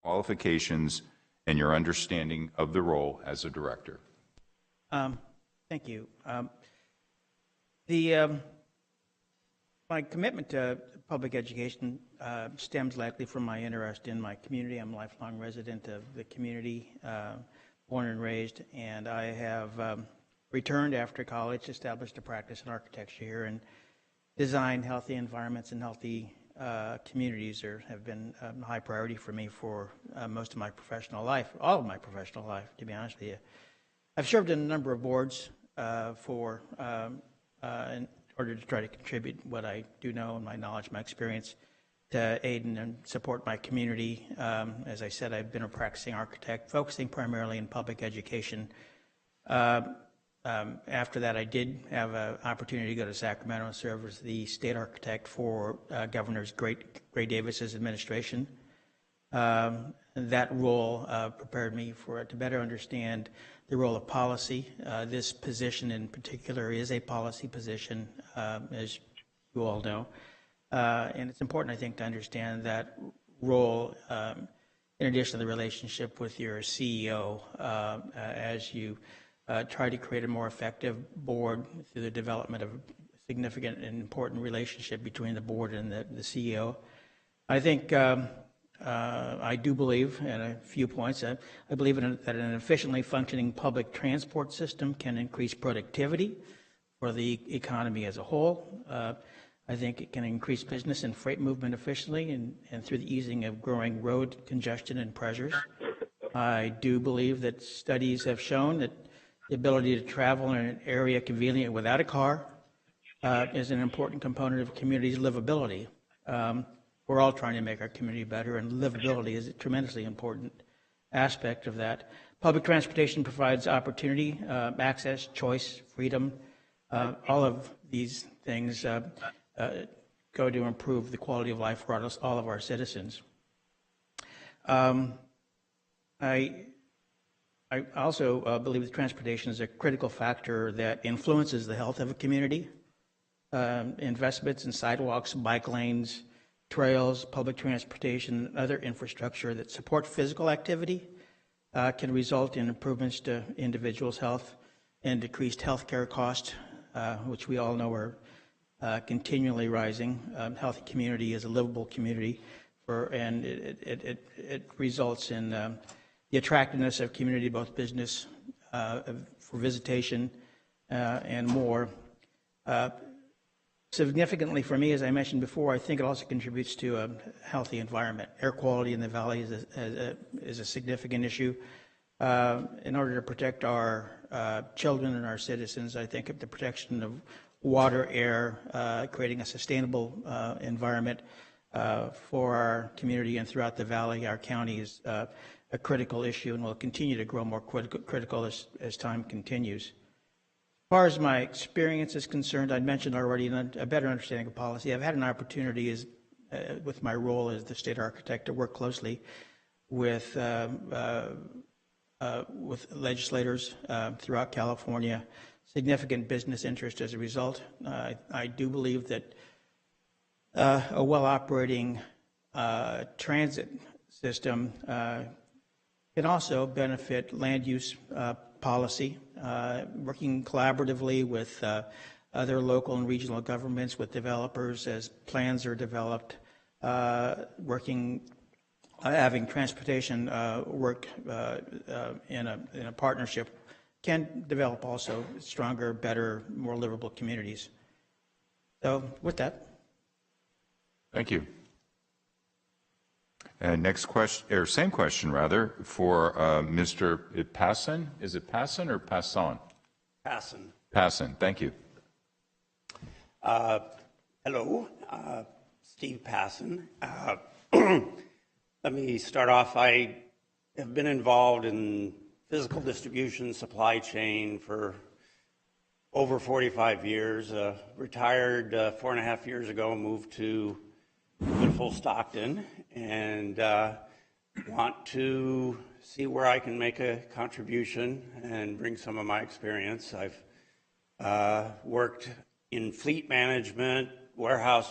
qualifications, and your understanding of the role as a director. Thank you. My commitment to public education stems likely from my interest in my community. I'm a lifelong resident of the community, born and raised, and I have returned after college, established a practice in architecture here, and designed healthy environments and healthy communities have been a high priority for me for most of my professional life, all of my professional life, to be honest with you. I've served in a number of boards in order to try to contribute what I do know and my knowledge, my experience to aid and support my community. As I said, I've been a practicing architect, focusing primarily in public education. After that, I did have an opportunity to go to Sacramento and serve as the state architect for Governor Gray Davis's administration. That role prepared me to better understand the role of policy. This position in particular is a policy position, as you all know. And it's important, I think, to understand that role in addition to the relationship with your CEO as you try to create a more effective board through the development of a significant and important relationship between the board and the CEO. I think I do believe, in a few points, I believe that an efficiently functioning public transport system can increase productivity for the economy as a whole. I think it can increase business and freight movement efficiently and through the easing of growing road congestion and pressures. I do believe that studies have shown that the ability to travel in an area convenient without a car is an important component of community's livability. We're all trying to make our community better, and livability is a tremendously important aspect of that. Public transportation provides opportunity, access, choice, freedom. All of these things go to improve the quality of life for all of our citizens. I also believe that transportation is a critical factor that influences the health of a community. Investments in sidewalks, bike lanes, trails, public transportation, and other infrastructure that support physical activity can result in improvements to individuals' health and decreased health care costs, which we all know are continually rising. Healthy community is a livable community, and it results in the attractiveness of community, both business, for visitation, and more. Significantly for me, as I mentioned before, I think it also contributes to a healthy environment. Air quality in the valley is a significant issue. In order to protect our children and our citizens, I think the protection of water, air, creating a sustainable environment for our community and throughout the valley, our county, is a critical issue and will continue to grow more critical as time continues. As far as my experience is concerned, I mentioned already a better understanding of policy. I've had an opportunity with my role as the state architect to work closely with legislators throughout California, significant business interest as a result. I do believe that a well-operating transit system can also benefit land use policy, working collaboratively with other local and regional governments, with developers as plans are developed, having transportation work in a partnership can develop also stronger, better, more livable communities. So with that. Thank you. And next question, or same question rather, for Mr. Passon. Is it Passon or Passon? Passon. Passon, thank you. Hello, Steve Passon. Let me start off. I have been involved in physical distribution, supply chain for over 45 years. Retired 4.5 years ago, moved to beautiful Stockton, and want to see where I can make a contribution and bring some of my experience. I've worked in fleet management, warehouse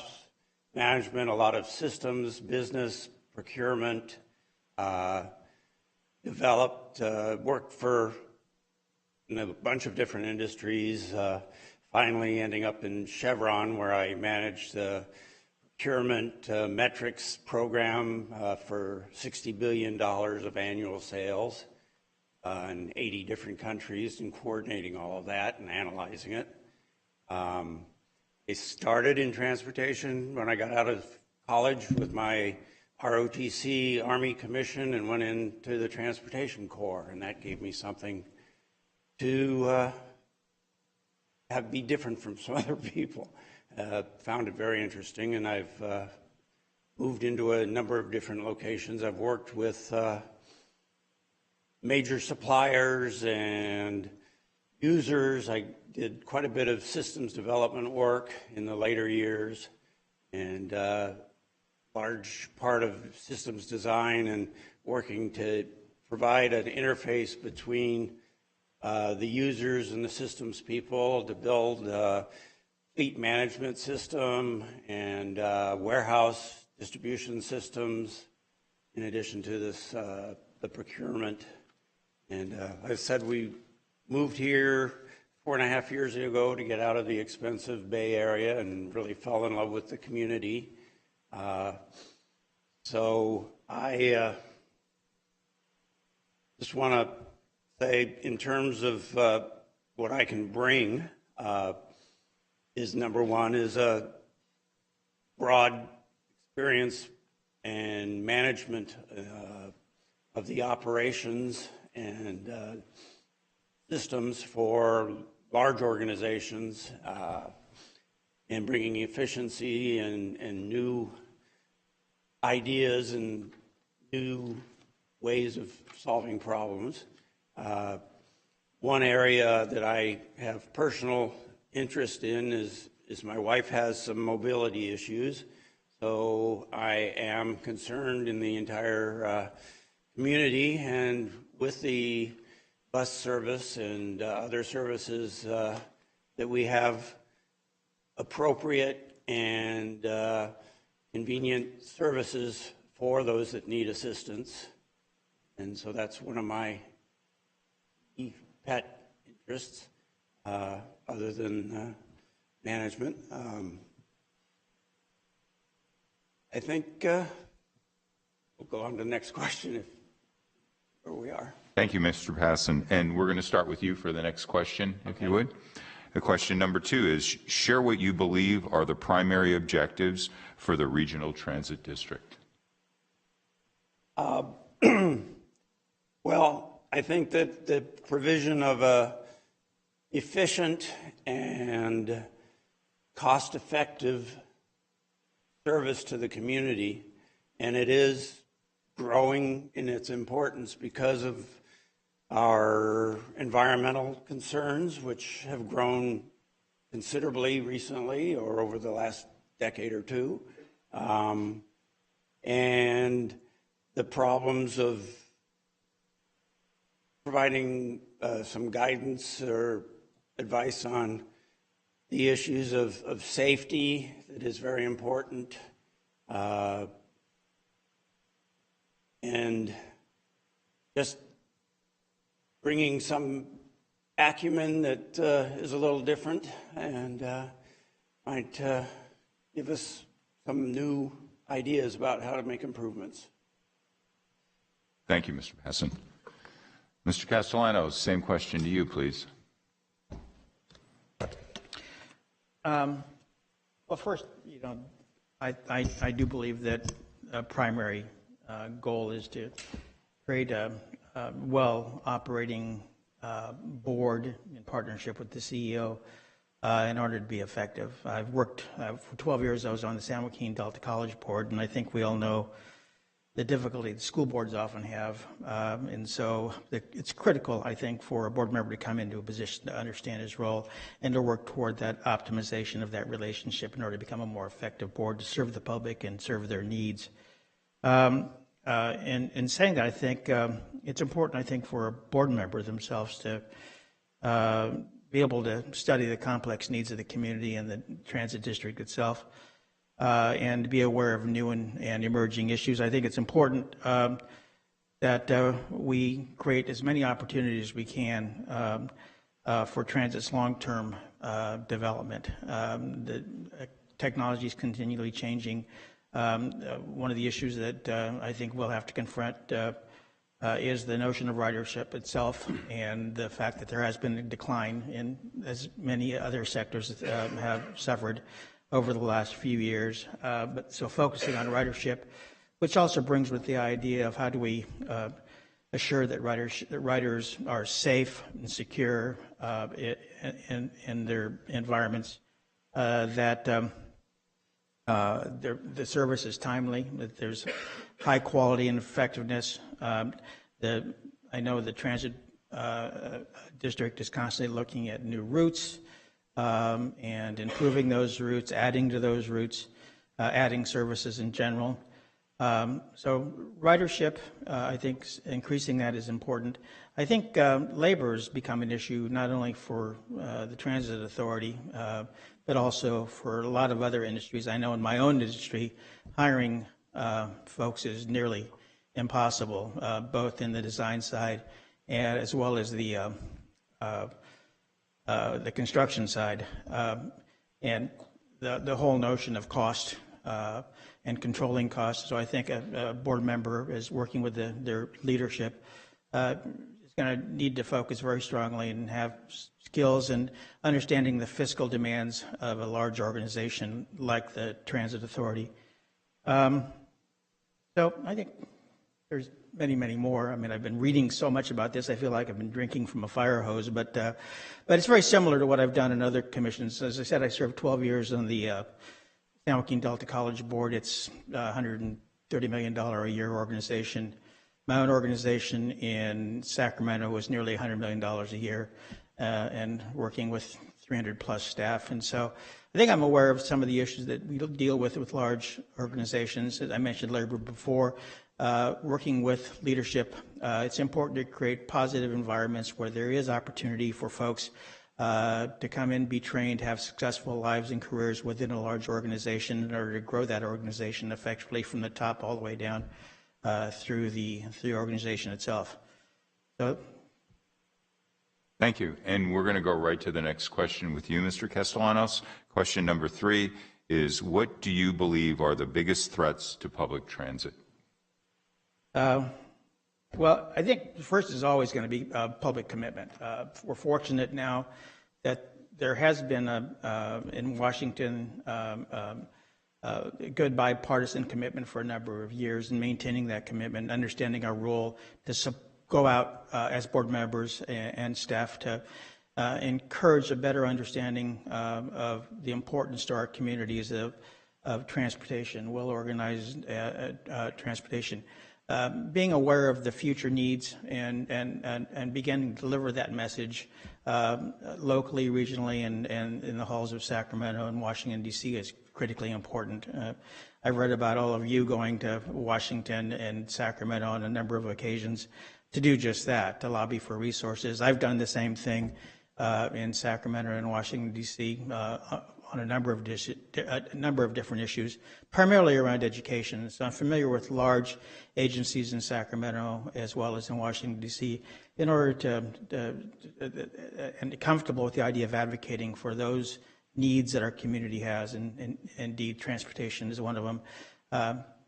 management, a lot of systems, business, procurement, developed, worked for a bunch of different industries, finally ending up in Chevron, where I managed the procurement metrics program for $60 billion of annual sales in 80 different countries, and coordinating all of that and analyzing it. I started in transportation when I got out of college with my ROTC Army commission and went into the Transportation Corps, and that gave me something to be different from some other people. Found it very interesting, and I've moved into a number of different locations. I've worked with major suppliers and users. I did quite a bit of systems development work in the later years, and large part of systems design and working to provide an interface between the users and the systems people to build a fleet management system and warehouse distribution systems, in addition to this, the procurement. And as I said, we moved here 4.5 years ago to get out of the expensive Bay Area and really fell in love with the community. So I just want to say, in terms of what I can bring, is number one is a broad experience and management of the operations and systems for large organizations, and bringing efficiency and new ideas and new ways of solving problems. One area that I have personal interest in is my wife has some mobility issues, so I am concerned in the entire community and with the bus service and other services that we have appropriate and convenient services for those that need assistance. And so that's one of my pet interests, other than management. I think we'll go on to the next question, if where we are. Thank you, Mr. Passon. And we're going to start with you for the next question, if you would. The question number 2 is, share what you believe are the primary objectives for the Regional Transit District. Well, I think that the provision of a efficient and cost-effective service to the community, and it is growing in its importance because of our environmental concerns, which have grown considerably recently or over the last decade or two, and the problems of providing some guidance or advice on the issues of safety that is very important, and just bringing some acumen that is a little different and might give us some new ideas about how to make improvements. Thank you, Mr. Passon. Mr. Castellanos, same question to you, please. Well, first, I do believe that a primary goal is to create a well-operating board in partnership with the CEO in order to be effective. I've worked for 12 years. I was on the San Joaquin Delta College Board, and I think we all know the difficulty the school boards often have. And so it's critical, I think, for a board member to come into a position to understand his role and to work toward that optimization of that relationship in order to become a more effective board to serve the public and serve their needs. In saying that, I think it's important, I think, for a board member themselves to be able to study the complex needs of the community and the transit district itself, and to be aware of new and emerging issues. I think it's important that we create as many opportunities as we can for transit's long-term development. The technology is continually changing. One of the issues that I think we'll have to confront is the notion of ridership itself, and the fact that there has been a decline in, as many other sectors have suffered over the last few years. But so focusing on ridership, which also brings with the idea of how do we assure that riders are safe and secure in their environments, that the service is timely, that there's high quality and effectiveness. I know the transit district is constantly looking at new routes and improving those routes, adding to those routes, adding services in general. So ridership, I think increasing that is important. I think labor has become an issue not only for the transit authority, but also for a lot of other industries. I know in my own industry, hiring folks is nearly impossible, both in the design side and as well as the construction side. And the whole notion of cost and controlling costs. So I think a board member is working with their leadership is going to need to focus very strongly and have skills and understanding the fiscal demands of a large organization like the Transit Authority. So I think there's many, many more. I mean, I've been reading so much about this, I feel like I've been drinking from a fire hose, but it's very similar to what I've done in other commissions. As I said, I served 12 years on the San Joaquin Delta College Board. It's a $130 million a year organization. My own organization in Sacramento was nearly $100 million a year, and working with 300 plus staff. And so I think I'm aware of some of the issues that we deal with large organizations. As I mentioned labor before, working with leadership. It's important to create positive environments where there is opportunity for folks to come in, be trained, have successful lives and careers within a large organization in order to grow that organization effectively from the top all the way down through the organization itself. So, thank you. And we're going to go right to the next question with you, Mr. Castellanos. Question number 3 is, what do you believe are the biggest threats to public transit? Well, I think the first is always going to be public commitment. We're fortunate now that there has been in Washington good bipartisan commitment for a number of years, and maintaining that commitment, understanding our role to go out as board members and staff to encourage a better understanding of the importance to our communities of transportation, well-organized transportation. Being aware of the future needs and beginning to deliver that message locally, regionally, and in the halls of Sacramento and Washington, D.C. is critically important. I've read about all of you going to Washington and Sacramento on a number of occasions to do just that, to lobby for resources. I've done the same thing in Sacramento and Washington, D.C. On a number of different issues, primarily around education. So I'm familiar with large agencies in Sacramento as well as in Washington, D.C. in order to and comfortable with the idea of advocating for those needs that our community has, and indeed transportation is one of them.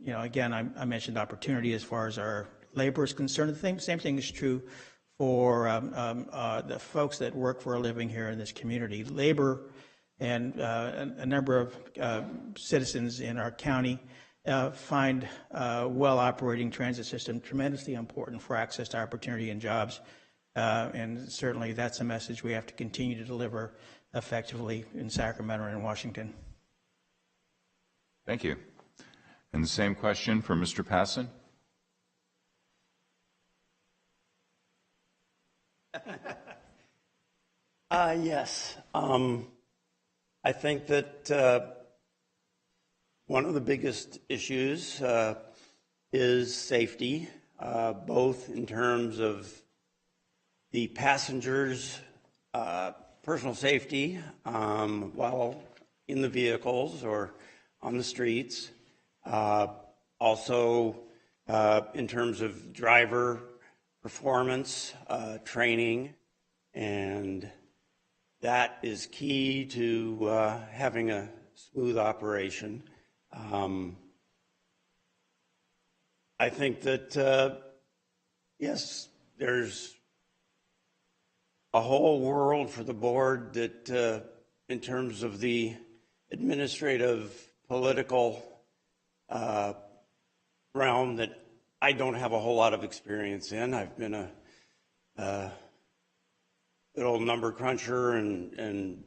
Again, I mentioned opportunity as far as our labor is concerned. The same thing is true for the folks that work for a living here in this community. Labor and a number of citizens in our county find well-operating transit system tremendously important for access to opportunity and jobs. And certainly that's a message we have to continue to deliver effectively in Sacramento and in Washington. Thank you. And the same question for Mr. Passon. Yes. I think that one of the biggest issues is safety, both in terms of the passengers' personal safety while in the vehicles or on the streets. Also, in terms of driver performance, training, and that is key to having a smooth operation. I think that, yes, there's a whole world for the board that, in terms of the administrative, political realm, that I don't have a whole lot of experience in. I've been a good old number cruncher and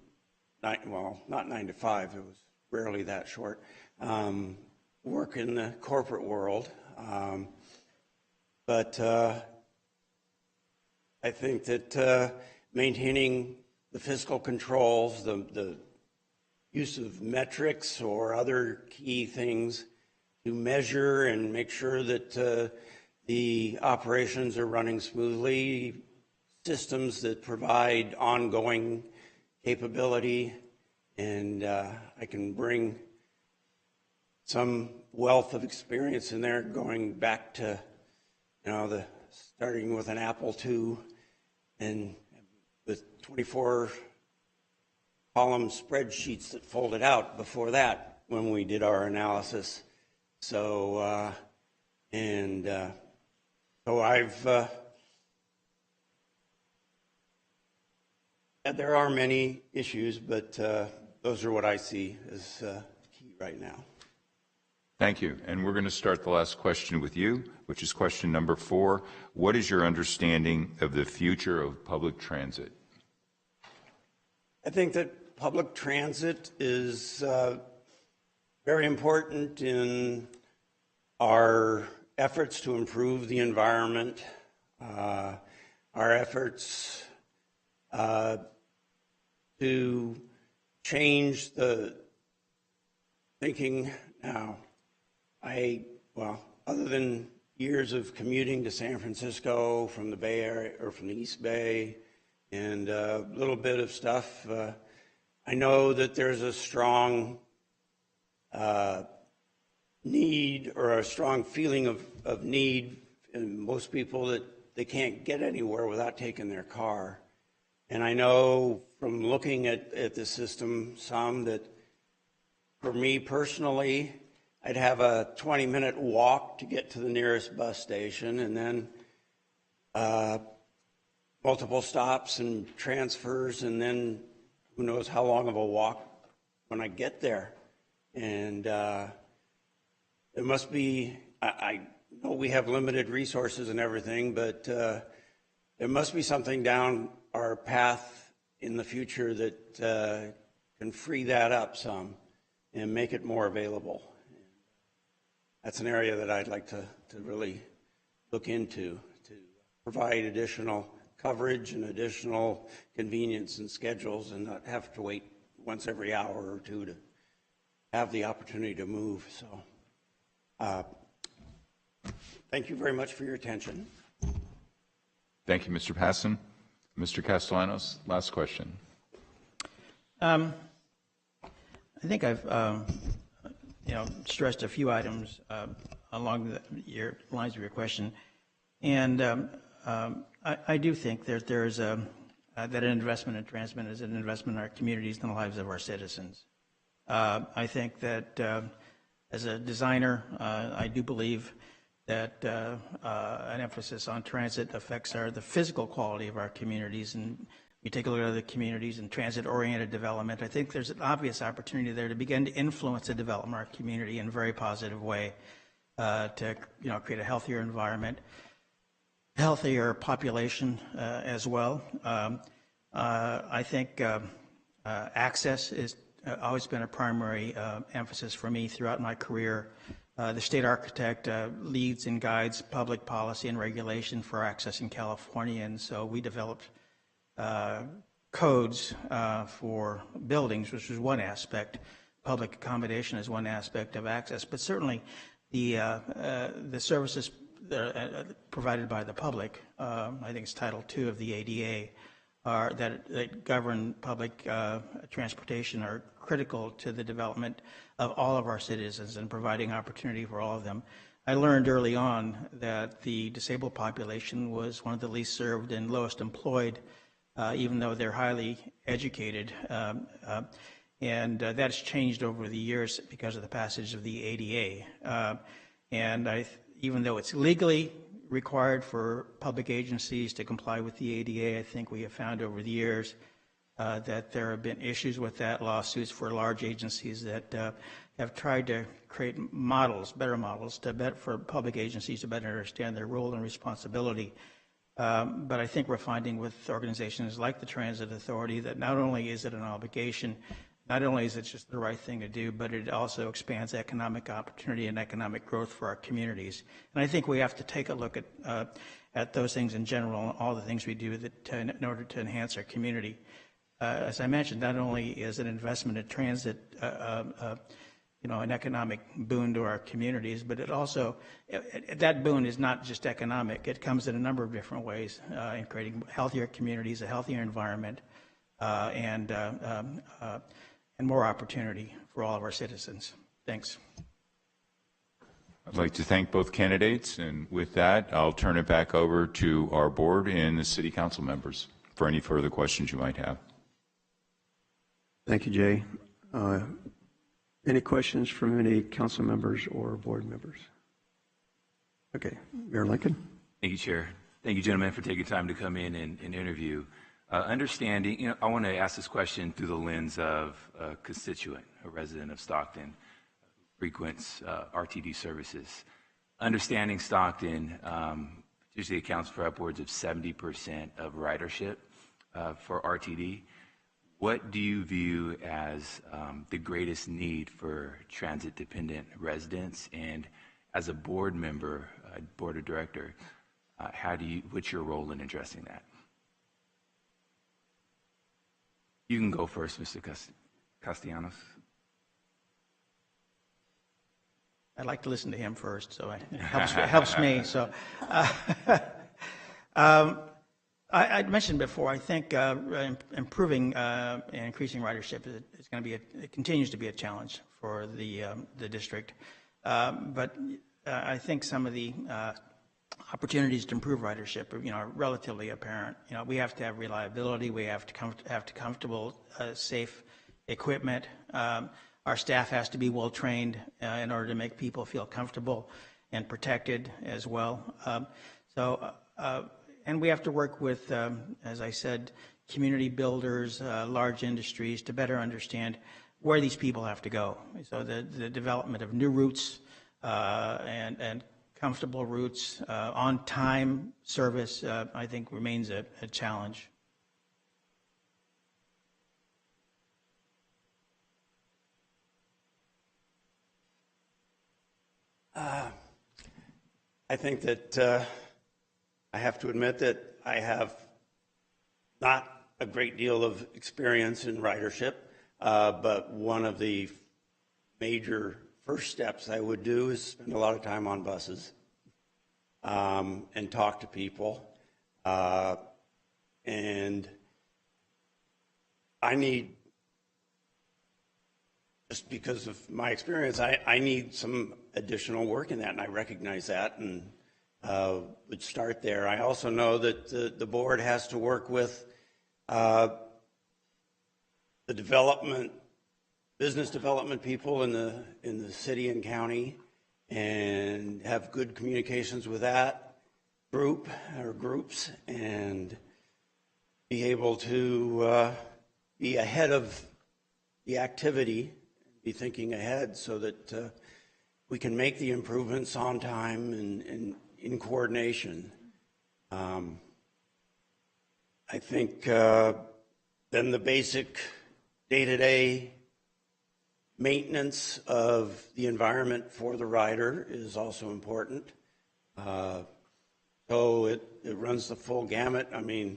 not 9 to 5, it was rarely that short, work in the corporate world. But I think that maintaining the fiscal controls, the use of metrics or other key things to measure and make sure that the operations are running smoothly, systems that provide ongoing capability, and I can bring some wealth of experience in there going back to, starting with an Apple II and with 24 column spreadsheets that folded out before that when we did our analysis. So, so I've, there are many issues, but those are what I see as key right now. Thank you. And we're going to start the last question with you, which is question number 4. What is your understanding of the future of public transit? I think that public transit is very important in our efforts to improve the environment, our efforts to change the thinking now. Other than years of commuting to San Francisco from the Bay Area or from the East Bay and a little bit of stuff, I know that there's a strong need or a strong feeling of need in most people that they can't get anywhere without taking their car. And I know from looking at the system some that for me personally, I'd have a 20-minute walk to get to the nearest bus station, and then multiple stops and transfers, and then who knows how long of a walk when I get there. And there must be, I know we have limited resources and everything, but there must be something down our path in the future that can free that up some and make it more available. That's an area that I'd like to really look into, to provide additional coverage and additional convenience and schedules and not have to wait once every hour or two to have the opportunity to move. So thank you very much for your attention. Thank you, Mr. Passon. Mr. Castellanos, last question. I think I've stressed a few items along your lines of your question, and I do think that there's that an investment in transit is an investment in our communities and the lives of our citizens. I think that as a designer, I do believe that an emphasis on transit affects the physical quality of our communities. And we take a look at other communities and transit-oriented development. I think there's an obvious opportunity there to begin to influence the development of our community in a very positive way to create a healthier environment, healthier population as well. I think access is always been a primary emphasis for me throughout my career. The state architect leads and guides public policy and regulation for access in California, and so we developed codes for buildings, which is one aspect. Public accommodation is one aspect of access, but certainly the services provided by the public, I think it's Title II of the ADA, that govern public transportation are critical to the development of all of our citizens and providing opportunity for all of them. I learned early on that the disabled population was one of the least served and lowest employed, even though they're highly educated. And that's changed over the years because of the passage of the ADA. Even though it's legally required for public agencies to comply with the ADA, I think we have found over the years that there have been issues with that, lawsuits for large agencies that have tried to create models, better models, for public agencies to better understand their role and responsibility. But I think we're finding with organizations like the Transit Authority that not only is it an obligation, not only is it just the right thing to do, but it also expands economic opportunity and economic growth for our communities. And I think we have to take a look at those things in general, all the things we do in order to enhance our community. As I mentioned, not only is an investment in transit an economic boon to our communities, but it also, that boon is not just economic. It comes in a number of different ways in creating healthier communities, a healthier environment, and more opportunity for all of our citizens. Thanks. I'd like to thank both candidates, and with that, I'll turn it back over to our board and the city council members for any further questions you might have. Thank you, Jay. Any questions from any council members or board members? Okay, Mayor Lincoln. Thank you, Chair. Thank you, gentlemen, for taking time to come in and interview. Understanding, I want to ask this question through the lens of a constituent, a resident of Stockton, who frequents RTD services. Understanding Stockton usually accounts for upwards of 70% of ridership for RTD. What do you view as the greatest need for transit-dependent residents? And as a board member, board of director, what's your role in addressing that? You can go first, Mr. Castellanos. I'd like to listen to him first, so it helps me. So, I mentioned before, I think improving and increasing ridership is going to be it continues to be a challenge for the district. But I think some of the opportunities to improve ridership are relatively apparent. We have to have reliability. We have to comfortable, safe equipment. Our staff has to be well trained in order to make people feel comfortable and protected as well. And we have to work with, as I said, community builders, large industries to better understand where these people have to go. So the development of new routes and comfortable routes, on-time service, I think remains a challenge. I think that I have to admit that I have not a great deal of experience in ridership, but one of the major first steps I would do is spend a lot of time on buses and talk to people. And I need, just because of my experience, I need some additional work in that, and I recognize that, and would start there. I also know that the board has to work with the business development people in the city and county, and have good communications with that group or groups, and be able to be ahead of the activity, be thinking ahead so that we can make the improvements on time and in coordination. I think then the basic day-to-day maintenance of the environment for the rider is also important. So it runs the full gamut. I mean,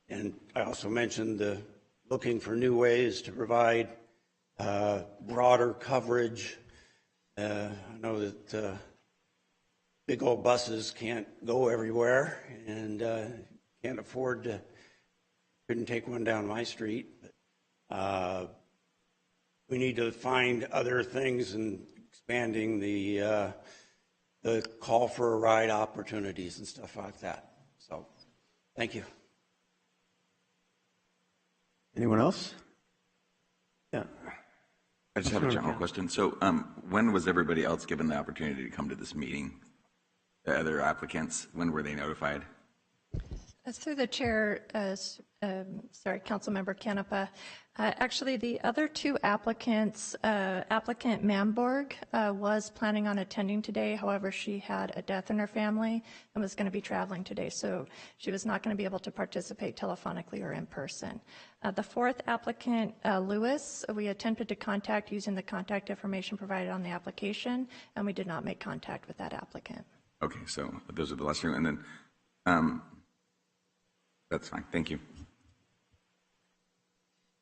and I also mentioned looking for new ways to provide broader coverage. I know that big old buses can't go everywhere, and can't afford to, couldn't take one down my street. But we need to find other things, and expanding the the call for a ride opportunities and stuff like that. So, thank you. Anyone else? Yeah. I just have a general question. So when was everybody else given the opportunity to come to this meeting? The other applicants, when were they notified? Through the chair, Councilmember Canepa, actually the other two applicants, applicant Mamborg was planning on attending today. However, she had a death in her family and was going to be traveling today, so she was not going to be able to participate telephonically or in person. The fourth applicant, Lewis, we attempted to contact using the contact information provided on the application, and we did not make contact with that applicant. Okay, so those are the last two, and then that's fine. Thank you.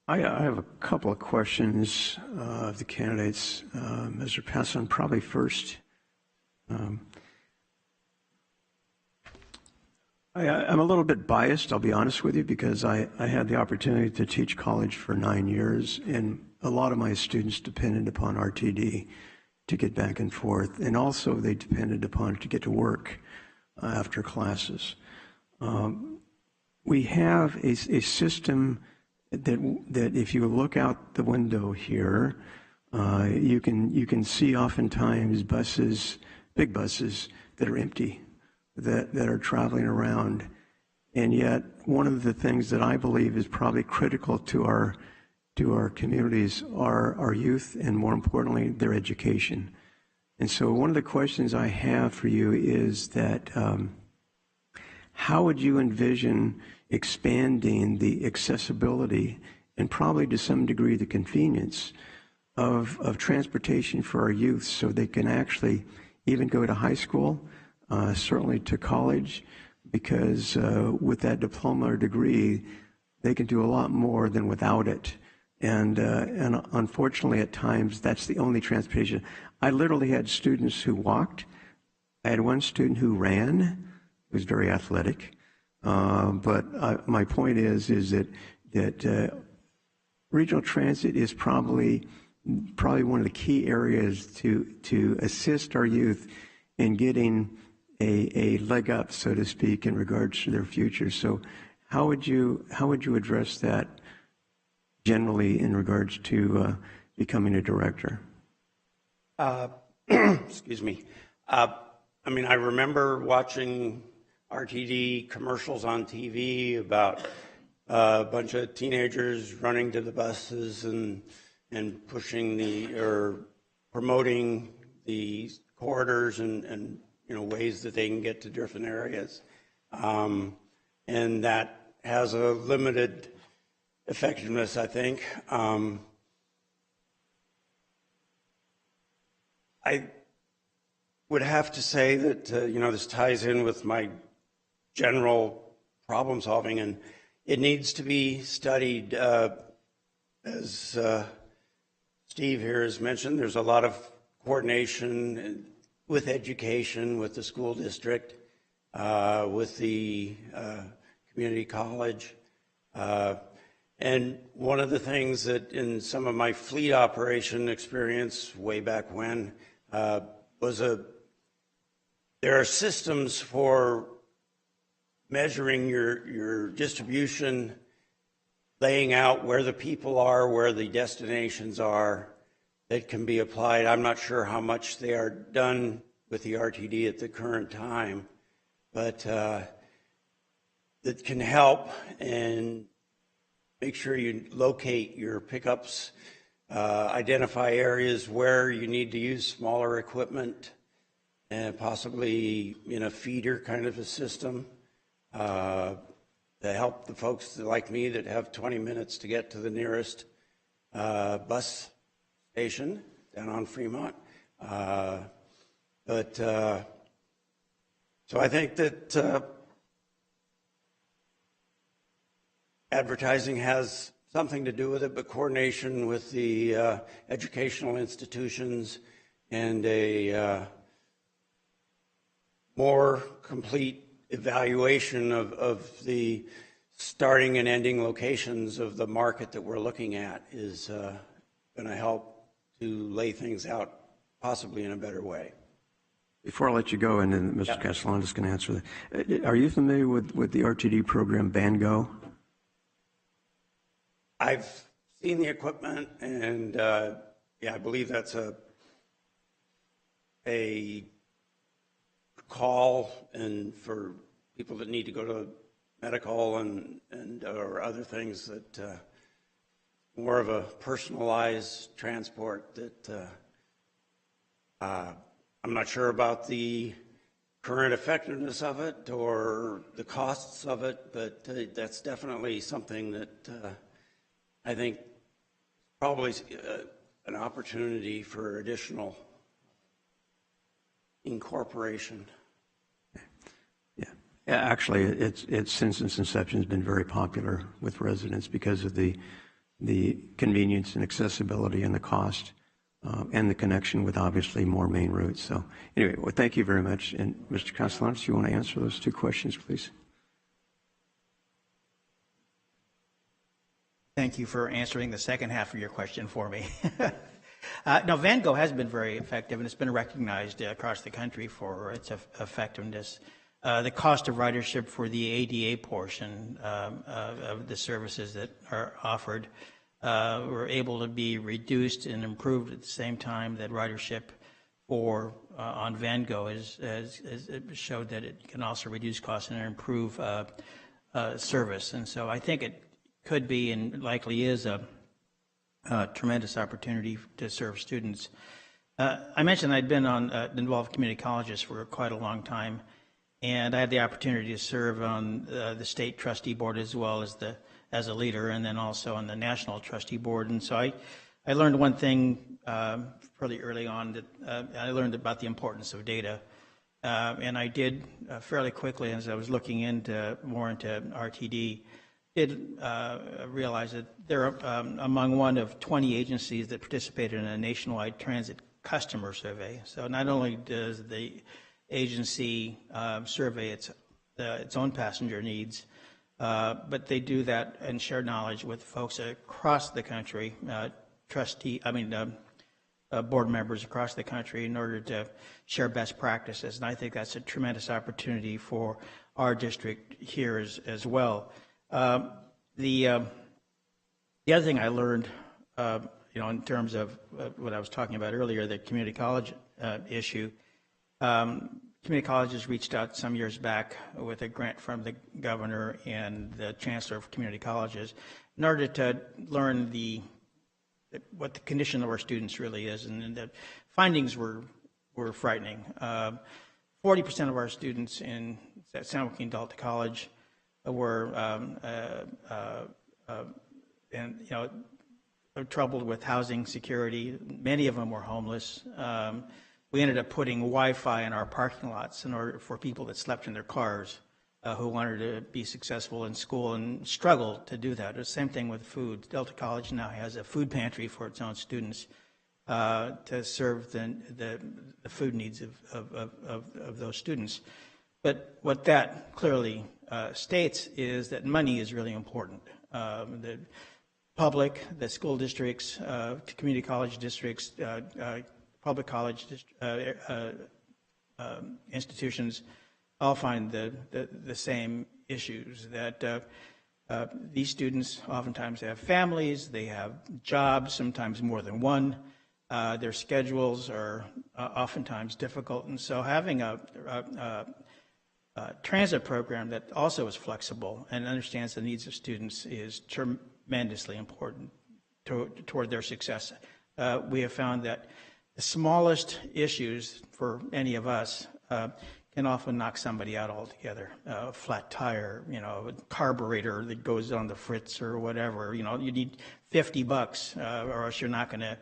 I have a couple of questions of the candidates. Mr. Passon, probably first. I'm a little bit biased, I'll be honest with you, because I had the opportunity to teach college for 9 years, and a lot of my students depended upon RTD to get back and forth, and also they depended upon it to get to work after classes. We have a system that if you look out the window here, you can see oftentimes buses, big buses that are empty, that are traveling around. And yet one of the things that I believe is probably critical to our communities are our youth, and more importantly, their education. And so one of the questions I have for you is that how would you envision expanding the accessibility and probably to some degree the convenience of transportation for our youth so they can actually even go to high school, certainly to college, because with that diploma or degree, they can do a lot more than without it. And unfortunately, at times, that's the only transportation. I literally had students who walked. I had one student who ran, who was very athletic. But my point is that regional transit is probably one of the key areas to assist our youth in getting a leg up, so to speak, in regards to their future. So how would you address that generally in regards to becoming a director? Excuse me. I mean, I remember watching RTD commercials on TV about a bunch of teenagers running to the buses and pushing or promoting the corridors and ways that they can get to different areas, and that has a limited effectiveness, I think. I would have to say that this ties in with my general problem solving, and it needs to be studied. As Steve here has mentioned, there's a lot of coordination with education, with the school district, with the community college. And one of the things that in some of my fleet operation experience way back when was there are systems for measuring your distribution, laying out where the people are, where the destinations are, that can be applied. I'm not sure how much they are done with the RTD at the current time, but that can help and make sure you locate your pickups, identify areas where you need to use smaller equipment, and possibly in a feeder kind of a system to help the folks like me that have 20 minutes to get to the nearest bus station down on Fremont. So I think that advertising has something to do with it, but coordination with the educational institutions and a more complete evaluation of the starting and ending locations of the market that we're looking at is going to help to lay things out possibly in a better way. Before I let you go, and then Mr. Castellano is going to answer that, are you familiar with the RTD program Van-Go? I've seen the equipment, and yeah, I believe that's a call and for people that need to go to medical and or other things that more of a personalized transport that I'm not sure about the current effectiveness of it or the costs of it, but that's definitely something that I think probably an opportunity for additional incorporation. Yeah, actually, it's since its inception has been very popular with residents because of the convenience and accessibility and the cost and the connection with obviously more main routes. So anyway, well, thank you very much. And Mr. Castellanos, do you want to answer those two questions, please? Thank you for answering the second half of your question for me. No, Van-Go has been very effective, and it's been recognized across the country for its effectiveness. The cost of ridership for the ADA portion of the services that are offered were able to be reduced and improved at the same time that ridership for on Van-Go has showed that it can also reduce costs and improve service. And so I think it could be and likely is a tremendous opportunity to serve students. I mentioned I'd been involved with community colleges for quite a long time, and I had the opportunity to serve on the state trustee board as well as a leader, and then also on the national trustee board. And so I learned one thing pretty early on that I learned about the importance of data, and I did fairly quickly as I was looking more into RTD. Did realize that they're among one of 20 agencies that participated in a nationwide transit customer survey. So not only does the agency survey its own passenger needs, but they do that and share knowledge with folks across the country, board members across the country in order to share best practices. And I think that's a tremendous opportunity for our district here as well. The other thing I learned, in terms of what I was talking about earlier, the community college issue, community colleges reached out some years back with a grant from the governor and the chancellor of community colleges in order to learn what the condition of our students really is, and the findings were frightening. 40% of our students at San Joaquin Delta College were troubled with housing security. Many of them were homeless. We ended up putting Wi-Fi in our parking lots in order for people that slept in their cars who wanted to be successful in school and struggled to do that. The same thing with food. Delta College now has a food pantry for its own students to serve the food needs of those students. But what that clearly states is that money is really important. The public, the school districts, community college districts, public college institutions all find the same issues, that these students oftentimes have families, they have jobs, sometimes more than one. Their schedules are oftentimes difficult, and so having a transit program that also is flexible and understands the needs of students is tremendously important toward their success. We have found that the smallest issues for any of us can often knock somebody out altogether. A flat tire, a carburetor that goes on the fritz or whatever. You need $50 or else you're not going to.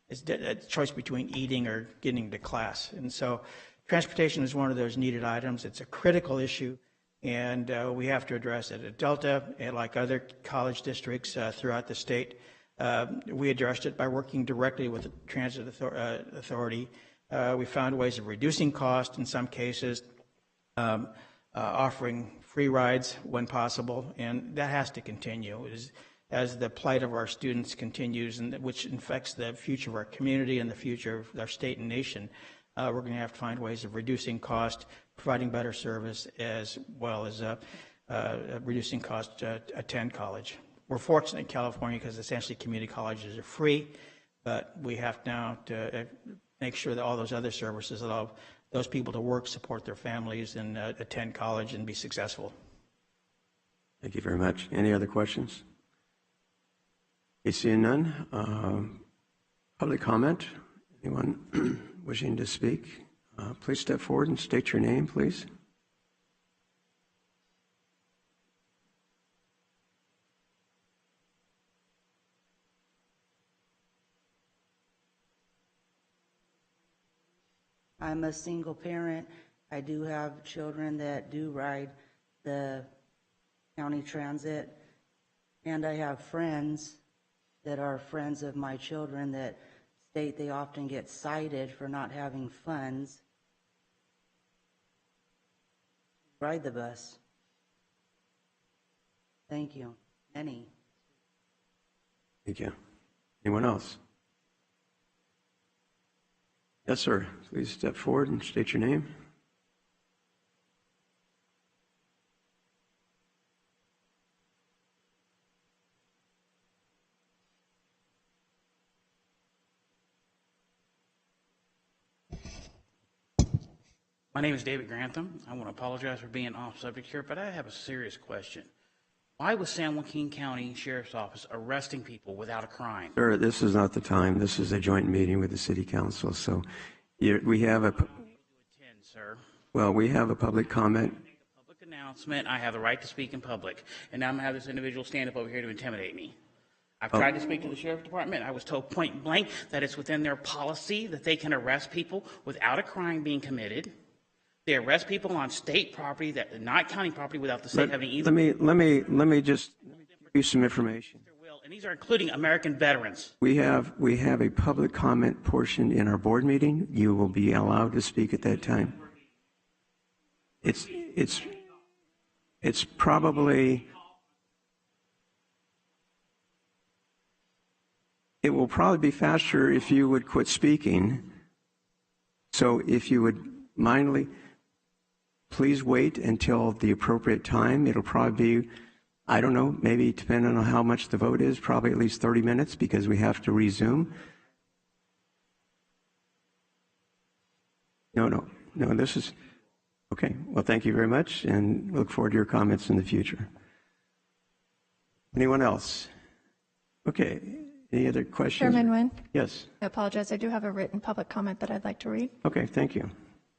It's a choice between eating or getting to class. And so transportation is one of those needed items. It's a critical issue, and we have to address it. At Delta, and like other college districts throughout the state, we addressed it by working directly with the Transit Authority. We found ways of reducing cost in some cases, offering free rides when possible, and that has to continue as the plight of our students continues, and which affects the future of our community and the future of our state and nation. we're going to have to find ways of reducing cost, providing better service, as well as reducing cost to attend college. We're fortunate in California because essentially community colleges are free, but we have now to make sure that all those other services allow those people to work, support their families, and attend college and be successful. Thank you very much. Any other questions? Okay, seeing none. Public comment? Anyone wishing to speak? Please step forward and state your name, please. I'm a single parent. I do have children that do ride the county transit, and I have friends that are friends of my children that state they often get cited for not having funds to ride the bus. Thank you. Any? Thank you. Anyone else? Yes, sir. Please step forward and state your name. My name is David Grantham. I want to apologize for being off subject here, but I have a serious question. Why was San Joaquin County Sheriff's Office arresting people without a crime? Sir, this is not the time. This is a joint meeting with the City Council. So we have a, Sir. well, we have a public comment. Make a public announcement. I have the right to speak in public. And now I'm going to have this individual stand up over here to intimidate me. I've tried to speak to the Sheriff's Department. I was told point blank that it's within their policy that they can arrest people without a crime being committed. They arrest people on state property, that not county property, without the state having either. Let me just give you some information. And these are including American veterans. We have a public comment portion in our board meeting. You will be allowed to speak at that time. It's probably, it will probably be faster if you would quit speaking. So if you would mindly, please wait until the appropriate time. It'll probably be, I don't know, maybe depending on how much the vote is, probably at least 30 minutes because we have to resume. No, this is, okay. Well, thank you very much and look forward to your comments in the future. Anyone else? Okay, any other questions? Chairman Nguyen? Yes. I apologize. I do have a written public comment that I'd like to read. Okay, thank you.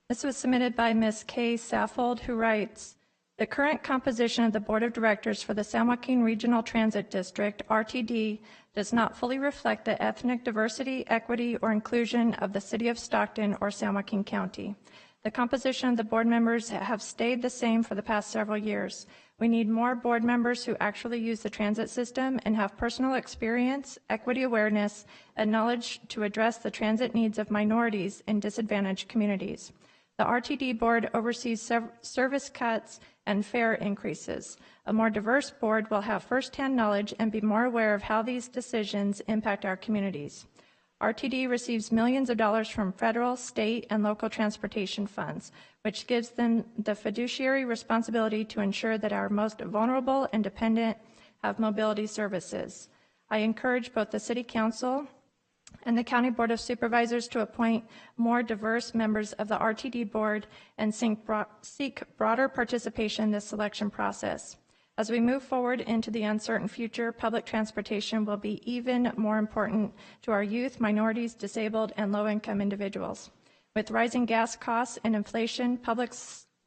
This was submitted by Ms. Kay Saffold, who writes, the current composition of the Board of Directors for the San Joaquin Regional Transit District, RTD, does not fully reflect the ethnic diversity, equity, or inclusion of the City of Stockton or San Joaquin County. The composition of the board members have stayed the same for the past several years. We need more board members who actually use the transit system and have personal experience, equity awareness, and knowledge to address the transit needs of minorities in disadvantaged communities. The RTD board oversees service cuts and fare increases. A more diverse board will have firsthand knowledge and be more aware of how these decisions impact our communities. RTD receives millions of dollars from federal, state, and local transportation funds, which gives them the fiduciary responsibility to ensure that our most vulnerable and dependent have mobility services. I encourage both the City Council and the County Board of Supervisors to appoint more diverse members of the RTD board and seek broader participation in this selection process. As we move forward into the uncertain future, public transportation will be even more important to our youth, minorities, disabled, and low-income individuals. With rising gas costs and inflation, public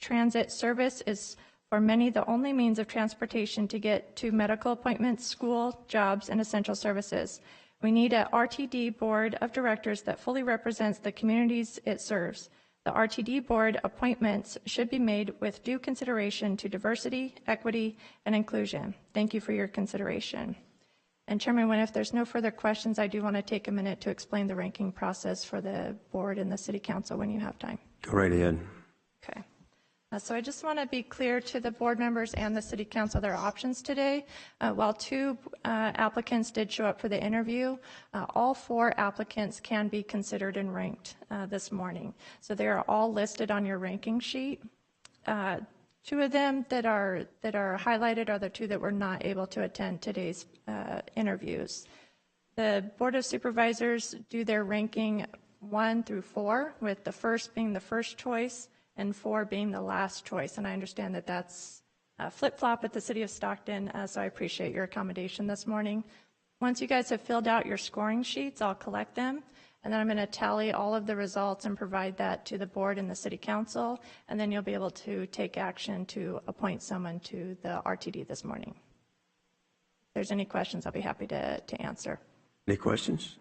transit service is for many the only means of transportation to get to medical appointments, school, jobs, and essential services. We need an RTD board of directors that fully represents the communities it serves. The RTD board appointments should be made with due consideration to diversity, equity, and inclusion. Thank you for your consideration. And Chairman Nguyen, if there's no further questions, I do want to take a minute to explain the ranking process for the board and the City Council when you have time. Go right ahead. Okay. So I just want to be clear to the board members and the city council their options today. While 2 applicants did show up for the interview, all 4 applicants can be considered and ranked this morning. So they are all listed on your ranking sheet. 2 of them that are highlighted are the 2 that were not able to attend today's interviews. The Board of Supervisors do their ranking 1 through 4, with the first being the first choice and 4 being the last choice. And I understand that that's a flip-flop at the City of Stockton, so I appreciate your accommodation this morning. Once you guys have filled out your scoring sheets, I'll collect them, and then I'm going to tally all of the results and provide that to the board and the City Council, and then you'll be able to take action to appoint someone to the RTD this morning. If there's any questions, I'll be happy to answer. Any questions?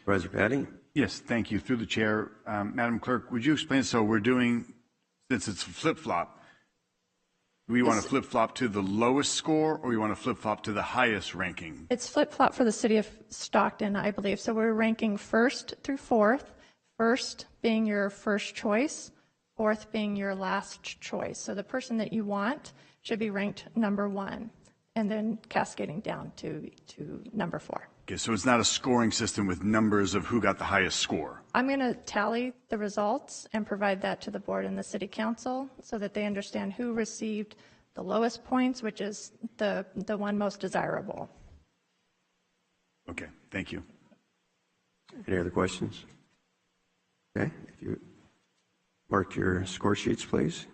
Supervisor Patty? Yes, thank you. Through the chair, Madam Clerk, would you explain, so we're doing, since it's a flip-flop, do we want to flip-flop to the lowest score, or we want to flip-flop to the highest ranking? It's flip-flop for the City of Stockton, I believe. So we're ranking 1st through 4th, 1st being your first choice, 4th being your last choice. So the person that you want should be ranked number 1, and then cascading down to number 4. Okay, so it's not a scoring system with numbers of who got the highest score. I'm going to tally the results and provide that to the board and the City Council so that they understand who received the lowest points, which is the one most desirable. Okay, thank you. Any other questions? Okay, if you mark your score sheets, please.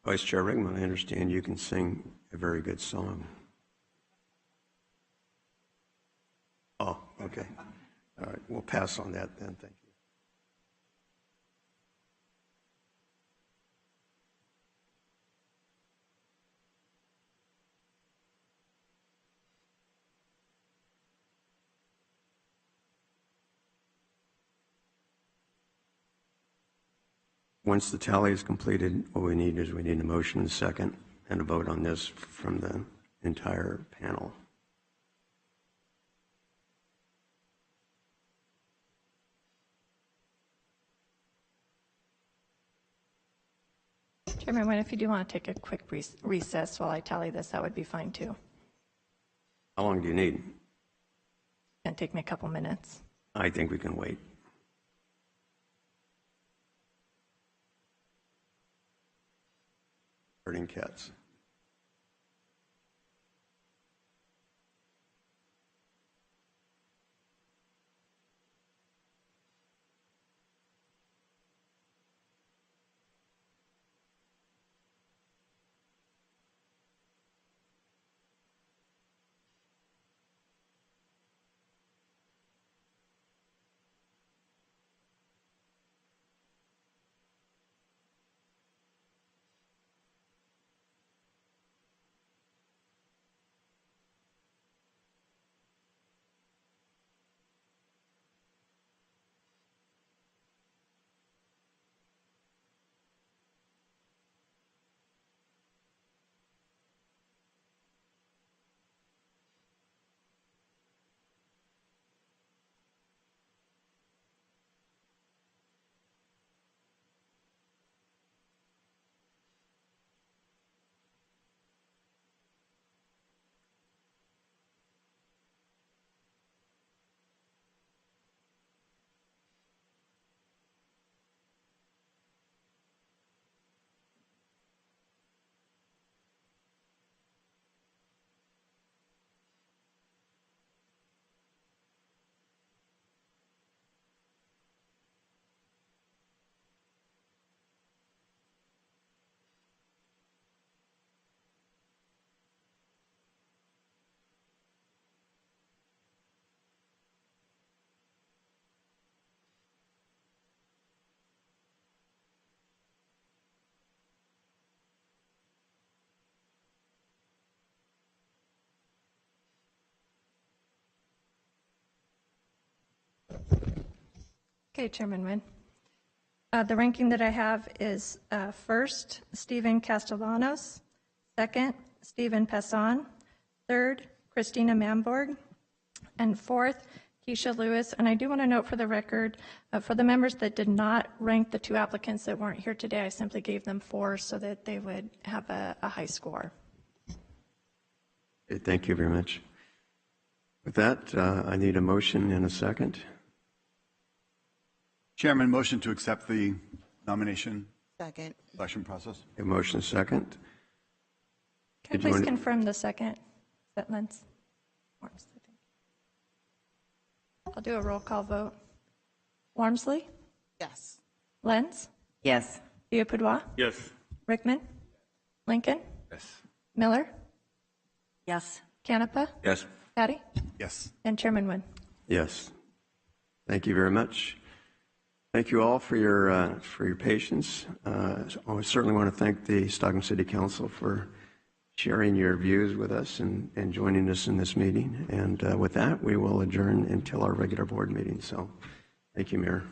Vice Chair Rickman, I understand you can sing a very good song. Oh, okay. All right, we'll pass on that then, thank you. Once the tally is completed, what we need is a motion and a second and a vote on this from the entire panel. Chairman, if you do want to take a quick recess while I tally this, that would be fine too. How long do you need? It's going to take me a couple minutes. I think we can wait. Herding cats. Okay, Chairman Nguyen. The ranking that I have is first, Stephen Castellanos, second, Stephen Passon, third, Christina Mamborg, and fourth, Keisha Lewis. And I do want to note for the record, for the members that did not rank the two applicants that weren't here today, I simply gave them 4 so that they would have a high score. Okay, thank you very much. With that, I need a motion and a second. Chairman, motion to accept the nomination Second. selection process. A motion second. Can I Did you please want to- confirm the second? Is that Lens? Worms, I think. I'll do a roll call vote. Wormsley? Yes. Lenz? Yes. Diapadua? Yes. Rickman? Lincoln? Yes. Miller? Yes. Canepa? Yes. Patty? Yes. And Chairman Nguyen. Yes. Thank you very much. Thank you all for your patience. I certainly want to thank the Stockton City Council for sharing your views with us and joining us in this meeting. And with that, we will adjourn until our regular board meeting. So thank you, Mayor.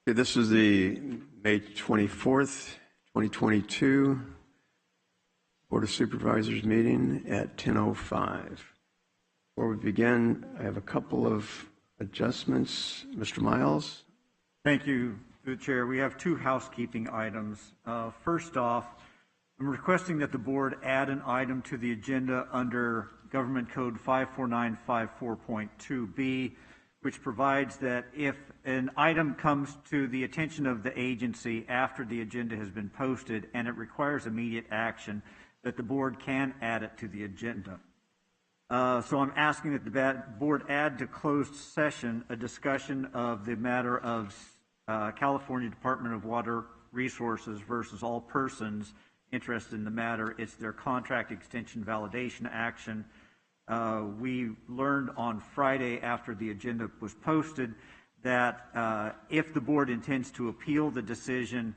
Okay, this is the May 24th, 2022 Board of Supervisors meeting at 10:05. Before we begin, I have a couple of adjustments. Mr. Miles? Thank you, through the chair. We have two housekeeping items. First off, I'm requesting that the board add an item to the agenda under Government Code 54954.2B, which provides that if an item comes to the attention of the agency after the agenda has been posted and it requires immediate action, that the board can add it to the agenda. So I'm asking that the board add to closed session a discussion of the matter of California Department of Water Resources versus all persons interested in the matter. It's their contract extension validation action. We learned on Friday after the agenda was posted that if the board intends to appeal the decision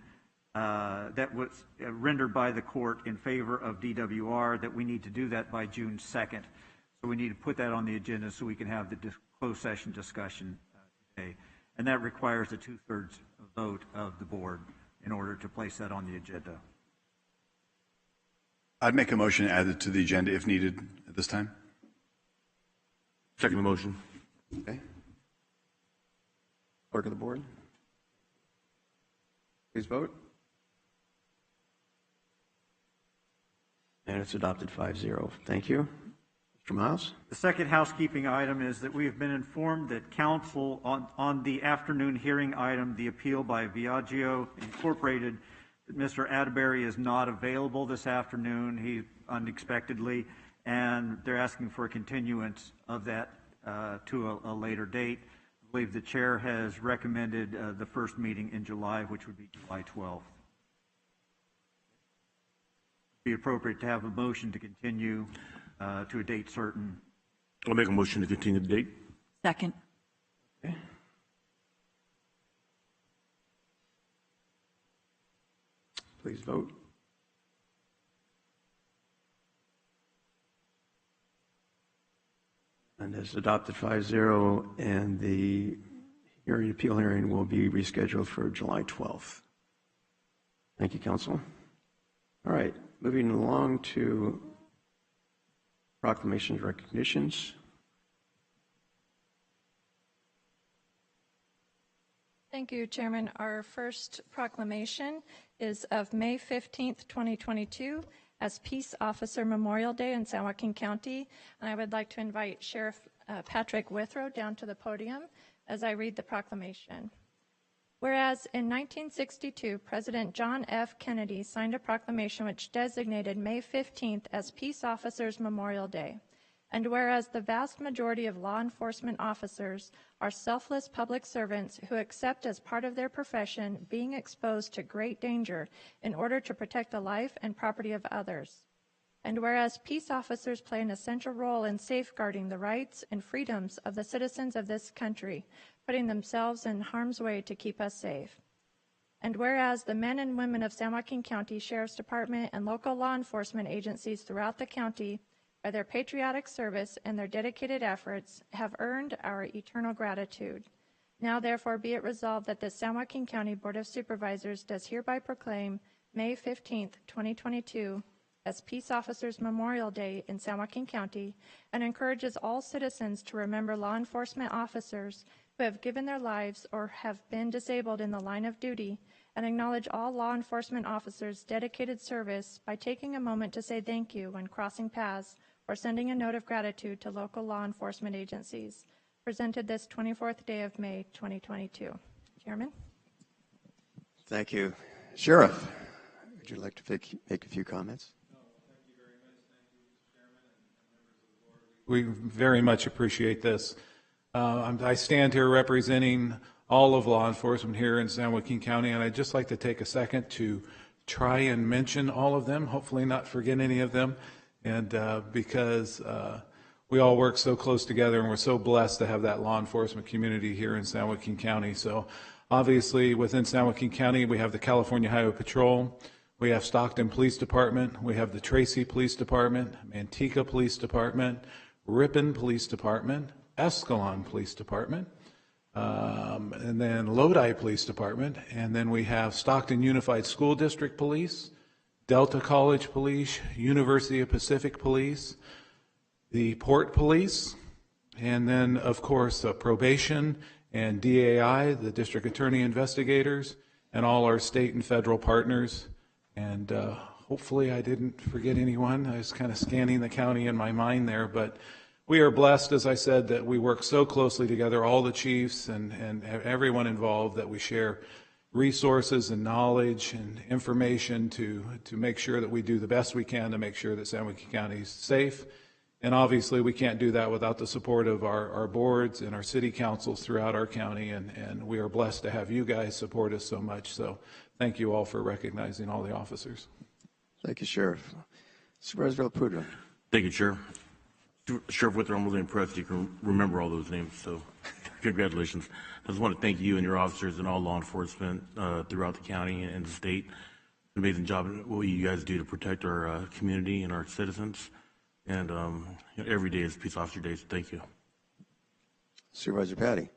that was rendered by the court in favor of DWR, that we need to do that by June 2nd. So we need to put that on the agenda so we can have the closed session discussion today. And that requires a 2/3 vote of the board in order to place that on the agenda. I'd make a motion to add it to the agenda if needed at this time. Second motion. Okay. Clerk of the board? Please vote. And it's adopted 5-0. Thank you. Mr. Miles? The second housekeeping item is that we have been informed that council on the afternoon hearing item, the appeal by Viaggio Incorporated, that Mr. Atterbury is not available this afternoon. He unexpectedly, and they're asking for a continuance of that to a later date. I believe the chair has recommended the first meeting in July, which would be July 12th. Be appropriate to have a motion to continue to a date certain. I'll make a motion to continue the date. Second. Okay. Please vote. And it's adopted 5-0, and the appeal hearing will be rescheduled for July 12th. Thank you, council. All right, moving along to proclamations, recognitions. Thank you, Chairman. Our first proclamation is of May 15th, 2022 as Peace Officer Memorial Day in San Joaquin County. And I would like to invite Sheriff Patrick Withrow down to the podium as I read the proclamation. Whereas in 1962, President John F. Kennedy signed a proclamation which designated May 15th as Peace Officers Memorial Day. And whereas the vast majority of law enforcement officers are selfless public servants who accept as part of their profession being exposed to great danger in order to protect the life and property of others. And whereas peace officers play an essential role in safeguarding the rights and freedoms of the citizens of this country, putting themselves in harm's way to keep us safe. And whereas the men and women of San Joaquin County Sheriff's Department and local law enforcement agencies throughout the county, by their patriotic service and their dedicated efforts, have earned our eternal gratitude. Now therefore be it resolved that the San Joaquin County Board of Supervisors does hereby proclaim May 15th, 2022 as Peace Officers Memorial Day in San Joaquin County, and encourages all citizens to remember law enforcement officers who have given their lives or have been disabled in the line of duty, and acknowledge all law enforcement officers' dedicated service by taking a moment to say thank you when crossing paths or sending a note of gratitude to local law enforcement agencies. Presented this 24th day of May, 2022. Chairman? Thank you. Sheriff, would you like to make a few comments? No, thank you very much. Thank you, Mr. Chairman and members of the board. We very much appreciate this. I stand here representing all of law enforcement here in San Joaquin County, and I'd just like to take a second to try and mention all of them, hopefully not forget any of them. And because we all work so close together, and we're so blessed to have that law enforcement community here in San Joaquin County. So obviously within San Joaquin County, we have the California Highway Patrol, we have Stockton Police Department, we have the Tracy Police Department, Manteca Police Department, Ripon Police Department, Escalon Police Department, and then Lodi Police Department, and then we have Stockton Unified School District Police, Delta College Police, University of Pacific Police, the Port Police, and then, of course, probation and DAI, the District Attorney Investigators, and all our state and federal partners. And hopefully I didn't forget anyone. I was kind of scanning the county in my mind there, but we are blessed, as I said, that we work so closely together, all the chiefs and everyone involved, that we share resources and knowledge and information to make sure that we do the best we can to make sure that San Joaquin County is safe. And obviously we can't do that without the support of our boards and our city councils throughout our county, and we are blessed to have you guys support us so much. So thank you all for recognizing all the officers. Thank you, Sheriff. Supervisor Villaputra. Thank you, Sheriff. Sheriff Wither, I'm really impressed you can remember all those names, so congratulations. I just want to thank you and your officers and all law enforcement throughout the county and the state. Amazing job what you guys do to protect our community and our citizens. And every day is Peace Officer Day, so thank you. Supervisor Patty.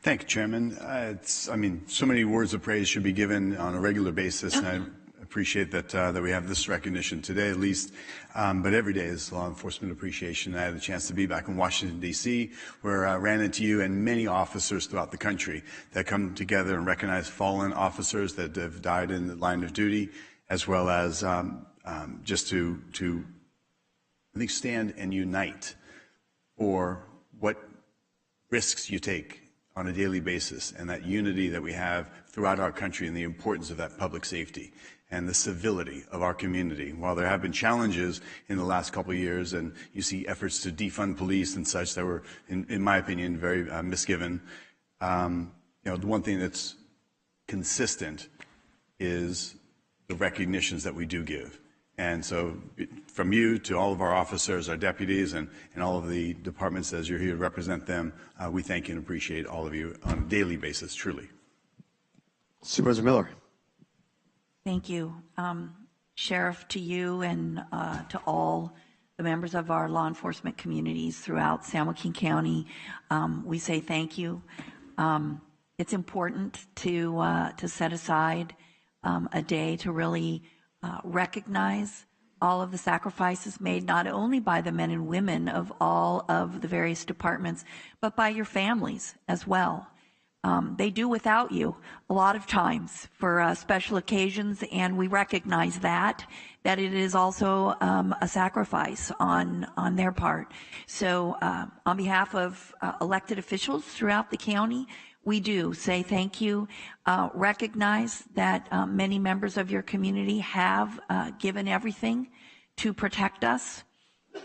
Thank you, Chairman. So many words of praise should be given on a regular basis, and I appreciate that we have this recognition today, at least. But every day is Law Enforcement Appreciation. I had a chance to be back in Washington, D.C., where I ran into you and many officers throughout the country that come together and recognize fallen officers that have died in the line of duty, as well as just to I think stand and unite for what risks you take on a daily basis, and that unity that we have throughout our country, and the importance of that public safety and the civility of our community. While there have been challenges in the last couple of years, and you see efforts to defund police and such that were, in my opinion, very misgiven, the one thing that's consistent is the recognitions that we do give. And so from you to all of our officers, our deputies, and all of the departments as you're here to represent them, we thank you and appreciate all of you on a daily basis, truly. Supervisor Miller. Thank you. Sheriff, to you and to all the members of our law enforcement communities throughout San Joaquin County, we say thank you. It's important to set aside a day to really recognize all of the sacrifices made not only by the men and women of all of the various departments, but by your families as well. They do without you a lot of times for special occasions, and we recognize that it is also a sacrifice on their part. So on behalf of elected officials throughout the county, we do say thank you, recognize that many members of your community have given everything to protect us.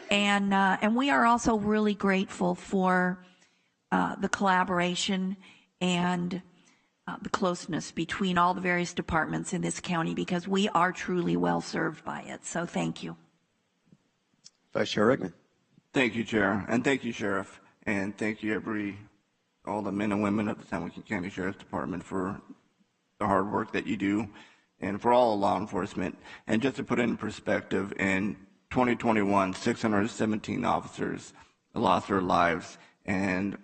And we are also really grateful for the collaboration and the closeness between all the various departments in this county, because we are truly well served by it. So thank you. Vice Chair Rickman. Thank you, Chair, and thank you, Sheriff, and thank you all the men and women of the San Joaquin County Sheriff's Department for the hard work that you do, and for all law enforcement. And just to put it in perspective, in 2021, 617 officers lost their lives, and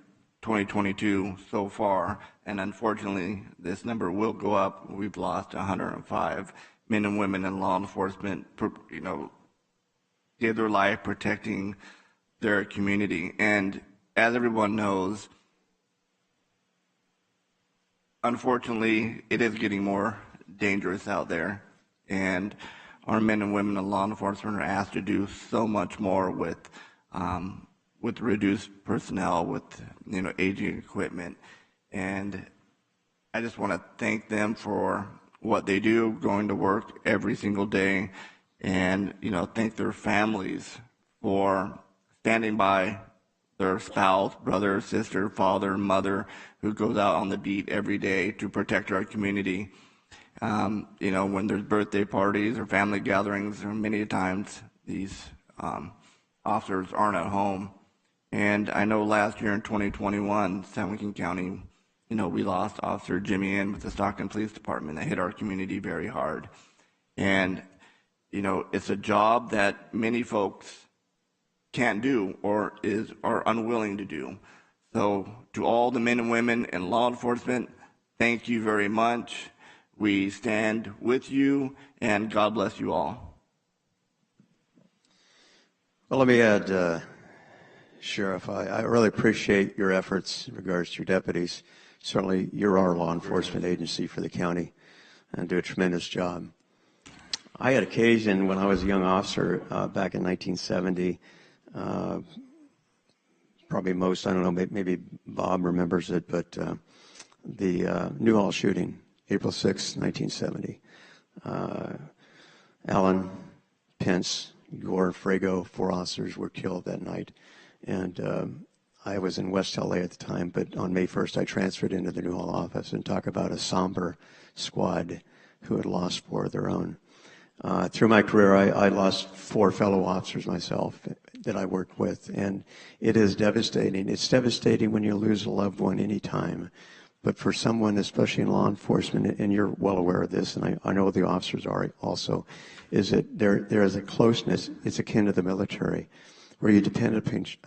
2022 so far, and unfortunately this number will go up. We've lost 105 men and women in law enforcement, gave their life protecting their community. And as everyone knows, unfortunately, it is getting more dangerous out there, and our men and women in law enforcement are asked to do so much more with reduced personnel, with aging equipment. And I just want to thank them for what they do, going to work every single day, and thank their families for standing by their spouse, brother, sister, father, mother, who goes out on the beat every day to protect our community. When there's birthday parties or family gatherings, many times these officers aren't at home. And I know last year in 2021, San Joaquin County, we lost Officer Jimmy Inn with the Stockton Police Department that hit our community very hard. And, it's a job that many folks can't do or are unwilling to do. So to all the men and women in law enforcement, thank you very much. We stand with you, and God bless you all. Well, let me add, Sheriff, I really appreciate your efforts in regards to your deputies. Certainly, you're our law enforcement agency for the county and do a tremendous job. I had occasion when I was a young officer back in 1970, probably most, I don't know, maybe Bob remembers it, but the Newhall shooting, April 6, 1970. Allen, Pence, Gore, Frago, 4 officers were killed that night. And I was in West LA at the time, but on May 1st, I transferred into the Newhall office and talk about a somber squad who had lost 4 of their own. Through my career, I lost 4 fellow officers myself that I worked with, and it is devastating. It's devastating when you lose a loved one anytime. But for someone, especially in law enforcement, and you're well aware of this, and I know the officers are also, is that there is a closeness, it's akin to the military, where you depend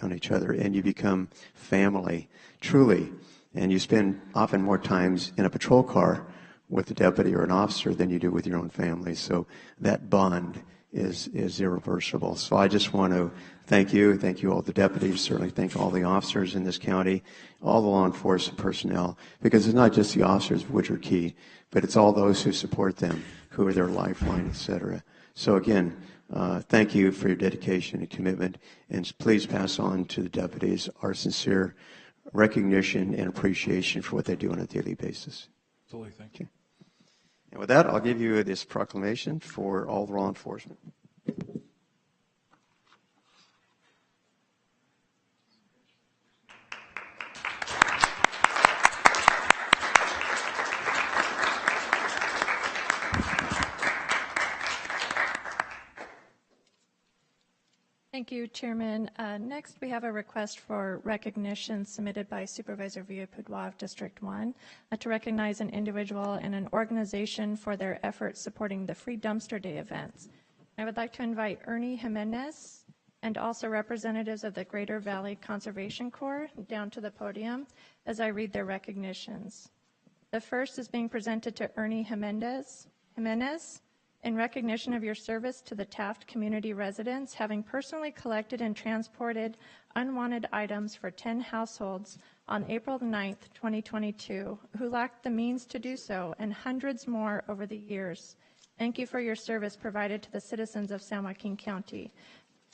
on each other and you become family, truly. And you spend often more times in a patrol car with a deputy or an officer than you do with your own family. So that bond is irreversible. So I just want to thank you all the deputies, certainly thank all the officers in this county, all the law enforcement personnel, because it's not just the officers which are key, but it's all those who support them, who are their lifeline, et cetera. So again, thank you for your dedication and commitment, and please pass on to the deputies our sincere recognition and appreciation for what they do on a daily basis. Absolutely, thank you. And with that, I'll give you this proclamation for all the law enforcement. Thank you, Chairman. Next, we have a request for recognition submitted by Supervisor Villapudois of District 1 to recognize an individual and an organization for their efforts supporting the Free Dumpster Day events. I would like to invite Ernie Jimenez and also representatives of the Greater Valley Conservation Corps down to the podium as I read their recognitions. The first is being presented to Ernie Jimenez. In recognition of your service to the Taft community residents, having personally collected and transported unwanted items for 10 households on April 9th, 2022, who lacked the means to do so, and hundreds more over the years. Thank you for your service provided to the citizens of San Joaquin County.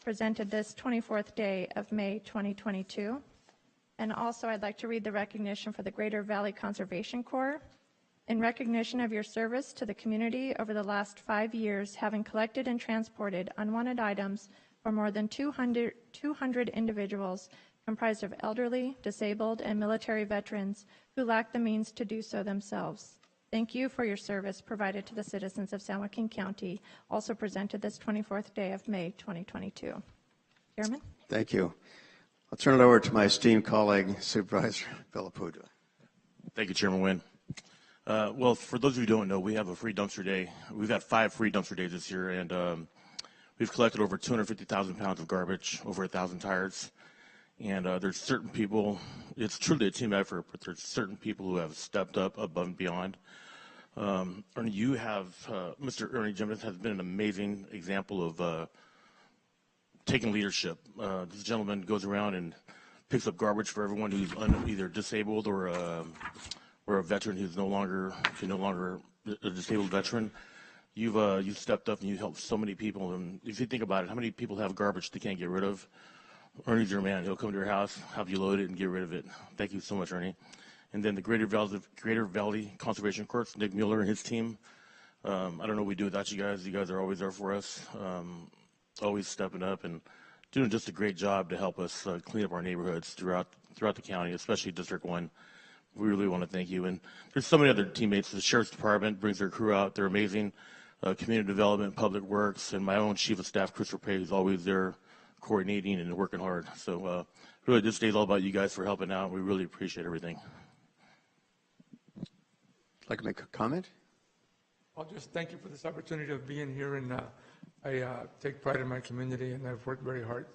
Presented this 24th day of May 2022. And also I'd like to read the recognition for the Greater Valley Conservation Corps. In recognition of your service to the community over the last 5 years, having collected and transported unwanted items for more than 200 individuals comprised of elderly, disabled, and military veterans who lack the means to do so themselves. Thank you for your service provided to the citizens of San Joaquin County, also presented this 24th day of May 2022. Chairman? Thank you. I'll turn it over to my esteemed colleague, Supervisor Villapudois. Thank you, Chairman Nguyen. Well, for those of you who don't know, we have a free dumpster day. We've had 5 free dumpster days this year, and we've collected over 250,000 pounds of garbage, over 1,000 tires. And there's certain people, it's truly a team effort, but there's certain people who have stepped up above and beyond. Ernie, you have, Mr. Ernie Jimenez has been an amazing example of taking leadership. This gentleman goes around and picks up garbage for everyone who's either disabled or a veteran who's no longer a disabled veteran. You've stepped up and you helped so many people. And if you think about it, how many people have garbage they can't get rid of? Ernie's your man. He'll come to your house, have you load it, and get rid of it. Thank you so much, Ernie. And then the Greater Valley Conservation Corps, Nick Mueller and his team. I don't know what we do without you guys. You guys are always there for us, always stepping up and doing just a great job to help us clean up our neighborhoods throughout the county, especially District 1. We really want to thank you. And there's so many other teammates. The Sheriff's Department brings their crew out. They're amazing. Community Development, Public Works, and my own Chief of Staff, Christopher Pay, who's always there coordinating and working hard. So really, this day's all about you guys for helping out. We really appreciate everything. Like to make a comment? I'll just thank you for this opportunity of being here, and I take pride in my community, and I've worked very hard.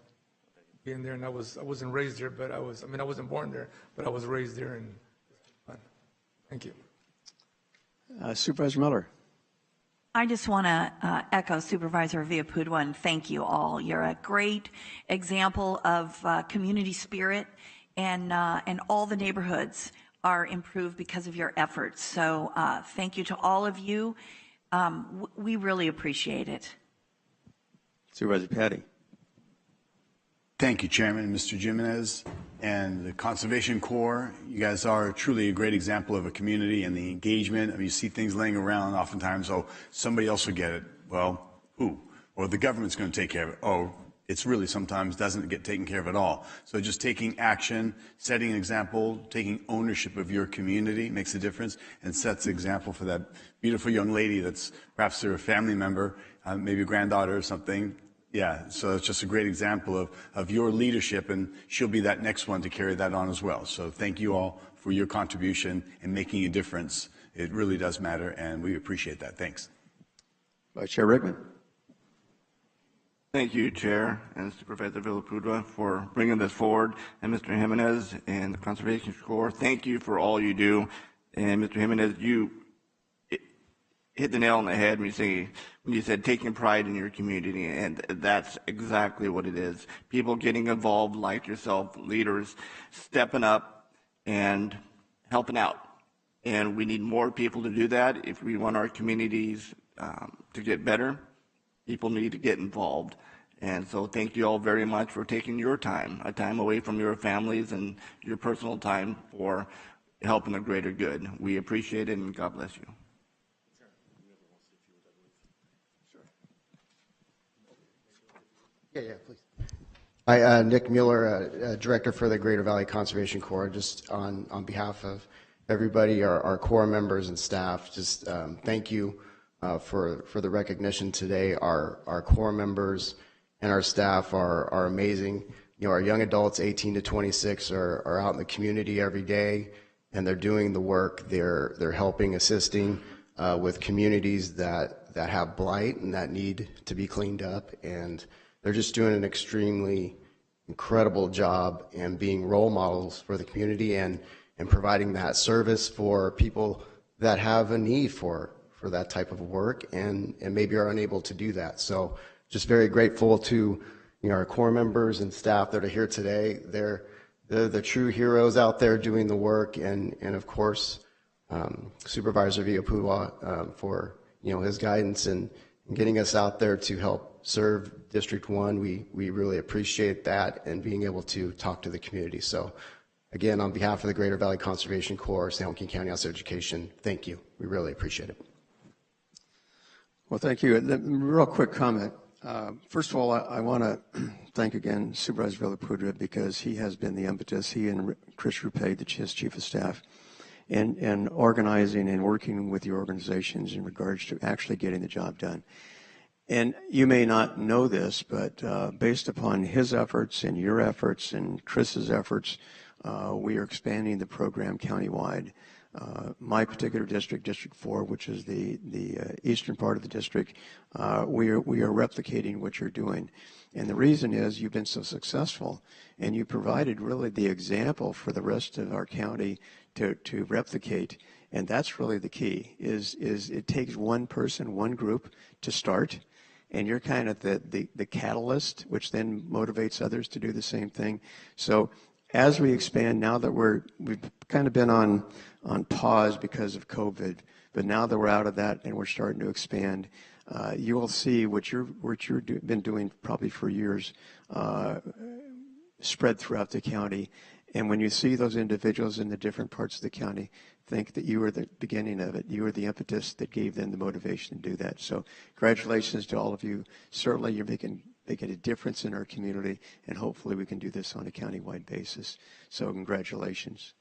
being there, and I wasn't raised there, but I wasn't born there, but I was raised there, and it's fun. Thank you. Supervisor Miller. I just want to echo Supervisor Villaputua and thank you all. You're a great example of community spirit, and all the neighborhoods are improved because of your efforts. So thank you to all of you. We really appreciate it. Supervisor Patty. Thank you, Chairman, Mr. Jimenez, and the Conservation Corps. You guys are truly a great example of a community and the engagement. I mean, you see things laying around oftentimes, oh, somebody else will get it. Well, who? Or the government's going to take care of it. Oh, it's really sometimes doesn't get taken care of at all. So just taking action, setting an example, taking ownership of your community makes a difference and sets an example for that beautiful young lady that's perhaps their family member, maybe a granddaughter or something. Yeah, so it's just a great example of your leadership, and she'll be that next one to carry that on as well. So thank you all for your contribution and making a difference. It really does matter, and we appreciate that. Thanks. Vice Chair Rickman. Thank you, Chair and Supervisor Villaputua, for bringing this forward, and Mr. Jimenez and the Conservation Corps. Thank you for all you do. And Mr. Jimenez, you hit the nail on the head when you said taking pride in your community, and that's exactly what it is. People getting involved like yourself, leaders stepping up and helping out. And we need more people to do that. If we want our communities to get better, people need to get involved. And so thank you all very much for taking your time, a time away from your families and your personal time for helping the greater good. We appreciate it, and God bless you. Yeah, please. Hi, Nick Mueller, Director for the Greater Valley Conservation Corps. Just on behalf of everybody, our Corps members and staff, just thank you for the recognition today. Our Corps members and our staff are amazing. You know, our young adults, 18 to 26, are out in the community every day, and they're doing the work. They're helping, assisting with communities that have blight and that need to be cleaned up, and they're just doing an extremely incredible job and being role models for the community and providing that service for people that have a need for that type of work and maybe are unable to do that. So just very grateful to our Corps members and staff that are here today. They're the true heroes out there doing the work, and of course Supervisor Villaputua for his guidance and getting us out there to help serve District 1. We really appreciate that and being able to talk to the community. So again, on behalf of the Greater Valley Conservation Corps, San Joaquin County Office of Education, thank you. We really appreciate it. Well, thank you. Real quick comment. First of all, I want to thank again Supervisor Villaputua because he has been the impetus, he and Chris Ruppe, his Chief of Staff, in organizing and working with your organizations in regards to actually getting the job done. And you may not know this, but based upon his efforts and your efforts and Chris's efforts, we are expanding the program countywide. My particular district, District 4, which is the eastern part of the district, we are replicating what you're doing. And the reason is you've been so successful, and you provided really the example for the rest of our county to replicate. And that's really the key, is it takes one person, one group to start, and you're kind of the catalyst, which then motivates others to do the same thing. So as we expand, now that we've kind of been on pause because of COVID, but now that we're out of that and we're starting to expand, you will see what you've been doing probably for years spread throughout the county. And when you see those individuals in the different parts of the county, think that you were the beginning of it. You were the impetus that gave them the motivation to do that. So congratulations to all of you. Certainly you're making a difference in our community, and hopefully we can do this on a countywide basis. So congratulations.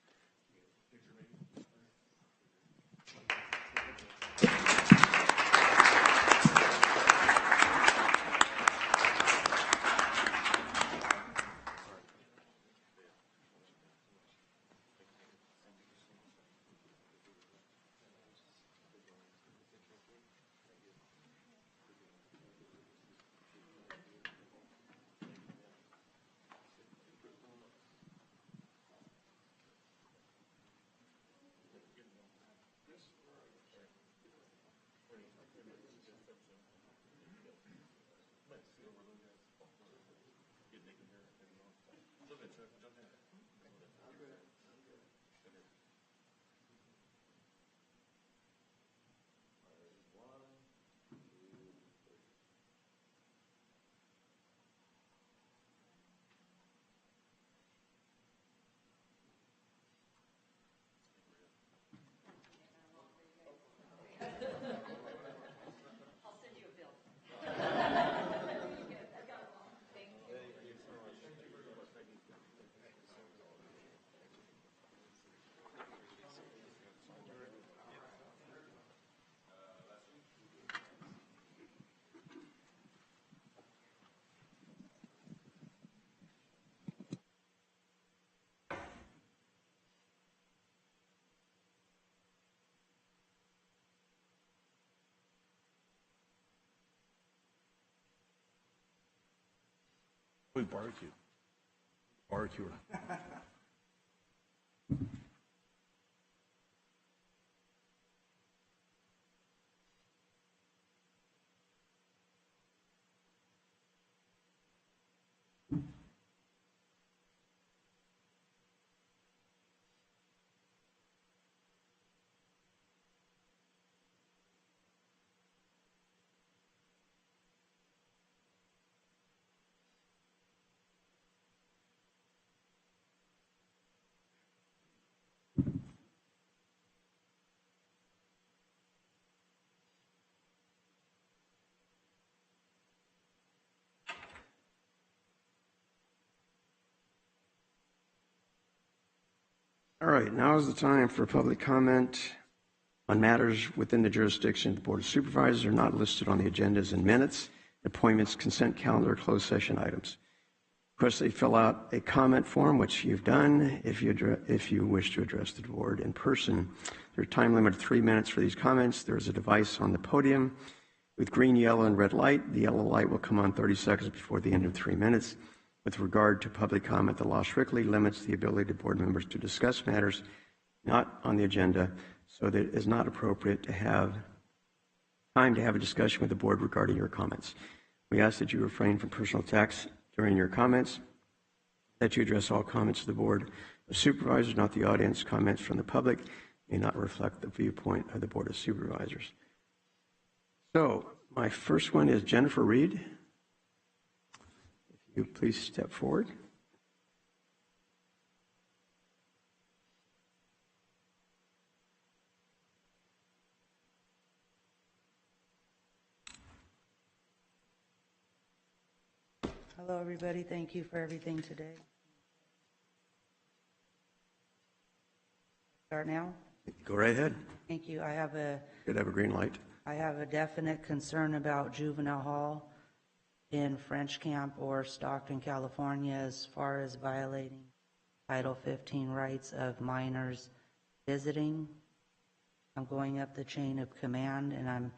Barbecue. Barbecue. All right, now is the time for public comment on matters within the jurisdiction of the Board of Supervisors are not listed on the agendas and minutes, appointments, consent calendar, closed session items. Request that you fill out a comment form, which you've done. If you wish to address the board in person, there's a time limit of 3 minutes for these comments. There's a device on the podium with green, yellow, and red light. The yellow light will come on 30 seconds before the end of 3 minutes. With regard to public comment, the law strictly limits the ability of board members to discuss matters not on the agenda, so that it is not appropriate to have time to have a discussion with the board regarding your comments. We ask that you refrain from personal attacks during your comments, that you address all comments of the Board of Supervisors, not the audience. Comments from the public may not reflect the viewpoint of the Board of Supervisors. So my first one is Jennifer Reed. If you please step forward. Hello, everybody. Thank you for everything today. Start now? Go right ahead. Thank you. I have a green light. I have a definite concern about juvenile hall in French Camp or Stockton, California, as far as violating Title 15 rights of minors visiting. I'm going up the chain of command, and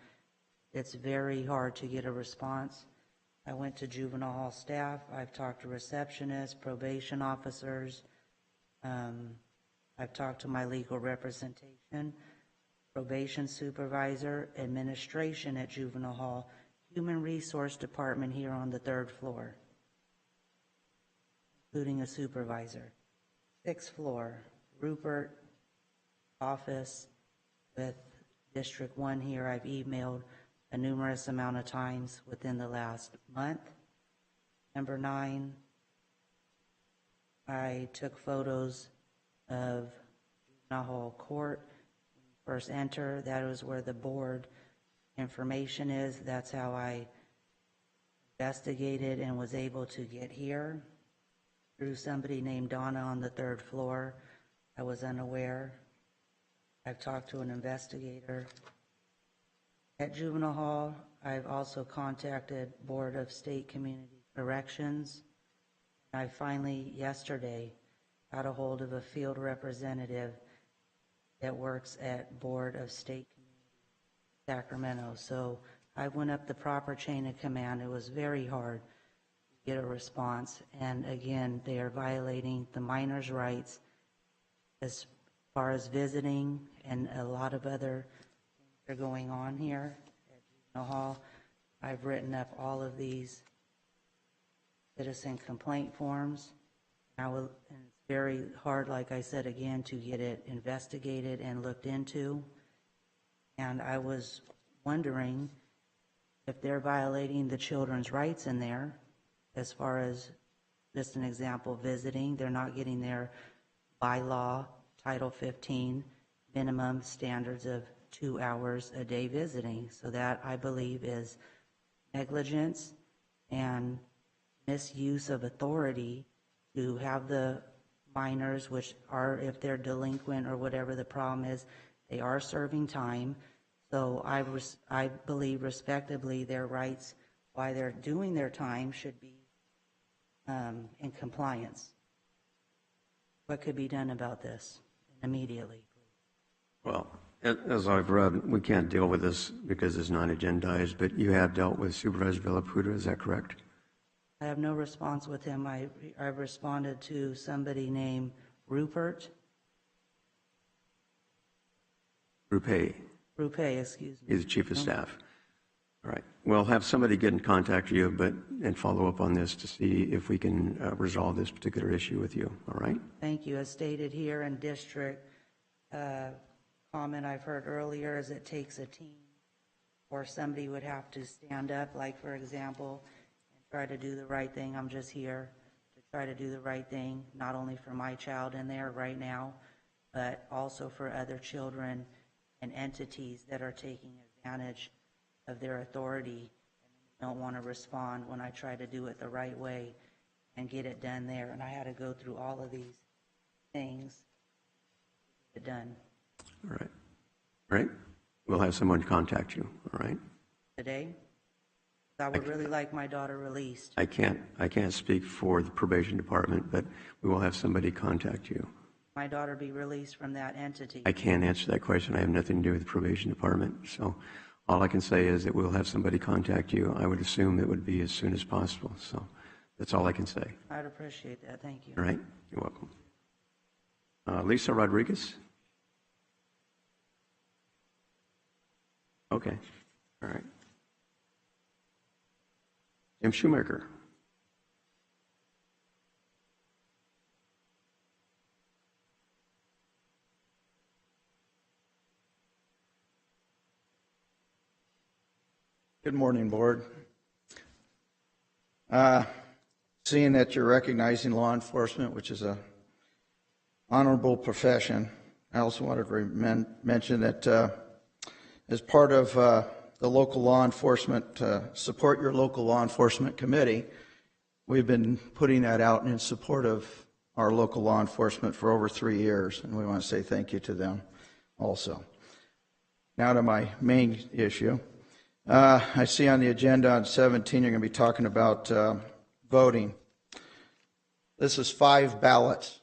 it's very hard to get a response. I went to juvenile hall staff. I've talked to receptionists, probation officers. I've talked to my legal representation, probation supervisor, administration at juvenile hall, human resource department here on the 3rd floor, including a supervisor. 6th floor, Rupert office with District 1 here. I've emailed a numerous amount of times within the last month. Number 9, I took photos of juvenile hall court. When you first enter, that is where the board information is. That's how I investigated and was able to get here through somebody named Donna on the 3rd floor. I was unaware. I've talked to an investigator. At juvenile hall, I've also contacted Board of State Community Corrections. I finally, yesterday, got a hold of a field representative that works at Board of State Community Sacramento. So I went up the proper chain of command. It was very hard to get a response. And again, they are violating the minors' rights as far as visiting, and a lot of other things are going on here. Hall. I've written up all of these citizen complaint forms. And it's very hard, like I said again, to get it investigated and looked into. And I was wondering if they're violating the children's rights in there, as far as just an example, visiting. They're not getting their by law, Title 15, minimum standards of 2 hours a day visiting. So that, I believe, is negligence and misuse of authority to have the minors, which are, if they're delinquent or whatever the problem is, they are serving time. So I believe respectively their rights while they're doing their time should be in compliance. What could be done about this immediately, please? Well, as I've read, we can't deal with this because it's not agendized, but you have dealt with Supervisor Villaputa, is that correct? I have no response with him. I've responded to somebody named Rupert. Rupe. Rupe, excuse me. He's the Chief of Staff. All right. We'll have somebody get in contact with you and follow up on this to see if we can resolve this particular issue with you. All right? Thank you. As stated here in district, comment I've heard earlier is it takes a team, or somebody would have to stand up, like for example, and try to do the right thing. I'm just here to try to do the right thing, not only for my child in there right now, but also for other children and entities that are taking advantage of their authority and don't want to respond when I try to do it the right way and get it done there. And I had to go through all of these things to get it done. All right. All right. We'll have someone contact you. All right. Today? I would really like my daughter released. I can't speak for the probation department, but we will have somebody contact you. My daughter be released from that entity. I can't answer that question. I have nothing to do with the probation department. So all I can say is that we'll have somebody contact you. I would assume it would be as soon as possible. So that's all I can say. I'd appreciate that. Thank you. All right. You're welcome. Lisa Rodriguez. Okay. All right. Jim Shoemaker. Good morning, Board. Seeing that you're recognizing law enforcement, which is an honorable profession, I also wanted to mention that as part of the local law enforcement, support your local law enforcement committee, we've been putting that out in support of our local law enforcement for over 3 years, and we want to say thank you to them also. Now to my main issue. I see on the agenda on 17 you're going to be talking about voting. This is 5 ballots.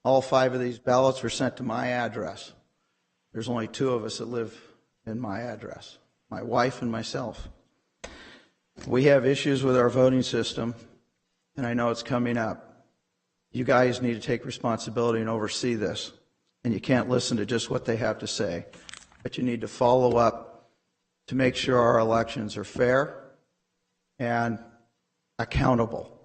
All 5 of these ballots were sent to my address. There's only 2 of us that live in my address, my wife and myself. We have issues with our voting system, and I know it's coming up. You guys need to take responsibility and oversee this, and you can't listen to just what they have to say, but you need to follow up to make sure our elections are fair and accountable.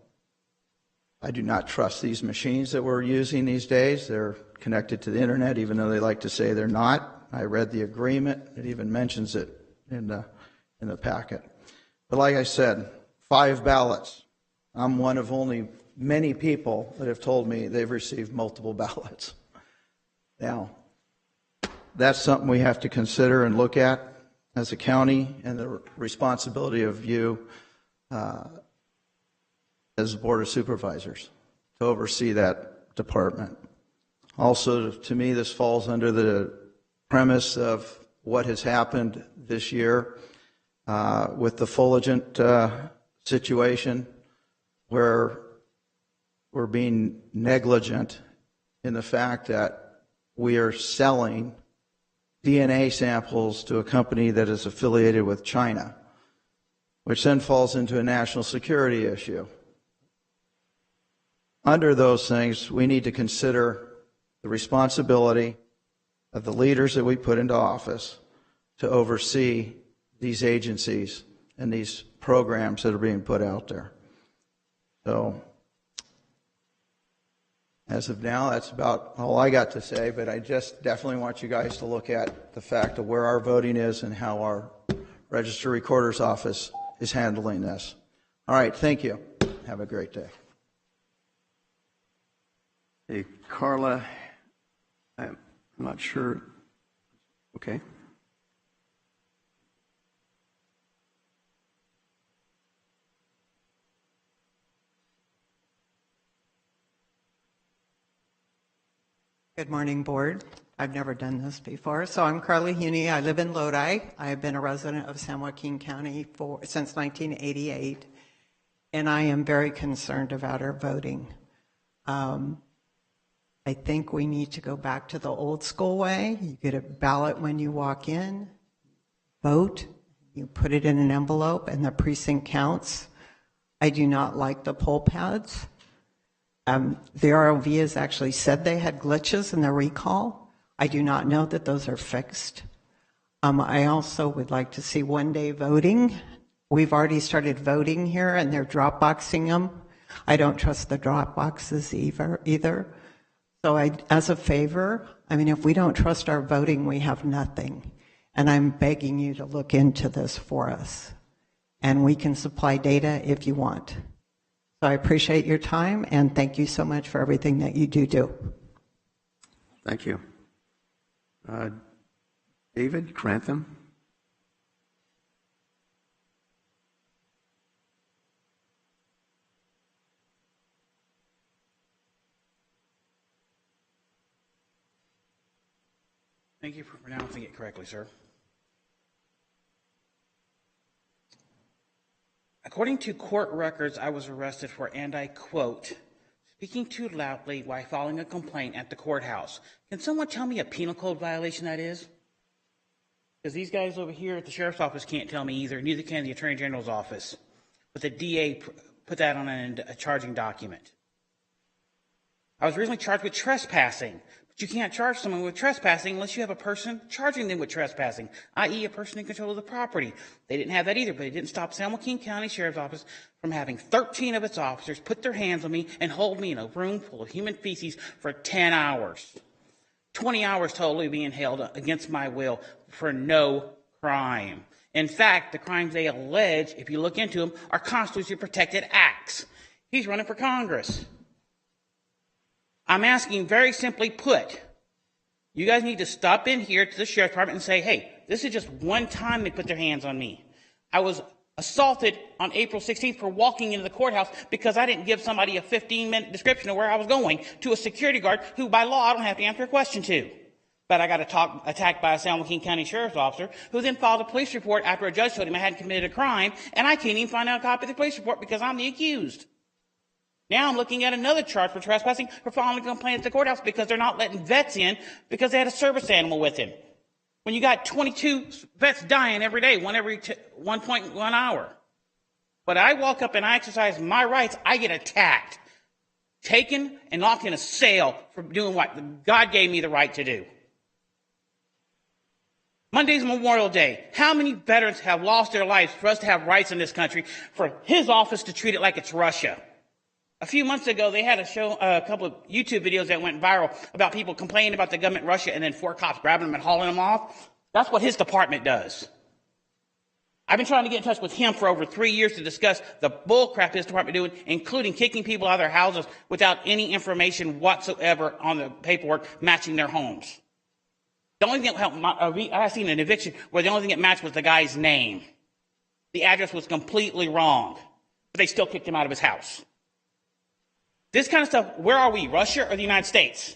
I do not trust these machines that we're using these days. They're connected to the internet, even though they like to say they're not. I read the agreement. It even mentions it in the packet. But like I said, 5 ballots. I'm one of only many people that have told me they've received multiple ballots. Now, that's something we have to consider and look at as a county, and the responsibility of you as the Board of Supervisors to oversee that department. Also, to me, this falls under the premise of what has happened this year with the Fulgent situation, where we're being negligent in the fact that we are selling DNA samples to a company that is affiliated with China, which then falls into a national security issue. Under those things, we need to consider the responsibility of the leaders that we put into office to oversee these agencies and these programs that are being put out there. So as of now, that's about all I got to say, but I just definitely want you guys to look at the fact of where our voting is and how our Register Recorder's Office is handling this. All right, thank you. Have a great day. Hey, Carla, I'm not sure. Okay. Good morning, Board. I've never done this before. So I'm Carla Huney. I live in Lodi. I have been a resident of San Joaquin County since 1988, and I am very concerned about our voting. I think we need to go back to the old school way. You get a ballot when you walk in, vote, you put it in an envelope, and the precinct counts. I do not like the poll pads. The ROV has actually said they had glitches in the recall. I do not know that those are fixed. I also would like to see one-day voting. We've already started voting here, and they're Dropboxing them. I don't trust the Dropboxes either. So as a favor, I mean, if we don't trust our voting, we have nothing. And I'm begging you to look into this for us. And we can supply data if you want. So I appreciate your time, and thank you so much for everything that you do. Thank you. David Grantham. Thank you for pronouncing it correctly, sir. According to court records, I was arrested for, and I quote, speaking too loudly while filing a complaint at the courthouse. Can someone tell me a penal code violation that is? Because these guys over here at the sheriff's office can't tell me either, neither can the attorney general's office. But the DA put that on a charging document. I was originally charged with trespassing, but you can't charge someone with trespassing unless you have a person charging them with trespassing, i.e. a person in control of the property. They didn't have that either, but it didn't stop San Joaquin County Sheriff's Office from having 13 of its officers put their hands on me and hold me in a room full of human feces for 10 hours. 20 hours totally being held against my will for no crime. In fact, the crimes they allege, if you look into them, are constitutionally protected acts. He's running for Congress. I'm asking very simply put, you guys need to stop in here to the sheriff's department and say, hey, this is just one time they put their hands on me. I was assaulted on April 16th for walking into the courthouse because I didn't give somebody a 15-minute description of where I was going to a security guard who, by law, I don't have to answer a question to. But I got attacked by a San Joaquin County Sheriff's officer who then filed a police report after a judge told him I hadn't committed a crime, and I can't even find out a copy of the police report because I'm the accused. Now I'm looking at another charge for trespassing for filing a complaint at the courthouse because they're not letting vets in because they had a service animal with him. When you got 22 vets dying every day, one every 1.1 hour. But I walk up and I exercise my rights, I get attacked, taken and locked in a cell for doing what God gave me the right to do. Monday's Memorial Day. How many veterans have lost their lives for us to have rights in this country, for his office to treat it like it's Russia? A few months ago, they had a couple of YouTube videos that went viral about people complaining about the government in Russia and then 4 cops grabbing them and hauling them off. That's what his department does. I've been trying to get in touch with him for over 3 years to discuss the bullcrap his department doing, including kicking people out of their houses without any information whatsoever on the paperwork matching their homes. The only thing that helped, I've seen an eviction where the only thing that matched was the guy's name. The address was completely wrong, but they still kicked him out of his house. This kind of stuff, where are we, Russia or the United States?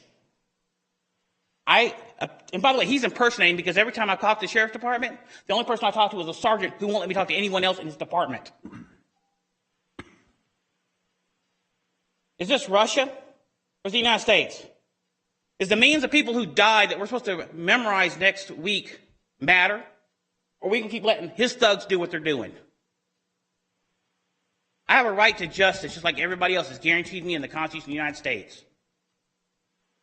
And by the way, he's impersonating because every time I talk to the sheriff's department, the only person I talk to is a sergeant who won't let me talk to anyone else in his department. Is this Russia or is the United States? Is the millions of people who died that we're supposed to memorize next week matter? Or we can keep letting his thugs do what they're doing? I have a right to justice just like everybody else is guaranteed me in the Constitution of the United States.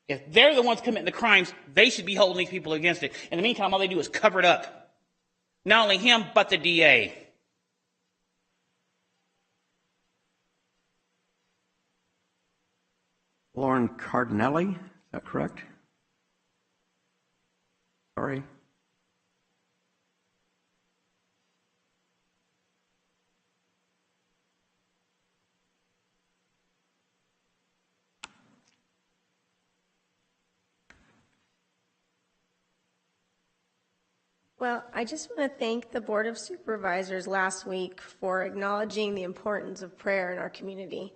If they're the ones committing the crimes, they should be holding these people against it. In the meantime, all they do is cover it up. Not only him, but the DA. Lauren Cardinelli, is that correct? Sorry. Well, I just want to thank the Board of Supervisors last week for acknowledging the importance of prayer in our community.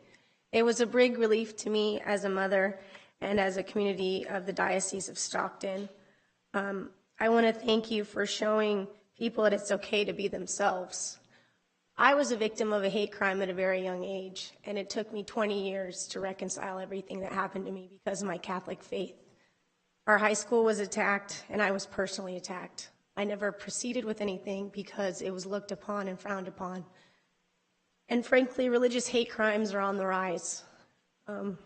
It was a big relief to me as a mother and as a community of the Diocese of Stockton. I want to thank you for showing people that it's okay to be themselves. I was a victim of a hate crime at a very young age, and it took me 20 years to reconcile everything that happened to me because of my Catholic faith. Our high school was attacked, and I was personally attacked. I never proceeded with anything because it was looked upon and frowned upon. And frankly, religious hate crimes are on the rise. When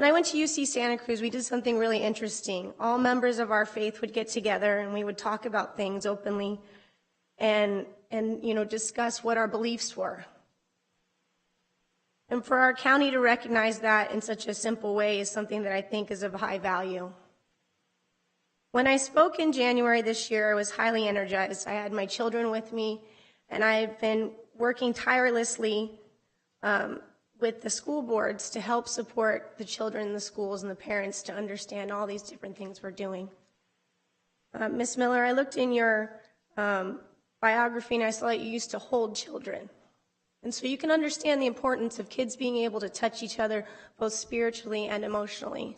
I went to UC Santa Cruz, we did something really interesting. All members of our faith would get together and we would talk about things openly and discuss what our beliefs were. And for our county to recognize that in such a simple way is something that I think is of high value. When I spoke in January this year, I was highly energized. I had my children with me, and I've been working tirelessly with the school boards to help support the children in the schools and the parents to understand all these different things we're doing. Ms. Miller, I looked in your biography and I saw that you used to hold children. And so you can understand the importance of kids being able to touch each other both spiritually and emotionally.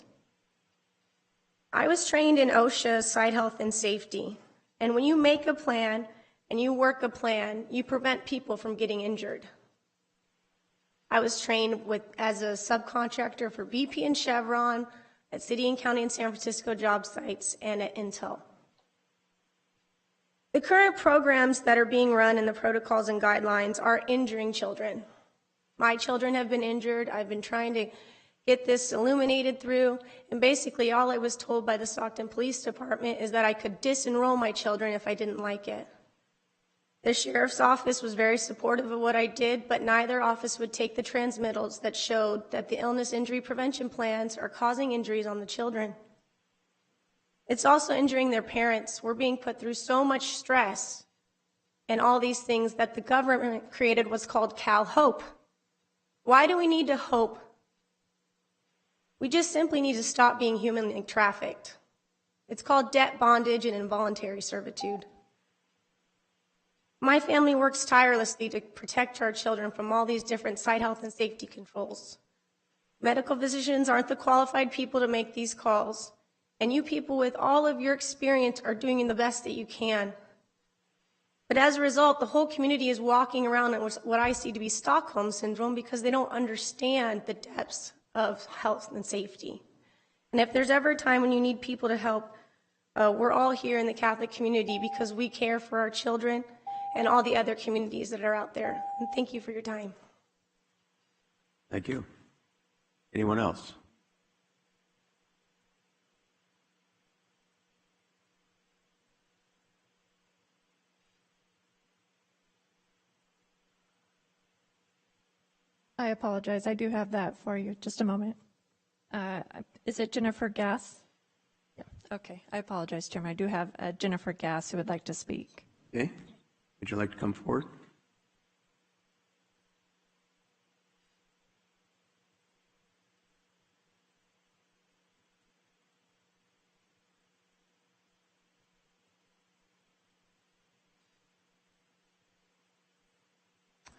I was trained in OSHA, site health and safety. And when you make a plan and you work a plan, you prevent people from getting injured. I was trained as a subcontractor for BP and Chevron at City and County and San Francisco job sites and at Intel. The current programs that are being run and the protocols and guidelines are injuring children. My children have been injured. I've been trying to get this illuminated through, and basically all I was told by the Stockton Police Department is that I could disenroll my children if I didn't like it. The sheriff's office was very supportive of what I did, but neither office would take the transmittals that showed that the illness injury prevention plans are causing injuries on the children. It's also injuring their parents. We're being put through so much stress and all these things that the government created what's called Cal Hope. Why do we need to hope? We just simply need to stop being humanly trafficked. It's called debt bondage and involuntary servitude. My family works tirelessly to protect our children from all these different site health and safety controls. Medical physicians aren't the qualified people to make these calls, and you people with all of your experience are doing the best that you can. But as a result, the whole community is walking around in what I see to be Stockholm Syndrome because they don't understand the depths of health and safety. And if there's ever a time when you need people to help, we're all here in the Catholic community because we care for our children and all the other communities that are out there. And thank you for your time. Thank you. Anyone else? I apologize. I do have that for you. Just a moment. Is it Jennifer Gass? Yeah. Okay. I apologize, Chairman. I do have Jennifer Gass who would like to speak. Okay. Would you like to come forward?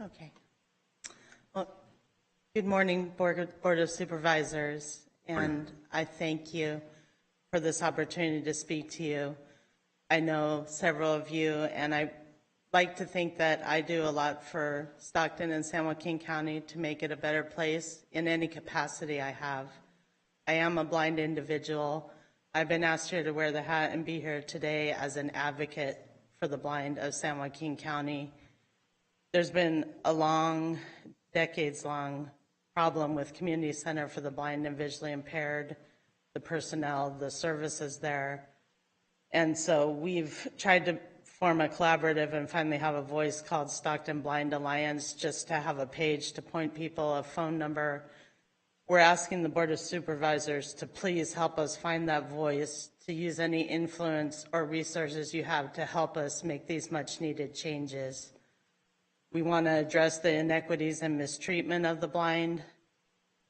Okay. Well, good morning, Board of Supervisors, and I thank you for this opportunity to speak to you. I know several of you, and I like to think that I do a lot for Stockton and San Joaquin County to make it a better place in any capacity I have. I am a blind individual. I've been asked here to wear the hat and be here today as an advocate for the blind of San Joaquin County. There's been a long, decades-long problem with Community Center for the Blind and Visually Impaired, the personnel, the services there. And so we've tried to form a collaborative and finally have a voice called Stockton Blind Alliance, just to have a page to point people, a phone number. We're asking the Board of Supervisors to please help us find that voice, to use any influence or resources you have to help us make these much needed changes. We want to address the inequities and mistreatment of the blind,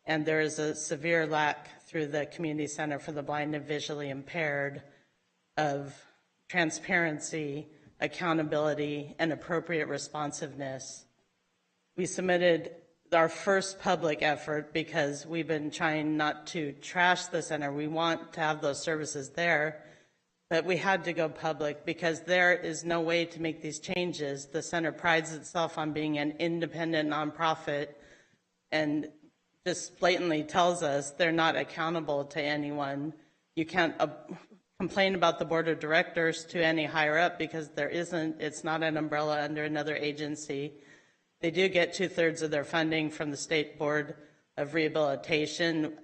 and there is a severe lack through the Community Center for the Blind and Visually Impaired of transparency, accountability, and appropriate responsiveness. We submitted our first public effort because we've been trying not to trash the center. We want to have those services there, but we had to go public because there is no way to make these changes. The center prides itself on being an independent nonprofit and just blatantly tells us they're not accountable to anyone. You can't complain about the board of directors to any higher up because there isn't, it's not an umbrella under another agency. They do get 2/3 of their funding from the State Board of Rehabilitation.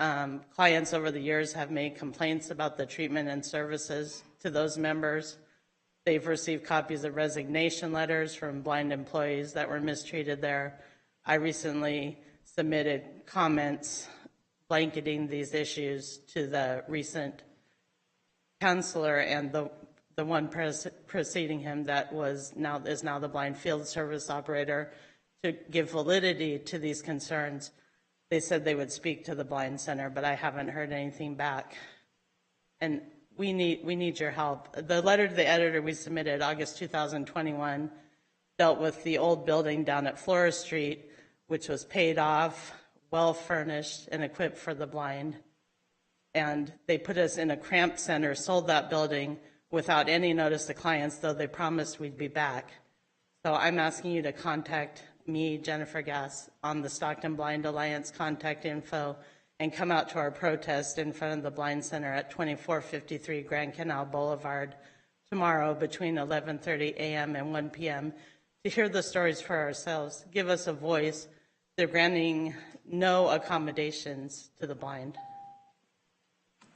Clients over the years have made complaints about the treatment and services to those members. They've received copies of resignation letters from blind employees that were mistreated there. I recently submitted comments blanketing these issues to the recent counselor and the one preceding him that is now the blind field service operator, to give validity to these concerns. They said they would speak to the Blind Center, but I haven't heard anything back. And we need your help. The letter to the editor we submitted August 2021 dealt with the old building down at Flora Street, which was paid off, well furnished, and equipped for the blind. And they put us in a cramped center, sold that building without any notice to clients, though they promised we'd be back. So I'm asking you to contact me, Jennifer Gass, on the Stockton Blind Alliance contact info, and come out to our protest in front of the Blind Center at 2453 Grand Canal Boulevard tomorrow between 11:30 a.m. and 1 p.m. to hear the stories for ourselves. Give us a voice. They're granting no accommodations to the blind.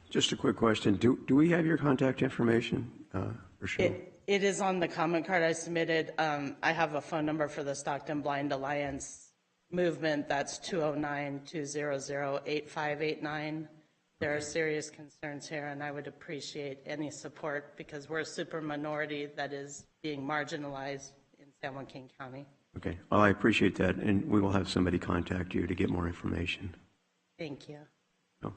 Just a quick question. Do we have your contact information, Rochelle? It is on the comment card I submitted. I have a phone number for the Stockton Blind Alliance movement. That's 209-200-8589. There are serious concerns here, and I would appreciate any support because we're a super minority that is being marginalized in San Joaquin County. Okay. Well, I appreciate that, and we will have somebody contact you to get more information. Thank you. Oh.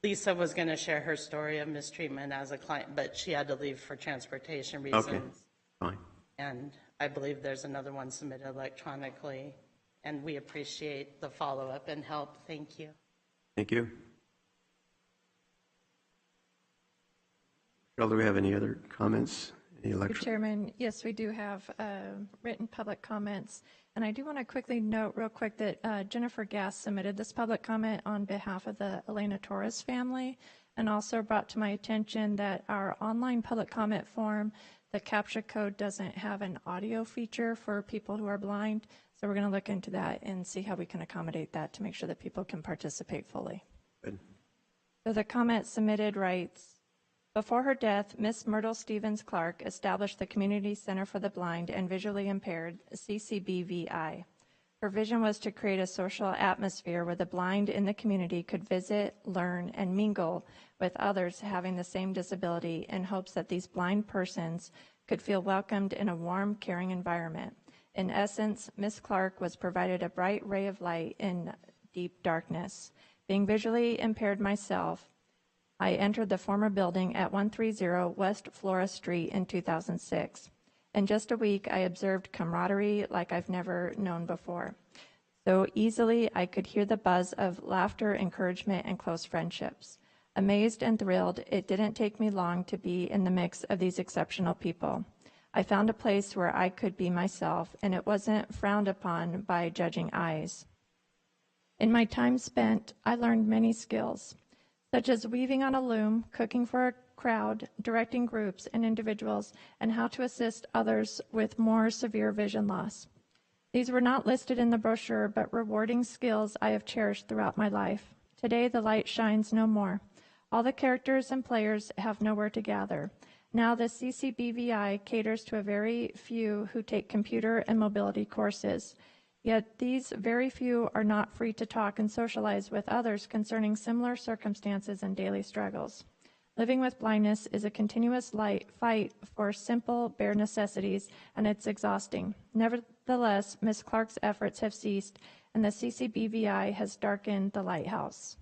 Lisa was going to share her story of mistreatment as a client, but she had to leave for transportation reasons. Okay, fine. And I believe there's another one submitted electronically, and we appreciate the follow-up and help. Thank you. Thank you. Cheryl, do we have any other comments? Mr. Chairman, yes, we do have written public comments. And I do want to quickly note real quick that Jennifer Gass submitted this public comment on behalf of the Elena Torres family, and also brought to my attention that our online public comment form, the CAPTCHA code doesn't have an audio feature for people who are blind. So we're going to look into that and see how we can accommodate that to make sure that people can participate fully. Good. So the comment submitted writes, before her death, Miss Myrtle Stevens Clark established the Community Center for the Blind and Visually Impaired, CCBVI. Her vision was to create a social atmosphere where the blind in the community could visit, learn, and mingle with others having the same disability in hopes that these blind persons could feel welcomed in a warm, caring environment. In essence, Miss Clark was provided a bright ray of light in deep darkness. Being visually impaired myself, I entered the former building at 130 West Flora Street in 2006. In just a week, I observed camaraderie like I've never known before. So easily, I could hear the buzz of laughter, encouragement, and close friendships. Amazed and thrilled, it didn't take me long to be in the mix of these exceptional people. I found a place where I could be myself, and it wasn't frowned upon by judging eyes. In my time spent, I learned many skills, such as weaving on a loom, cooking for a crowd, directing groups and individuals, and how to assist others with more severe vision loss. These were not listed in the brochure, but rewarding skills I have cherished throughout my life. Today, the light shines no more. All the characters and players have nowhere to gather. Now the CCBVI caters to a very few who take computer and mobility courses. Yet these very few are not free to talk and socialize with others concerning similar circumstances and daily struggles. Living with blindness is a continuous fight for simple, bare necessities, and it's exhausting. Nevertheless, Ms. Clark's efforts have ceased, and the CCBVI has darkened the lighthouse.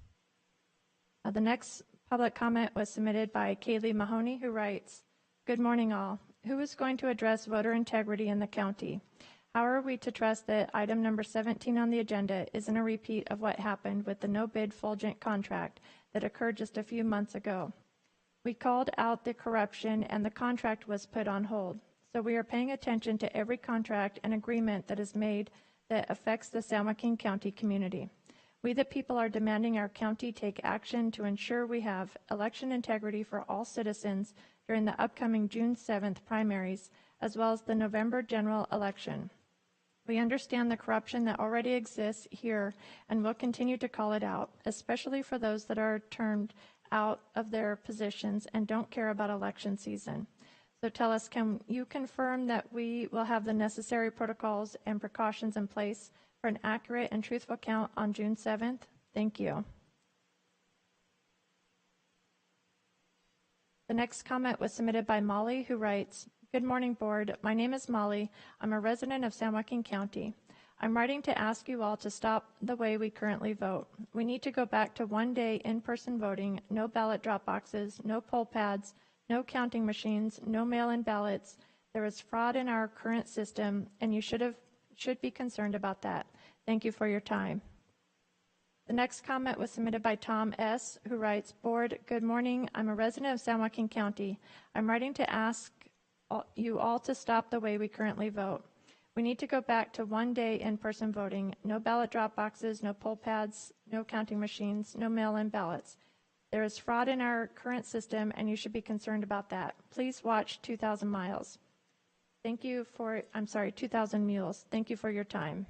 The next public comment was submitted by Kaylee Mahoney, who writes, "Good morning, all. Who is going to address voter integrity in the county? How are we to trust that item number 17 on the agenda isn't a repeat of what happened with the no-bid Fulgent contract that occurred just a few months ago? We called out the corruption and the contract was put on hold. So we are paying attention to every contract and agreement that is made that affects the San Joaquin County community. We the people are demanding our county take action to ensure we have election integrity for all citizens during the upcoming June 7th primaries, as well as the November general election. We understand the corruption that already exists here and will continue to call it out, especially for those that are turned out of their positions and don't care about election season. So tell us, can you confirm that we will have the necessary protocols and precautions in place for an accurate and truthful count on June 7th? Thank you." The next comment was submitted by Molly, who writes, "Good morning, board. My name is Molly. I'm a resident of San Joaquin County. I'm writing to ask you all to stop the way we currently vote. We need to go back to one-day in-person voting, no ballot drop boxes, no poll pads, no counting machines, no mail-in ballots. There is fraud in our current system, and you should be concerned about that. Thank you for your time." The next comment was submitted by Tom S., who writes, "Board, good morning. I'm a resident of San Joaquin County. I'm writing to ask you all to stop the way we currently vote. We need to go back to one-day in-person voting, no ballot drop boxes, no poll pads, no counting machines, no mail-in ballots. There is fraud in our current system, and you should be concerned about that. Please watch 2,000 Miles. Thank you for, 2,000 Mules. Thank you for your time."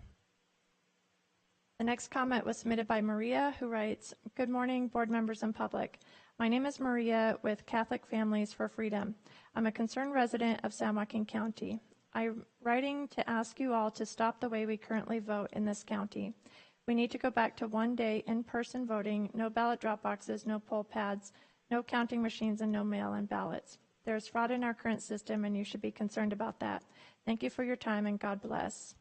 The next comment was submitted by Maria, who writes, "Good morning, board members and public. My name is Maria with Catholic Families for Freedom. I'm a concerned resident of San Joaquin County. I'm writing to ask you all to stop the way we currently vote in this county. We need to go back to one-day in-person voting, no ballot drop boxes, no poll pads, no counting machines, and no mail-in ballots. There's fraud in our current system, and you should be concerned about that. Thank you for your time, and God bless."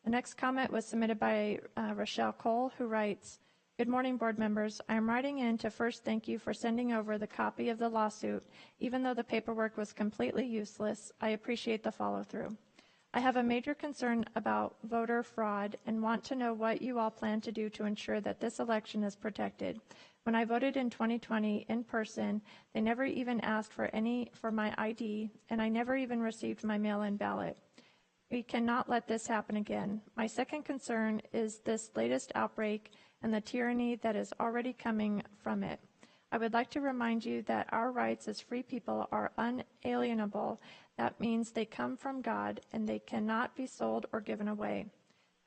The next comment was submitted by Rochelle Cole, who writes, "Good morning, board members. I am writing in to first thank you for sending over the copy of the lawsuit. Even though the paperwork was completely useless, I appreciate the follow-through. I have a major concern about voter fraud and want to know what you all plan to do to ensure that this election is protected. When I voted in 2020 in person, they never even asked for my ID, and I never even received my mail-in ballot. We cannot let this happen again. My second concern is this latest outbreak and the tyranny that is already coming from it. I would like to remind you that our rights as free people are unalienable. That means they come from God and they cannot be sold or given away.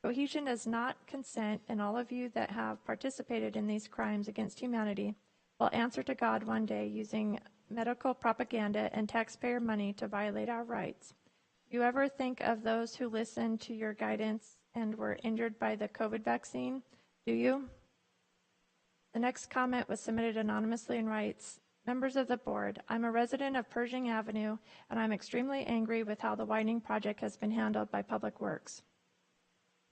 Cohesion is not consent, and all of you that have participated in these crimes against humanity will answer to God one day using medical propaganda and taxpayer money to violate our rights. Do you ever think of those who listened to your guidance and were injured by the COVID vaccine? Do you?" The next comment was submitted anonymously and writes, "Members of the board, I'm a resident of Pershing Avenue, and I'm extremely angry with how the widening project has been handled by Public Works.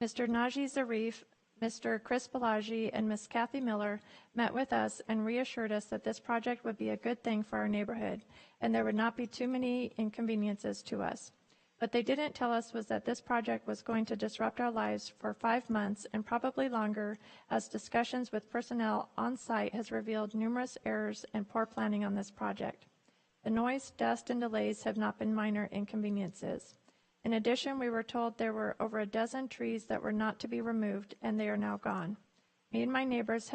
Mr. Naji Zarif, Mr. Chris Balaji, and Ms. Kathy Miller met with us and reassured us that this project would be a good thing for our neighborhood, and there would not be too many inconveniences to us. What they didn't tell us was that this project was going to disrupt our lives for 5 months and probably longer, as discussions with personnel on site has revealed numerous errors and poor planning on this project. The noise, dust, and delays have not been minor inconveniences. In addition, we were told there were over a dozen trees that were not to be removed, and they are now gone. Me and my neighbors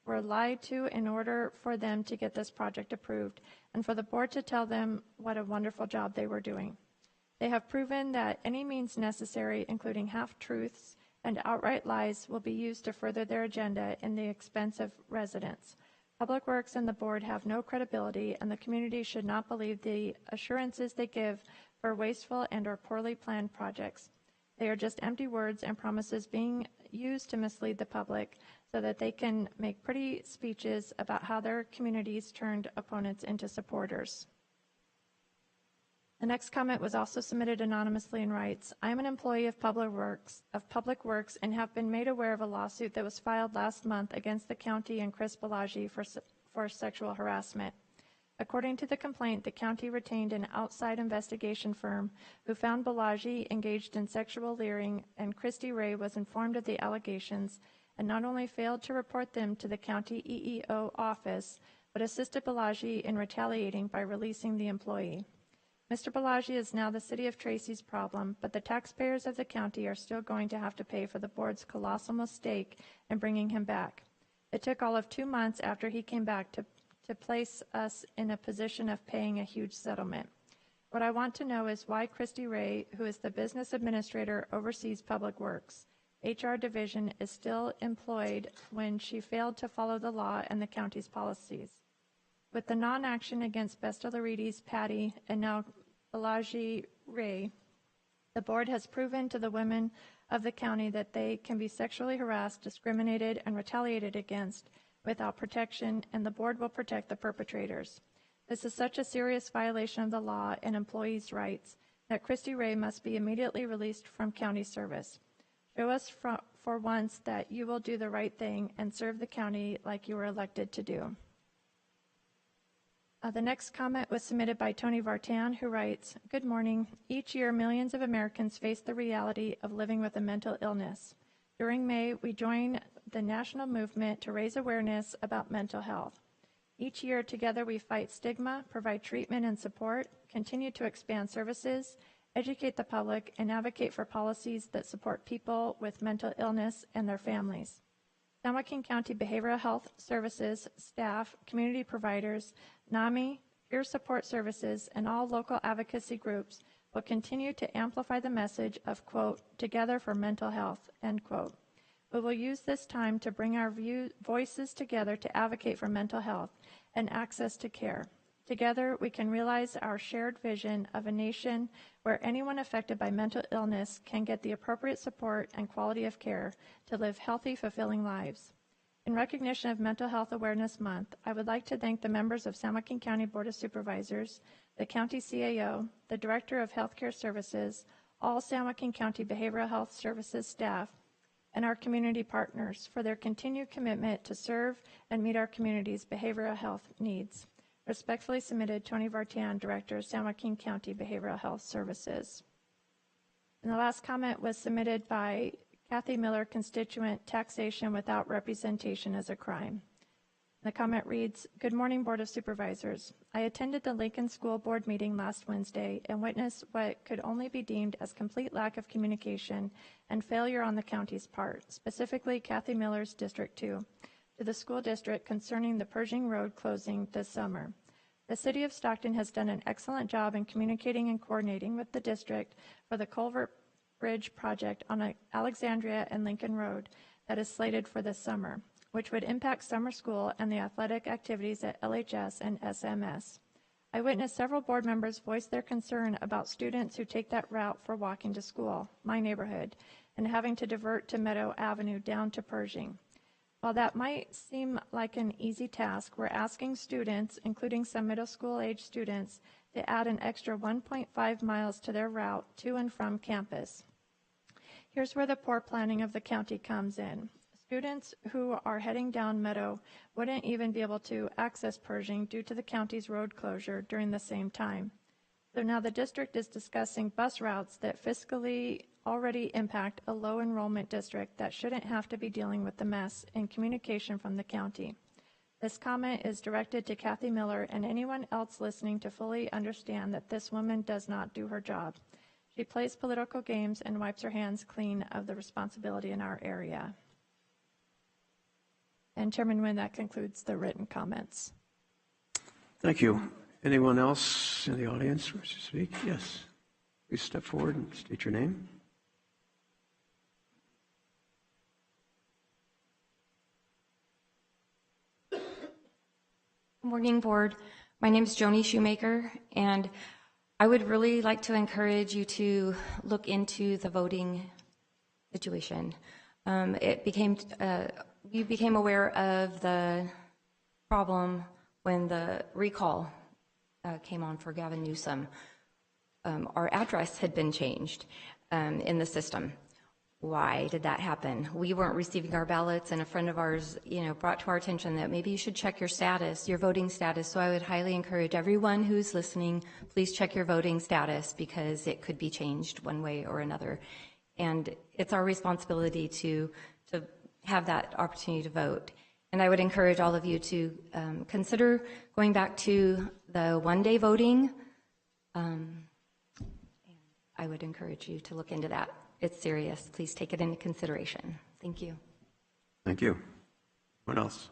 were lied to in order for them to get this project approved and for the board to tell them what a wonderful job they were doing. They have proven that any means necessary, including half-truths and outright lies, will be used to further their agenda in the expense of residents. Public Works and the board have no credibility, and the community should not believe the assurances they give for wasteful and/or poorly planned projects. They are just empty words and promises being used to mislead the public so that they can make pretty speeches about how their communities turned opponents into supporters. The next comment was also submitted anonymously and writes, I am an employee of Public Works and have been made aware of a lawsuit that was filed last month against the county and Chris Balaji for sexual harassment. According to the complaint, the county retained an outside investigation firm who found Balaji engaged in sexual leering, and Christy Ray was informed of the allegations and not only failed to report them to the county EEO office, but assisted Balaji in retaliating by releasing the employee. Mr. Balaji is now the City of Tracy's problem, but the taxpayers of the county are still going to have to pay for the board's colossal mistake in bringing him back. It took all of 2 months after he came back to place us in a position of paying a huge settlement. What I want to know is why Christy Ray, who is the business administrator, oversees Public Works. HR division is still employed when she failed to follow the law and the county's policies. With the non-action against Bestolarides, Patty, and now Balaji Ray, the board has proven to the women of the county that they can be sexually harassed, discriminated, and retaliated against without protection, and the board will protect the perpetrators. This is such a serious violation of the law and employees' rights that Christy Ray must be immediately released from county service. Show us for once that you will do the right thing and serve the county like you were elected to do. The next comment was submitted by Tony Vartan, who writes, Good morning. Each year, millions of Americans face the reality of living with a mental illness. During May, we join the national movement to raise awareness about mental health. Each year, together, we fight stigma, provide treatment and support, continue to expand services, educate the public, and advocate for policies that support people with mental illness and their families. San Joaquin County Behavioral Health Services, staff, community providers, NAMI, peer support services, and all local advocacy groups will continue to amplify the message of, quote, together for mental health, end quote. We will use this time to bring our voices together to advocate for mental health and access to care. Together, we can realize our shared vision of a nation where anyone affected by mental illness can get the appropriate support and quality of care to live healthy, fulfilling lives. In recognition of Mental Health Awareness Month, I would like to thank the members of San Joaquin County Board of Supervisors, the County CAO, the Director of Healthcare Services, all San Joaquin County Behavioral Health Services staff, and our community partners for their continued commitment to serve and meet our community's behavioral health needs. Respectfully submitted, Tony Vartan, Director, San Joaquin County Behavioral Health Services. And the last comment was submitted by Kathy Miller, constituent, Taxation without representation is a crime. The comment reads, Good morning, Board of Supervisors. I attended the Lincoln School Board meeting last Wednesday and witnessed what could only be deemed as complete lack of communication and failure on the county's part, specifically Kathy Miller's District 2, to the school district concerning the Pershing Road closing this summer. The City of Stockton has done an excellent job in communicating and coordinating with the district for the Culvert Bridge project on Alexandria and Lincoln Road that is slated for this summer, which would impact summer school and the athletic activities at LHS and SMS. I witnessed several board members voice their concern about students who take that route for walking to school, my neighborhood, and having to divert to Meadow Avenue down to Pershing. While that might seem like an easy task, we're asking students, including some middle school age students, to add an extra 1.5 miles to their route to and from campus. Here's where the poor planning of the county comes in. Students who are heading down Meadow wouldn't even be able to access Pershing due to the county's road closure during the same time. So now the district is discussing bus routes that fiscally already impact a low enrollment district that shouldn't have to be dealing with the mess in communication from the county. This comment is directed to Kathy Miller and anyone else listening to fully understand that this woman does not do her job. She plays political games and wipes her hands clean of the responsibility in our area. And Chairman Nguyen, that concludes the written comments. Thank you. Anyone else in the audience wish to speak? Yes. Please step forward and state your name. Morning, Board. My name is Joni Shoemaker, and I would really like to encourage you to look into the voting situation. We became aware of the problem when the recall came on for Gavin Newsom. Our address had been changed in the system. Why did that happen? We weren't receiving our ballots, and a friend of ours, brought to our attention that maybe you should check your status, your voting status. So I would highly encourage everyone who's listening, please check your voting status, because it could be changed one way or another. And it's our responsibility to have that opportunity to vote. And I would encourage all of you to consider going back to the one-day voting. I would encourage you to look into that. It's serious. Please take it into consideration. Thank you. Thank you. What else?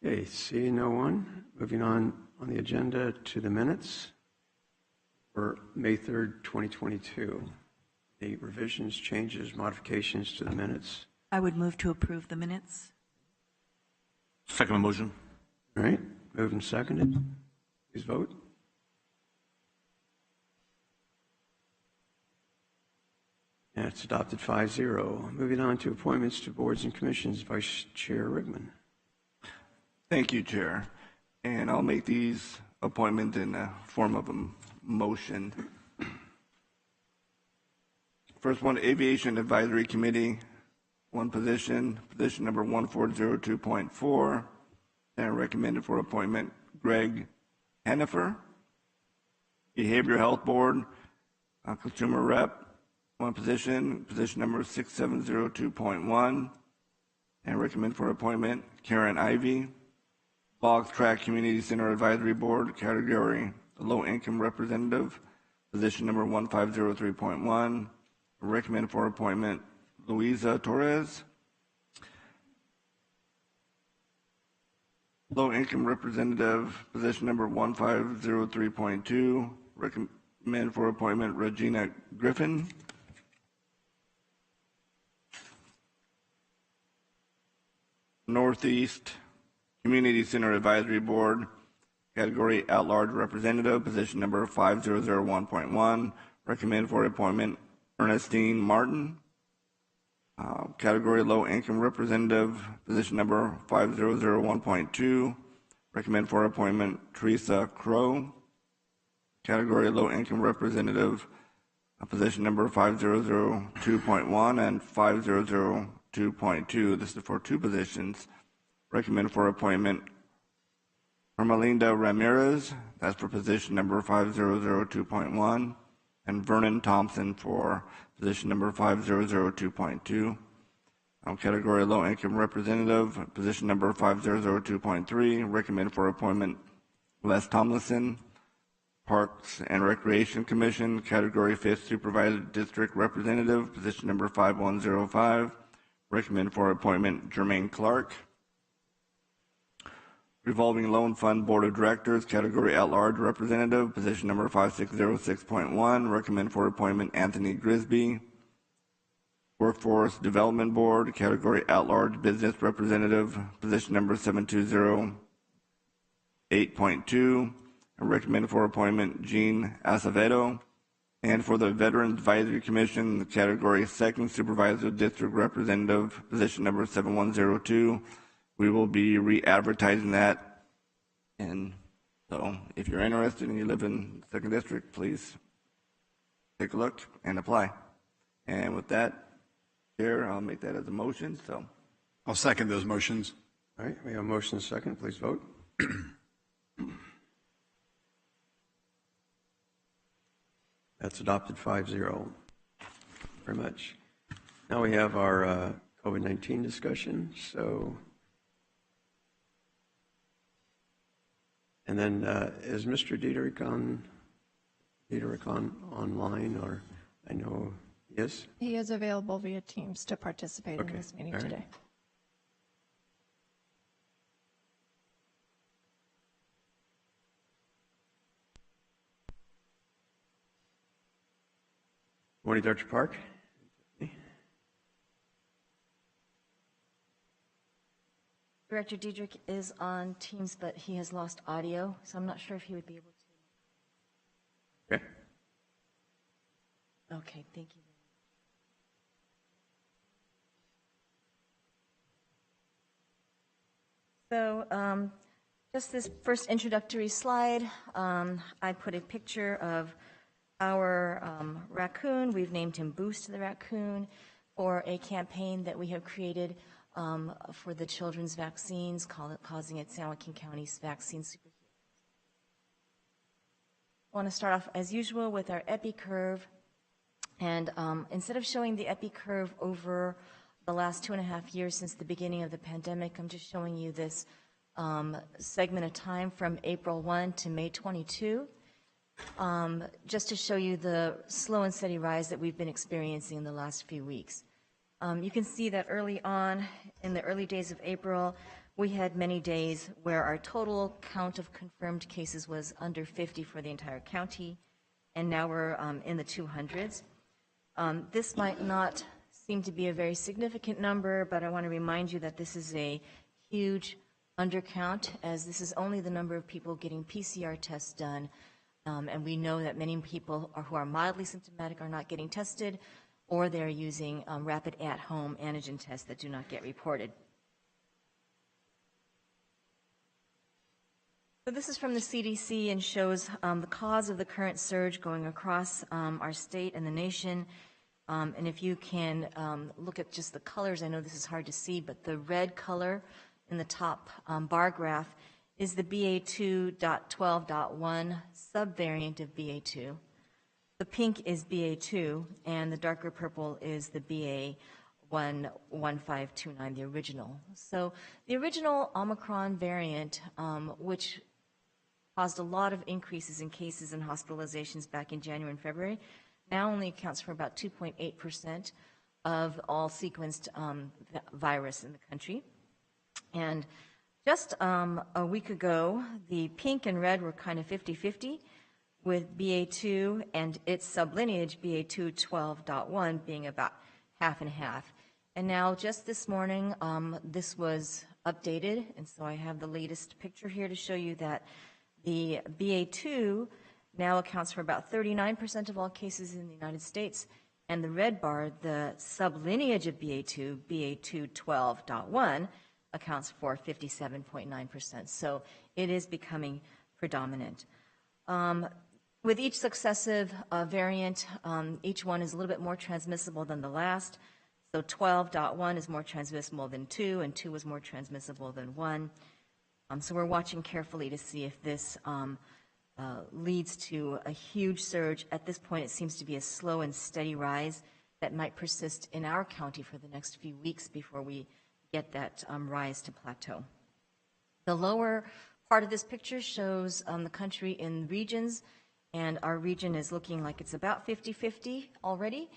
Okay, seeing no one. Moving on the agenda to the minutes for May 3rd, 2022. The revisions, changes, modifications to the minutes. I would move to approve the minutes. Second motion. All right, moved and seconded. Please vote. And it's adopted 5-0. Moving on to appointments to boards and commissions. Vice Chair Rigman. Thank you, Chair. And I'll make these appointments in the form of a motion. First one, Aviation Advisory Committee, one position number 1402.4, and recommended for appointment Greg Hennifer. Behavioral Health Board, Consumer Rep, one position number 6702.1, and recommend for appointment Karen Ivy. Boggs Track Community Center Advisory Board, category Low Income Representative, position number 1503.1, recommend for appointment Luisa Torres. Low Income Representative, position number 1503.2, recommend for appointment Regina Griffin. Northeast Community Center Advisory Board, category At-Large Representative, position number 5001.1, recommend for appointment Ernestine Martin. Category Low Income Representative, position number 5001.2, recommend for appointment Teresa Crow. Category Low Income Representative, position number 5002.1 and 5002.2. This is for two positions. Recommend for appointment Hermelinda Ramirez, that's for position number 5002.1, and Vernon Thompson for position number 5002.2. Category Low Income Representative, position number 5002.3, recommend for appointment Les Tomlinson. Parks and Recreation Commission, category 5th Supervisor District Representative, position number 5105, recommend for appointment Jermaine Clark. Revolving Loan Fund Board of Directors, category At-Large Representative, position number 5606.1, recommend for appointment Anthony Grisby. Workforce Development Board, category At-Large Business Representative, position number 7208.2, recommend for appointment Jean Acevedo. And for the Veterans Advisory Commission, the category 2nd Supervisor District Representative, position number 7102. We will be re-advertising that. And so if you're interested and you live in the 2nd District, please take a look and apply. And with that, Chair, I'll make that as a motion. So I'll second those motions. All right, we have a motion and a second. Please vote. That's adopted 5-0. Very much. Now we have our COVID-19 discussion. And then is Mr. Diederich online, or I know he is? He is available via Teams to participate in this meeting today. Morning, Dr. Park. Director Diedrich is on Teams, but he has lost audio, so I'm not sure if he would be able to. Okay. Okay, thank you. So just this first introductory slide, I put a picture of our raccoon. We've named him Boost the Raccoon, for a campaign that we have created for the children's vaccines, causing it San Joaquin County's vaccine superhero. I want to start off as usual with our epi curve, and instead of showing the epi curve over the last 2.5 years since the beginning of the pandemic, I'm just showing you this segment of time from April 1 to May 22, just to show you the slow and steady rise that we've been experiencing in the last few weeks. You can see that early on, in the early days of April, we had many days where our total count of confirmed cases was under 50 for the entire county, and now we're in the 200s. This might not seem to be a very significant number, but I want to remind you that this is a huge undercount, as this is only the number of people getting PCR tests done, and we know that many people who are mildly symptomatic are not getting tested, or they're using rapid at-home antigen tests that do not get reported. So this is from the CDC and shows the cause of the current surge going across our state and the nation. And if you can look at just the colors, I know this is hard to see, but the red color in the top bar graph is the BA2.12.1 subvariant of BA2. The pink is BA2, and the darker purple is the BA11529, the original. So the original Omicron variant, which caused a lot of increases in cases and hospitalizations back in January and February, now only accounts for about 2.8% of all sequenced virus in the country. And just a week ago, the pink and red were kind of 50-50, with BA2 and its sublineage BA2.12.1 being about half and half. And now just this morning, this was updated, and so I have the latest picture here to show you that the BA2 now accounts for about 39% of all cases in the United States, and the red bar, the sublineage of BA2, BA2.12.1, accounts for 57.9%. So it is becoming predominant. With each successive variant, each one is a little bit more transmissible than the last. So 12.1 is more transmissible than 2, and 2 is more transmissible than 1. So we're watching carefully to see if this leads to a huge surge. At this point, it seems to be a slow and steady rise that might persist in our county for the next few weeks before we get that rise to plateau. The lower part of this picture shows the country in regions, and our region is looking like it's about 50-50 already,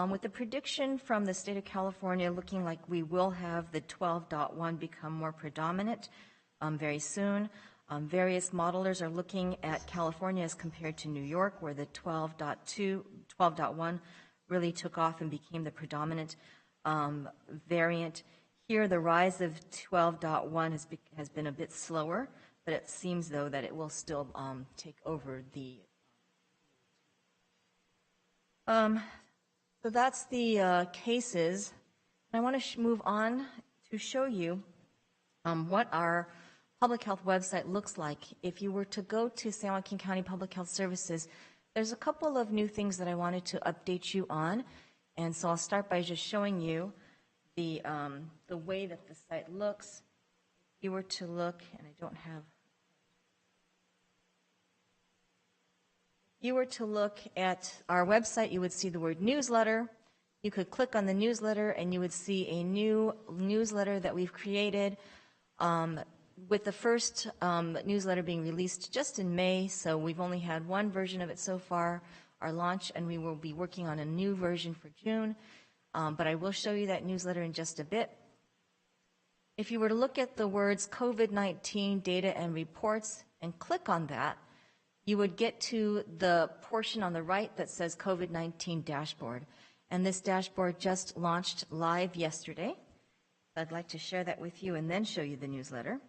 with the prediction from the state of California looking like we will have the 12.1 become more predominant very soon. Various modelers are looking at California as compared to New York, where the 12.1 really took off and became the predominant variant. Here, the rise of 12.1 has been a bit slower, but it seems, though, that it will still take over the. So that's the cases. I want to move on to show you what our public health website looks like. If you were to go to San Joaquin County Public Health Services, there's a couple of new things that I wanted to update you on, and so I'll start by just showing you the way that the site looks. If you were to look, and I don't have. If you were to look at our website, you would see the word newsletter. You could click on the newsletter, and you would see a new newsletter that we've created. With the first newsletter being released just in May, so we've only had one version of it so far, our launch, and we will be working on a new version for June. But I will show you that newsletter in just a bit. If you were to look at the words COVID-19 data and reports and click on that, you would get to the portion on the right that says COVID-19 dashboard. And this dashboard just launched live yesterday. I'd like to share that with you and then show you the newsletter.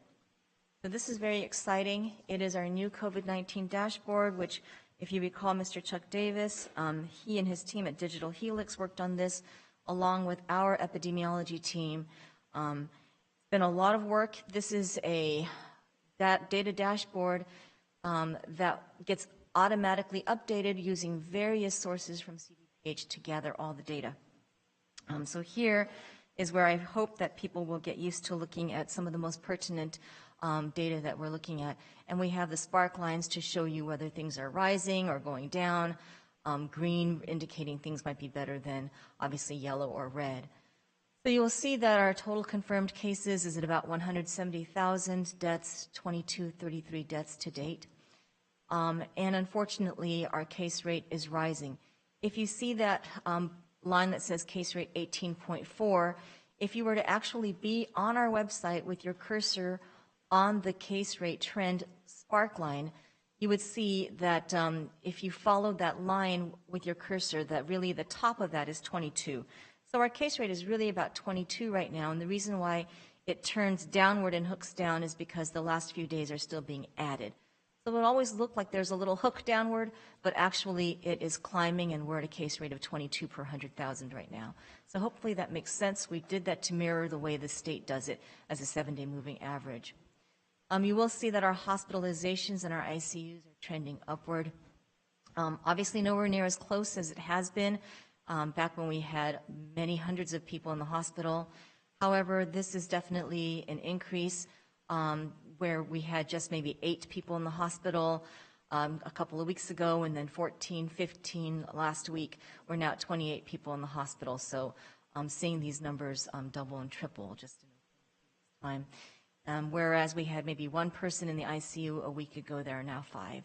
So this is very exciting. It is our new COVID-19 dashboard, which, if you recall, Mr. Chuck Davis, he and his team at Digital Helix worked on this along with our epidemiology team. It's been a lot of work. This is a data dashboard that gets automatically updated using various sources from CDPH to gather all the data. So here is where I hope that people will get used to looking at some of the most pertinent data that we're looking at. And we have the spark lines to show you whether things are rising or going down, green indicating things might be better than obviously yellow or red. So you will see that our total confirmed cases is at about 170,000, deaths 2233 deaths to date. And unfortunately, our case rate is rising. If you see that line that says case rate 18.4, if you were to actually be on our website with your cursor on the case rate trend spark line, you would see that if you followed that line with your cursor, that really the top of that is 22. So our case rate is really about 22 right now, and the reason why it turns downward and hooks down is because the last few days are still being added. So it always look like there's a little hook downward, but actually it is climbing, and we're at a case rate of 22 per 100,000 right now. So hopefully that makes sense. We did that to mirror the way the state does it as a 7-day moving average. You will see that our hospitalizations and our ICUs are trending upward. Obviously nowhere near as close as it has been back when we had many hundreds of people in the hospital. However, this is definitely an increase where we had just maybe 8 people in the hospital a couple of weeks ago, and then 14, 15 last week. We're now at 28 people in the hospital. So seeing these numbers double and triple just in a time. Whereas we had maybe 1 person in the ICU a week ago, there are now 5.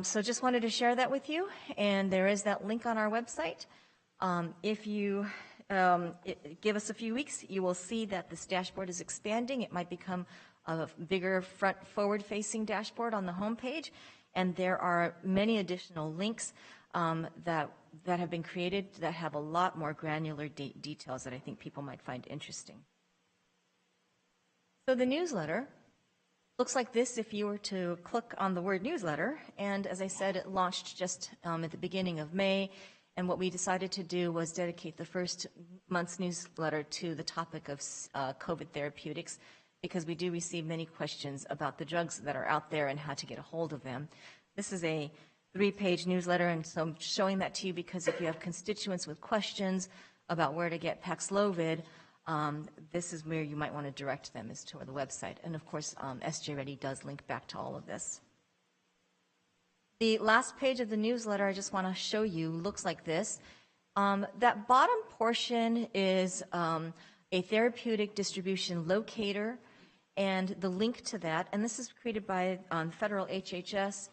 So just wanted to share that with you, and there is that link on our website. If you give us a few weeks, you will see that this dashboard is expanding. It might become a bigger forward-facing dashboard on the homepage, and there are many additional links that have been created that have a lot more granular details that I think people might find interesting. So the newsletter looks like this if you were to click on the word newsletter. And as I said, it launched just at the beginning of May. And what we decided to do was dedicate the first month's newsletter to the topic of COVID therapeutics, because we do receive many questions about the drugs that are out there and how to get a hold of them. This is a 3-page newsletter, and so I'm showing that to you because if you have constituents with questions about where to get Paxlovid, this is where you might want to direct them, is to the website. And of course, SJ Ready does link back to all of this. The last page of the newsletter I just want to show you looks like this. That bottom portion is a therapeutic distribution locator and the link to that. And this is created by federal HHS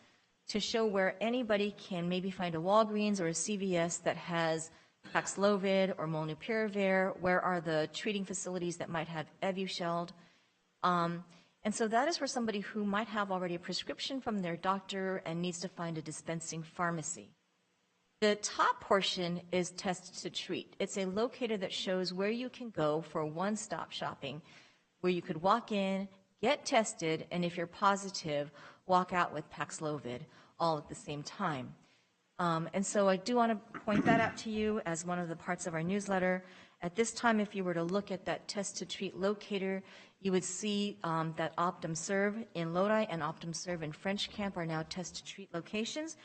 to show where anybody can maybe find a Walgreens or a CVS that has Paxlovid or Molnupiravir. Where are the treating facilities that might have Evusheld? And so that is for somebody who might have already a prescription from their doctor and needs to find a dispensing pharmacy. The top portion is Test to Treat. It's a locator that shows where you can go for one-stop shopping, where you could walk in, get tested, and if you're positive, walk out with Paxlovid all at the same time. And so I do want to point that out to you as one of the parts of our newsletter. At this time, if you were to look at that Test to Treat locator, you would see that OptumServe in Lodi and OptumServe in French Camp are now Test to Treat locations.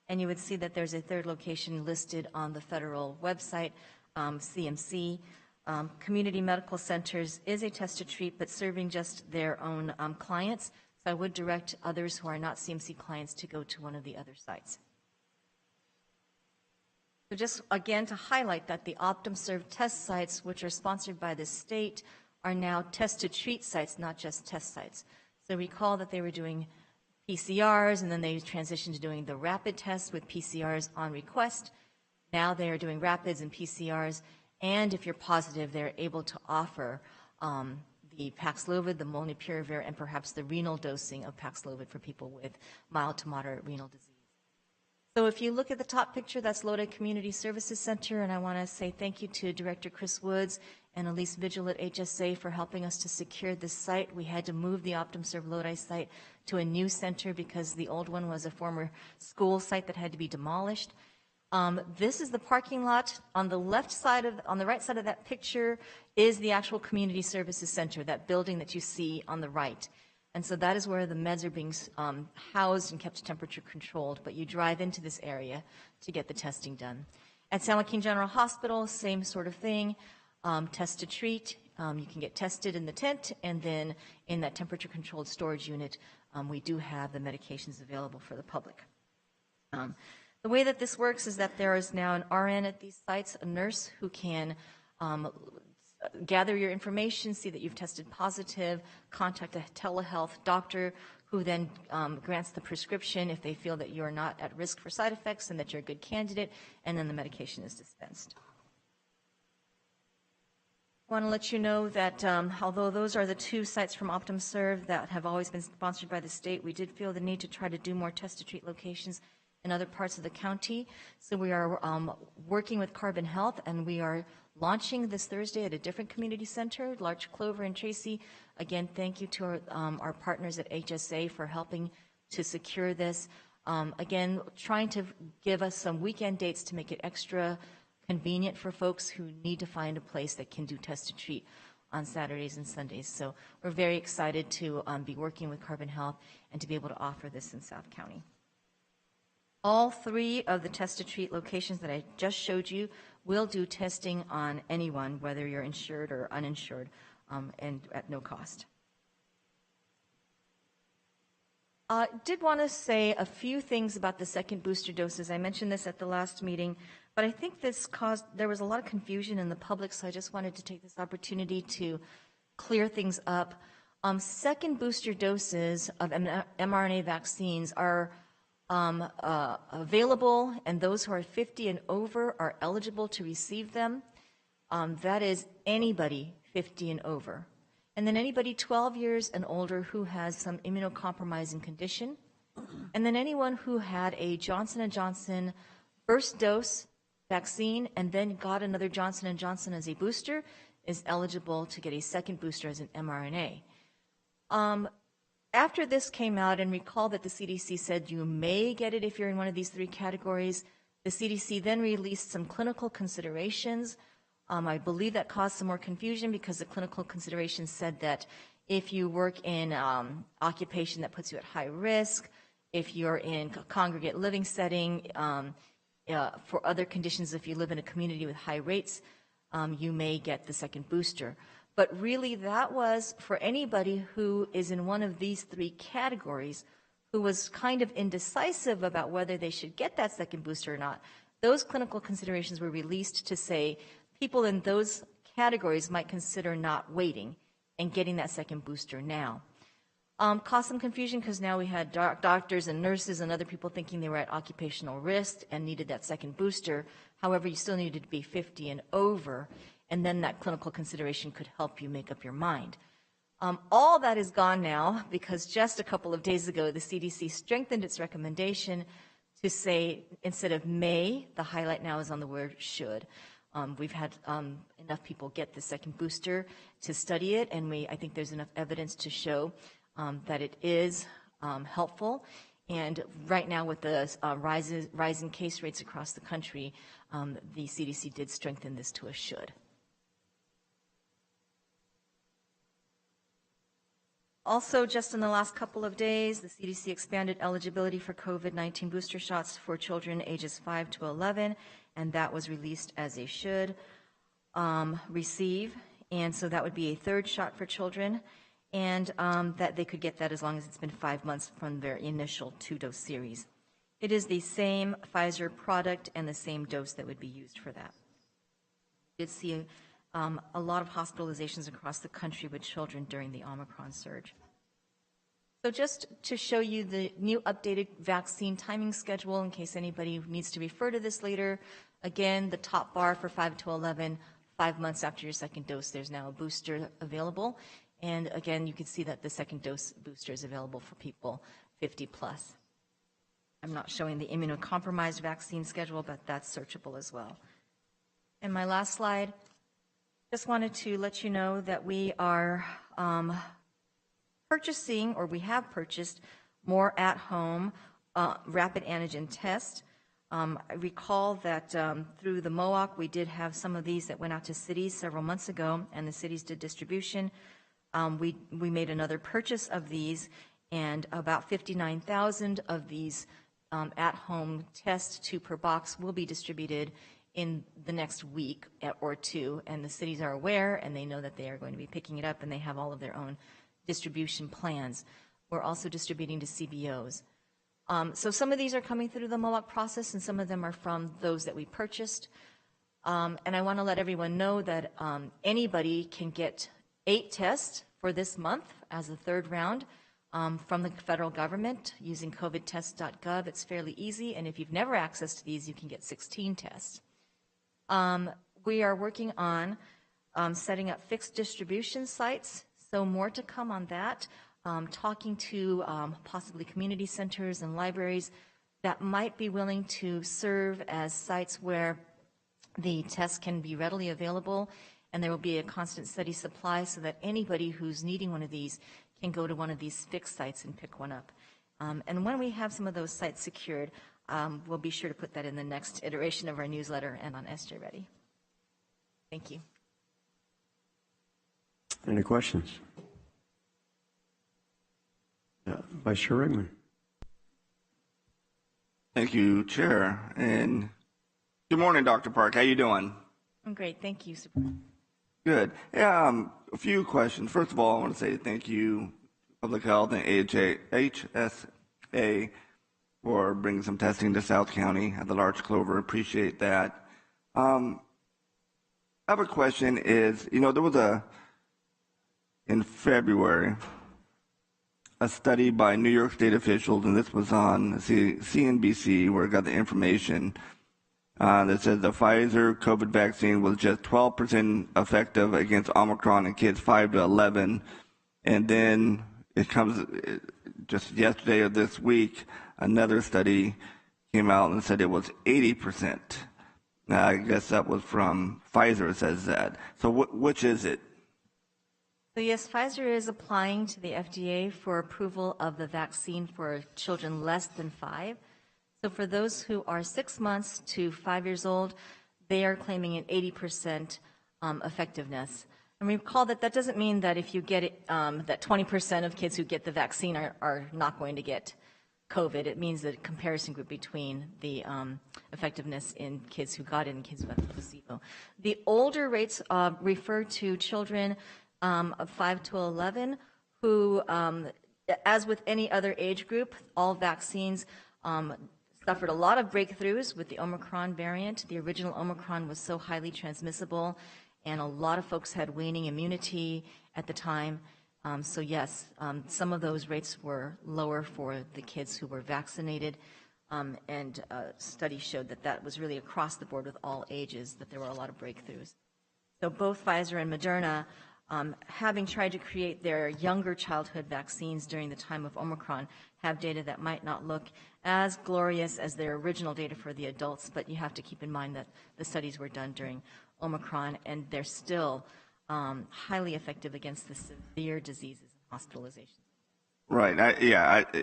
And you would see that there's a third location listed on the federal website, CMC. Community Medical Centers is a Test to Treat, but serving just their own clients. So I would direct others who are not CMC clients to go to one of the other sites. So just again to highlight that the OptumServe test sites, which are sponsored by the state, are now Test to Treat sites, not just test sites. So recall that they were doing PCRs, and then they transitioned to doing the rapid tests with PCRs on request. Now they are doing rapids and PCRs, and if you're positive, they're able to offer the Paxlovid, the Molnupiravir, and perhaps the renal dosing of Paxlovid for people with mild to moderate renal disease. So if you look at the top picture, that's Lodi Community Services Center, and I want to say thank you to Director Chris Woods and Elise Vigil at HSA for helping us to secure this site. We had to move the OptumServe Lodi site to a new center because the old one was a former school site that had to be demolished. This is the parking lot. On the right side of that picture is the actual community services center, that building that you see on the right. And so that is where the meds are being housed and kept temperature controlled, but you drive into this area to get the testing done. At San Joaquin General Hospital, same sort of thing, test to treat. You can get tested in the tent, and then in that temperature controlled storage unit, we do have the medications available for the public. The way that this works is that there is now an RN at these sites, a nurse who can gather your information, see that you've tested positive, contact a telehealth doctor who then grants the prescription if they feel that you're not at risk for side effects and that you're a good candidate, and then the medication is dispensed. I want to let you know that although those are the two sites from OptumServe that have always been sponsored by the state, we did feel the need to try to do more test-to-treat locations in other parts of the county. So we are working with Carbon Health, and we are launching this Thursday at a different community center, Larch Clover and Tracy. Again, thank you to our partners at HSA for helping to secure this. Again, trying to give us some weekend dates to make it extra convenient for folks who need to find a place that can do test to treat on Saturdays and Sundays. So we're very excited to be working with Carbon Health and to be able to offer this in South County. All three of the test to treat locations that I just showed you will do testing on anyone, whether you're insured or uninsured, and at no cost. Did want to say a few things about the second booster doses. I mentioned this at the last meeting, but I think there was a lot of confusion in the public, so I just wanted to take this opportunity to clear things up. Second booster doses of mRNA vaccines are available, and those who are 50 and over are eligible to receive them. That is anybody 50 and over. And then anybody 12 years and older who has some immunocompromising condition. And then anyone who had a Johnson & Johnson first dose vaccine and then got another Johnson & Johnson as a booster is eligible to get a second booster as an mRNA. After this came out, and recall that the CDC said you may get it if you're in one of these three categories, the CDC then released some clinical considerations. I believe that caused some more confusion because the clinical considerations said that if you work in occupation that puts you at high risk, if you're in a congregate living setting, for other conditions, if you live in a community with high rates, you may get the second booster. But really, that was for anybody who is in one of these three categories who was kind of indecisive about whether they should get that second booster or not. Those clinical considerations were released to say people in those categories might consider not waiting and getting that second booster now. Caused some confusion because now we had doctors and nurses and other people thinking they were at occupational risk and needed that second booster. However, you still needed to be 50 and over, and then that clinical consideration could help you make up your mind. All that is gone now because just a couple of days ago, the CDC strengthened its recommendation to say instead of may, the highlight now is on the word should. We've had enough people get the second booster to study it, and I think there's enough evidence to show that it is helpful. And right now with the rising case rates across the country, the CDC did strengthen this to a should. Also, just in the last couple of days, the CDC expanded eligibility for COVID-19 booster shots for children ages 5 to 11, and that was released as a should receive. And so that would be a third shot for children, and that they could get that as long as it's been 5 months from their initial 2-dose series. It is the same Pfizer product and the same dose that would be used for that. We did see a lot of hospitalizations across the country with children during the Omicron surge. So just to show you the new updated vaccine timing schedule in case anybody needs to refer to this later, again, the top bar for 5 to 11, 5 months after your second dose, there's now a booster available. And again, you can see that the second dose booster is available for people 50 plus. I'm not showing the immunocompromised vaccine schedule, but that's searchable as well. And my last slide, Just wanted to let you know that we are purchasing, or we have purchased, more at-home rapid antigen tests. I recall that through the MOOC, we did have some of these that went out to cities several months ago, and the cities did distribution. We made another purchase of these, and about 59,000 of these at-home tests, 2 per box, will be distributed in the next week or two, and the cities are aware, and they know that they are going to be picking it up, and they have all of their own distribution plans. We're also distributing to CBOs. So some of these are coming through the MOOC process, and some of them are from those that we purchased. And I want to let everyone know that anybody can get 8 tests for this month as a third round from the federal government using covidtest.gov. It's fairly easy, and if you've never accessed these, you can get 16 tests. We are working on setting up fixed distribution sites, so more to come on that. Talking to possibly community centers and libraries that might be willing to serve as sites where the tests can be readily available, and there will be a constant steady supply so that anybody who's needing one of these can go to one of these fixed sites and pick one up. And when we have some of those sites secured, we'll be sure to put that in the next iteration of our newsletter and on SJ Ready. Thank you. Any questions? Vice Chair Rickman. Thank you, Chair. And good morning, Dr. Park. How you doing? I'm great. Thank you, Supervisor. Good. Yeah, a few questions. First of all, I want to say thank you, Public Health and HSA, for bringing some testing to South County at the Large Clover. Appreciate that. I have a question is, there was in February, a study by New York State officials, and this was on CNBC, where I got the information that says the Pfizer COVID vaccine was just 12% effective against Omicron in kids 5 to 11. And then it comes just yesterday or this week, another study came out and said it was 80%. Now, I guess that was from Pfizer, it says that. So which is it? So yes, Pfizer is applying to the FDA for approval of the vaccine for children less than 5. So for those who are 6 months to 5 years old, they are claiming an 80% effectiveness. And recall that that doesn't mean that if you get it, that 20% of kids who get the vaccine are not going to get COVID. It means the comparison group between the effectiveness in kids who got it and kids who got the placebo. The older rates refer to children of 5 to 11 who, as with any other age group, all vaccines suffered a lot of breakthroughs with the Omicron variant. The original Omicron was so highly transmissible, and a lot of folks had waning immunity at the time. So yes, some of those rates were lower for the kids who were vaccinated, and studies showed that that was really across the board with all ages, that there were a lot of breakthroughs. So both Pfizer and Moderna, having tried to create their younger childhood vaccines during the time of Omicron, have data that might not look as glorious as their original data for the adults, but you have to keep in mind that the studies were done during Omicron, and they're still highly effective against the severe diseases and hospitalizations. Right.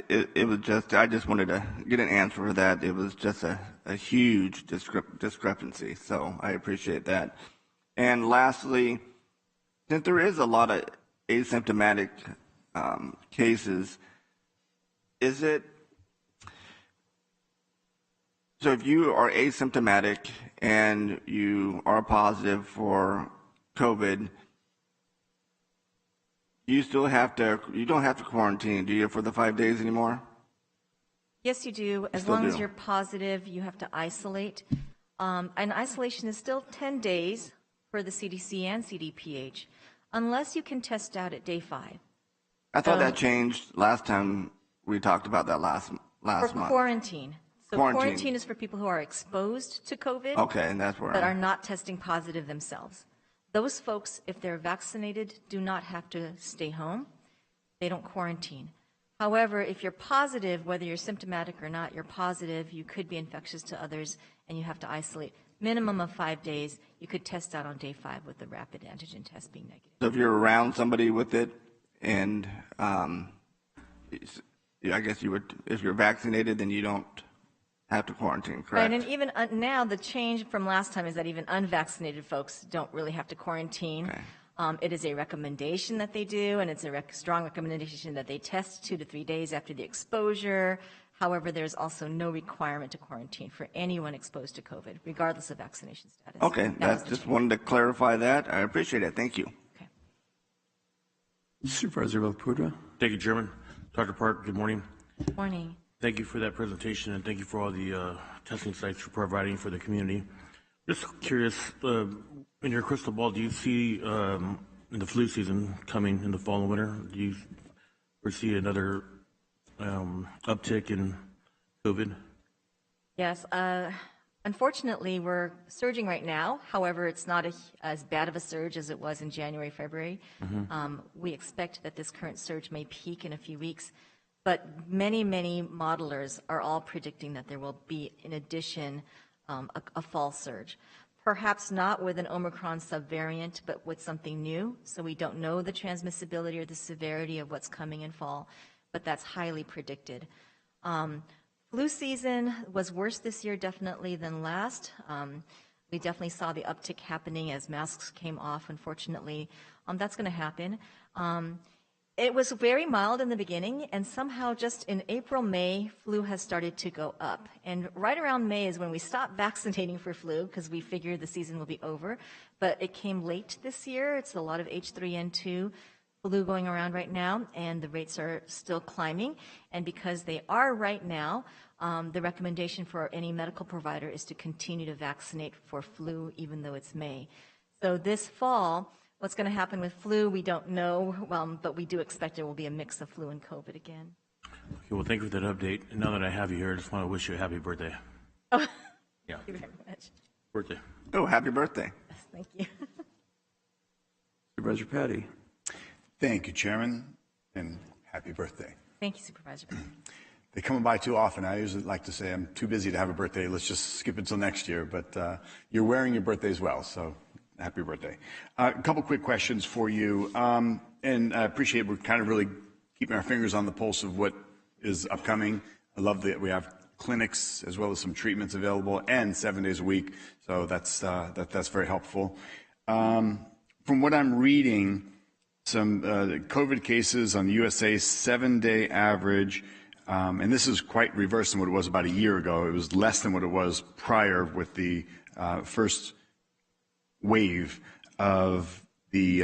It was just, I just wanted to get an answer for that. It was just a huge discrepancy, so I appreciate that. And lastly, since there is a lot of asymptomatic cases, is it, so if you are asymptomatic and you are positive for COVID, you don't have to quarantine, do you, for the 5 days anymore? Yes, you do. As long as you're positive, you have to isolate. And isolation is still 10 days for the CDC and CDPH, unless you can test out at day 5. I thought that changed last time we talked about that last month. For quarantine. So quarantine is for people who are exposed to COVID. Okay, and that's where but are not testing positive themselves. Those folks, if they're vaccinated, do not have to stay home. They don't quarantine. However, if you're positive, whether you're symptomatic or not, you're positive, you could be infectious to others, and you have to isolate. minimum of 5 days. You could test out on day 5 with the rapid antigen test being negative. So if you're around somebody with it, and I guess you would, if you're vaccinated, then you don't have to quarantine, correct? Right, and even now the change from last time is that even unvaccinated folks don't really have to quarantine. Okay. It is a recommendation that they do, and it's a strong recommendation that they test 2 to 3 days after the exposure. However, there's also no requirement to quarantine for anyone exposed to COVID, regardless of vaccination status. Okay, that's just wanted to clarify that. I appreciate it. Thank you. Okay. Supervisor Laputra. Thank you, Chairman. Dr. Park, good morning. Good morning. Thank you for that presentation, and thank you for all the testing sites you're providing for the community. Just curious, in your crystal ball, do you see in the flu season coming in the fall and winter, do you foresee another uptick in COVID? Yes. Unfortunately, we're surging right now. However, it's not as bad of a surge as it was in January, February. We expect that this current surge may peak in a few weeks, but many, many modelers are all predicting that there will be, in addition, a fall surge. Perhaps not with an Omicron subvariant, but with something new. So we don't know the transmissibility or the severity of what's coming in fall, but that's highly predicted. Flu season was worse this year, definitely, than last. We definitely saw the uptick happening as masks came off, unfortunately. That's going to happen. It was very mild in the beginning, and somehow just in April, May, flu has started to go up. And right around May is when we stopped vaccinating for flu because we figured the season will be over. But it came late this year. It's a lot of H3N2 flu going around right now, and the rates are still climbing. And because they are right now, the recommendation for any medical provider is to continue to vaccinate for flu, even though it's May. So this fall, what's going to happen with flu, we don't know, but we do expect there will be a mix of flu and COVID again. Okay, well, thank you for that update. And now that I have you here, I just want to wish you a happy birthday. Oh, yeah. Thank you very much. Birthday. Oh, happy birthday. Yes, thank you. Supervisor Patty. Thank you, Chairman, and happy birthday. Thank you, Supervisor. They come by too often. I usually like to say I'm too busy to have a birthday. Let's just skip it till next year. But you're wearing your birthday as well, so happy birthday. A couple quick questions for you. And I appreciate we're kind of really keeping our fingers on the pulse of what is upcoming. I love that we have clinics as well as some treatments available and 7 days a week. So that's very helpful. From what I'm reading, some COVID cases on the USA 7-day average, and this is quite reversed than what it was about a year ago. It was less than what it was prior with the first wave of the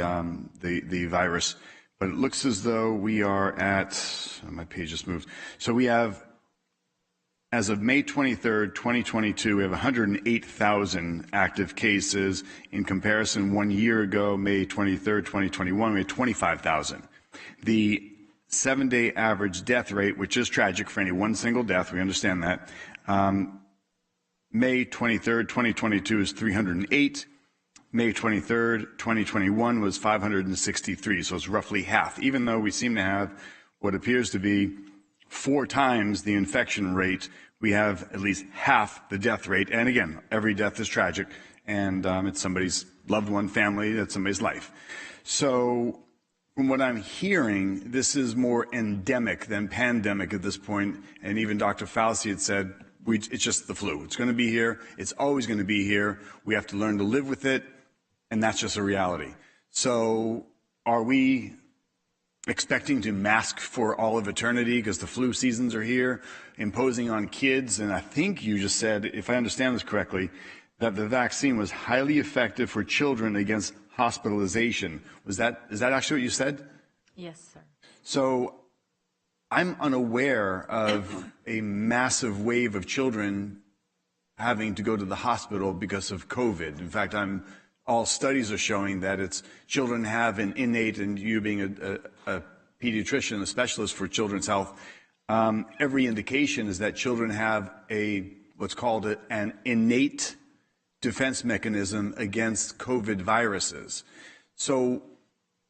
virus. But it looks as though we are at, my page just moved. So we have, as of May 23rd, 2022, we have 108,000 active cases. In comparison, 1 year ago, May 23rd, 2021, we had 25,000. The 7-day average death rate, which is tragic for any one single death, we understand that. May 23rd, 2022 is 308. May 23rd, 2021 was 563, so it's roughly half, even though we seem to have what appears to be 4 times the infection rate. We have at least half the death rate. And again, every death is tragic, and it's somebody's loved one, family, that's somebody's life. So from what I'm hearing, this is more endemic than pandemic at this point. And even Dr. Fauci had said, it's just the flu. It's going to be here. It's always going to be here. We have to learn to live with it. And that's just a reality. So are we expecting to mask for all of eternity because the flu seasons are here, imposing on kids? And I think you just said, if I understand this correctly, that the vaccine was highly effective for children against hospitalization. Is that actually what you said? Yes, sir. So I'm unaware of a massive wave of children having to go to the hospital because of COVID. In fact, all studies are showing that it's children have an innate, and you being a pediatrician, a specialist for children's health, every indication is that children have what's called an innate defense mechanism against COVID viruses. So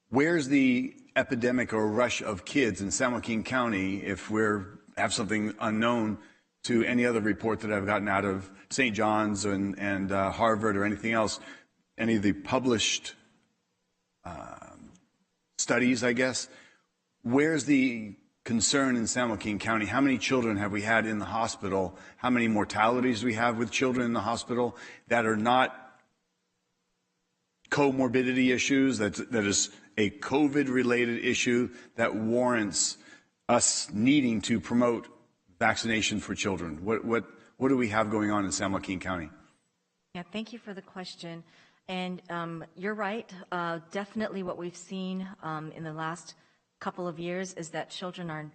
where's the epidemic or rush of kids in San Joaquin County if we have something unknown to any other report that I've gotten out of St. John's and Harvard or anything else, any of the published studies, I guess. Where's the concern in San Joaquin County? How many children have we had in the hospital? How many mortalities do we have with children in the hospital that are not comorbidity issues, that is a COVID-related issue that warrants us needing to promote vaccination for children? What do we have going on in San Joaquin County? Yeah, thank you for the question. And you're right. Definitely what we've seen in the last couple of years is that children are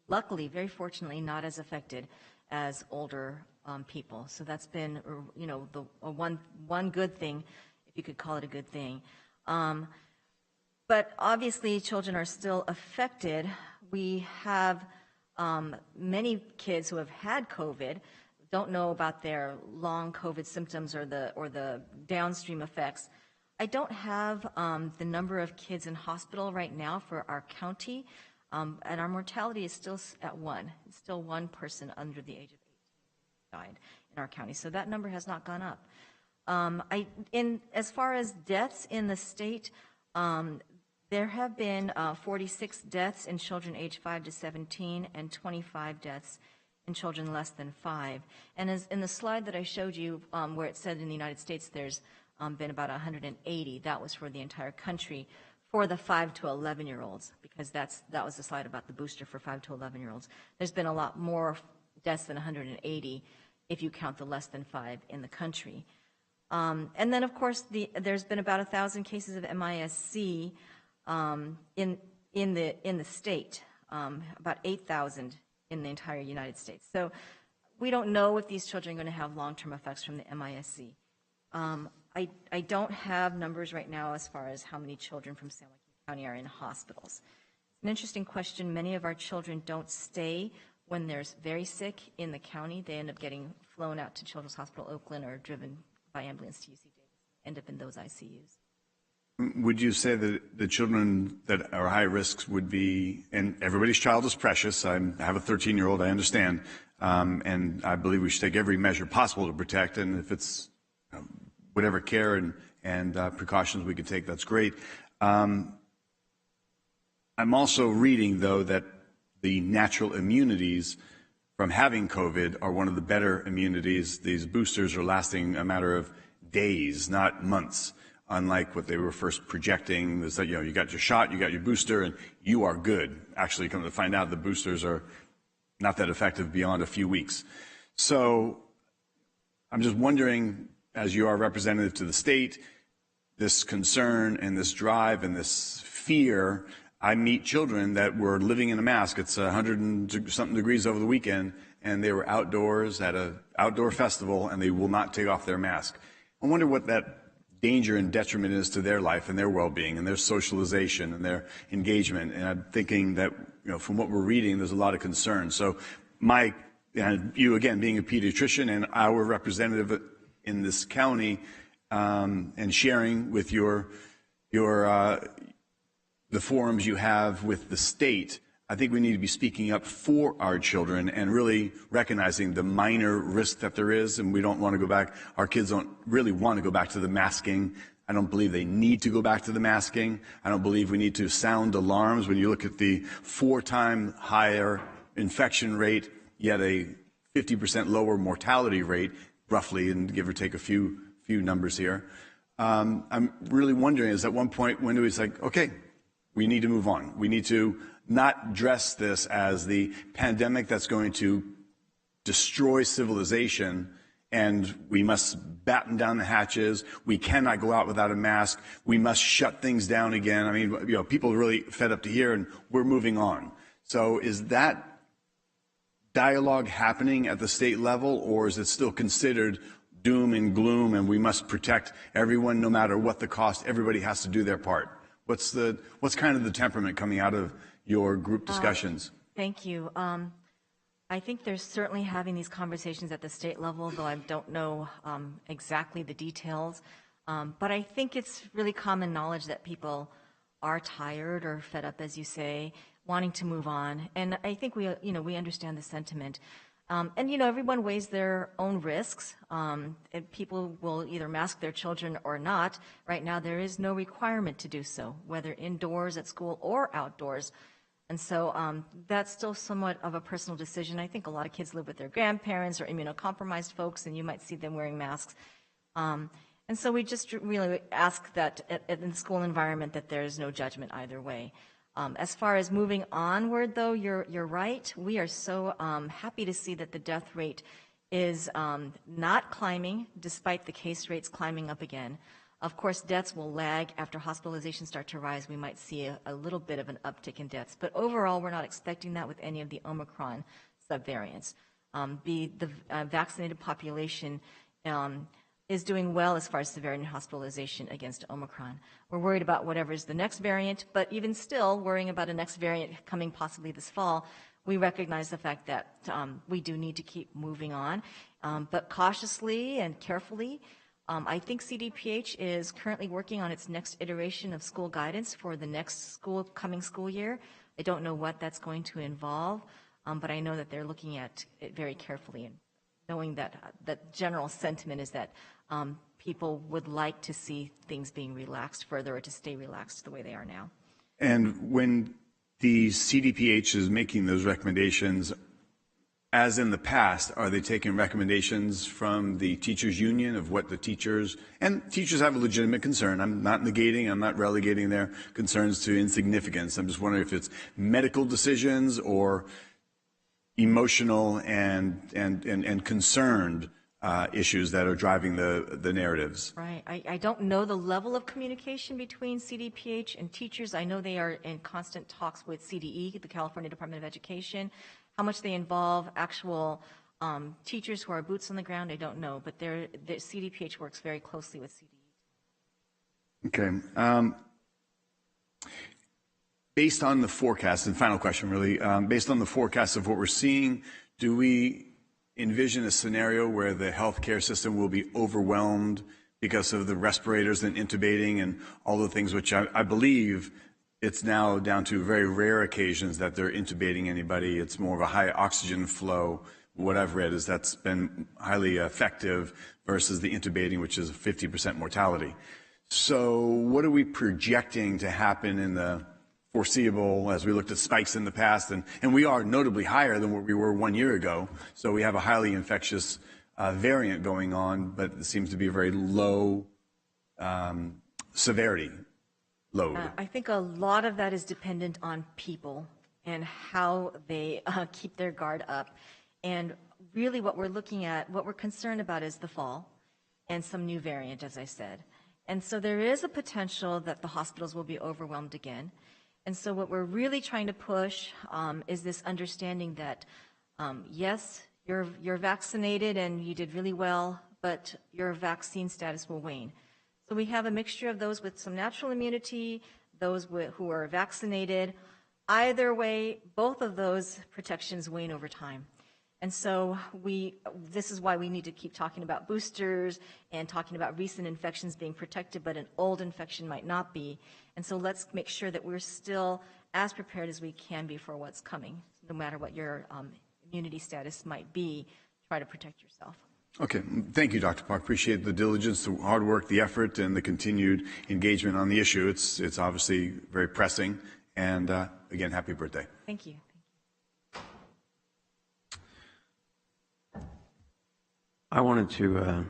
luckily, very fortunately, not as affected as older people. So that's been, you know, the one good thing, if you could call it a good thing. But obviously, children are still affected. We have many kids who have had COVID, don't know about their long COVID symptoms or the downstream effects. I don't have the number of kids in hospital right now for our county, and our mortality is still at 1. It's still 1 person under the age of 18 died in our county, so that number has not gone up. As far as deaths in the state, there have been 46 deaths in children aged 5 to 17 and 25 deaths in children less than 5. And as in the slide that I showed you, where it said in the United States there's been about 180, that was for the entire country for the 5 to 11-year-olds, because that was the slide about the booster for 5 to 11-year-olds. There's been a lot more deaths than 180 if you count the less than 5 in the country. And then, of course, there's been about 1,000 cases of MIS-C in the state, about 8,000 in the entire United States. So we don't know if these children are going to have long-term effects from the MIS-C. I don't have numbers right now as far as how many children from San Joaquin County are in hospitals. It's an interesting question. Many of our children don't stay when they're very sick in the county. They end up getting flown out to Children's Hospital Oakland or driven by ambulance to UC Davis, end up in those ICUs. Would you say that the children that are high risks would be, and everybody's child is precious. I have a 13-year-old, I understand, and I believe we should take every measure possible to protect, and if it's whatever care and precautions we could take, that's great. I'm also reading, though, that the natural immunities from having COVID are one of the better immunities. These boosters are lasting a matter of days, not months, unlike what they were first projecting. Is that, you know, you got your shot, you got your booster, and you are good. Actually, come to find out, the boosters are not that effective beyond a few weeks. So I'm just wondering, as you are representative to the state, this concern and this drive and this fear. I meet children that were living in a mask. It's 100 and something degrees over the weekend, and they were outdoors at an outdoor festival, and they will not take off their mask. I wonder what that danger and detriment is to their life and their well-being and their socialization and their engagement. And I'm thinking that, you know, from what we're reading, there's a lot of concern. So you again, being a pediatrician and our representative in this county, and sharing with the forums you have with the state, I think we need to be speaking up for our children and really recognizing the minor risk that there is, and we don't want to go back. Our kids don't really want to go back to the masking. I don't believe they need to go back to the masking. I don't believe we need to sound alarms when you look at the 4-time higher infection rate, yet a 50% lower mortality rate, roughly, and give or take a few numbers here. I'm really wondering, is at one point when it was like, okay, we need to move on. We need to not dress this as the pandemic that's going to destroy civilization, and we must batten down the hatches. We cannot go out without a mask. We must shut things down again. I mean, you know, people are really fed up to hear, and we're moving on. So is that dialogue happening at the state level, or is it still considered doom and gloom, and we must protect everyone no matter what the cost? Everybody has to do their part. What's kind of the temperament coming out of your group discussions? Thank you. I think there's certainly having these conversations at the state level, though I don't know exactly the details. But I think it's really common knowledge that people are tired or fed up, as you say, wanting to move on. And I think we understand the sentiment. And, you know, everyone weighs their own risks. And people will either mask their children or not. Right now, there is no requirement to do so, whether indoors at school or outdoors. And so that's still somewhat of a personal decision. I think a lot of kids live with their grandparents or immunocompromised folks, and you might see them wearing masks. And so we just really ask that in the school environment that there is no judgment either way. As far as moving onward, though, you're right. We are so happy to see that the death rate is not climbing, despite the case rates climbing up again. Of course, deaths will lag after hospitalizations start to rise. We might see a little bit of an uptick in deaths. But overall, we're not expecting that with any of the Omicron subvariants. The vaccinated population is doing well as far as severity and hospitalization against Omicron. We're worried about whatever is the next variant, but even still worrying about a next variant coming possibly this fall, we recognize the fact that we do need to keep moving on, but cautiously and carefully. I think CDPH is currently working on its next iteration of school guidance for the next coming school year. I don't know what that's going to involve, but I know that they're looking at it very carefully and knowing that the general sentiment is that people would like to see things being relaxed further or to stay relaxed the way they are now. And when the CDPH is making those recommendations, as in the past, are they taking recommendations from the teachers' union of what the teachers, and teachers have a legitimate concern. I'm not negating, I'm not relegating their concerns to insignificance. I'm just wondering if it's medical decisions or emotional and concerned issues that are driving the narratives. Right. I don't know the level of communication between CDPH and teachers. I know they are in constant talks with CDE, the California Department of Education. How much they involve actual teachers who are boots on the ground, I don't know. But the CDPH works very closely with CDE. Okay. Based on the forecast, and final question really, based on the forecast of what we're seeing, do we envision a scenario where the healthcare system will be overwhelmed because of the respirators and intubating and all the things which I believe it's now down to very rare occasions that they're intubating anybody. It's more of a high oxygen flow. What I've read is that's been highly effective versus the intubating, which is a 50% mortality. So what are we projecting to happen in the foreseeable as we looked at spikes in the past? And we are notably higher than what we were 1 year ago. So we have a highly infectious variant going on, but it seems to be a very low severity load. I think a lot of that is dependent on people and how they keep their guard up. And really what we're looking at, what we're concerned about is the fall and some new variant, as I said. And so there is a potential that the hospitals will be overwhelmed again. And so what we're really trying to push is this understanding that, yes, you're vaccinated and you did really well, but your vaccine status will wane. So we have a mixture of those with some natural immunity, those who are vaccinated. Either way, both of those protections wane over time. And so this is why we need to keep talking about boosters and talking about recent infections being protected, but an old infection might not be. And so let's make sure that we're still as prepared as we can be for what's coming, no matter what your immunity status might be. Try to protect yourself. Okay, thank you, Dr. Park. Appreciate the diligence, the hard work, the effort, and the continued engagement on the issue. It's obviously very pressing. And again, happy birthday. Thank you. I wanted to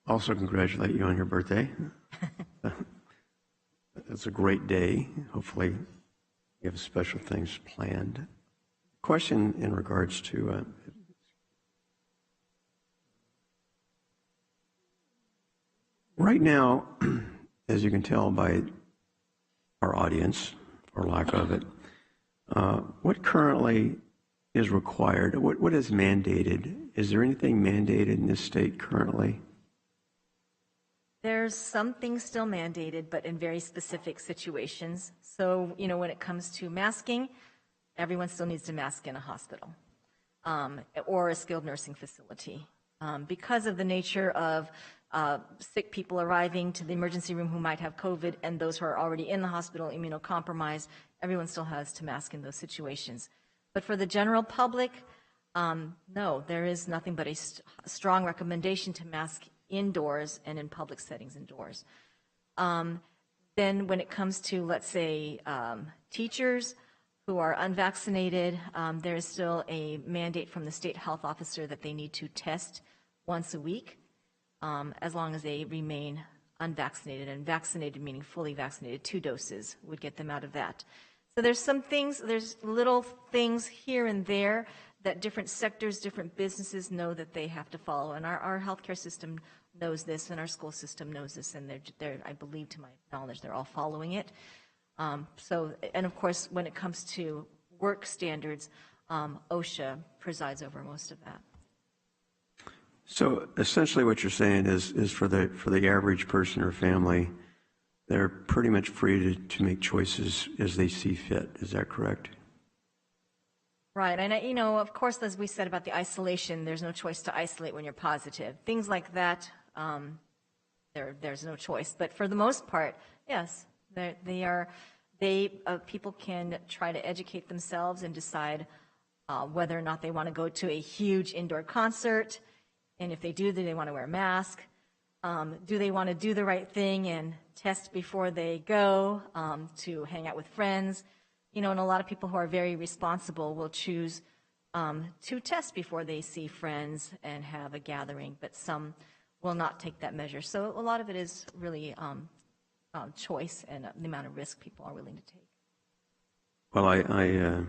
also congratulate you on your birthday. It's a great day. Hopefully you have special things planned. Question in regards to right now, as you can tell by our audience, or lack of it, what currently is required? What is mandated? Is there anything mandated in this state currently? There's some things still mandated, but in very specific situations. So, when it comes to masking, everyone still needs to mask in a hospital or a skilled nursing facility. Because of the nature of sick people arriving to the emergency room who might have COVID and those who are already in the hospital immunocompromised, everyone still has to mask in those situations. But for the general public, No, there is nothing but a strong recommendation to mask indoors and in public settings indoors. Then when it comes to, let's say, teachers who are unvaccinated, there is still a mandate from the state health officer that they need to test once a week, as long as they remain unvaccinated, and vaccinated meaning fully vaccinated. 2 doses would get them out of that. So there's some things, there's little things here and there that different sectors, different businesses know that they have to follow. And our healthcare system knows this, and our school system knows this, and they're, I believe, to my knowledge, they're all following it. And of course, when it comes to work standards, OSHA presides over most of that. So essentially what you're saying is for the average person or family, they're pretty much free to make choices as they see fit. Is that correct? Right, and of course, as we said about the isolation, there's no choice to isolate when you're positive. Things like that, there's no choice. But for the most part, yes, people can try to educate themselves and decide whether or not they want to go to a huge indoor concert, and if they do they want to wear a mask? Do they want to do the right thing and test before they go to hang out with friends? And a lot of people who are very responsible will choose to test before they see friends and have a gathering, but some will not take that measure. So a lot of it is really choice and the amount of risk people are willing to take. Well, I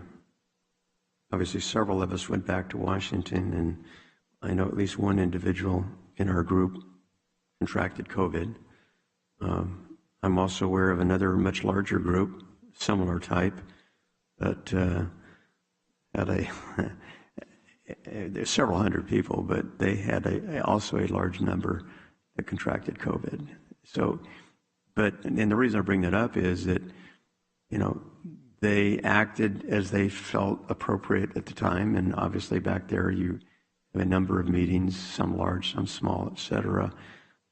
obviously several of us went back to Washington, and I know at least one individual in our group contracted COVID. I'm also aware of another much larger group, similar type, that had there's several hundred people, but they had also a large number that contracted COVID. So, and the reason I bring that up is that, they acted as they felt appropriate at the time, and obviously back there you have a number of meetings, some large, some small, et cetera.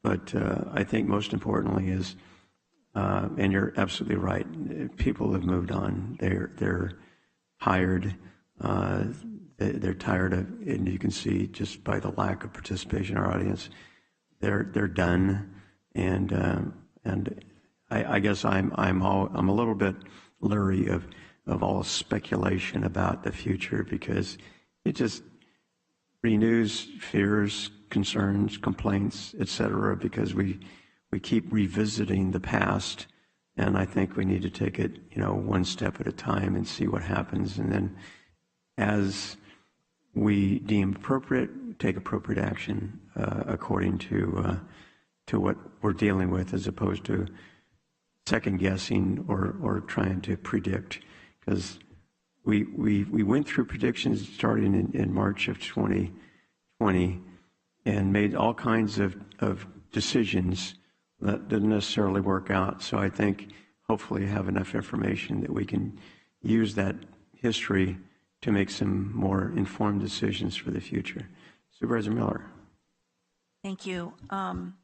But I think most importantly is, and you're absolutely right, people have moved on. They're tired. They're tired of, and you can see just by the lack of participation in our audience, they're done. And I guess I'm a little bit leery of all speculation about the future, because it just renews fears, concerns, complaints, et cetera, because we keep revisiting the past, and I think we need to take it, one step at a time and see what happens, and then as we deem appropriate, take appropriate action according to what we're dealing with, as opposed to second guessing or trying to predict, because we went through predictions starting in March of 2020 and made all kinds of decisions that didn't necessarily work out. So I think hopefully have enough information that we can use that history to make some more informed decisions for the future. Supervisor Miller. Thank you. Well,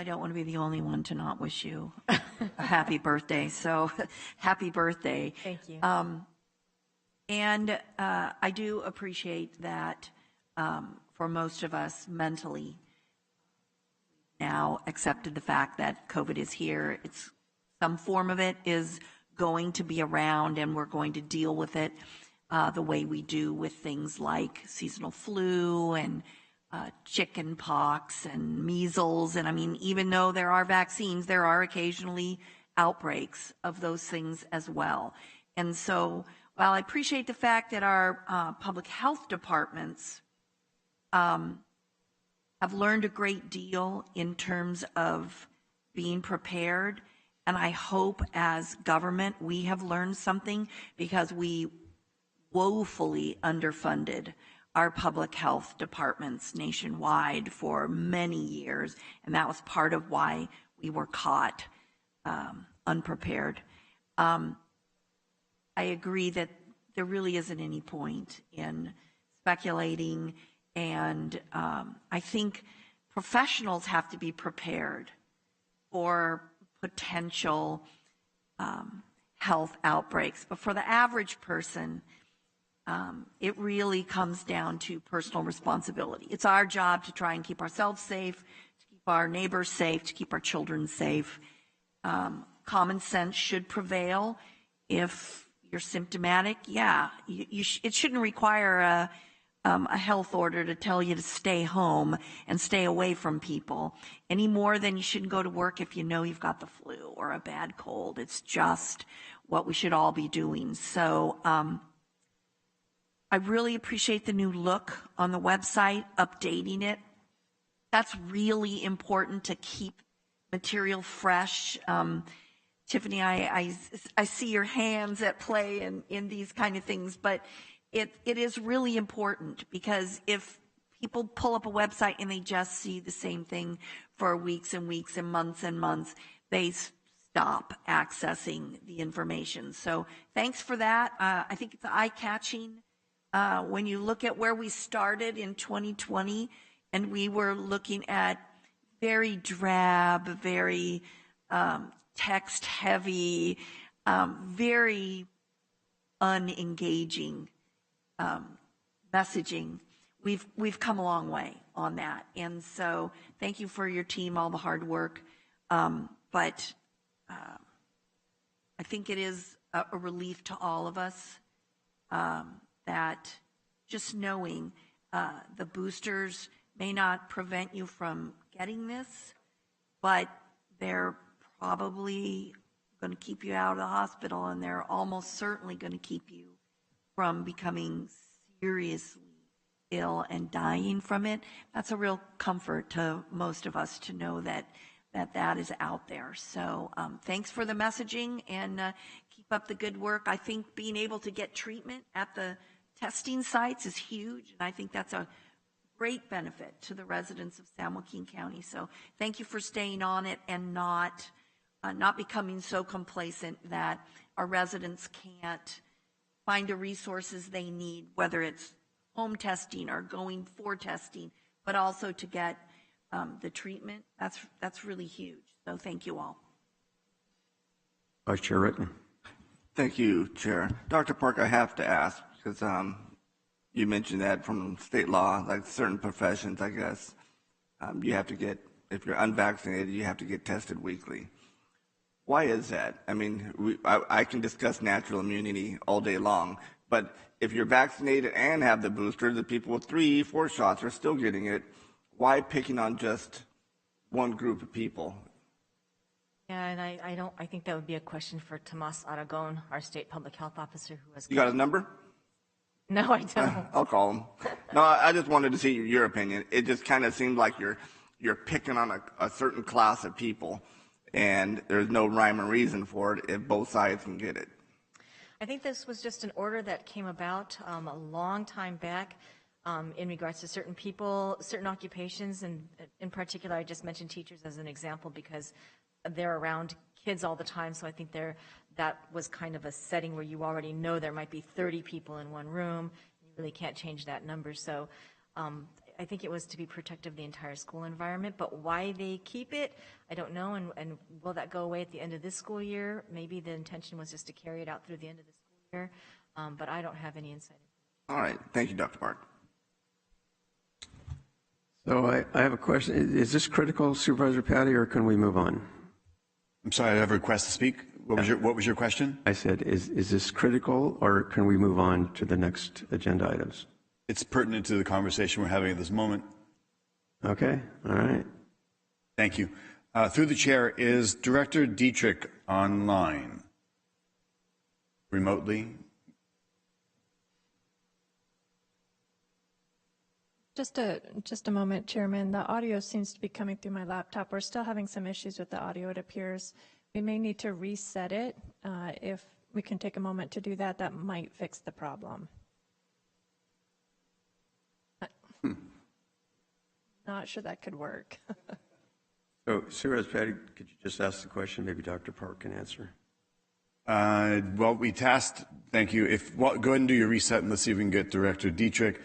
I don't want to be the only one to not wish you a happy birthday. So happy birthday. Thank you. And I do appreciate that for most of us mentally now accepted the fact that COVID is here. It's some form of it is going to be around, and we're going to deal with it the way we do with things like seasonal flu and chicken pox and measles. And I mean, even though there are vaccines, there are occasionally outbreaks of those things as well. And so while I appreciate the fact that our public health departments have learned a great deal in terms of being prepared, and I hope as government we have learned something, because we woefully underfunded our public health departments nationwide for many years, and that was part of why we were caught unprepared. I agree that there really isn't any point in speculating, and I think professionals have to be prepared for potential health outbreaks. But for the average person, it really comes down to personal responsibility. It's our job to try and keep ourselves safe, to keep our neighbors safe, to keep our children safe. Common sense should prevail. If you're symptomatic, it shouldn't require a health order to tell you to stay home and stay away from people any more than you shouldn't go to work if you know you've got the flu or a bad cold. It's just what we should all be doing. So I really appreciate the new look on the website, updating it. That's really important to keep material fresh. Tiffany, I see your hands at play in these kind of things, but it is really important, because if people pull up a website and they just see the same thing for weeks and weeks and months, they stop accessing the information. So thanks for that. I think it's eye-catching when you look at where we started in 2020, and we were looking at very drab, very text-heavy, very unengaging messaging. We've come a long way on that, and so thank you for your team, all the hard work. But I think it is a relief to all of us that just knowing the boosters may not prevent you from getting this, but they're probably going to keep you out of the hospital, and they're almost certainly going to keep you from becoming seriously ill and dying from it. That's a real comfort to most of us to know that is out there. So thanks for the messaging, and keep up the good work. I think being able to get treatment at the testing sites is huge, and I think that's a great benefit to the residents of San Joaquin County. So thank you for staying on it and not becoming so complacent that our residents can't find the resources they need, whether it's home testing or going for testing, but also to get the treatment. That's really huge. So thank you all. Vice Chair Rittman. Thank you, Chair. Dr. Park, I have to ask, because you mentioned that from state law, like certain professions, I guess, you have to get, if you're unvaccinated, you have to get tested weekly. Why is that? I mean, I can discuss natural immunity all day long, but if you're vaccinated and have the booster, the people with 3, 4 shots are still getting it. Why picking on just one group of people? Yeah, and I think that would be a question for Tomas Aragon, our state public health officer, who has. You got his number? No, I don't. I'll call him. No, I just wanted to see your opinion. It just kind of seemed like you're picking on a certain class of people, and there's no rhyme or reason for it if both sides can get it. I think this was just an order that came about a long time back in regards to certain people, certain occupations, and in particular, I just mentioned teachers as an example because they're around kids all the time, so I think that was kind of a setting where you already know there might be 30 people in one room. You really can't change that number, so I think it was to be protective of the entire school environment, but why they keep it, I don't know, and will that go away at the end of this school year? Maybe the intention was just to carry it out through the end of the school year, but I don't have any insight. All right. Thank you, Dr. Park. So I have a question. Is this critical, Supervisor Patty, or can we move on? I'm sorry, I have a request to speak. What was your question? I said, is this critical, or can we move on to the next agenda items? It's pertinent to the conversation we're having at this moment. Okay, all right. Thank you. Through the chair, is Director Dietrich online? Remotely? Just a moment, Chairman. The audio seems to be coming through my laptop. We're still having some issues with the audio, it appears. We may need to reset it. If we can take a moment to do that, that might fix the problem. Not sure that could work. So, Supervisor Patty, could you just ask the question? Maybe Dr. Park can answer. Well, we tasked, thank you. Go ahead and do your reset and let's see if we can get Director Dietrich.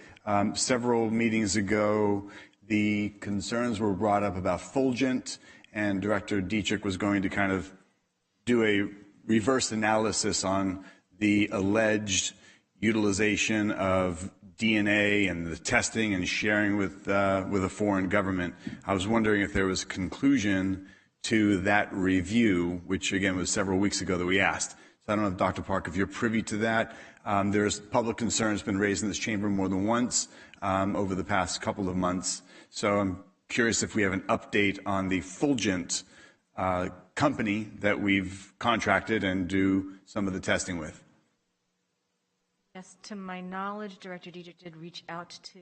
Several meetings ago, the concerns were brought up about Fulgent, and Director Dietrich was going to kind of do a reverse analysis on the alleged utilization of DNA and the testing and sharing with a foreign government. I was wondering if there was a conclusion to that review, which again was several weeks ago that we asked. So I don't know, if Dr. Park, if you're privy to that. There's public concerns been raised in this chamber more than once over the past couple of months. So I'm curious if we have an update on the Fulgent company that we've contracted and do some of the testing with. Yes, to my knowledge, Director Dietrich did reach out to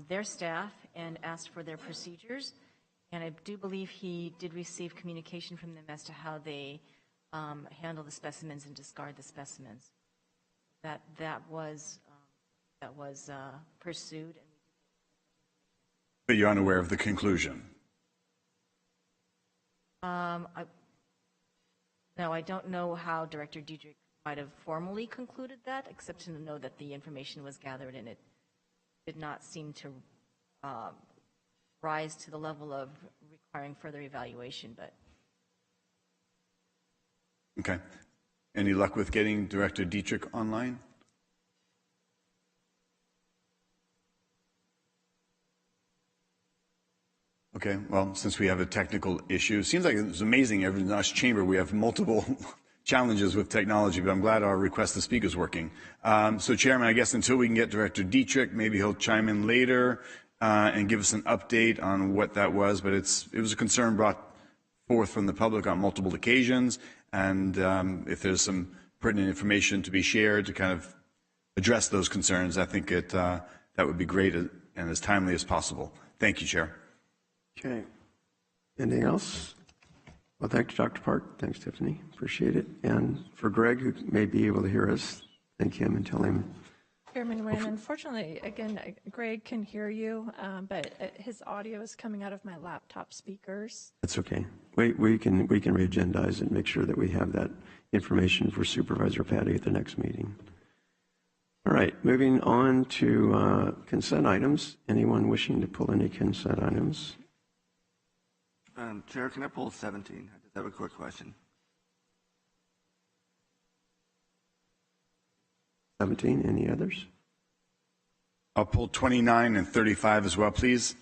their staff and asked for their procedures. And I do believe he did receive communication from them as to how they handle the specimens and discard the specimens. That was pursued. But you're unaware of the conclusion? No, I don't know how Director Dietrich might have formally concluded that, except to know that the information was gathered and it did not seem to rise to the level of requiring further evaluation. But okay. Any luck with getting Director Dietrich online? Okay, well, since we have a technical issue, it seems like it's amazing every last chamber we have multiple challenges with technology, but I'm glad our request to speak is working. So Chairman, I guess until we can get Director Dietrich, maybe he'll chime in later and give us an update on what that was, but it was a concern brought forth from the public on multiple occasions, and if there's some pertinent information to be shared to kind of address those concerns, I think that would be great and as timely as possible. Thank you, Chair. Okay. Anything else? Well, thank you, Dr. Park. Thanks, Tiffany. Appreciate it. And for Greg, who may be able to hear us, thank him and tell him. Chairman Nguyen, unfortunately, again, Greg can hear you, but his audio is coming out of my laptop speakers. That's okay. We can re-agendize and make sure that we have that information for Supervisor Patty at the next meeting. All right, moving on to consent items. Anyone wishing to pull any consent items? Chair, can I pull 17? I just have a quick question. 17, any others? I'll pull 29 and 35 as well, please.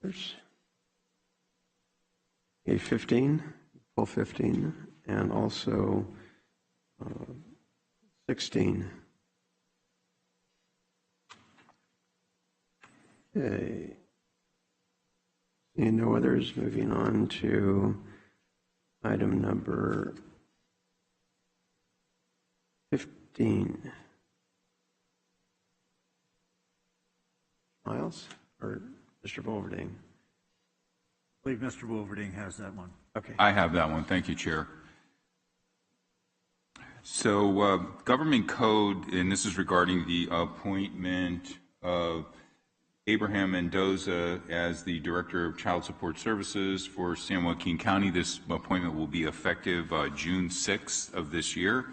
Okay, 15, pull 15, and also 16. Okay. Seeing no others, moving on to item number 15. Miles or Mr. Wolverding? I believe Mr. Wolverding has that one. Okay. I have that one. Thank you, Chair. So government code, and this is regarding the appointment of Abraham Mendoza as the Director of Child Support Services for San Joaquin County. This appointment will be effective June 6th of this year.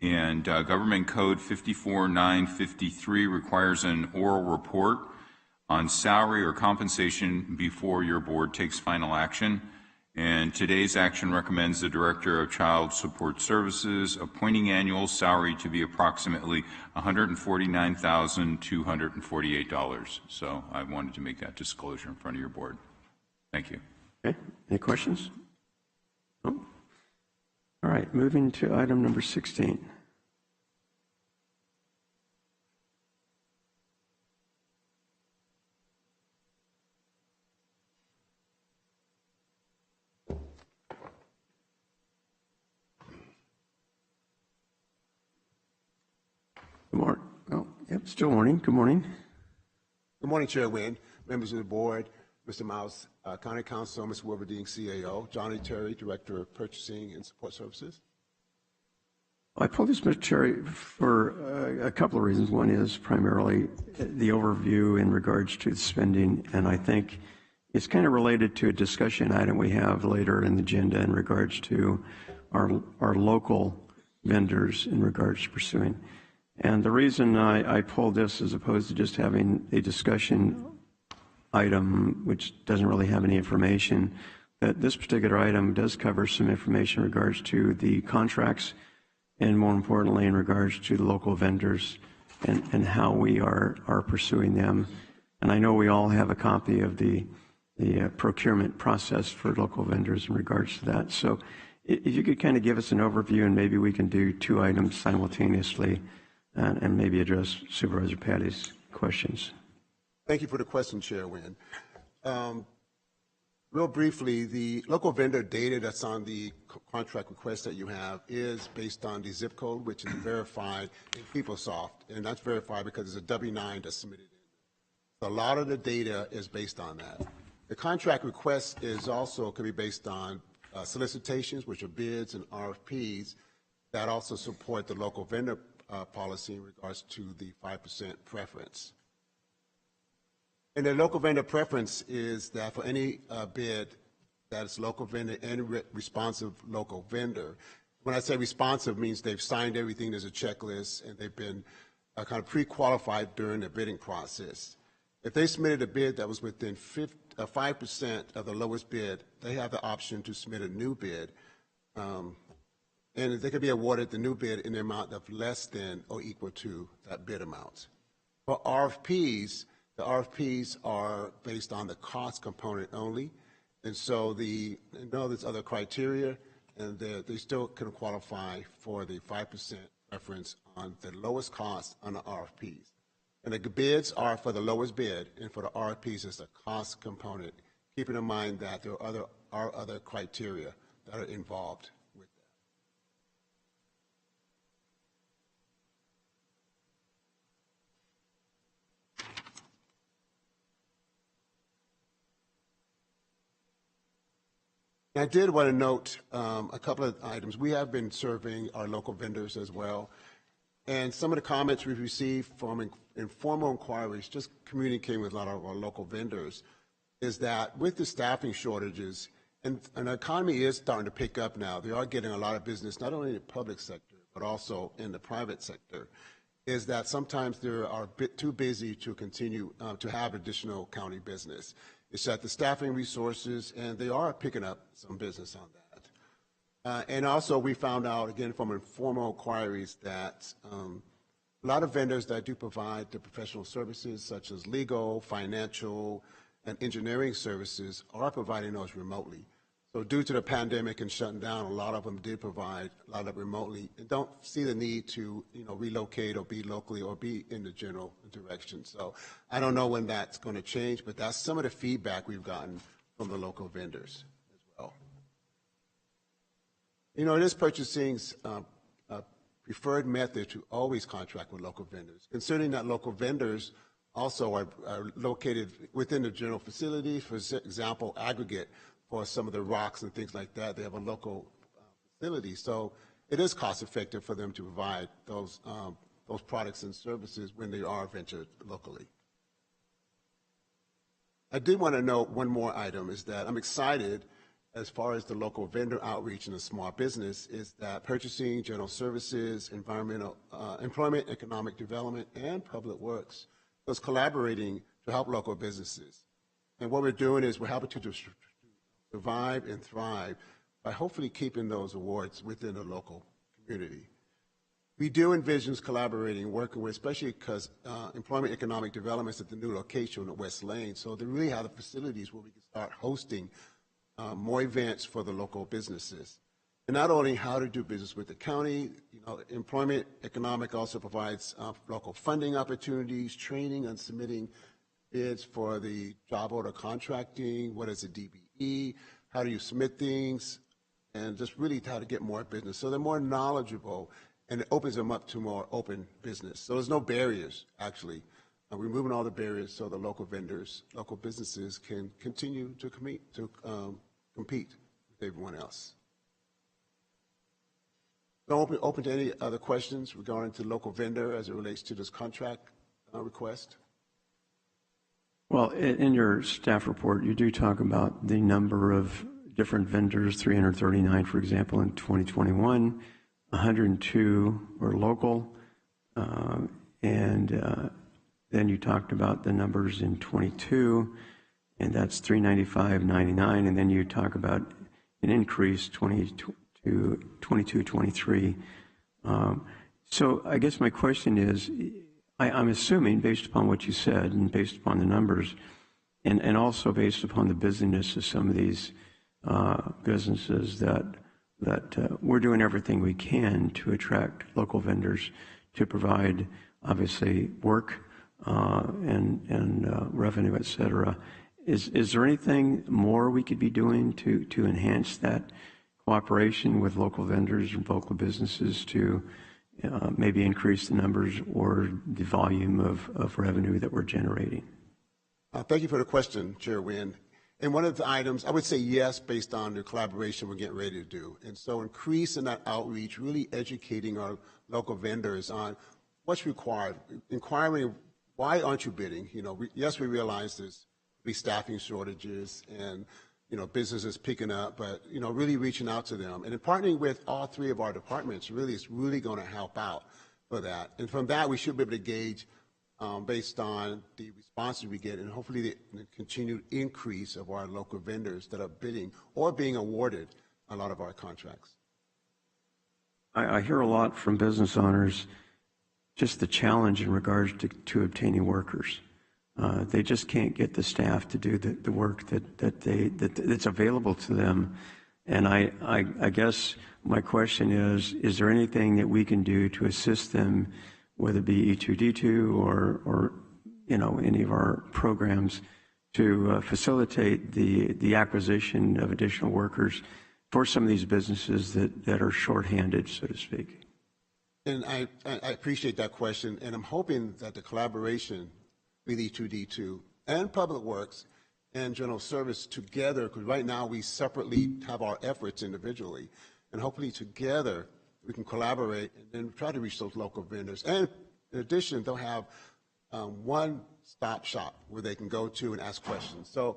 And Government Code 54953 requires an oral report on salary or compensation before your board takes final action. And today's action recommends the Director of Child Support Services appointing annual salary to be approximately $149,248. So I wanted to make that disclosure in front of your board. Thank you. Okay. Any questions? No? All right. Moving to item number 16. Good morning. Oh, yep, still morning. Good morning. Good morning, Chair Nguyen, members of the board, Mr. Miles, County Council, Mr. Wolverding, CAO, Johnny Terry, Director of Purchasing and Support Services. I pulled this, Mr. Terry, for a couple of reasons. One is primarily the overview in regards to spending, and I think it's kind of related to a discussion item we have later in the agenda in regards to our local vendors in regards to pursuing. And the reason I pulled this as opposed to just having a discussion item, which doesn't really have any information, that this particular item does cover some information in regards to the contracts and more importantly in regards to the local vendors and how we are pursuing them. And I know we all have a copy of the procurement process for local vendors in regards to that. So if you could kind of give us an overview and maybe we can do two items simultaneously and maybe address Supervisor Patty's questions. Thank you for the question, Chair Wynn. Real briefly, the local vendor data that's on the contract request that you have is based on the zip code, which is verified in PeopleSoft, and that's verified because it's a W-9 that's submitted in. So a lot of the data is based on that. The contract request is also could be based on solicitations, which are bids and RFPs that also support the local vendor policy in regards to the 5% preference. And the local vendor preference is that for any bid that is local vendor and responsive local vendor. When I say responsive, means they've signed everything, there's a checklist, and they've been kind of pre-qualified during the bidding process. If they submitted a bid that was within 5% of the lowest bid, they have the option to submit a new bid, and they could be awarded the new bid in the amount of less than or equal to that bid amount. For RFPs, the RFPs are based on the cost component only, and so there's other criteria, and they still can qualify for the 5% preference on the lowest cost on the RFPs. And the bids are for the lowest bid, and for the RFPs, it's a cost component, keeping in mind that there are other criteria that are involved with that. I did want to note a couple of items. We have been surveying our local vendors as well, and some of the comments we've received from informal inquiries, just communicating with a lot of our local vendors, is that with the staffing shortages, and the economy is starting to pick up now, they are getting a lot of business, not only in the public sector, but also in the private sector, is that sometimes they are a bit too busy to continue to have additional county business. It's that the staffing resources, and they are picking up some business on that. And also we found out, again, from informal inquiries that a lot of vendors that do provide the professional services, such as legal, financial, and engineering services, are providing those remotely. So due to the pandemic and shutting down, a lot of them did provide a lot of remotely and don't see the need to relocate or be locally or be in the general direction. So I don't know when that's going to change, but that's some of the feedback we've gotten from the local vendors as well. It is purchasing's preferred method to always contract with local vendors, considering that local vendors also are located within the general facility. For example, aggregate for some of the rocks and things like that, they have a local facility. So it is cost effective for them to provide those products and services when they are ventured locally. I did want to note one more item, is that I'm excited as far as the local vendor outreach in the small business, is that purchasing, general services, environmental, employment, economic development, and public works was collaborating to help local businesses. And what we're doing is we're helping to survive and thrive by hopefully keeping those awards within the local community. We do envision collaborating, working with, especially because employment, economic development is at the new location at West Lane, so they really have the facilities where we can start hosting more events for the local businesses. And not only how to do business with the county, employment economic also provides local funding opportunities, training on submitting bids for the job order contracting, what is a DBE, how do you submit things, and just really how to get more business. So they're more knowledgeable, and it opens them up to more open business. So there's no barriers, actually. We're removing all the barriers so the local vendors, local businesses can continue to compete with everyone else. So open to any other questions regarding to local vendor as it relates to this contract request? Well, in your staff report, you do talk about the number of different vendors, 339, for example, in 2021, 102 were local, and then you talked about the numbers in 22, and that's $395.99, and then you talk about an increase 22-23. So I guess my question is, I'm assuming, based upon what you said and based upon the numbers, and also based upon the busyness of some of these businesses, that we're doing everything we can to attract local vendors to provide, obviously, work and revenue, et cetera. Is there anything more we could be doing to enhance that cooperation with local vendors and local businesses to maybe increase the numbers or the volume of revenue that we're generating? Thank you for the question, Chair Wynn. And one of the items, I would say yes, based on the collaboration we're getting ready to do. And so increasing that outreach, really educating our local vendors on what's required, inquiring, why aren't you bidding? You know, yes, we realize there's staffing shortages and, you know, businesses picking up, but, you know, really reaching out to them. And in partnering with all three of our departments really is really going to help out for that. And from that, we should be able to gauge based on the responses we get and hopefully the continued increase of our local vendors that are bidding or being awarded a lot of our contracts. I hear a lot from business owners, just the challenge in regards to obtaining workers. They just can't get the staff to do the work that's available to them. And I guess my question is there anything that we can do to assist them, whether it be E2D2 or you know, any of our programs, to facilitate the acquisition of additional workers for some of these businesses that are shorthanded, so to speak? And I appreciate that question, and I'm hoping that the collaboration with E2D2 and Public Works and General Service together, because right now we separately have our efforts individually, and hopefully together we can collaborate and then try to reach those local vendors. And in addition, they'll have one-stop shop where they can go to and ask questions. So,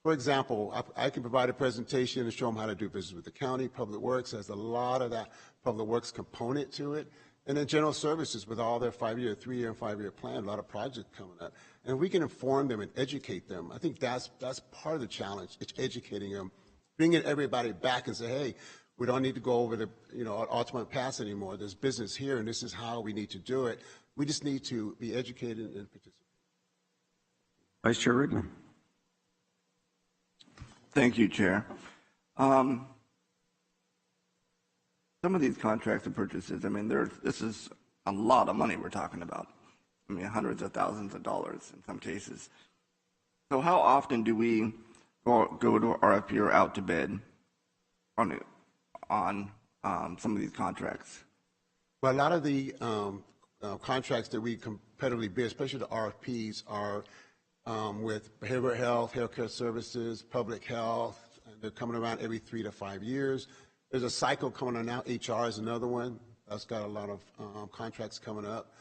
for example, I can provide a presentation and show them how to do business with the county. Public Works has a lot of that Public Works component to it. And then General Services with all their 5-year, 3-year, and 5-year plan, a lot of projects coming up. And we can inform them and educate them. I think that's part of the challenge. It's educating them, bringing everybody back and say, hey, we don't need to go over the ultimate pass anymore. There's business here, and this is how we need to do it. We just need to be educated and participate. Vice Chair Rickman. Thank you, Chair. Some of these contracts and purchases, I mean, this is a lot of money we're talking about. I mean, hundreds of thousands of dollars in some cases. So how often do we go to RFP or out to bid on some of these contracts? Well, a lot of the contracts that we competitively bid, especially the RFPs, are with behavioral health, healthcare services, public health. And they're coming around every 3 to 5 years. There's a cycle coming on now. HR is another one. That's got a lot of contracts coming up.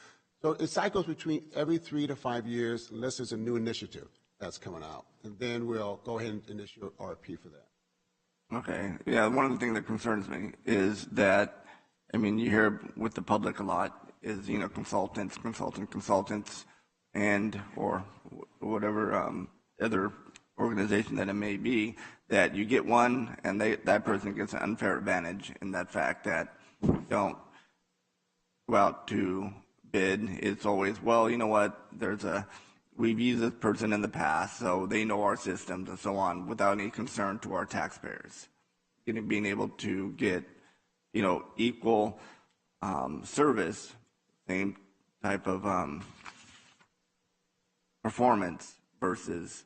So it cycles between every 3 to 5 years unless there's a new initiative that's coming out. And then we'll go ahead and issue an RFP for that. Okay. Yeah, one of the things that concerns me is that, I mean, you hear with the public a lot is, you know, consultants, and or whatever other organization that it may be, that you get one and that person gets an unfair advantage in that fact that you don't go out to bid. It's always, well, you know what, we've used this person in the past, so they know our systems and so on, without any concern to our taxpayers. Being able to get, you know, equal service, same type of performance versus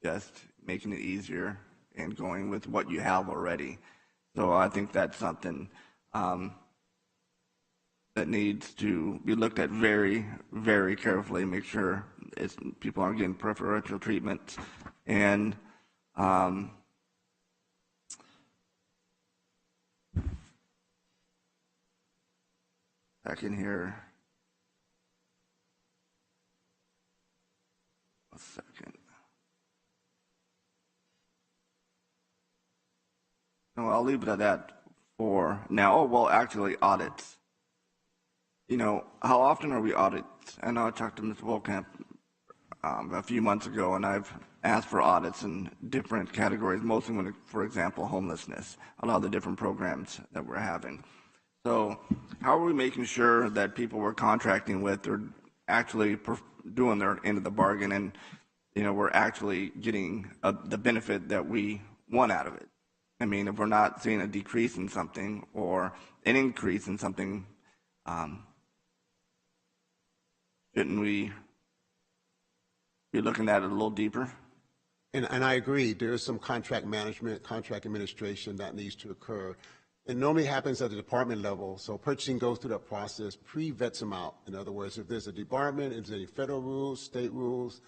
just making it easier and going with what you have already. So I think that's something that needs to be looked at very, very carefully, make sure people aren't getting preferential treatment. And back in here, a second. No, I'll leave it at that for now. Oh, well, actually, audits. You know, how often are we audits? I know I talked to Ms. Volkamp a few months ago, and I've ask for audits in different categories, mostly when, for example, homelessness, a lot of the different programs that we're having. So how are we making sure that people we're contracting with are actually doing their end of the bargain and, you know, we're actually getting the benefit that we want out of it? I mean, if we're not seeing a decrease in something or an increase in something, shouldn't we be looking at it a little deeper? And I agree, there is some contract management, contract administration that needs to occur. It normally happens at the department level, so purchasing goes through that process, pre-vets them out. In other words, if there's a department, if there's any federal rules, state rules,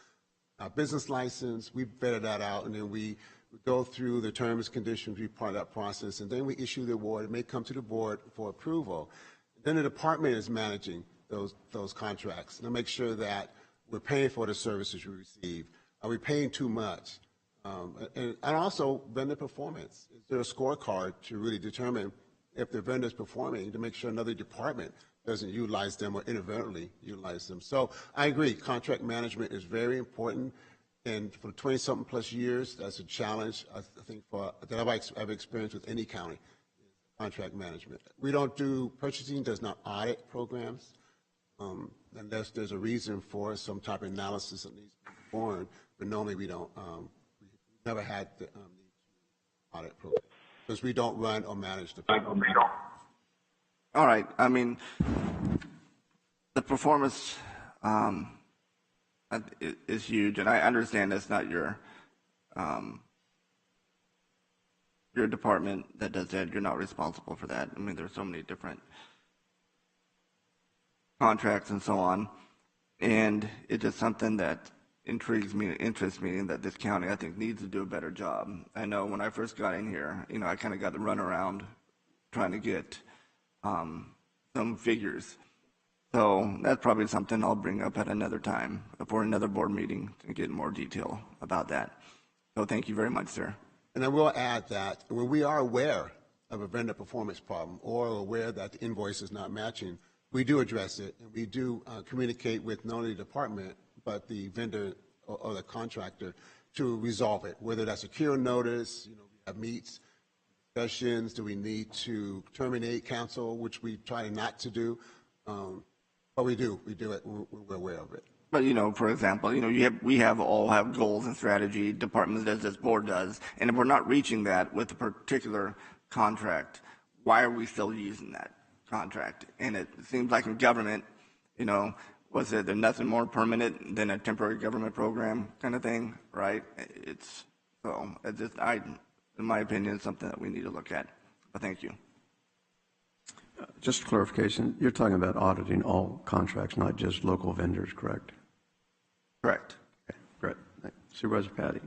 business license, we vetted that out, and then we go through the terms, conditions, be part of that process, and then we issue the award. It may come to the board for approval. Then the department is managing those contracts, and to make sure that we're paying for the services we receive. Are we paying too much? And also vendor performance. Is there a scorecard to really determine if the vendor is performing, to make sure another department doesn't utilize them or inadvertently utilize them? So I agree, contract management is very important. And for 20-something plus years, that's a challenge, I think, that I've experienced with any county, contract management. We don't do, purchasing does not audit programs, unless there's a reason for some type of analysis that needs to be performed, but normally we don't, we've never had the need to audit programs, because we don't run or manage the program. All right, I mean, the performance is huge, and I understand that's not your department that does that. You're not responsible for that. I mean, there's so many different contracts and so on, and it's just something that intrigues me and interests me, and that this county, I think, needs to do a better job. I know when I first got in here, you know, I kind of got the run around trying to get some figures. So that's probably something I'll bring up at another time for another board meeting to get more detail about that. So thank you very much, sir. And I will add that when we are aware of a vendor performance problem or aware that the invoice is not matching, we do address it, and we do communicate with not only the department, but the vendor or the contractor to resolve it, whether that's a cure notice, you know, we have meets, discussions, do we need to terminate, cancel, which we try not to do. But we do it, we're aware of it. But, you know, for example, you know, we all have goals and strategy, department does, this board does, and if we're not reaching that with a particular contract, why are we still using that contract? And it seems like in government, you know, was it there's nothing more permanent than a temporary government program kind of thing, right? It's just, in my opinion, it's something that we need to look at. But thank you. Just clarification, you're talking about auditing all contracts, not just local vendors, correct? Correct. Okay, great. Supervisor Patty.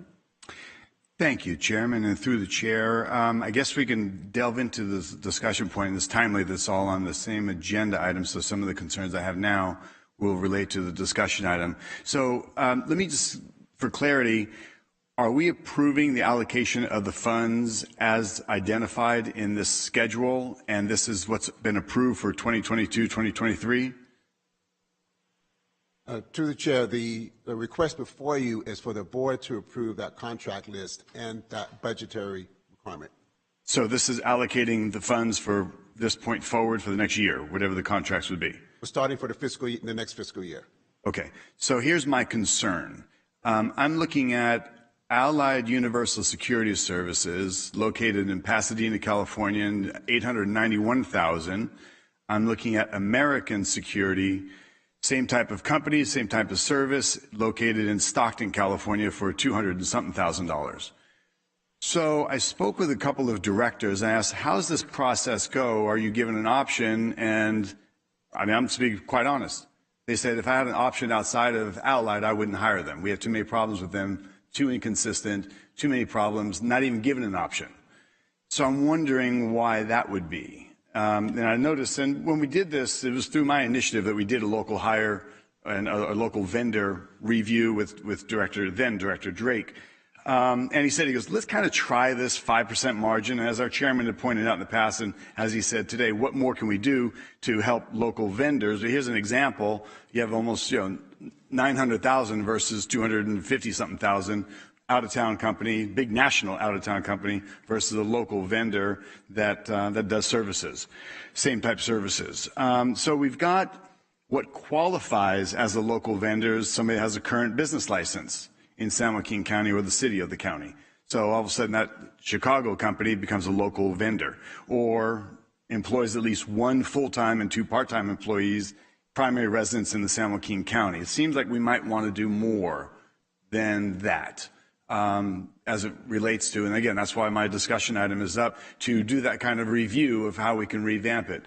Thank you, Chairman, and through the chair. I guess we can delve into this discussion point, and it's timely that's all on the same agenda item, so some of the concerns I have now will relate to the discussion item. So let me just, for clarity, are we approving the allocation of the funds as identified in this schedule, and this is what's been approved for 2022, 2023? To the chair, the request before you is for the board to approve that contract list and that budgetary requirement. So this is allocating the funds for this point forward for the next year, whatever the contracts would be. We're starting for the next fiscal year. Okay. So here's my concern. I'm looking at Allied Universal Security Services, located in Pasadena, California, and $891,000. I'm looking at American Security, same type of company, same type of service, located in Stockton, California, for $200 and something thousand. So I spoke with a couple of directors and asked, how's this process go? Are you given an option? And I mean, I'm speaking quite honest. They said if I had an option outside of Allied, I wouldn't hire them. We have too many problems with them, too inconsistent, too many problems, not even given an option. So I'm wondering why that would be. And I noticed, and when we did this, it was through my initiative that we did a local hire and a local vendor review with then Director Drake. And he said, let's kind of try this 5% margin. And as our chairman had pointed out in the past, and as he said today, what more can we do to help local vendors? Here's an example. You have almost, $900,000 versus $250-something thousand out-of-town company, big national out-of-town company versus a local vendor that does services, same type services. So we've got what qualifies as a local vendor is somebody that has a current business license in San Joaquin County or the city of the county. So all of a sudden that Chicago company becomes a local vendor, or employs at least one full-time and two part-time employees, primary residents in the San Joaquin County. It seems like we might want to do more than that as it relates to, and again, that's why my discussion item is up, to do that kind of review of how we can revamp it.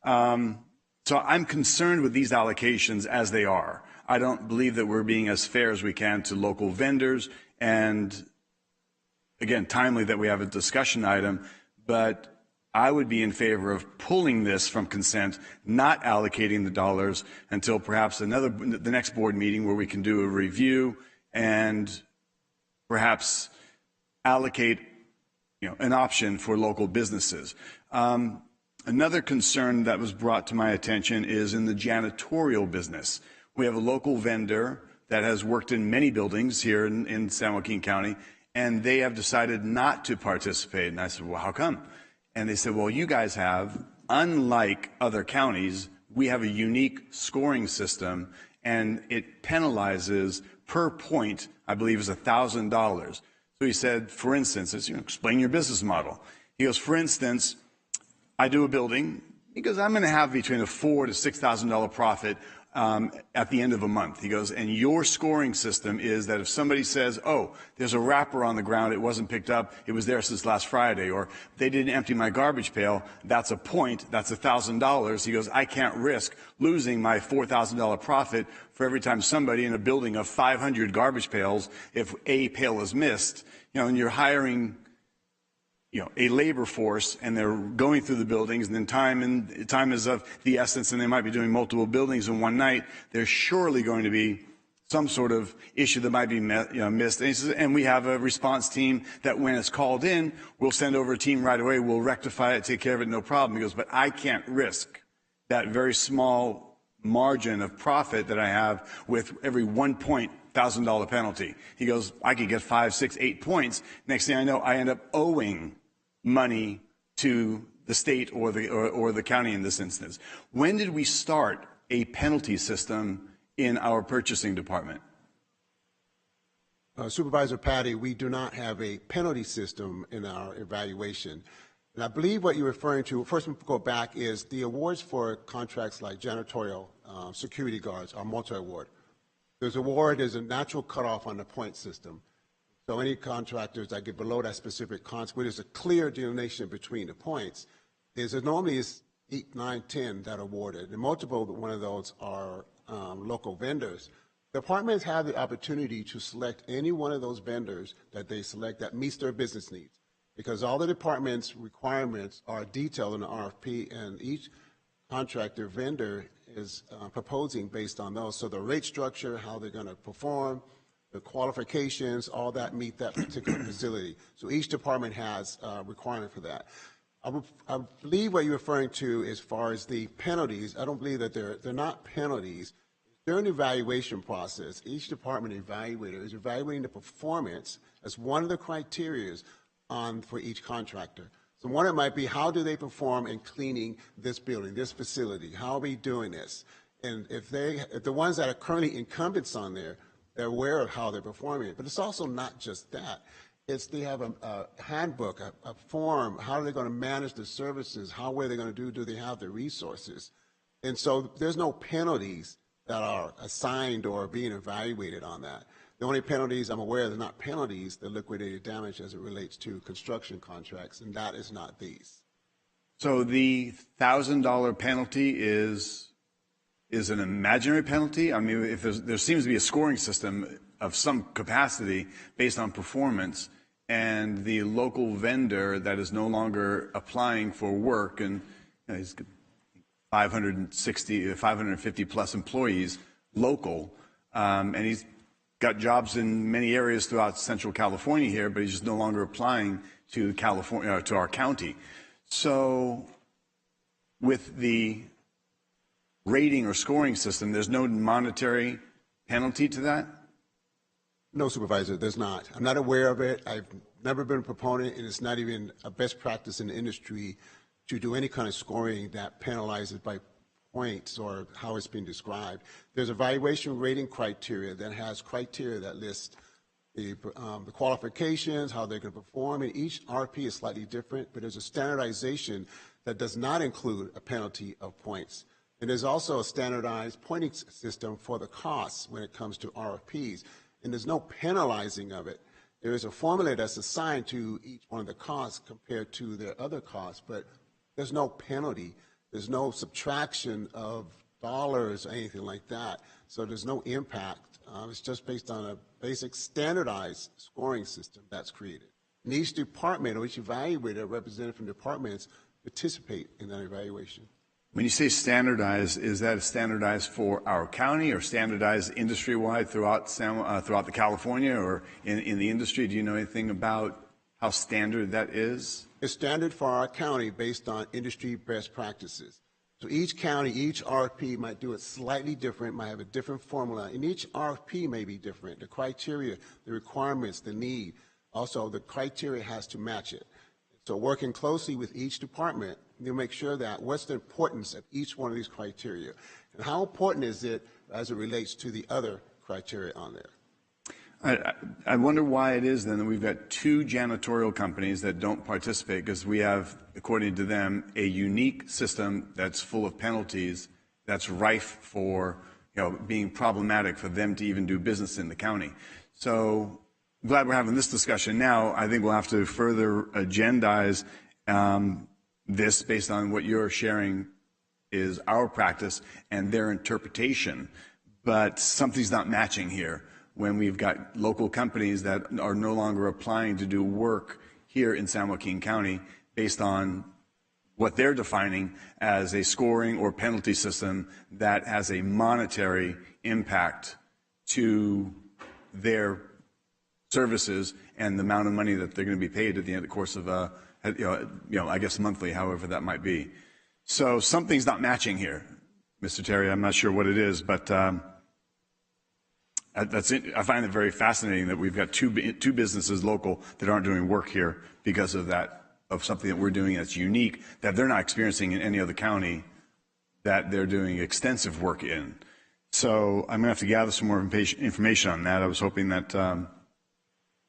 So I'm concerned with these allocations as they are. I don't believe that we're being as fair as we can to local vendors, and again, timely that we have a discussion item, but I would be in favor of pulling this from consent, not allocating the dollars until perhaps the next board meeting where we can do a review and perhaps allocate, an option for local businesses. Another concern that was brought to my attention is in the janitorial business. We have a local vendor that has worked in many buildings here in San Joaquin County, and they have decided not to participate. And I said, well, how come? And they said, well, you guys have, unlike other counties, we have a unique scoring system, and it penalizes per point, I believe, is $1,000. So he said, for instance, explain your business model. He goes, for instance, I do a building. He goes, I'm going to have between a $4,000 to $6,000 profit at the end of a month. He goes, and your scoring system is that if somebody says, oh, there's a wrapper on the ground, it wasn't picked up, it was there since last Friday, or they didn't empty my garbage pail, that's a point, that's $1,000. He goes, I can't risk losing my $4,000 profit for every time somebody in a building of 500 garbage pails, if a pail is missed, and you're hiring a labor force, and they're going through the buildings, and then time is of the essence, and they might be doing multiple buildings in one night. There's surely going to be some sort of issue that might be missed. And he says, and we have a response team that when it's called in, we'll send over a team right away, we'll rectify it, take care of it, no problem. He goes, but I can't risk that very small margin of profit that I have with every 1 point $1,000 penalty. He goes, I could get 5, 6, 8 points. Next thing I know, I end up owing money to the state or the county in this instance. When did we start a penalty system in our purchasing department? Supervisor Patty, we do not have a penalty system in our evaluation. And I believe what you're referring to, first we go back, is the awards for contracts like janitorial security guards are multi-award. There's a natural cutoff on the point system. So any contractors that get below that specific contract, where there's a clear delineation between the points, normally is 8, 9, 10 that are awarded. And multiple one of those are local vendors. Departments have the opportunity to select any one of those vendors that they select that meets their business needs, because all the department's requirements are detailed in the RFP, and each contractor vendor is proposing based on those. So the rate structure, how they're going to perform, the qualifications, all that meet that particular facility. So each department has a requirement for that. I believe what you're referring to as far as the penalties, I don't believe that they're not penalties. During the evaluation process, each department evaluator is evaluating the performance as one of the criteria for each contractor. So one, it might be, how do they perform in cleaning this building, this facility? How are we doing this? And if the ones that are currently incumbents on there, they're aware of how they're performing it. But it's also not just that. They have a handbook, a form. How are they going to manage the services? How are they going to do they have the resources? And so there's no penalties that are assigned or being evaluated on that. The only penalties I'm aware of, they're not penalties, they're liquidated damage as it relates to construction contracts, and that is not these. So the $1,000 penalty is an imaginary penalty? I mean, if there seems to be a scoring system of some capacity based on performance, and the local vendor that is no longer applying for work, and he's 550 plus employees local, and he's got jobs in many areas throughout Central California here, but he's just no longer applying to California, to our county. So with the rating or scoring system, there's no monetary penalty to that? No, Supervisor, there's not. I'm not aware of it. I've never been a proponent, and it's not even a best practice in the industry to do any kind of scoring that penalizes by points or how it's been described. There's evaluation rating criteria that has criteria that list the qualifications, how they're going to perform, and each RP is slightly different, but there's a standardization that does not include a penalty of points. And there's also a standardized pointing system for the costs when it comes to RFPs. And there's no penalizing of it. There is a formula that's assigned to each one of the costs compared to their other costs, but there's no penalty. There's no subtraction of dollars or anything like that. So there's no impact. It's just based on a basic standardized scoring system that's created. And each department or each evaluator, representative from departments, participate in that evaluation. When you say standardized, is that standardized for our county or standardized industry-wide throughout the California or in the industry? Do you know anything about how standard that is? It's standard for our county based on industry best practices. So each county, each RFP might do it slightly different, might have a different formula, and each RFP may be different. The criteria, the requirements, the need, also the criteria has to match it. So working closely with each department, you make sure that what's the importance of each one of these criteria, and how important is it as it relates to the other criteria on there. I wonder why it is then that we've got two janitorial companies that don't participate, because we have, according to them, a unique system that's full of penalties that's rife for being problematic for them to even do business in the county. So glad we're having this discussion now. I think we'll have to further agendize this based on what you're sharing is our practice and their interpretation. But something's not matching here when we've got local companies that are no longer applying to do work here in San Joaquin County based on what they're defining as a scoring or penalty system that has a monetary impact to their services and the amount of money that they're going to be paid at the end of the course of I guess monthly, however that might be. So something's not matching here, Mr. Terry. I'm not sure what it is, but that's it. I find it very fascinating that we've got two businesses local that aren't doing work here because of that, of something that we're doing that's unique, that they're not experiencing in any other county that they're doing extensive work in. So I'm going to have to gather some more information on that. I was hoping that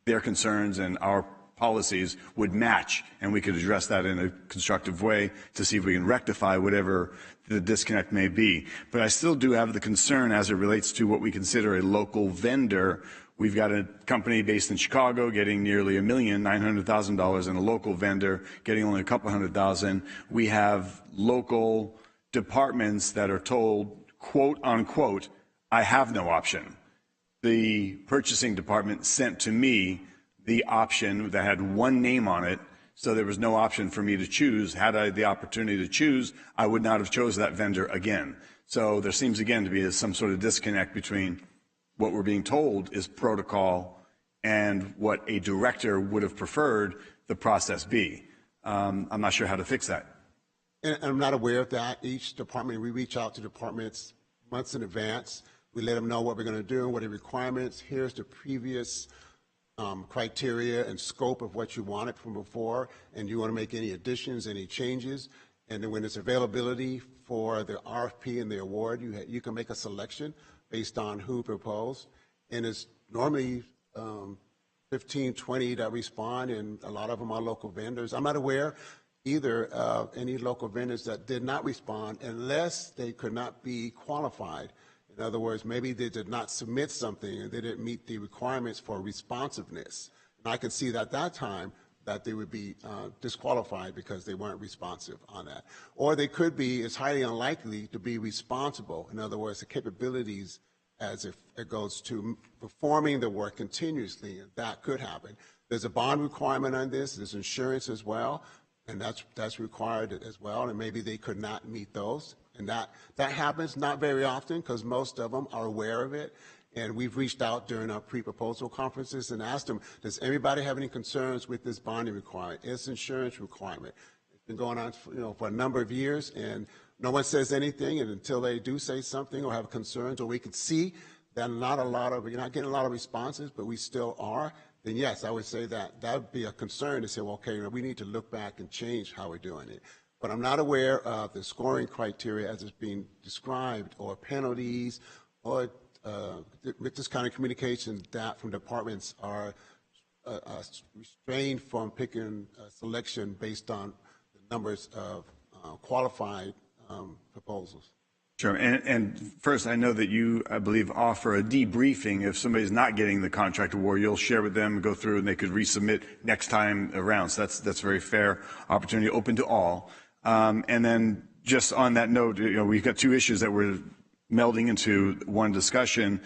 their concerns and our policies would match, and we could address that in a constructive way to see if we can rectify whatever the disconnect may be. But I still do have the concern as it relates to what we consider a local vendor. We've got a company based in Chicago getting nearly $1,900,000 and a local vendor getting only a couple $100,000. We have local departments that are told, quote unquote, I have no option. The purchasing department sent to me the option that had one name on it, so there was no option for me to choose. Had I the opportunity to choose, I would not have chosen that vendor again. So there seems again to be some sort of disconnect between what we're being told is protocol and what a director would have preferred the process be. I'm not sure how to fix that. And I'm not aware of that. Each department, we reach out to departments months in advance. We let them know what we're going to do, what are the requirements. Here's the previous criteria and scope of what you wanted from before, and you want to make any additions, any changes. And then when it's availability for the RFP and the award, you can make a selection based on who proposed. And it's normally 15, 20 that respond, and a lot of them are local vendors. I'm not aware either of any local vendors that did not respond unless they could not be qualified. In other words, maybe they did not submit something and they didn't meet the requirements for responsiveness. And I could see that at that time that they would be disqualified because they weren't responsive on that. Or they could be, it's highly unlikely to be responsible. In other words, the capabilities as if it goes to performing the work continuously, and that could happen. There's a bond requirement on this, there's insurance as well, and that's required as well, and maybe they could not meet those. And that happens not very often because most of them are aware of it. And we've reached out during our pre-proposal conferences and asked them, does anybody have any concerns with this bonding requirement, its insurance requirement? It's been going on for a number of years, and no one says anything. And until they do say something or have concerns, or we can see you're not getting a lot of responses, but we still are, then yes, I would say that would be a concern to say, well, okay, we need to look back and change how we're doing it. But I'm not aware of the scoring criteria as it's being described, or penalties, or with this kind of communication that from departments are restrained from picking a selection based on the numbers of qualified proposals. Sure. And first, I know that you, I believe, offer a debriefing. If somebody's not getting the contract award, you'll share with them, go through, and they could resubmit next time around. So that's very fair opportunity, open to all. And then just on that note, we've got two issues that we're melding into one discussion.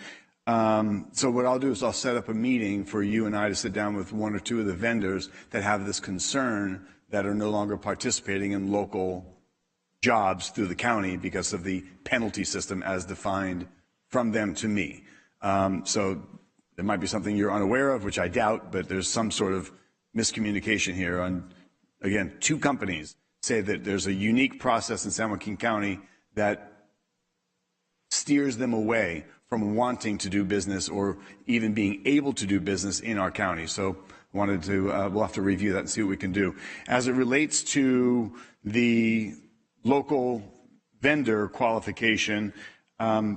So what I'll do is I'll set up a meeting for you and I to sit down with one or two of the vendors that have this concern that are no longer participating in local jobs through the county because of the penalty system as defined from them to me. So there might be something you're unaware of, which I doubt, but there's some sort of miscommunication here on, again, two companies say that there's a unique process in San Joaquin County that steers them away from wanting to do business or even being able to do business in our county. So wanted to, we'll have to review that and see what we can do. As it relates to the local vendor qualification, I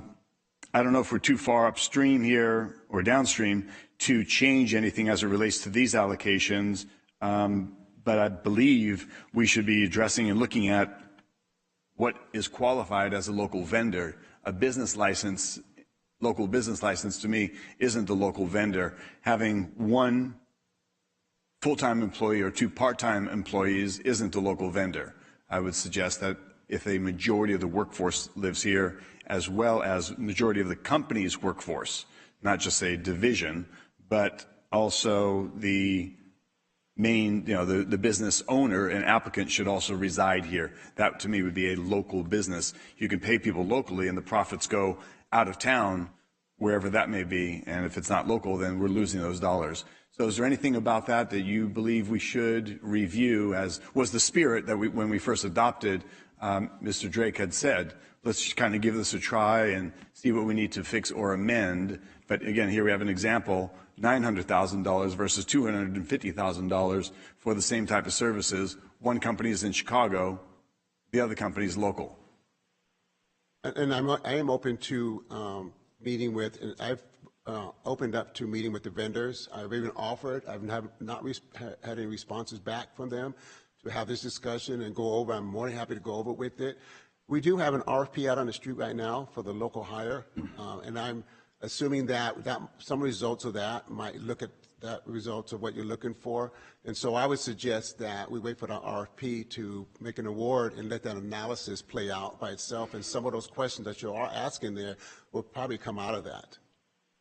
don't know if we're too far upstream here or downstream to change anything as it relates to these allocations, but I believe we should be addressing and looking at what is qualified as a local vendor. A business license, local business license to me isn't the local vendor. Having one full-time employee or two part-time employees isn't a local vendor. I would suggest that if a majority of the workforce lives here, as well as majority of the company's workforce, not just a division, but also the main, the business owner and applicant should also reside here. That to me would be a local business. You can pay people locally and the profits go out of town, wherever that may be. And if it's not local, then we're losing those dollars. So is there anything about that that you believe we should review, as was the spirit that when we first adopted, Mr. Drake had said, let's just kind of give this a try and see what we need to fix or amend. But again, here we have an example, $900,000 versus $250,000 for the same type of services. One company is in Chicago, the other company is local. And I am open to meeting with, and I've opened up to meeting with the vendors. I've even offered, I've not had any responses back from them to have this discussion and go over. I'm more than happy to go over with it. We do have an RFP out on the street right now for the local hire, and I'm assuming that some results of that might look at that results of what you're looking for. And so I would suggest that we wait for the RFP to make an award and let that analysis play out by itself. And some of those questions that you are asking there will probably come out of that.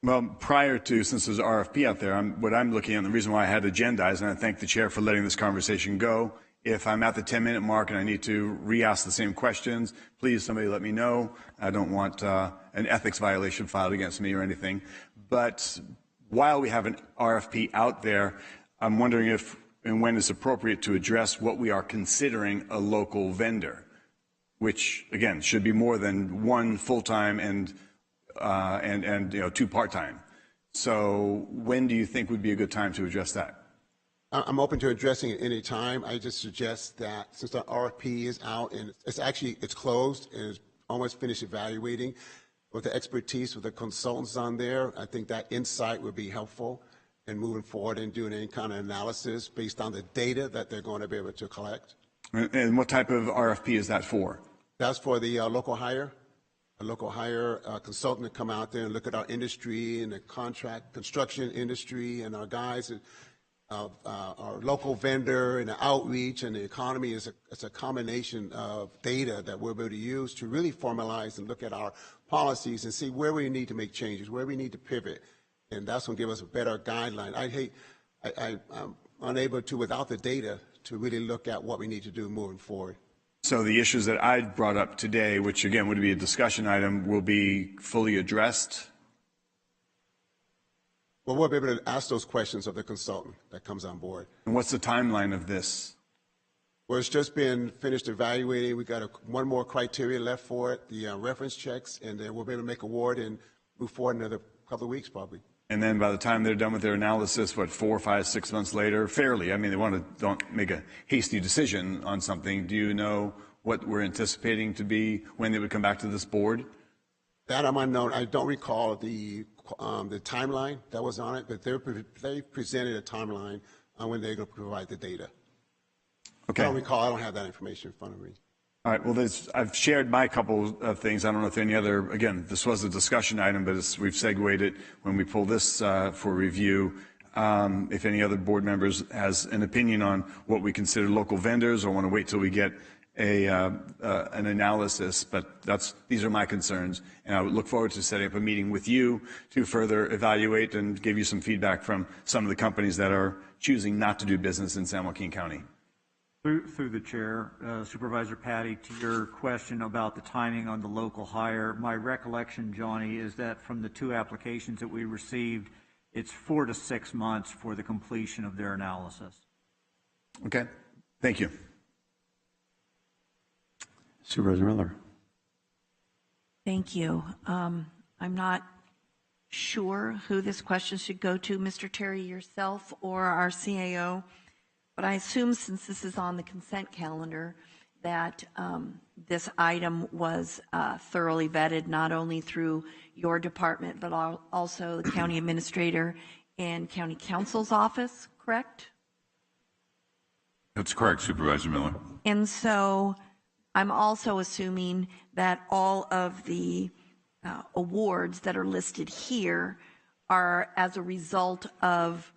Well, prior to, since there's an RFP out there, what I'm looking at, and the reason why I had agendized, and I thank the chair for letting this conversation go. If I'm at the 10-minute mark and I need to re-ask the same questions, please somebody let me know. I don't want an ethics violation filed against me or anything. But while we have an RFP out there, I'm wondering if and when it's appropriate to address what we are considering a local vendor, which again should be more than one full-time and two part-time. So when do you think would be a good time to address that? I'm open to addressing it any time. I just suggest that since the RFP is out and it's closed and it's almost finished evaluating, with the expertise with the consultants on there, I think that insight would be helpful in moving forward and doing any kind of analysis based on the data that they're going to be able to collect. And what type of RFP is that for? That's for the local hire. A local hire consultant to come out there and look at our industry and the construction industry and our guys. Our local vendor and the outreach and the economy is a combination of data that we're able to use to really formalize and look at our policies and see where we need to make changes, where we need to pivot. And that's going to give us a better guideline. I'm unable to, without the data, to really look at what we need to do moving forward. So the issues that I brought up today, which again would be a discussion item, will be fully addressed? Well, we'll be able to ask those questions of the consultant that comes on board. And what's the timeline of this? Well, it's just been finished evaluating. We got one more criteria left for it, the reference checks, and then we'll be able to make award in move forward another couple of weeks probably. And then by the time they're done with their analysis, 4, 5, 6 months later, fairly, I mean, don't make a hasty decision on something. Do you know what we're anticipating to be when they would come back to this board? That I'm unknown. I don't recall the timeline that was on it, but they presented a timeline on when they're going to provide the data. Okay. I don't recall. I don't have that information in front of me. All right. Well, I've shared my couple of things. I don't know if any other, again, this was a discussion item, but we've segued it when we pull this for review. If any other board members has an opinion on what we consider local vendors or want to wait till we get an analysis, but these are my concerns, and I would look forward to setting up a meeting with you to further evaluate and give you some feedback from some of the companies that are choosing not to do business in San Joaquin County. Through the chair, Supervisor Patty, to your question about the timing on the local hire, my recollection, Johnny, is that from the 2 applications that we received, it's 4 to 6 months for the completion of their analysis. Okay, thank you. Supervisor Miller. Thank you. I'm not sure who this question should go to, Mr. Terry, yourself or our CAO. But I assume since this is on the consent calendar that this item was thoroughly vetted, not only through your department, but also the county administrator and county counsel's office, correct? That's correct, Supervisor Miller. And so I'm also assuming that all of the awards that are listed here are as a result of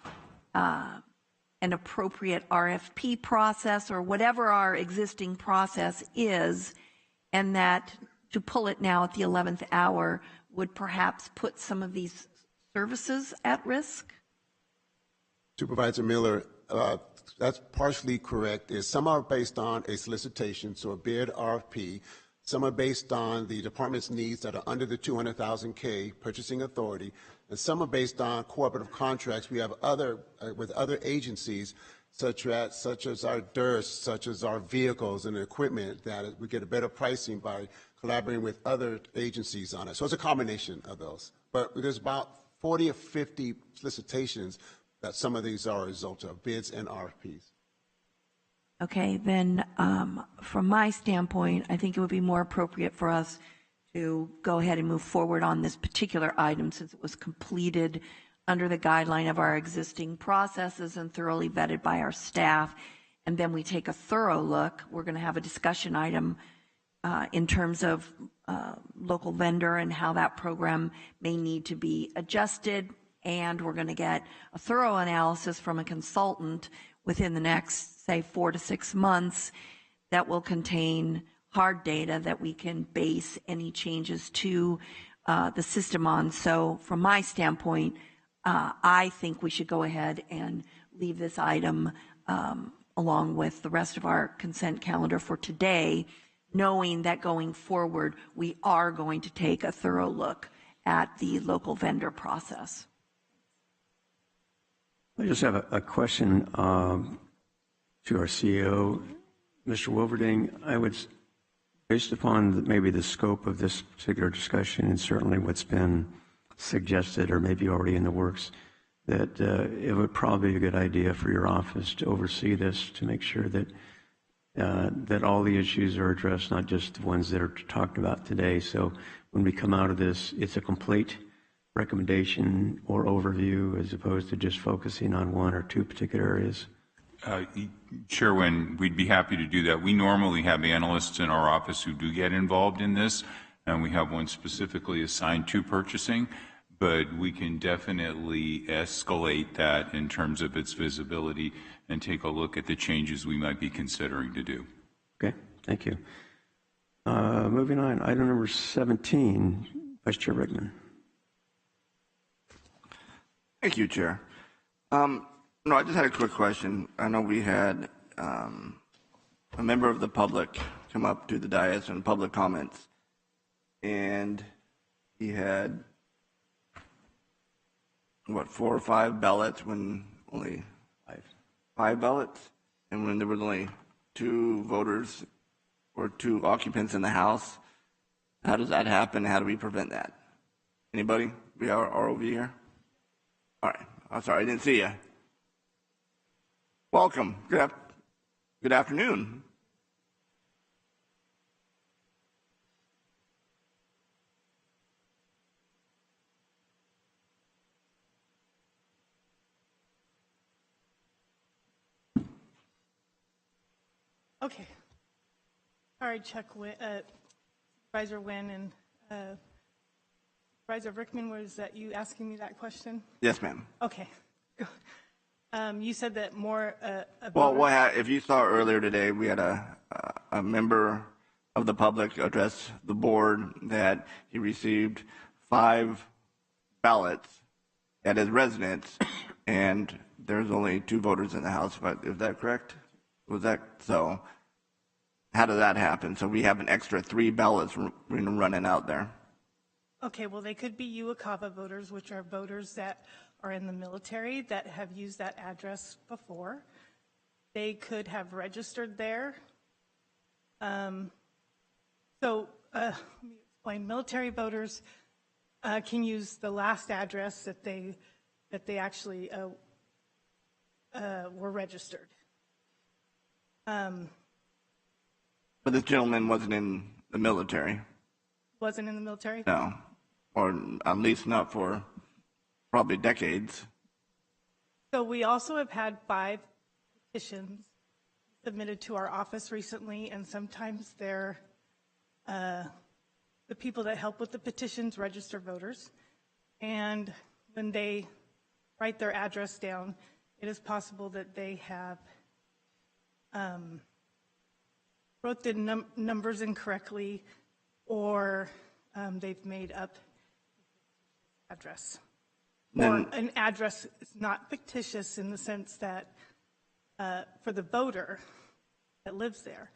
an appropriate RFP process or whatever our existing process is, and that to pull it now at the 11th hour would perhaps put some of these services at risk? Supervisor Miller, that's partially correct. Some are based on a solicitation, so a bid RFP. Some are based on the department's needs that are under the 200,000 K purchasing authority, and some are based on cooperative contracts. We have with other agencies, such as our DERS, such as our vehicles and equipment, that we get a better pricing by collaborating with other agencies on it. So it's a combination of those. But there's about 40 or 50 solicitations that some of these are a result of bids and RFPs. Okay, then from my standpoint, I think it would be more appropriate for us to go ahead and move forward on this particular item since it was completed under the guideline of our existing processes and thoroughly vetted by our staff. And then we take a thorough look. We're going to have a discussion item in terms of local vendor and how that program may need to be adjusted. And we're going to get a thorough analysis from a consultant within the next, say, 4 to 6 months that will contain hard data that we can base any changes to the system on. So from my standpoint, I think we should go ahead and leave this item along with the rest of our consent calendar for today, knowing that going forward, we are going to take a thorough look at the local vendor process. I just have a question to our CEO, Mr. Wolverding. I would, based upon maybe the scope of this particular discussion and certainly what's been suggested or maybe already in the works, that it would probably be a good idea for your office to oversee this to make sure that that all the issues are addressed, not just the ones that are talked about today. So when we come out of this, it's a complete recommendation or overview as opposed to just focusing on 1 or 2 particular areas. Chairman, we'd be happy to do that. We normally have analysts in our office who do get involved in this, and we have one specifically assigned to purchasing, but we can definitely escalate that in terms of its visibility and take a look at the changes we might be considering to do. Okay, thank you. Moving on, item number 17, Vice Chair Rickman. Thank you, Chair. No, I just had a quick question. I know we had a member of the public come up to the dais and public comments, and he had, 4 or 5 ballots when only 5 ballots, and when there was only 2 voters or 2 occupants in the House. How does that happen? How do we prevent that? Anybody? We are ROV here? All right. I'm sorry, I didn't see you. Welcome. Good afternoon. Okay. All right, Supervisor Wynn and Supervisor Rickman, was that you asking me that question? Yes, ma'am. Okay. You said that more. Well, if you saw earlier today, we had a member of the public address the board that he received 5 ballots at his residence, and there's only 2 voters in the House. Is that correct? Was that so? How did that happen? So we have an extra 3 ballots running out there. Okay, well, they could be UACAVA voters, which are voters that are in the military that have used that address before. They could have registered there. Let me explain. Military voters can use the last address that they actually were registered. But this gentleman wasn't in the military. Wasn't in the military? No, or at least not for probably decades. So we also have had 5 petitions submitted to our office recently, and sometimes they're the people that help with the petitions register voters, and when they write their address down, it is possible that they have wrote the numbers incorrectly, or they've made up address. Or an address is not fictitious in the sense that for the voter that lives there,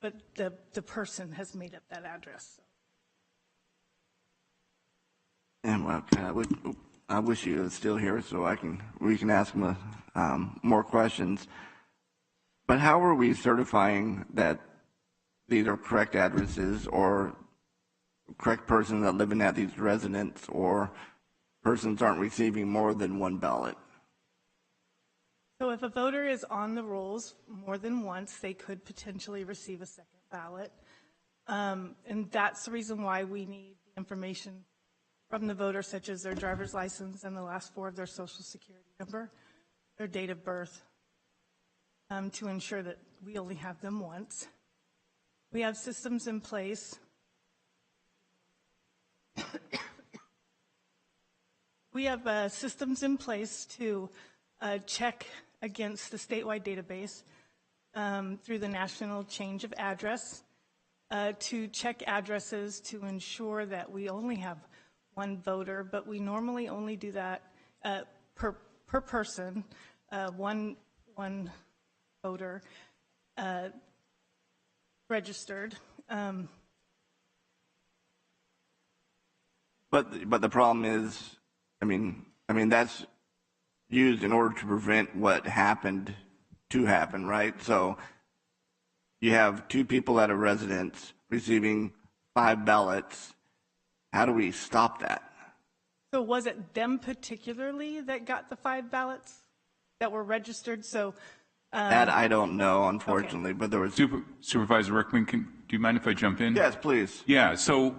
but the person has made up that address. And well, I wish you were still here so we can ask him more questions. But how are we certifying that these are correct addresses or correct persons that living at these residents, or persons aren't receiving more than 1 ballot? So if a voter is on the rolls more than once, they could potentially receive a second ballot. And that's the reason why we need information from the voter, such as their driver's license and the last 4 of their social security number, their date of birth, to ensure that we only have them once. We have systems in place. We have systems in place to check against the statewide database through the National Change of Address to check addresses to ensure that we only have 1 voter, but we normally only do that per person, one voter registered. But the problem is, I mean that's used in order to prevent what happened to happen, right? So you have 2 people at a residence receiving 5 ballots. How do we stop that? So was it them particularly that got the 5 ballots that were registered? So that I don't know, unfortunately, but there was... Supervisor Rickman, do you mind if I jump in? Yes, please. Yeah, so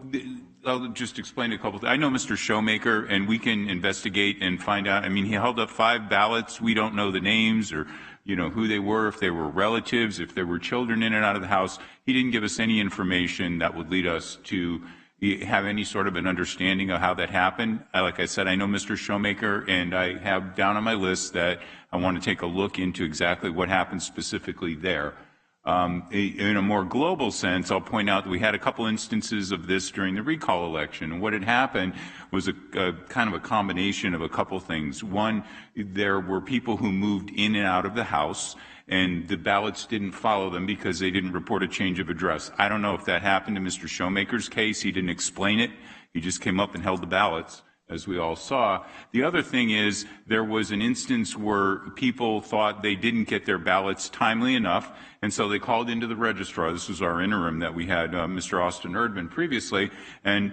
I'll just explain a couple things. I know Mr. Showmaker, and we can investigate and find out. I mean, he held up 5 ballots. We don't know the names or, who they were, if they were relatives, if there were children in and out of the house. He didn't give us any information that would lead us to have any sort of an understanding of how that happened. Like I said, I know Mr. Showmaker, and I have down on my list that I want to take a look into exactly what happened specifically there. In a more global sense, I'll point out that we had a couple instances of this during the recall election. And what had happened was a kind of a combination of a couple things. One, there were people who moved in and out of the house, and the ballots didn't follow them because they didn't report a change of address. I don't know if that happened in Mr. Showmaker's case. He didn't explain it. He just came up and held the ballots. as we all saw. The other thing is there was an instance where people thought they didn't get their ballots timely enough, and so they called into the registrar. This was our interim that we had, Mr. Austin Erdman previously, and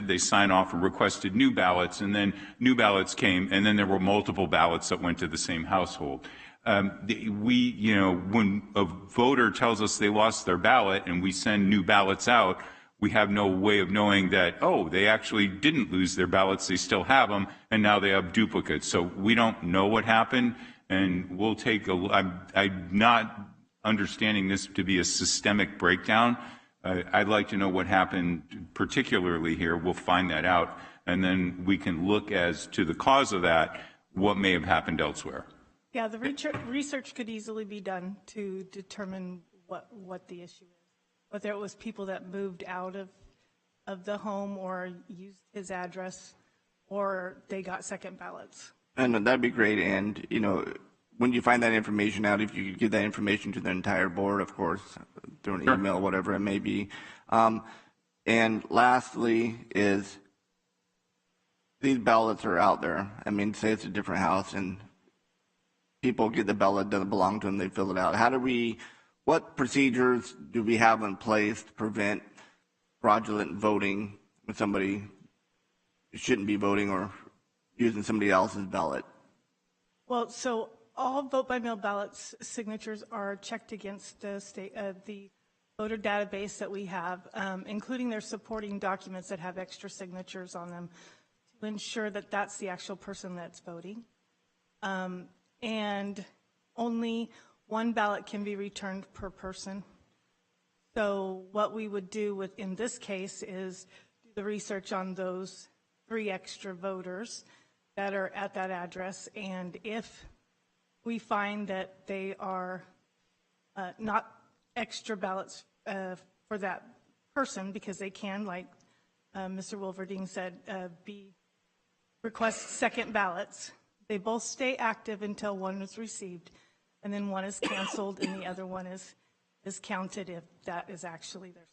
they signed off and requested new ballots, and then new ballots came, and then there were multiple ballots that went to the same household. When a voter tells us they lost their ballot and we send new ballots out, we have no way of knowing that, oh, they actually didn't lose their ballots, they still have them, and now they have duplicates. So we don't know what happened, and we'll take I'm not understanding this to be a systemic breakdown. I'd like to know what happened particularly here. We'll find that out, and then we can look as to the cause of that, what may have happened elsewhere. Yeah, the research could easily be done to determine what the issue is. Whether it was people that moved out of the home or used his address, or they got second ballots. And that'd be great. And, when you find that information out, if you could give that information to the entire board, of course, through an email, whatever it may be. And lastly is, these ballots are out there. I mean, say it's a different house and people get the ballot that doesn't belong to them, they fill it out. What procedures do we have in place to prevent fraudulent voting when somebody shouldn't be voting or using somebody else's ballot? Well, so all vote-by-mail ballots signatures are checked against the voter database that we have, including their supporting documents that have extra signatures on them to ensure that that's the actual person that's voting. And only one ballot can be returned per person. So what we would do in this case is do the research on those 3 extra voters that are at that address, and if we find that they are not extra ballots for that person, because they can, like Mr. Wolverding said, request second ballots. They both stay active until one is received, and then one is canceled and the other one is counted if that is actually their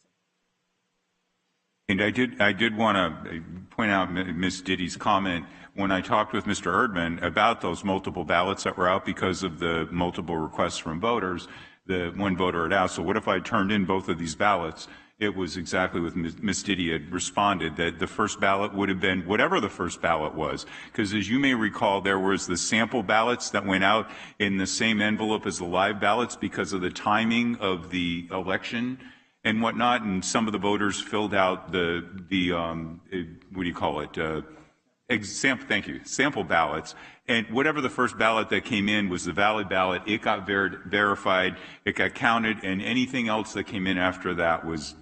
signature. And I did want to point out Ms. Diddy's comment when I talked with Mr. Erdman about those multiple ballots that were out because of the multiple requests from voters. The one voter had asked, so what if I turned in both of these ballots? It was exactly what Ms. Diddy had responded, that the first ballot would have been whatever the first ballot was. Because as you may recall, there was the sample ballots that went out in the same envelope as the live ballots because of the timing of the election and whatnot. And some of the voters filled out the what do you call it? Sample ballots. And whatever the first ballot that came in was the valid ballot. It got verified, it got counted, and anything else that came in after that was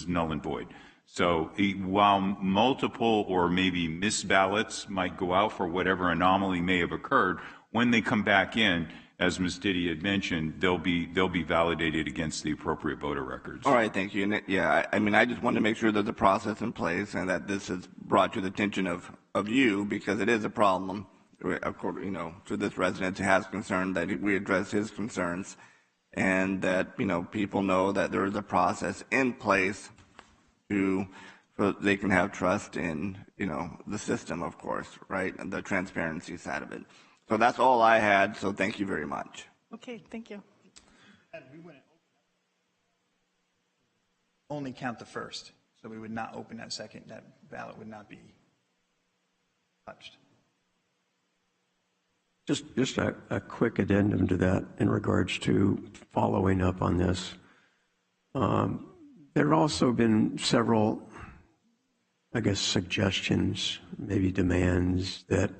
null and void. So while multiple or maybe missed ballots might go out for whatever anomaly may have occurred, when they come back in, as Ms. Diddy had mentioned, they'll be validated against the appropriate voter records. All right, thank you. And I just wanted to make sure there's a process in place and that this is brought to the attention of you, because it is a problem. Of course, to this resident who has concern, that we address his concerns, and that people know that there is a process in place so they can have trust in the system, of course, right, and the transparency side of it. So that's all I had. So thank you very much. Okay, thank you. And we wouldn't only count the first, so we would not open that second. That ballot would not be touched. Just a quick addendum to that in regards to following up on this. There have also been several, suggestions, maybe demands, that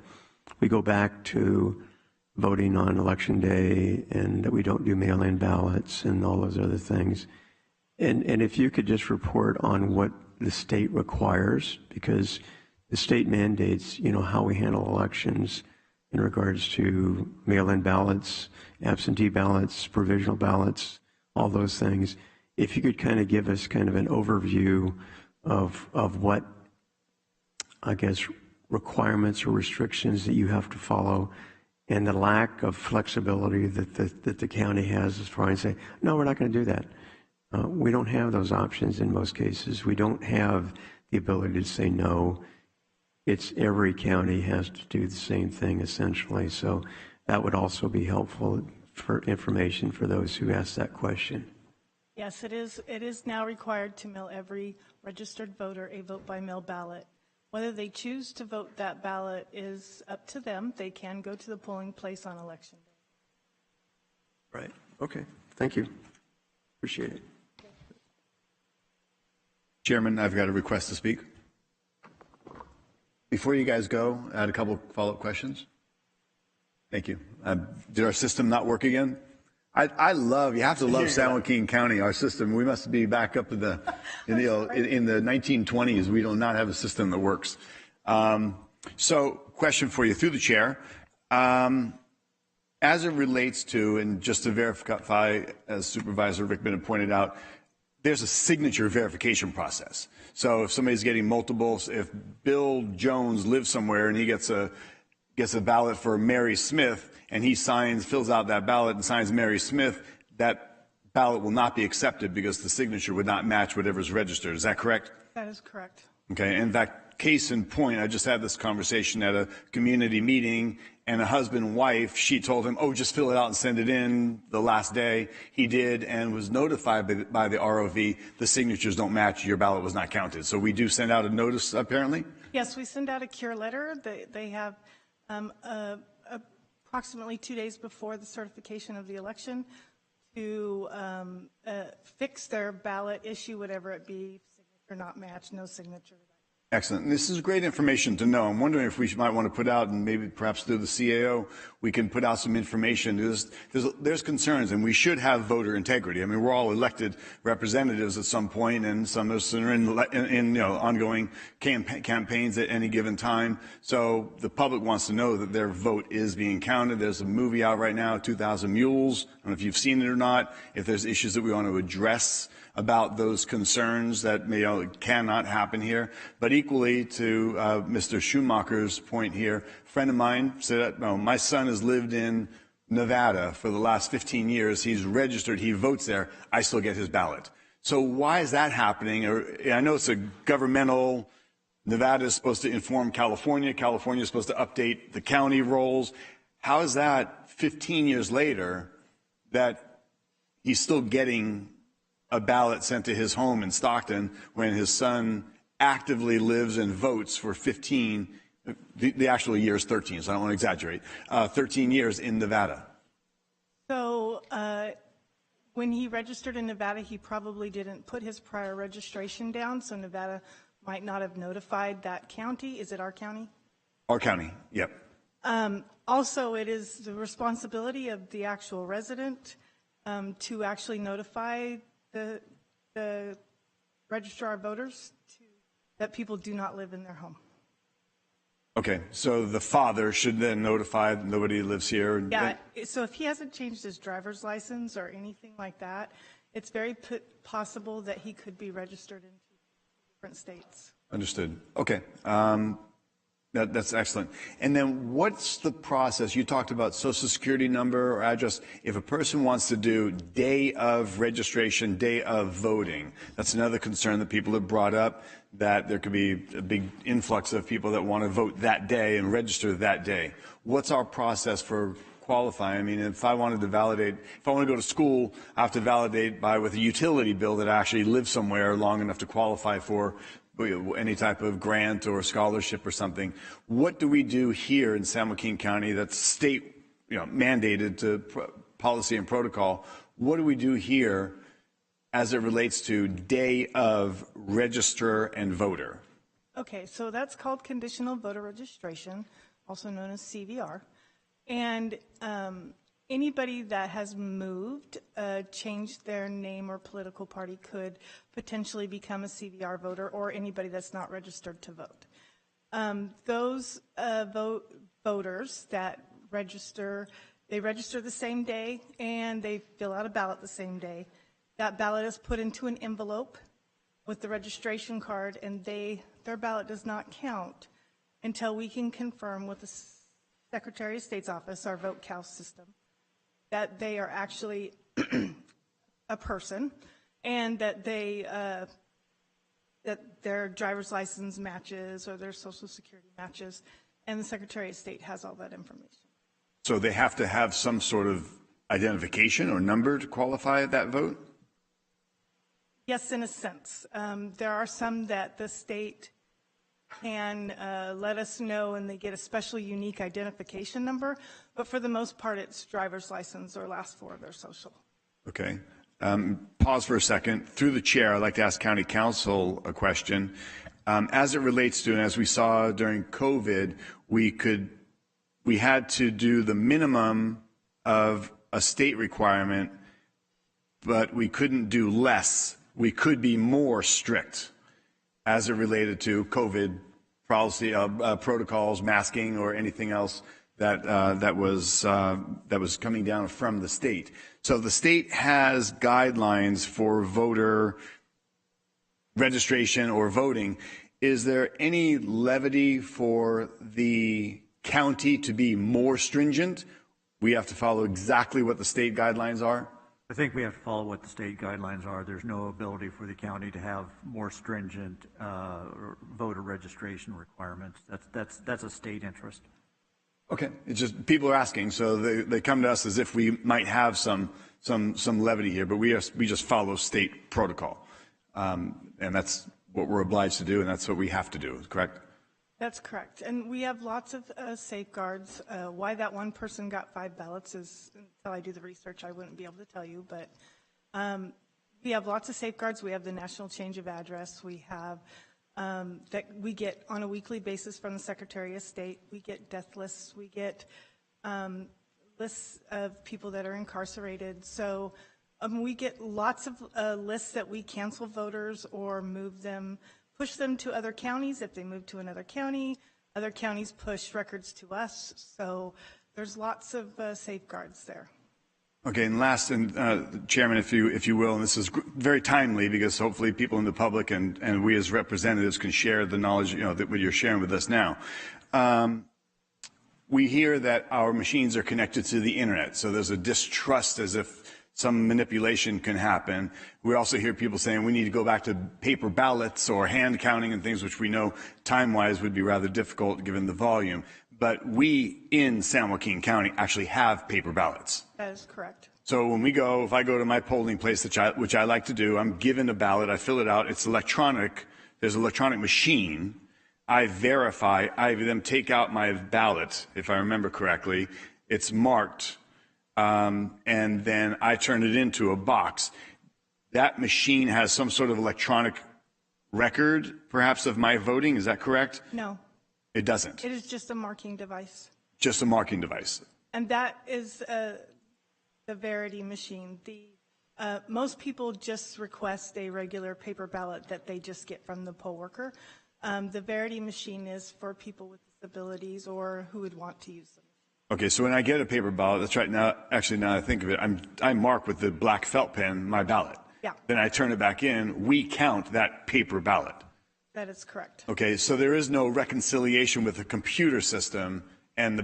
we go back to voting on Election Day and that we don't do mail-in ballots and all those other things. And if you could just report on what the state requires, because the state mandates, how we handle elections in regards to mail-in ballots, absentee ballots, provisional ballots, all those things. If you could kind of give us kind of an overview of what, requirements or restrictions that you have to follow, and the lack of flexibility that the county has as far as say, no, we're not going to do that. We don't have those options in most cases. We don't have the ability to say no. it's every county has to do the same thing essentially. So that would also be helpful for information for those who ask that question. Yes, it is. It is now required to mail every registered voter a vote by mail ballot. Whether they choose to vote that ballot is up to them. They can go to the polling place on election day. Right. Okay. Thank you. Appreciate it. Chairman, I've got a request to speak. Before you guys go, I had a couple follow-up questions. Thank you. Did our system not work again? I love, you have to love San Joaquin County, our system. We must be back up in the, in the 1920s. We do not have a system that works. So question for you through the chair. As it relates to, and just to verify, as Supervisor Rickman had pointed out, there's a signature verification process. So if somebody's getting multiples, if Bill Jones lives somewhere and he gets a ballot for Mary Smith and he fills out that ballot and signs Mary Smith, that ballot will not be accepted because the signature would not match whatever's registered. Is that correct? That is correct. Okay. In fact, case in point, I just had this conversation at a community meeting, and a husband and wife, she told him, oh, just fill it out and send it in the last day. He did and was notified by the ROV, the signatures don't match, your ballot was not counted. So we do send out a notice, apparently? Yes, we send out a cure letter. They have approximately 2 days before the certification of the election to fix their ballot, issue whatever it be, signature not match, no signature. Excellent. This is great information to know. I'm wondering if we might want to put out, and maybe perhaps through the CAO, we can put out some information. There's concerns, and we should have voter integrity. I mean, we're all elected representatives at some point, and some of us are in ongoing campaigns at any given time. So the public wants to know that their vote is being counted. There's a movie out right now, 2,000 Mules. I don't know if you've seen it or not. If there's issues that we want to address about those concerns that cannot happen here. But equally to Mr. Schumacher's point here, a friend of mine said, my son has lived in Nevada for the last 15 years. He's registered. He votes there. I still get his ballot. So why is that happening? I know it's a governmental, Nevada is supposed to inform California. California is supposed to update the county rolls. How is that 15 years later that he's still getting a ballot sent to his home in Stockton when his son actively lives and votes for 15, the actual year is 13, so I don't want to exaggerate, 13 years in Nevada? So when he registered in Nevada, he probably didn't put his prior registration down, so Nevada might not have notified that county. Is it our county? Our county, yep. Also, it is the responsibility of the actual resident to actually notify the registrar of voters that people do not live in their home. Okay, so the father should then notify that nobody lives here. Yeah, so if he hasn't changed his driver's license or anything like that, it's very possible that he could be registered in different states. Understood. Okay. That's excellent. And then what's the process? You talked about social security number or address. If a person wants to do day of registration, day of voting, that's another concern that people have brought up, that there could be a big influx of people that want to vote that day and register that day. What's our process for qualifying? I mean, if I wanted to validate, if I want to go to school, I have to validate with a utility bill that I actually live somewhere long enough to qualify for any type of grant or scholarship or something. What do we do here in San Joaquin County that's state mandated to policy and protocol? What do we do here as it relates to day of register and voter? Okay, so that's called conditional voter registration, also known as CVR. And anybody that has moved, changed their name or political party could potentially become a CVR voter, or anybody that's not registered to vote. Those voters that register, they register the same day and they fill out a ballot the same day. That ballot is put into an envelope with the registration card, and their ballot does not count until we can confirm with the Secretary of State's office, our vote cow system, that they are actually a person, and that that their driver's license matches or their social security matches, and the Secretary of State has all that information. So they have to have some sort of identification or number to qualify that vote? Yes, in a sense. There are some that the state can let us know, and they get a special unique identification number, but for the most part, it's driver's license or last four of their social. Okay. Pause for a second. Through the chair, I'd like to ask County Council a question. As it relates to, and as we saw during COVID, we had to do the minimum of a state requirement, but we couldn't do less. We could be more strict as it related to COVID policy, protocols, masking, or anything else that was coming down from the state. So the state has guidelines for voter registration or voting. Is there any levity for the county to be more stringent? We have to follow exactly what the state guidelines are? I think we have to follow what the state guidelines are. There's no ability for the county to have more stringent voter registration requirements. That's a state interest. Okay, it's just people are asking, so they come to us as if we might have some levity here, but we just follow state protocol, and that's what we're obliged to do, and that's what we have to do. Correct? That's correct, and we have lots of safeguards. Why that one person got 5 ballots is, until I do the research, I wouldn't be able to tell you, but we have lots of safeguards. We have the national change of address. We have that we get on a weekly basis from the Secretary of State. We get death lists. We get lists of people that are incarcerated. So we get lots of lists that we cancel voters or move them, push them to other counties. If they move to another county, other counties push records to us. So there's lots of safeguards there. Okay, and last, Chairman, if you will, and this is very timely because hopefully people in the public and we as representatives can share the knowledge, that what you're sharing with us now. We hear that our machines are connected to the internet, so there's a distrust as if some manipulation can happen. We also hear people saying we need to go back to paper ballots or hand counting and things which we know time-wise would be rather difficult given the volume. But we in San Joaquin County actually have paper ballots. That is correct. So when if I go to my polling place, which I like to do, I'm given a ballot, I fill it out, it's electronic, there's an electronic machine, I verify, I then take out my ballot, if I remember correctly, it's marked, and then I turn it into a box. That machine has some sort of electronic record, perhaps, of my voting, is that correct? No. It doesn't. It is just a marking device. Just a marking device. And that is the Verity machine. Most people just request a regular paper ballot that they just get from the poll worker. The Verity machine is for people with disabilities or who would want to use them. Okay, so when I get a paper ballot, that's right now, actually now I think of it, I mark with the black felt pen my ballot. Yeah. Then I turn it back in, we count that paper ballot. That is correct. Okay, so there is no reconciliation with the computer system and the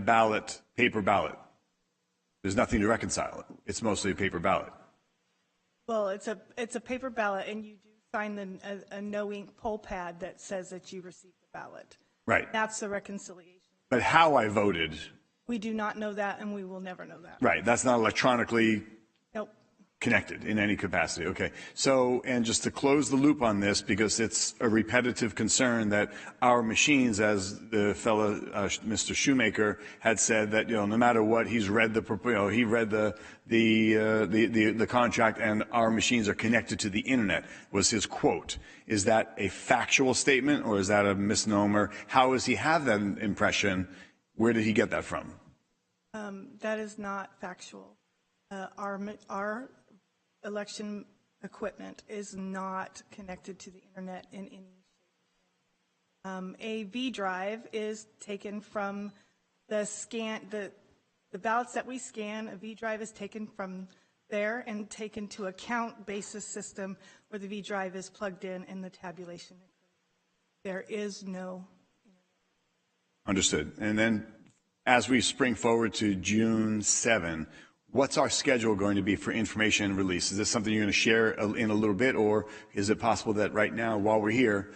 paper ballot. There's nothing to reconcile. It's mostly a paper ballot. Well, it's a paper ballot, and you do sign a no ink poll pad that says that you received the ballot. Right. That's the reconciliation. But how I voted. We do not know that, and we will never know that. Right, that's not electronically Nope. connected in any capacity. Okay, so, and just to close the loop on this, because it's a repetitive concern that our machines, as the fellow, Mr. Shoemaker, had said that, no matter what, he's read he read the contract and our machines are connected to the internet, was his quote. Is that a factual statement or is that a misnomer? How does he have that impression? Where did he get that from? That is not factual. Our election equipment is not connected to the internet in any shape. A V drive is taken from the ballots that we scan. A V drive is taken from there and taken to a count basis system where the V drive is plugged in and the tabulation occurs. There is no. Understood. And then as we spring forward to June 7, what's our schedule going to be for information release? Is this something you're going to share in a little bit, or is it possible that right now, while we're here,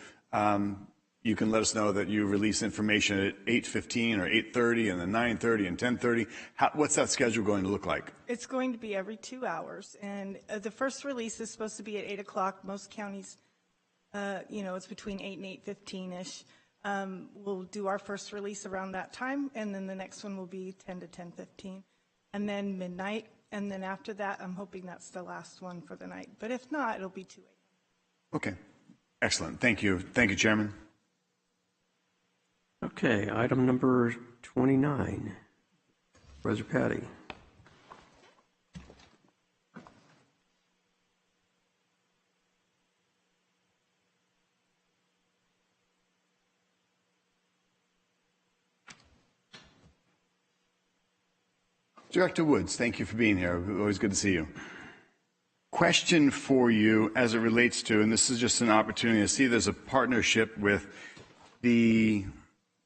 you can let us know that you release information at 8:15 or 8:30 and then 9:30 and 10:30? What's that schedule going to look like? It's going to be every 2 hours, and the first release is supposed to be at 8 o'clock. Most counties, it's between 8 and 8:15-ish. We'll do our first release around that time, and then the next one will be 10 to 10:15, and then midnight, and then after that, I'm hoping that's the last one for the night. But if not, it'll be 2 a.m. Okay, excellent. Thank you. Thank you, Chairman. Okay, item number 29. Supervisor Patty. Director Woods, thank you for being here. Always good to see you. Question for you as it relates to, and this is just an opportunity to see there's a partnership with the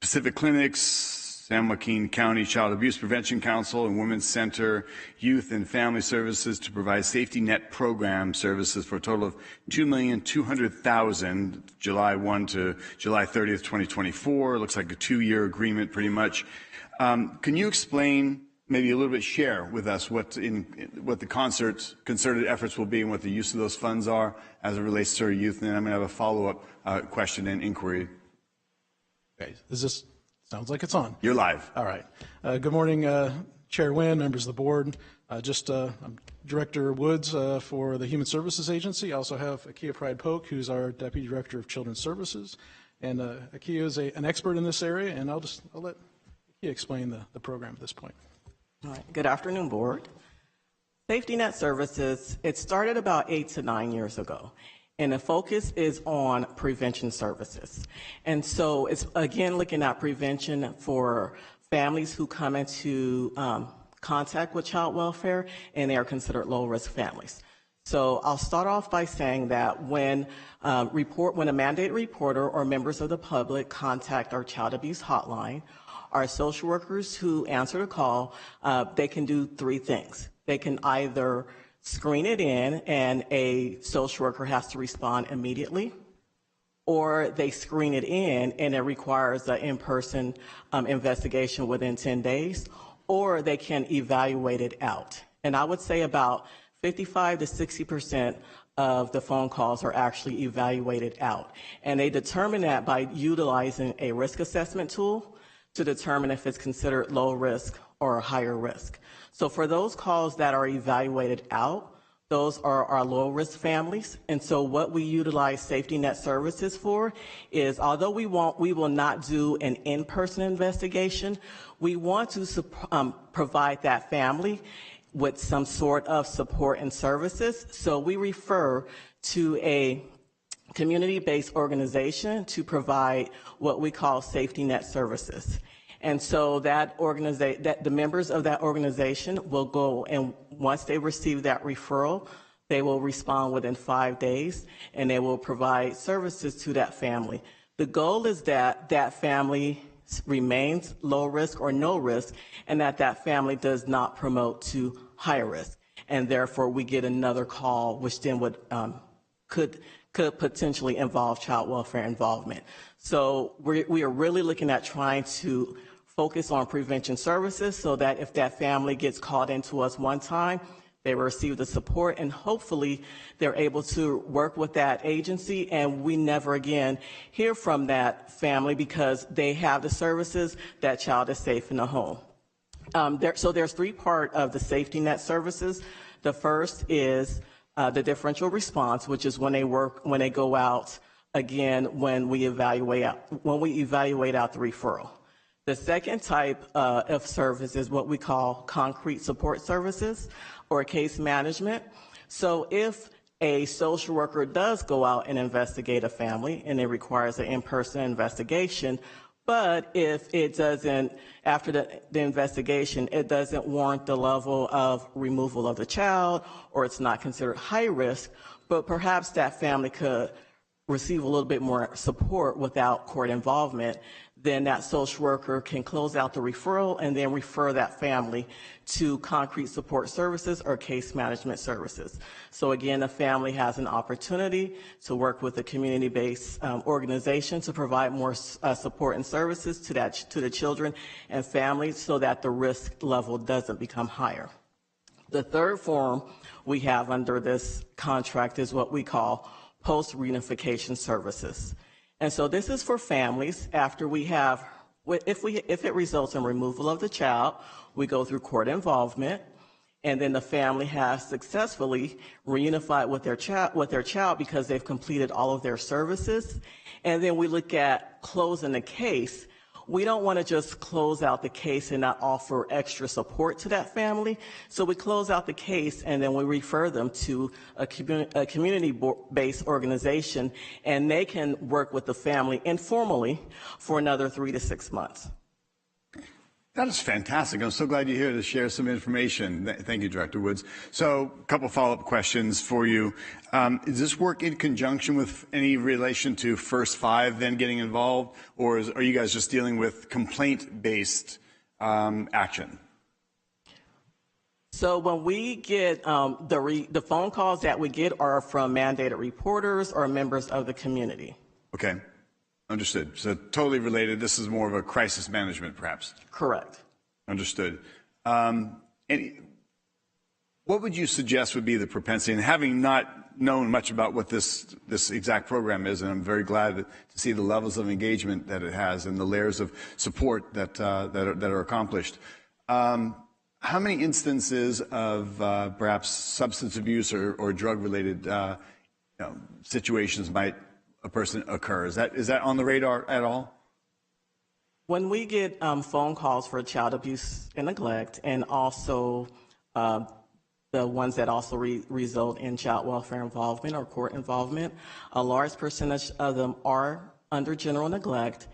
Pacific Clinics, San Joaquin County Child Abuse Prevention Council, and Women's Center Youth and Family Services to provide safety net program services for a total of $2,200,000, July 1 to July 30th, 2024. It looks like a 2-year agreement pretty much. Can you explain, maybe a little bit share with us what the concerted efforts will be and what the use of those funds are as it relates to our youth? And then I'm going to have a follow-up question and inquiry. Okay, sounds like it's on. You're live. All right. Good morning, Chair Wynn, members of the board. I'm Director Woods for the Human Services Agency. I also have Akia Pride-Polk, who's our Deputy Director of Children's Services. And Akia is an expert in this area, and I'll let Akia explain the program at this point. All right. Good afternoon, board. Safety Net Services, it started about 8 to 9 years ago. And the focus is on prevention services. And so it's, again, looking at prevention for families who come into contact with child welfare, and they are considered low-risk families. So I'll start off by saying that when a mandated reporter or members of the public contact our child abuse hotline, our social workers who answer the call, they can do 3 things. They can either screen it in, and a social worker has to respond immediately, or they screen it in and it requires an in-person investigation within 10 days, or they can evaluate it out. And I would say about 55 to 60% of the phone calls are actually evaluated out. And they determine that by utilizing a risk assessment tool to determine if it's considered low risk or higher risk. So for those calls that are evaluated out, those are our low-risk families. And so what we utilize safety net services for is, although we will not do an in-person investigation, we want to provide that family with some sort of support and services. So we refer to a community-based organization to provide what we call safety net services. And so the members of that organization will go, and once they receive that referral, they will respond within 5 days, and they will provide services to that family. The goal is that that family remains low risk or no risk, and that family does not promote to high risk. And therefore, we get another call, which then could potentially involve child welfare involvement. So we are really looking at trying to focus on prevention services so that if that family gets called into us one time, they will receive the support, and hopefully they're able to work with that agency, and we never again hear from that family because they have the services, that child is safe in the home. So there's 3 parts of the safety net services. The first is the differential response, which is when they go out again when we evaluate out the referral. The second type of service is what we call concrete support services or case management. So if a social worker does go out and investigate a family and it requires an in-person investigation, but if it doesn't, after the investigation, it doesn't warrant the level of removal of the child, or it's not considered high risk, but perhaps that family could receive a little bit more support without court involvement, then that social worker can close out the referral and then refer that family to concrete support services or case management services. So again, the family has an opportunity to work with a community-based organization to provide more support and services to the children and families so that the risk level doesn't become higher. The third form we have under this contract is what we call post-reunification services. And so this is for families after we have, if it results in removal of the child, we go through court involvement, and then the family has successfully reunified with their child because they've completed all of their services. And then we look at closing the case. We don't want to just close out the case and not offer extra support to that family. So we close out the case and then we refer them to a community-based organization, and they can work with the family informally for another 3 to 6 months. That is fantastic. I'm so glad you're here to share some information. Thank you, Director Woods. So a couple follow-up questions for you. Does this work in conjunction with any relation to First Five then getting involved, or are you guys just dealing with complaint-based action? So when we get the phone calls that we get are from mandated reporters or members of the community. Okay. Understood. So totally related. This is more of a crisis management, perhaps. Correct. Understood. What would you suggest would be the propensity? And having not known much about what this exact program is, and I'm very glad to see the levels of engagement that it has and the layers of support that are accomplished. How many instances of perhaps substance abuse or drug-related situations might a person occur? Is that on the radar at all? When we get phone calls for child abuse and neglect, and also the ones that also result in child welfare involvement or court involvement, a large percentage of them are under general neglect,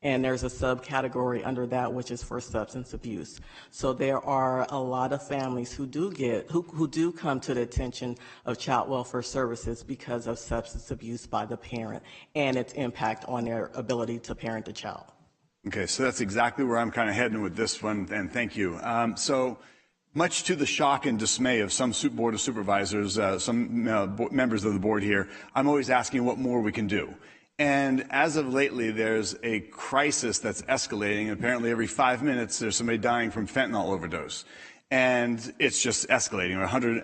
and there's a subcategory under that which is for substance abuse. So there are a lot of families who do come to the attention of child welfare services because of substance abuse by the parent and its impact on their ability to parent the child. Okay, so that's exactly where I'm kind of heading with this one, and thank you. So much to the shock and dismay of some Board of Supervisors, some members of the board here, I'm always asking what more we can do. And as of lately, there's a crisis that's escalating. Apparently, every 5 minutes, there's somebody dying from fentanyl overdose. And it's just escalating.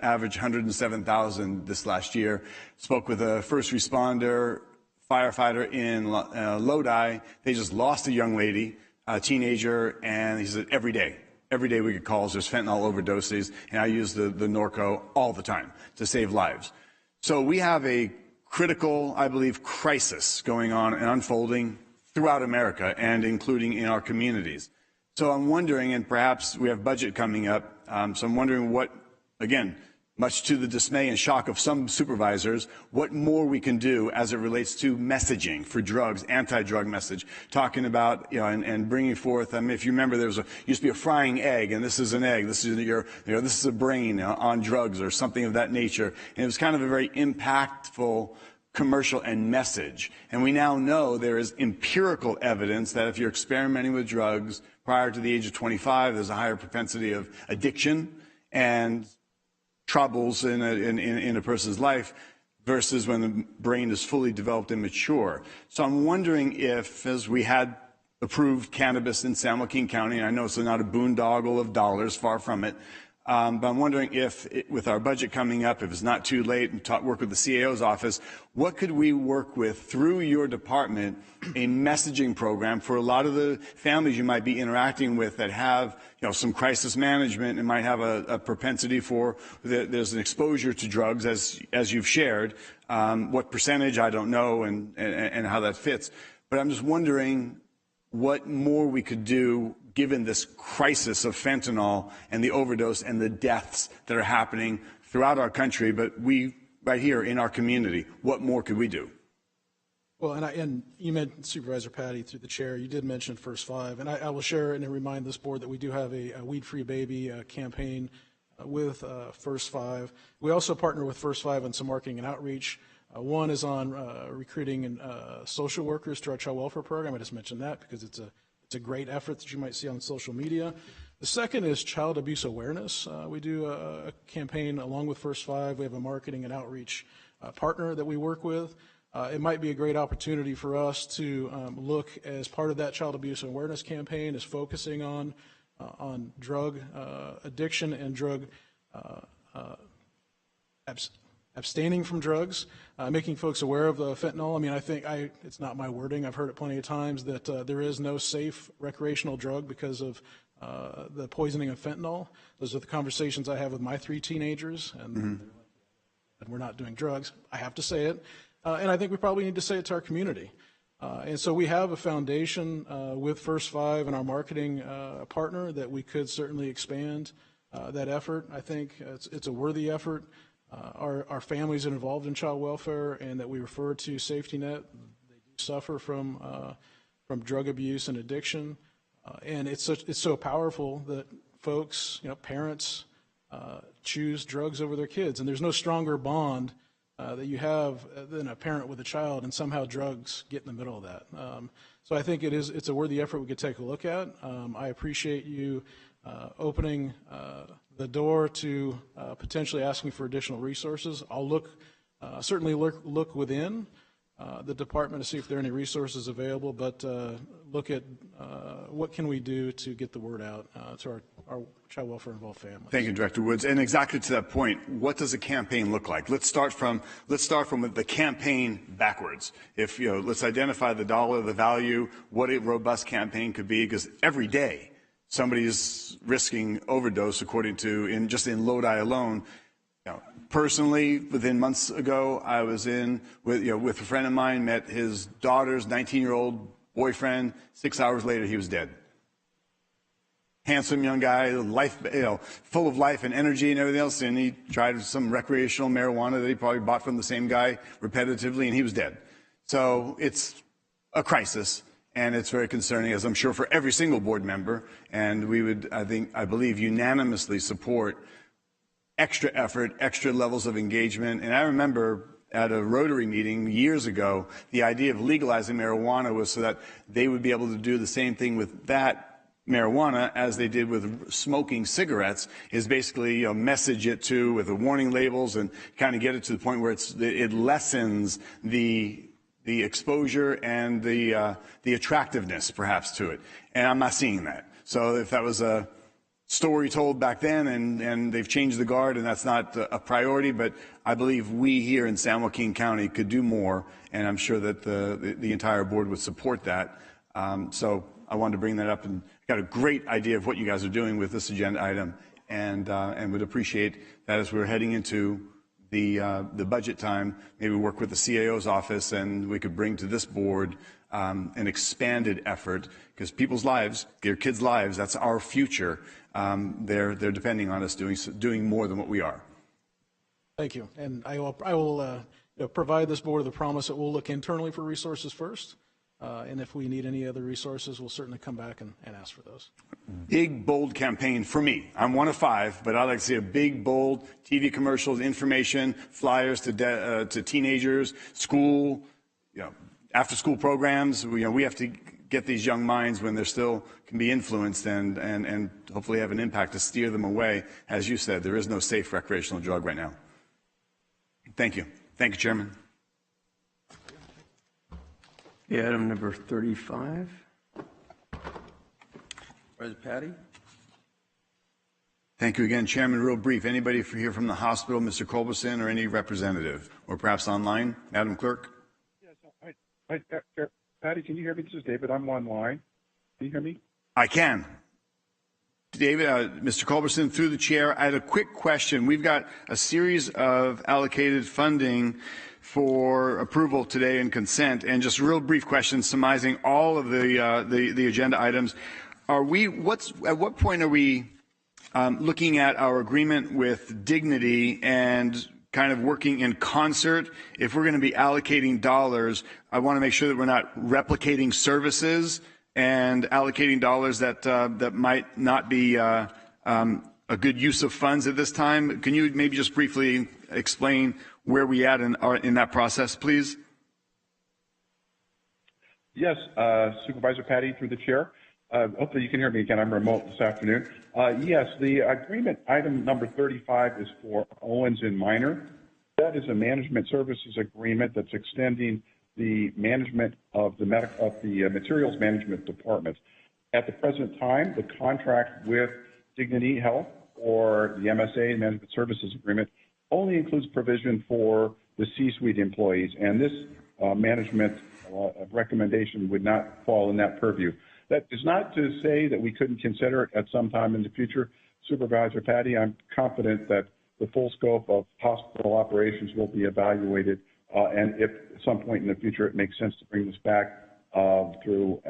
Average 107,000 this last year. Spoke with a first responder, firefighter in Lodi. They just lost a young lady, a teenager, and he said every day we get calls, there's fentanyl overdoses, and I use the Norco all the time to save lives. So we have a critical, I believe, crisis going on and unfolding throughout America and including in our communities. So I'm wondering, and perhaps we have budget coming up, so I'm wondering what, again, much to the dismay and shock of some supervisors, what more we can do as it relates to messaging for drugs, anti-drug message, talking about, and bringing forth, if you remember, there used to be a frying egg, and this is an egg, this is this is a brain on drugs or something of that nature. And it was kind of a very impactful commercial and message. And we now know there is empirical evidence that if you're experimenting with drugs prior to the age of 25, there's a higher propensity of addiction and troubles in a person's life versus when the brain is fully developed and mature. So I'm wondering if, as we had approved cannabis in San Joaquin County, and I know it's not a boondoggle of dollars, far from it, but I'm wondering if, with our budget coming up, if it's not too late, and work with the CAO's office, what could we work with through your department, a messaging program for a lot of the families you might be interacting with that have, some crisis management and might have a propensity for, there's an exposure to drugs, as you've shared. What percentage, I don't know, and how that fits. But I'm just wondering what more we could do given this crisis of fentanyl and the overdose and the deaths that are happening throughout our country, but we, right here in our community, what more could we do? Well, and you mentioned Supervisor Patty through the chair. You did mention First Five, and I will share and remind this board that we do have a Weed Free Baby campaign with First Five. We also partner with First Five on some marketing and outreach. One is on recruiting social workers to our child welfare program. I just mentioned that because it's a great effort that you might see on social media. The second is child abuse awareness. We do a campaign along with First Five. We have a marketing and outreach partner that we work with. It might be a great opportunity for us to look as part of that child abuse awareness campaign is focusing on drug addiction and drug abstaining from drugs, making folks aware of the fentanyl. I mean, it's not my wording. I've heard it plenty of times that there is no safe recreational drug because of the poisoning of fentanyl. Those are the conversations I have with my 3 teenagers, and we're not doing drugs. I have to say it. And I think we probably need to say it to our community. And so we have a foundation with First Five and our marketing partner that we could certainly expand that effort. I think it's a worthy effort. Our families are involved in child welfare and that we refer to safety net, they do suffer from drug abuse and addiction. And it's so powerful that folks, parents choose drugs over their kids. And there's no stronger bond that you have than a parent with a child, and somehow drugs get in the middle of that. So I think it's a worthy effort we could take a look at. I appreciate you opening the door to potentially asking for additional resources. I'll certainly look within the department to see if there are any resources available, but look at what can we do to get the word out to our child welfare involved families. Thank you, Director Woods. And exactly to that point, what does a campaign look like? Let's start from the campaign backwards. Let's identify the dollar, the value, what a robust campaign could be, because every day somebody is risking overdose, according to just in Lodi alone. Personally, within months ago, I was with a friend of mine, met his daughter's 19-year-old boyfriend. 6 hours later, he was dead. Handsome young guy, full of life and energy and everything else, and he tried some recreational marijuana that he probably bought from the same guy repetitively, and he was dead. So it's a crisis, and it's very concerning, as I'm sure for every single board member, and we would, I believe, unanimously support extra effort, extra levels of engagement. And I remember at a Rotary meeting years ago, the idea of legalizing marijuana was so that they would be able to do the same thing with that marijuana as they did with smoking cigarettes, is basically message it with the warning labels and kind of get it to the point where it lessens the exposure and the attractiveness perhaps to it. And I'm not seeing that. So if that was a story told back then and they've changed the guard and that's not a priority, but I believe we here in San Joaquin County could do more, and I'm sure that the entire board would support that. So I wanted to bring that up, and got a great idea of what you guys are doing with this agenda item, and would appreciate that as we're heading into the budget time, maybe work with the CAO's office and we could bring to this board an expanded effort, because people's lives, their kids' lives, that's our future. They're depending on us doing more than what we are. Thank you. And I will provide this board the promise that we'll look internally for resources first. And if we need any other resources, we'll certainly come back and ask for those. Big, bold campaign for me. I'm one of 5, but I'd like to see a big, bold TV commercials, information, flyers to teenagers, school, after-school programs. We have to get these young minds when they're still can be influenced and hopefully have an impact to steer them away. As you said, there is no safe recreational drug right now. Thank you. Thank you, Chairman. Item number 35. Where's Patty? Thank you again, Chairman. Real brief. Anybody here from the hospital, Mr. Culberson, or any representative, or perhaps online? Madam Clerk? Yes. Hi, Patty, can you hear me? This is David. I'm online. Can you hear me? I can. David, Mr. Culberson, through the chair, I had a quick question. We've got a series of allocated funding for approval today and consent, and just a real brief question summarizing all of the agenda items. At what point are we looking at our agreement with Dignity and kind of working in concert? If we're going to be allocating dollars, I want to make sure that we're not replicating services and allocating dollars that might not be a good use of funds at this time. Can you maybe just briefly explain where we at in that process, please? Yes, Supervisor Patty, through the chair. Hopefully you can hear me again. I'm remote this afternoon. Yes, the agreement item number 35 is for Owens and Minor. That is a management services agreement that's extending the management of the materials management department. At the present time, the contract with Dignity Health or the MSA, Management Services Agreement, only includes provision for the C-suite employees, and this management recommendation would not fall in that purview. That is not to say that we couldn't consider it at some time in the future. Supervisor Patty, I'm confident that the full scope of hospital operations will be evaluated, and if at some point in the future it makes sense to bring this back through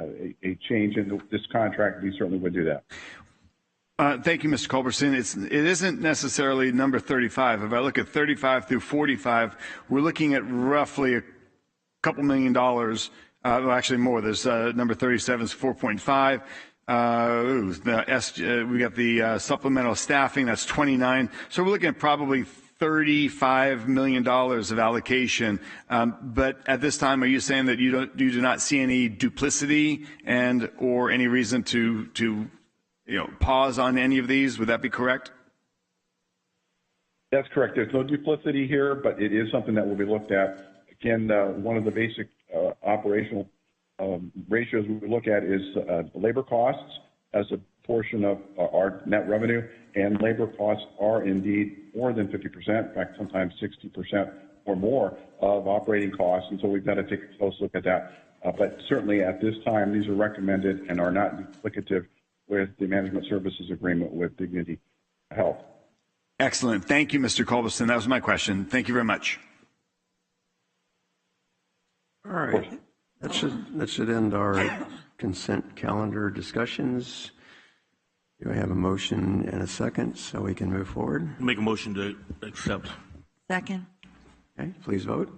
a change in this contract, we certainly would do that. Thank you, Mr. Culberson. It isn't necessarily number 35. If I look at 35 through 45, we're looking at roughly a couple $1 million. Well, actually more. There's number 37 is 4.5. We got the supplemental staffing. That's 29. So we're looking at probably $35 million of allocation. But at this time, are you saying that you do not see any duplicity and or any reason to pause on any of these? Would that be correct? That's correct. There's no duplicity here, but it is something that will be looked at. Again, one of the basic operational ratios we look at is labor costs as a portion of our net revenue, and labor costs are indeed more than 50%, in fact, sometimes 60% or more of operating costs, and so we've got to take a close look at that. But certainly at this time, these are recommended and are not duplicative with the management services agreement with Dignity Health. Excellent. Thank you, Mr. Culberson. That was my question. Thank you very much. All right. That should end our consent calendar discussions. Do I have a motion and a second so we can move forward? Make a motion to accept. Second. Okay, please vote.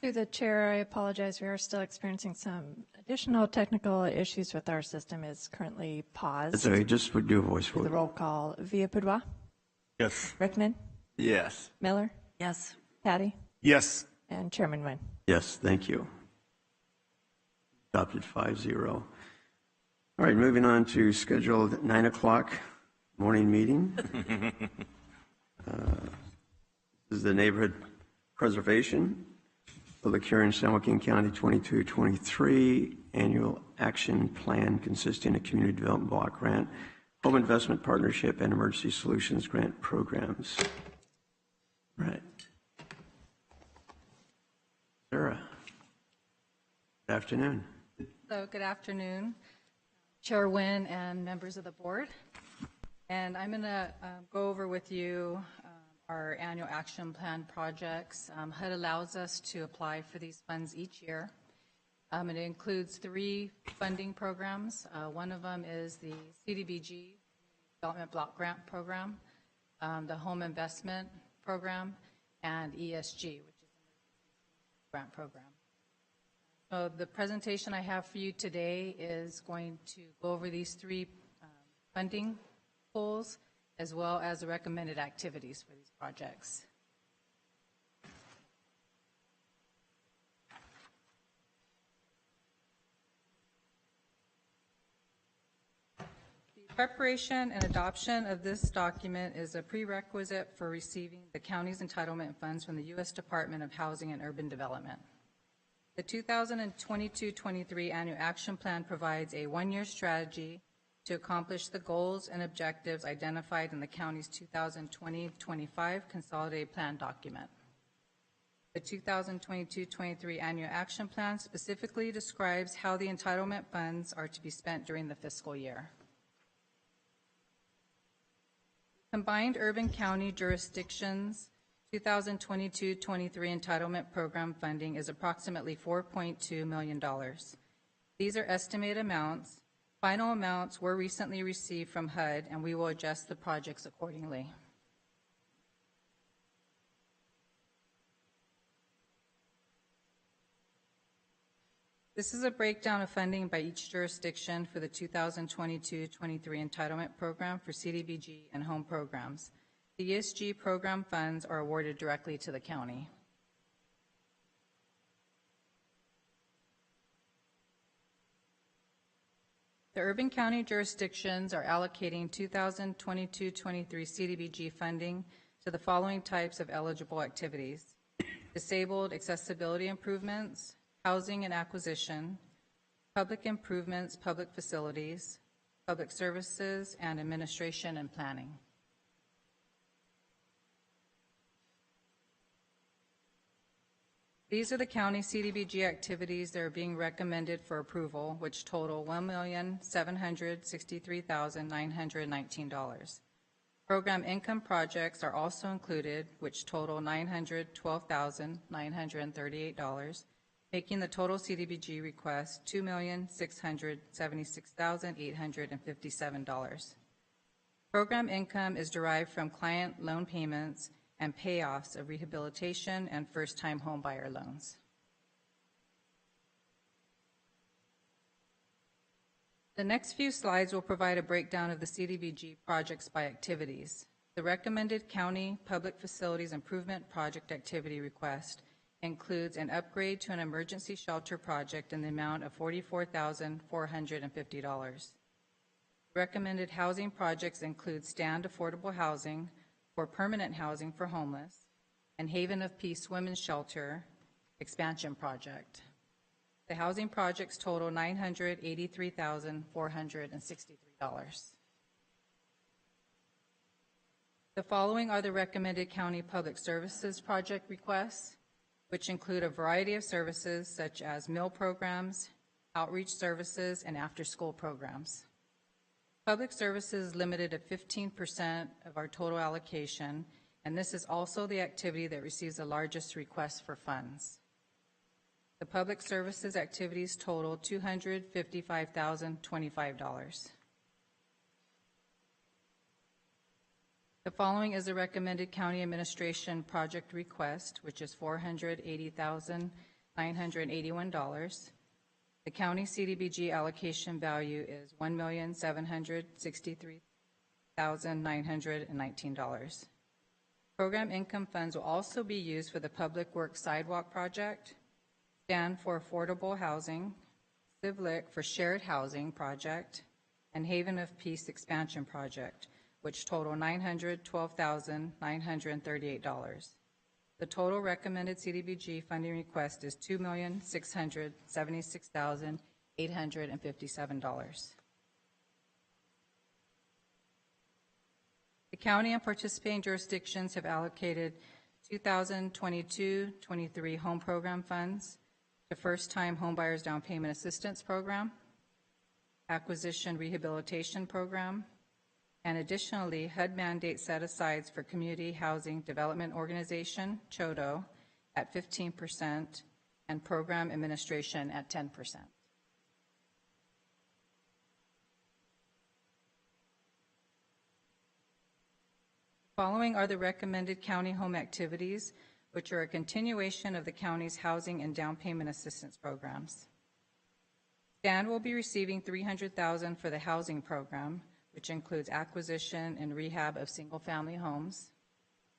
Through the chair, I apologize. We are still experiencing some additional technical issues with our system. Is currently paused. That's okay. Just do a voice vote. The roll call. Via Poudois? Yes. Rickman? Yes. Miller? Yes. Patty? Yes. And Chairman Nguyen. Yes, thank you. Adopted 5-0. All right, moving on to scheduled 9 o'clock morning meeting. This is the neighborhood preservation. Public hearing, San Joaquin County 22-23 annual action plan consisting of community development block grant, home investment partnership, and emergency solutions grant programs. All right. Sarah. Good afternoon. So good afternoon, Chair Nguyen and members of the board. And I'm going to go over with you our annual action plan projects. HUD allows us to apply for these funds each year. It includes 3 funding programs. One of them is the CDBG Development Block Grant Program, the Home Investment Program, and ESG, which is the Grant Program. So the presentation I have for you today is going to go over these 3 funding pools, as well as the recommended activities for these projects. The preparation and adoption of this document is a prerequisite for receiving the county's entitlement funds from the U.S. Department of Housing and Urban Development. The 2022-23 Annual Action Plan provides a 1-year strategy to accomplish the goals and objectives identified in the county's 2020-25 Consolidated Plan document. The 2022-23 Annual Action Plan specifically describes how the entitlement funds are to be spent during the fiscal year. Combined Urban County Jurisdictions 2022-23 entitlement program funding is approximately $4.2 million. These are estimated amounts. Final amounts were recently received from HUD, and we will adjust the projects accordingly. This is a breakdown of funding by each jurisdiction for the 2022-23 entitlement program for CDBG and home programs. The ESG program funds are awarded directly to the county. The urban county jurisdictions are allocating 2022-23 CDBG funding to the following types of eligible activities: disabled accessibility improvements, housing and acquisition, public improvements, public facilities, public services, and administration and planning. These are the county CDBG activities that are being recommended for approval, which total $1,763,919. Program income projects are also included, which total $912,938, making the total CDBG request $2,676,857. Program income is derived from client loan payments and payoffs of rehabilitation and first-time homebuyer loans. The next few slides will provide a breakdown of the CDBG projects by activities. The recommended county public facilities improvement project activity request includes an upgrade to an emergency shelter project in the amount of $44,450. Recommended housing projects include Stand Affordable Housing for permanent housing for homeless and Haven of Peace Women's Shelter expansion project. The housing projects total $983,463. The following are the recommended county public services project requests, which include a variety of services such as meal programs, outreach services, and after-school programs. Public services limited to 15% of our total allocation, and this is also the activity that receives the largest request for funds. The public services activities total $255,025. The following is a recommended county administration project request, which is $480,981. The county CDBG allocation value is $1,763,919. Program income funds will also be used for the Public Works Sidewalk Project, Stand for Affordable Housing, CivLIC for Shared Housing Project, and Haven of Peace Expansion Project, which total $912,938. The total recommended CDBG funding request is $2,676,857. The county and participating jurisdictions have allocated 2022-23 home program funds to first-time homebuyers down payment assistance program, acquisition rehabilitation program, and additionally, HUD mandate set-asides for Community Housing Development Organization, CHODO, at 15% and program administration at 10%. Following are the recommended county home activities, which are a continuation of the county's housing and down payment assistance programs. Stand will be receiving $300,000 for the housing program, which includes acquisition and rehab of single-family homes,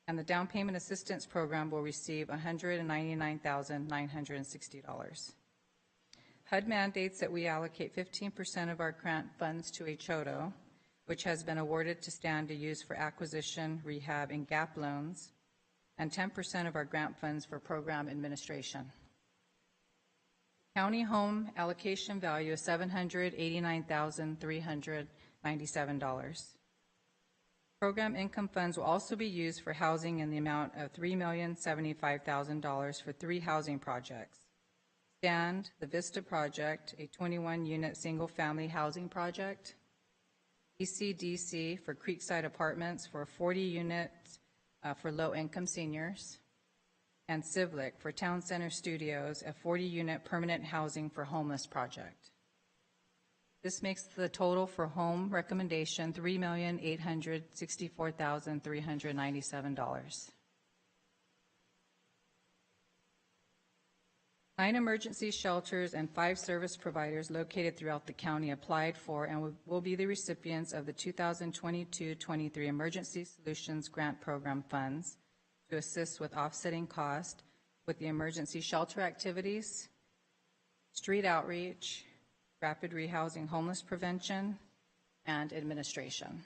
and the down payment assistance program will receive $199,960. HUD mandates that we allocate 15% of our grant funds to a CHODO, which has been awarded to Stand to use for acquisition, rehab, and GAP loans, and 10% of our grant funds for program administration. County home allocation value is $789,397. Program income funds will also be used for housing in the amount of $3,075,000 for 3 housing projects. Stand, the Vista Project, a 21-unit single-family housing project. ECDC for Creekside Apartments for 40 units for low-income seniors. And CivLIC for Town Center Studios, a 40-unit permanent housing for homeless project. This makes the total for home recommendation $3,864,397. 9 emergency shelters and 5 service providers located throughout the county applied for and will be the recipients of the 2022-23 Emergency Solutions Grant Program funds to assist with offsetting cost with the emergency shelter activities, street outreach, rapid rehousing, homeless prevention, and administration.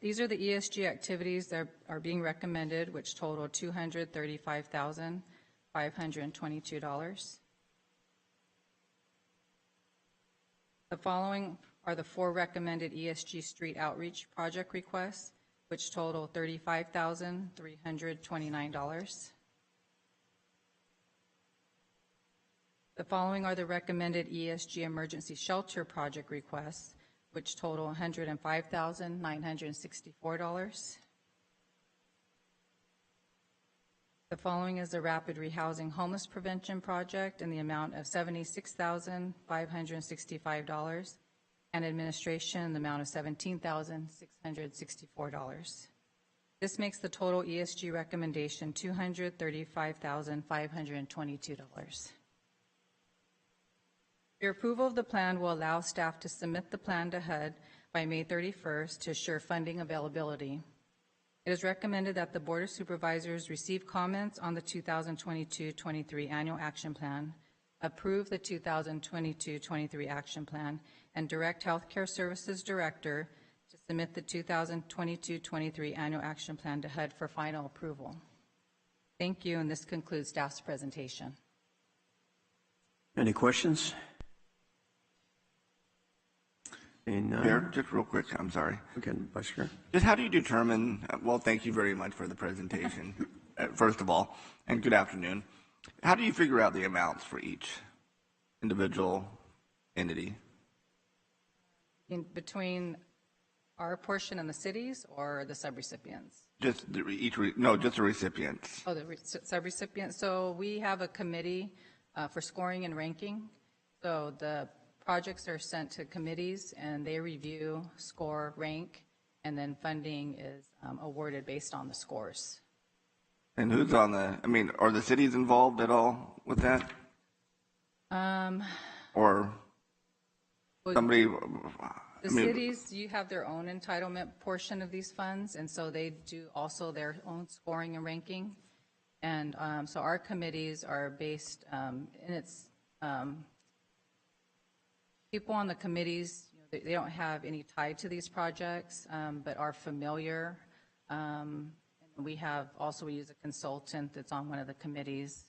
These are the ESG activities that are being recommended, which total $235,522. The following are the 4 recommended ESG street outreach project requests, which total $35,329. The following are the recommended ESG emergency shelter project requests, which total $105,964. The following is the rapid rehousing homeless prevention project in the amount of $76,565, and administration in the amount of $17,664. This makes the total ESG recommendation $235,522. Your approval of the plan will allow staff to submit the plan to HUD by May 31st to assure funding availability. It is recommended that the Board of Supervisors receive comments on the 2022-23 Annual Action Plan, approve the 2022-23 Action Plan, and direct Healthcare Services Director to submit the 2022-23 Annual Action Plan to HUD for final approval. Thank you, and this concludes staff's presentation. Any questions? Mayor, just real quick, I'm sorry. Okay, sure. Just how do you determine, well, thank you very much for the presentation, first of all, and good afternoon. How do you figure out the amounts for each individual entity? In between our portion and the cities or the subrecipients? Just the recipients. Oh, the subrecipients. So we have a committee for scoring and ranking. So the projects are sent to committees and they review, score, rank, and then funding is awarded based on the scores. And who's on are the cities involved at all with that? Or somebody? The cities, you have their own entitlement portion of these funds, and so they do also their own scoring and ranking. And so our committees are based, and it's people on the committees, they don't have any tie to these projects, but are familiar. And we use a consultant that's on one of the committees,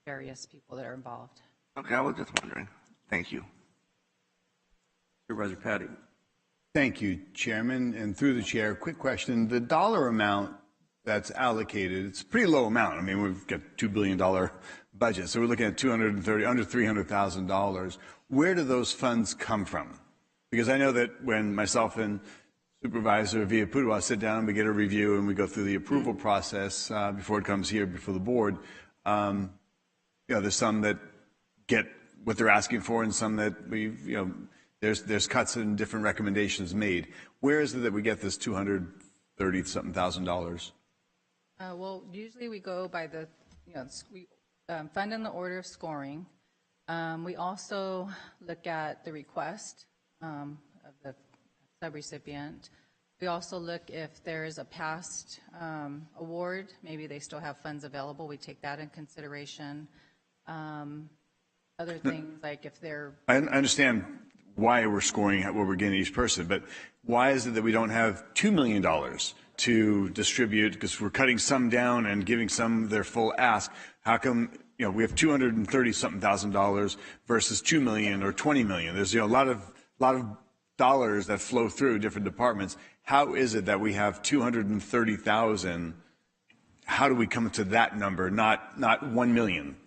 various people that are involved. Okay, I was just wondering. Thank you. Supervisor Patty. Thank you, Chairman. And through the chair, quick question. The dollar amount that's allocated, it's a pretty low amount. I mean, we've got $2 billion budget, so we're looking at under $300,000. Where do those funds come from? Because I know that when myself and Supervisor Villaputua sit down and we get a review and we go through the approval process before it comes here before the board, there's some that get what they're asking for and some that there's cuts and different recommendations made. Where is it that we get this $230-something thousand? Well, usually we go by we fund in the order of scoring. We also look at the request of the subrecipient. We also look if there is a past award, maybe they still have funds available. We take that in consideration. Other things like if they're... I understand why we're scoring what we're getting each person, but why is it that we don't have $2 million to distribute, because we're cutting some down and giving some their full ask? How come we have $230-something thousand versus $2 million or $20 million? There's a lot of dollars that flow through different departments. How is it that we have $230,000? How do we come to that number, not $1 million?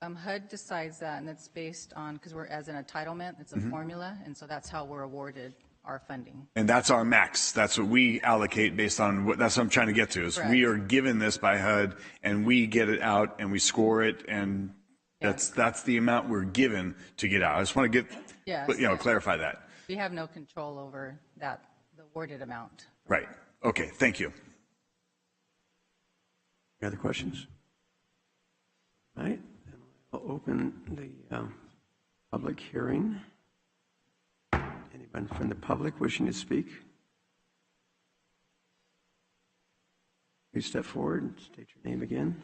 HUD decides that, and it's based on, because we're as an entitlement, it's a formula, and so that's how we're awarded our funding. And that's our max. That's what we allocate based on that's what I'm trying to get to, is Correct. We are given this by HUD, and we get it out, and we score it, and that's the amount we're given to get out. I just want to clarify that. We have no control over the awarded amount. Right. Okay. Thank you. Any other questions? All right, then I'll open the public hearing. Anyone from the public wishing to speak? Please step forward and state your name again.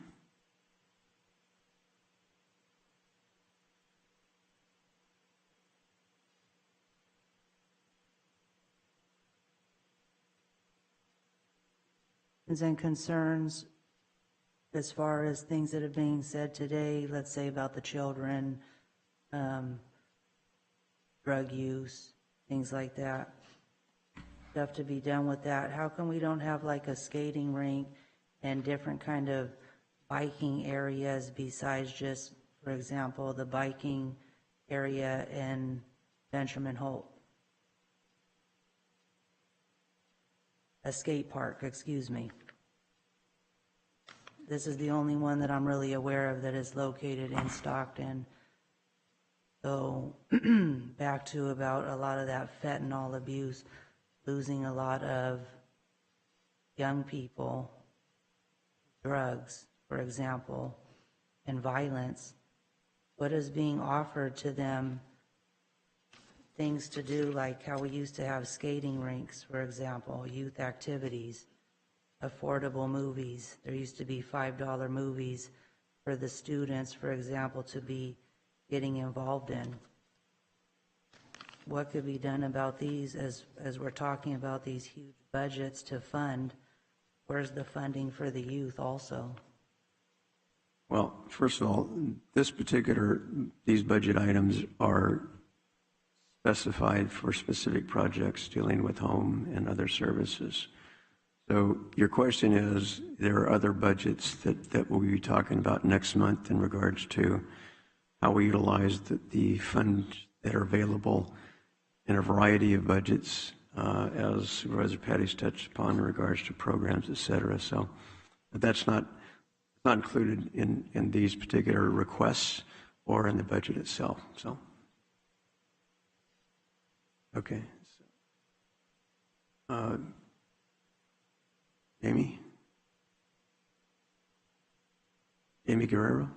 And concerns as far as things that are being said today, let's say about the children, drug use, things like that. Stuff to be done with that. How come we don't have like a skating rink and different kind of biking areas besides just, for example, the biking area in Benjamin Holt? A skate park, excuse me. This is the only one that I'm really aware of that is located in Stockton. So back to about a lot of that fentanyl abuse, losing a lot of young people, drugs, for example, and violence. What is being offered to them? Things to do like how we used to have skating rinks, for example, youth activities, affordable movies. There used to be $5 movies for the students, for example, to be getting involved in. What could be done about these as we're talking about these huge budgets to fund? Where's the funding for the youth also? Well, first of all, these budget items are specified for specific projects dealing with home and other services. So your question is, there are other budgets that we'll be talking about next month in regards to how we utilize the funds that are available in a variety of budgets, as Supervisor Patty's touched upon in regards to programs, et cetera. So that's not included in these particular requests or in the budget itself. So, okay. Amy Guerrero.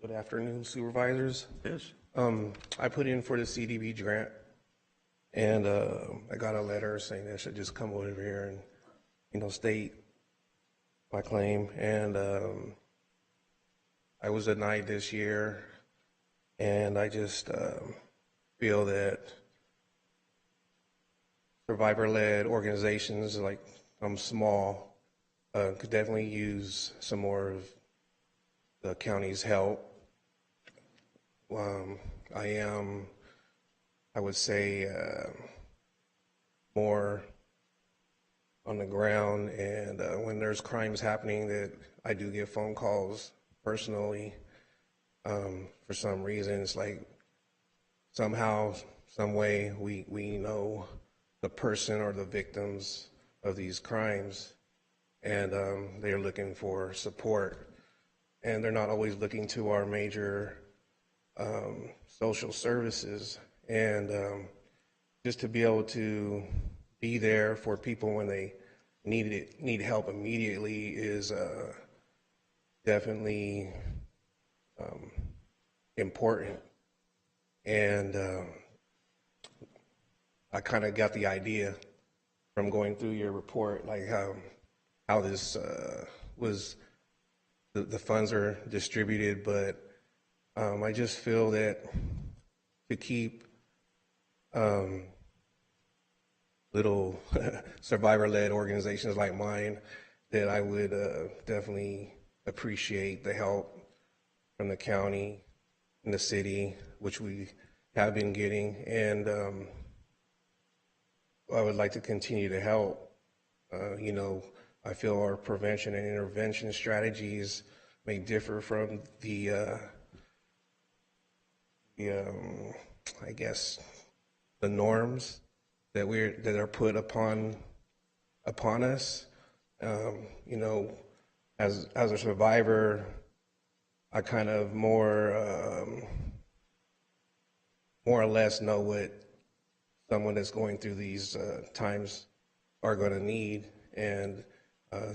Good afternoon, supervisors. Yes. I put in for the CDB grant, and I got a letter saying I should just come over here and, state my claim. And I was denied this year, and I just feel that survivor-led organizations like small could definitely use some more of the county's help. I am, I would say, more on the ground, and when there's crimes happening, that I do get phone calls personally. For some reason, it's like somehow, some way, we know the person or the victims of these crimes, and they're looking for support. And they're not always looking to our major social services. And just to be able to be there for people when they need help immediately is definitely important. And I kind of got the idea from going through your report, like how this was, the funds are distributed, but I just feel that to keep little survivor-led organizations like mine, that I would definitely appreciate the help from the county and the city, which we have been getting, and I would like to continue to help. I feel our prevention and intervention strategies may differ from the I guess the norms that are put upon us. As a survivor, I kind of more more or less know what someone that's going through these times are going to need, and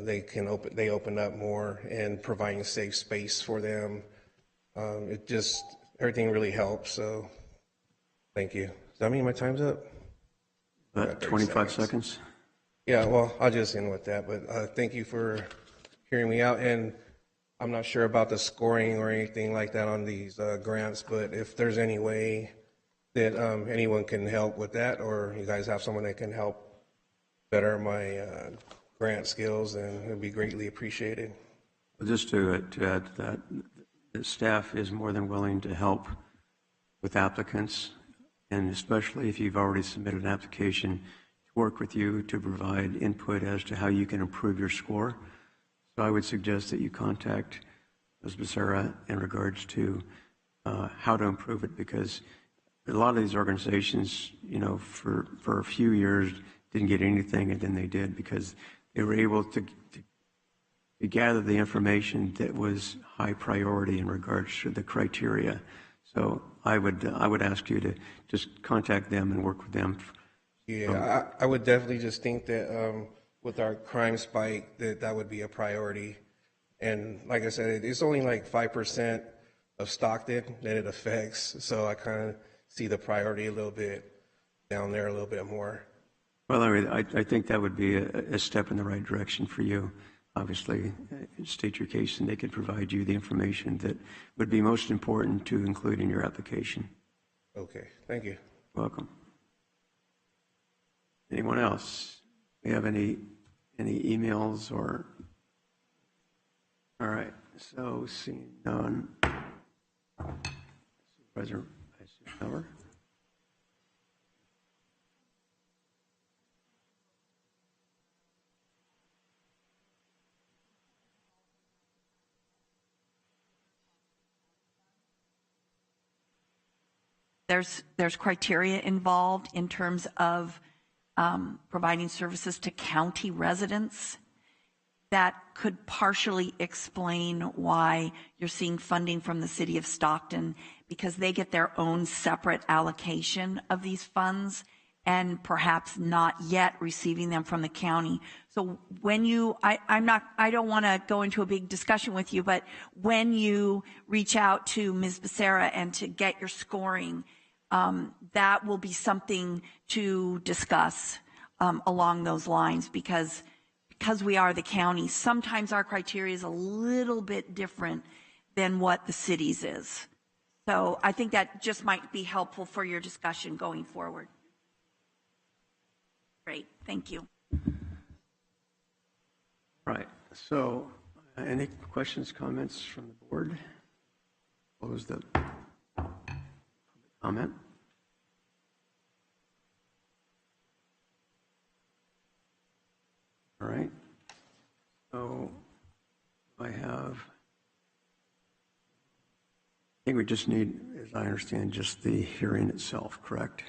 they open up more and providing safe space for them. Everything really helps. So thank you. Does that mean my time's up? About 25 seconds. Yeah, well, I'll just end with that. But thank you for hearing me out. And I'm not sure about the scoring or anything like that on these grants, but if there's any way that anyone can help with that, or you guys have someone that can help better my grant skills, then it would be greatly appreciated. Just to add to that, the staff is more than willing to help with applicants, and especially if you've already submitted an application, to work with you to provide input as to how you can improve your score. So I would suggest that you contact Ms. Becerra in regards to how to improve it, because a lot of these organizations, for a few years didn't get anything, and then they did because they were able to gather the information that was high priority in regards to the criteria. So I would ask you to just contact them and work with them. Yeah, I would definitely just think that with our crime spike, that would be a priority. And like I said, it's only like 5% of Stockton that it affects. So I kind of see the priority a little bit down there a little bit more. Well, I think that would be a step in the right direction for you. Obviously, state your case, and they can provide you the information that would be most important to include in your application. Okay, thank you. Welcome. Anyone else? Do you have any emails or? All right, so seeing none. Supervisor Eisenhower. There's criteria involved in terms of providing services to county residents that could partially explain why you're seeing funding from the city of Stockton, because they get their own separate allocation of these funds and perhaps not yet receiving them from the county. So when I don't want to go into a big discussion with you, but when you reach out to Ms. Becerra and to get your scoring, that will be something to discuss along those lines, because we are the county, sometimes our criteria is a little bit different than what the city's is. So I think that just might be helpful for your discussion going forward. Great, thank you. Right, so any questions, comments from the board? Close the comment. All right, so I think we just need, as I understand, just the hearing itself, correct?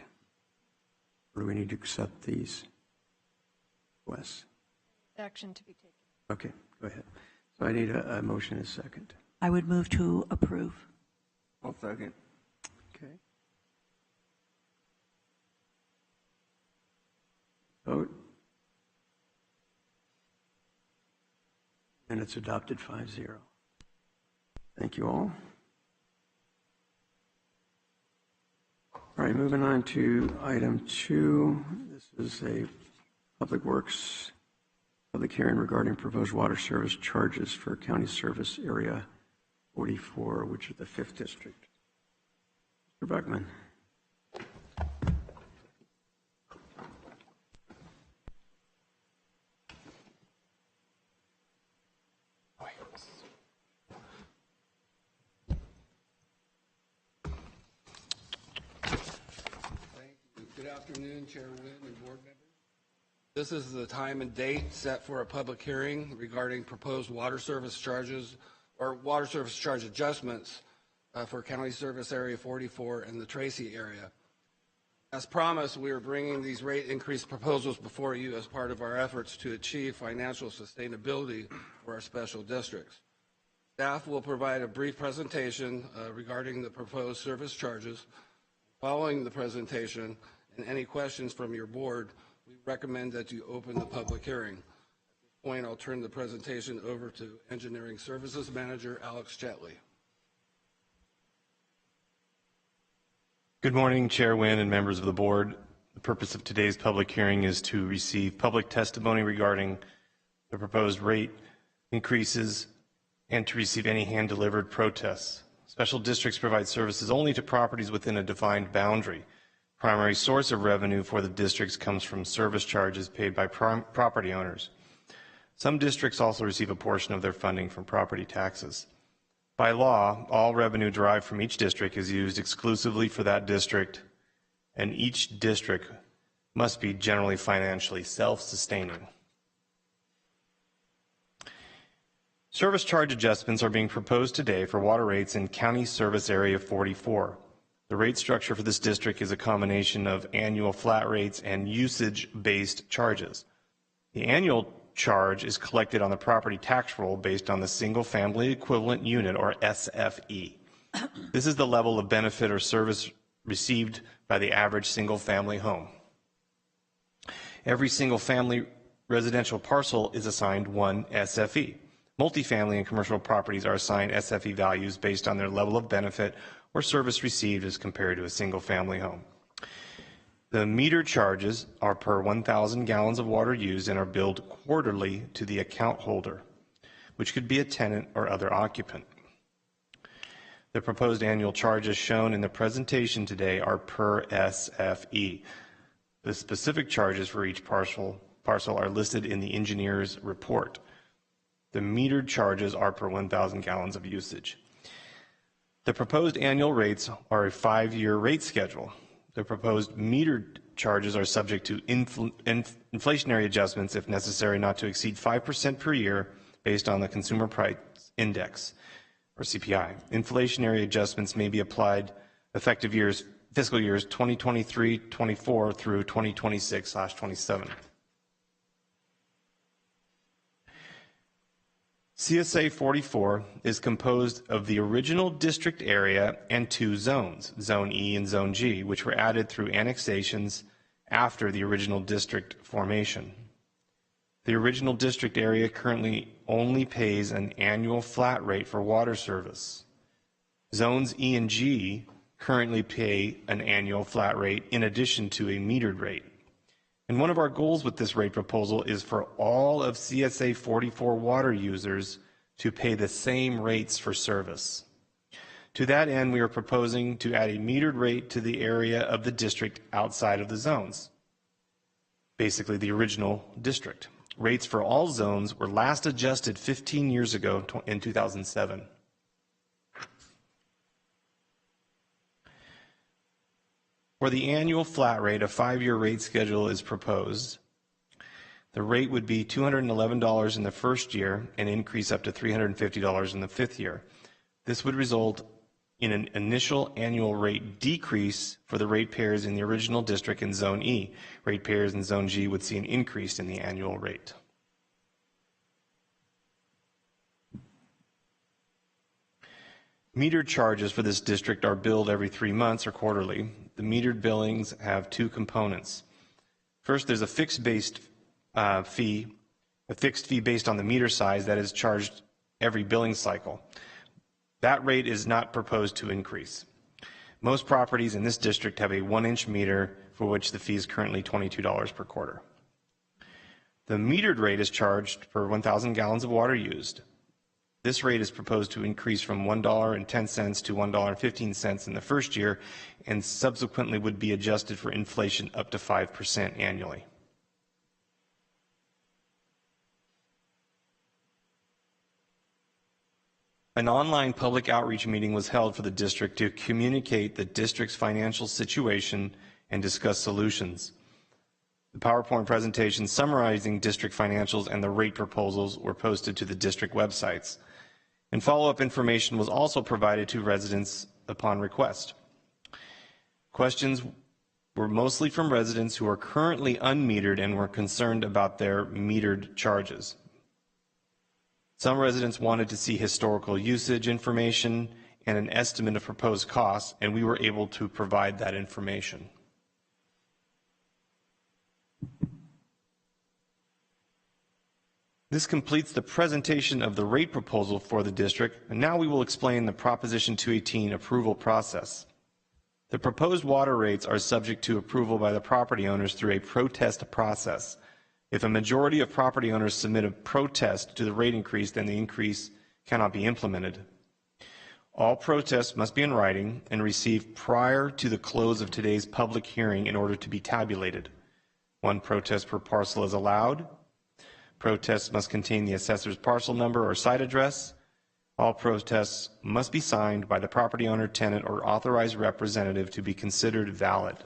Or do we need to accept these requests? Action to be taken. Okay, go ahead. So I need a motion and a second. I would move to approve. I'll second. Okay. Vote. And it's adopted 5-0. Thank you all. All right, moving on to item 2. This is a Public Works public hearing regarding proposed water service charges for County Service Area 44, which is the 5th District. Mr. Buckman. Good afternoon, Chair Wynn and board members. This is the time and date set for a public hearing regarding proposed water service charges or water service charge adjustments for County Service Area 44 and the Tracy area. As promised, we are bringing these rate increase proposals before you as part of our efforts to achieve financial sustainability for our special districts. Staff will provide a brief presentation regarding the proposed service charges. Following the presentation and any questions from your board, we recommend that you open the public hearing. At this point, I'll turn the presentation over to Engineering Services Manager Alex Chetley. Good morning, Chair Wynn and members of the board. The purpose of today's public hearing is to receive public testimony regarding the proposed rate increases and to receive any hand-delivered protests. Special districts provide services only to properties within a defined boundary. Primary source of revenue for the districts comes from service charges paid by property owners. Some districts also receive a portion of their funding from property taxes. By law, all revenue derived from each district is used exclusively for that district, and each district must be generally financially self-sustaining. Service charge adjustments are being proposed today for water rates in County Service Area 44. The rate structure for this district is a combination of annual flat rates and usage-based charges. The annual charge is collected on the property tax roll based on the single family equivalent unit, or SFE. This is the level of benefit or service received by the average single family home. Every single family residential parcel is assigned one SFE. Multifamily and commercial properties are assigned SFE values based on their level of benefit or service received as compared to a single family home. The meter charges are per 1,000 gallons of water used and are billed quarterly to the account holder, which could be a tenant or other occupant. The proposed annual charges shown in the presentation today are per SFE. The specific charges for each parcel are listed in the engineer's report. The metered charges are per 1,000 gallons of usage. The proposed annual rates are a 5-year rate schedule. The proposed metered charges are subject to inflationary adjustments if necessary, not to exceed 5% per year based on the Consumer Price Index, or CPI. Inflationary adjustments may be applied effective fiscal years 2023-24 through 2026/27. CSA 44 is composed of the original district area and 2 zones, Zone E and Zone G, which were added through annexations after the original district formation. The original district area currently only pays an annual flat rate for water service. Zones E and G currently pay an annual flat rate in addition to a metered rate. And one of our goals with this rate proposal is for all of CSA 44 water users to pay the same rates for service. To that end, we are proposing to add a metered rate to the area of the district outside of the zones, basically the original district. Rates for all zones were last adjusted 15 years ago in 2007. For the annual flat rate, a 5-year rate schedule is proposed. The rate would be $211 in the first year and increase up to $350 in the 5th year. This would result in an initial annual rate decrease for the ratepayers in the original district in Zone E. Ratepayers in Zone G would see an increase in the annual rate. Metered charges for this district are billed every 3 months or quarterly. The metered billings have 2 components. First, there's a fixed fee based on the meter size that is charged every billing cycle. That rate is not proposed to increase. Most properties in this district have a 1-inch meter for which the fee is currently $22 per quarter. The metered rate is charged per 1,000 gallons of water used. This rate is proposed to increase from $1.10 to $1.15 in the first year and subsequently would be adjusted for inflation up to 5% annually. An online public outreach meeting was held for the district to communicate the district's financial situation and discuss solutions. The PowerPoint presentation summarizing district financials and the rate proposals were posted to the district websites. And follow-up information was also provided to residents upon request. Questions were mostly from residents who are currently unmetered and were concerned about their metered charges. Some residents wanted to see historical usage information and an estimate of proposed costs, and we were able to provide that information. This completes the presentation of the rate proposal for the district, and now we will explain the Proposition 218 approval process. The proposed water rates are subject to approval by the property owners through a protest process. If a majority of property owners submit a protest to the rate increase, then the increase cannot be implemented. All protests must be in writing and received prior to the close of today's public hearing in order to be tabulated. One protest per parcel is allowed. Protests must contain the assessor's parcel number or site address. All protests must be signed by the property owner, tenant, or authorized representative to be considered valid.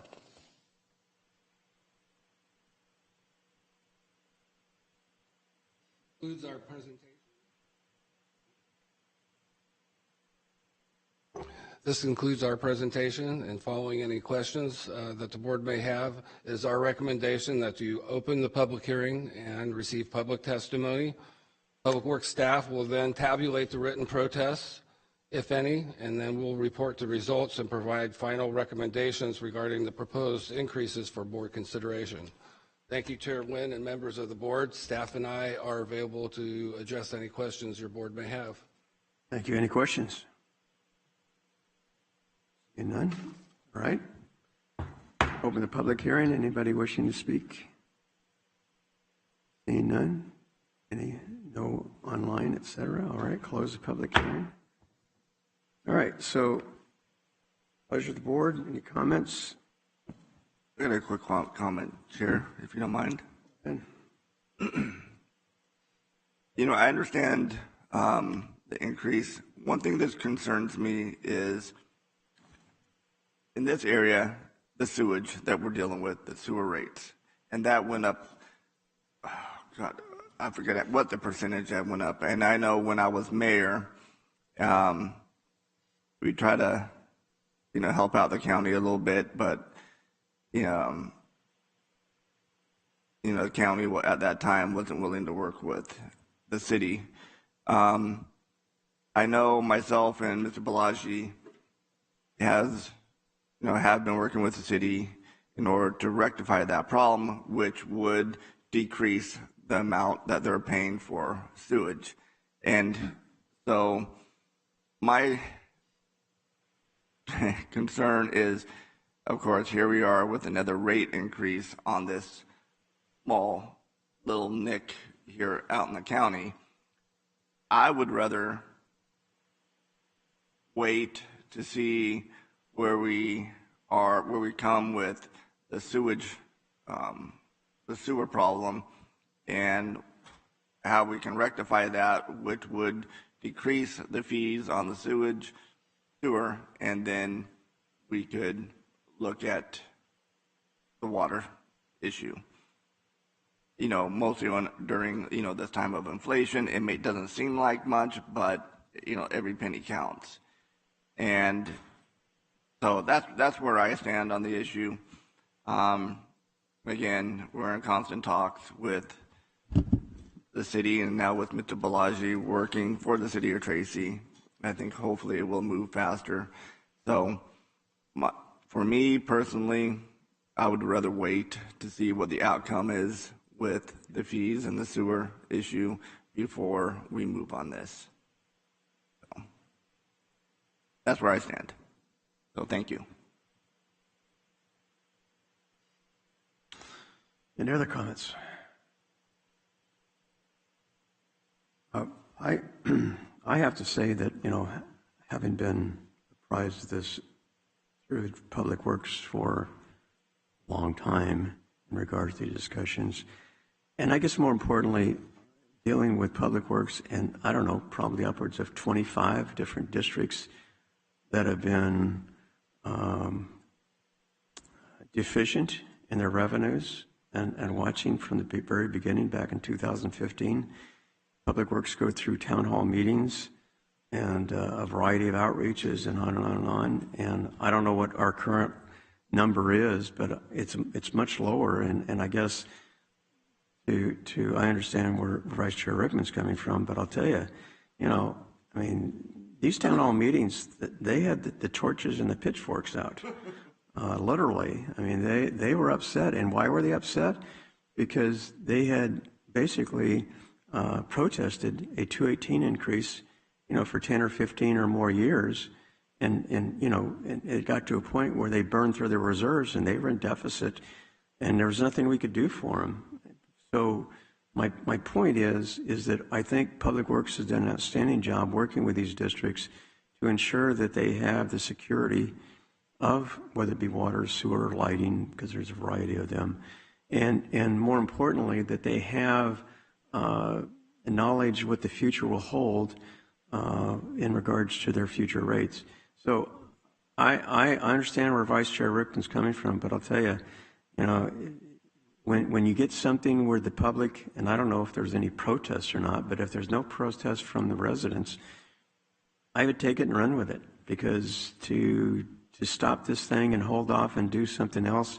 Concludes our presentation. This concludes our presentation, and following any questions that the board may have, is our recommendation that you open the public hearing and receive public testimony. Public Works staff will then tabulate the written protests, if any, and then we'll report the results and provide final recommendations regarding the proposed increases for board consideration. Thank you, Chair Nguyen and members of the board. Staff and I are available to address any questions your board may have. Thank you. Any questions? None? All right. Open the public hearing. Anybody wishing to speak? Seeing none? No online, et cetera? All right. Close the public hearing. All right. So, pleasure of the board. Any comments? I got a quick comment, Chair, if you don't mind. You know, I understand the increase. One thing that concerns me is in this area, the sewage that we're dealing with, the sewer rates, and that went up, oh God, I forget what the percentage that went up. And I know when I was mayor, we try to, help out the county a little bit, but, the county at that time wasn't willing to work with the city. I know myself and Mr. Balaji have been working with the city in order to rectify that problem, which would decrease the amount that they're paying for sewage. And so my concern is, of course, here we are with another rate increase on this small little nick here out in the county. I would rather wait to see where we come with the sewage, the sewer problem, and how we can rectify that, which would decrease the fees on the sewer, and then we could look at the water issue. Mostly during this time of inflation, it doesn't seem like much, but every penny counts. And so that's where I stand on the issue. Again, we're in constant talks with the city and now with Mr. Balaji working for the city of Tracy. I think hopefully it will move faster. So for me personally, I would rather wait to see what the outcome is with the fees and the sewer issue before we move on this. So that's where I stand. So thank you. Any other comments? I have to say that, having been apprised of this through Public Works for a long time in regards to the discussions, and I guess more importantly, dealing with Public Works and, I don't know, probably upwards of 25 different districts that have been deficient in their revenues, and watching from the very beginning back in 2015, Public Works go through town hall meetings and a variety of outreaches and on and on and on. And I don't know what our current number is, but it's much lower. And I guess I understand where Vice Chair Rickman's coming from, but I'll tell you, these town hall meetings, they had the torches and the pitchforks out, literally. I mean, they were upset. And why were they upset? Because they had basically protested a 218 increase, for 10 or 15 or more years. And it got to a point where they burned through their reserves and they were in deficit, and there was nothing we could do for them. So my point is that I think Public Works has done an outstanding job working with these districts to ensure that they have the security of whether it be water, sewer, or lighting, because there's a variety of them, and more importantly, that they have knowledge what the future will hold in regards to their future rates. So I understand where Vice Chair Rickman's coming from, but I'll tell you, when you get something where the public, and I don't know if there's any protests or not, but if there's no protest from the residents, I would take it and run with it, because to stop this thing and hold off and do something else,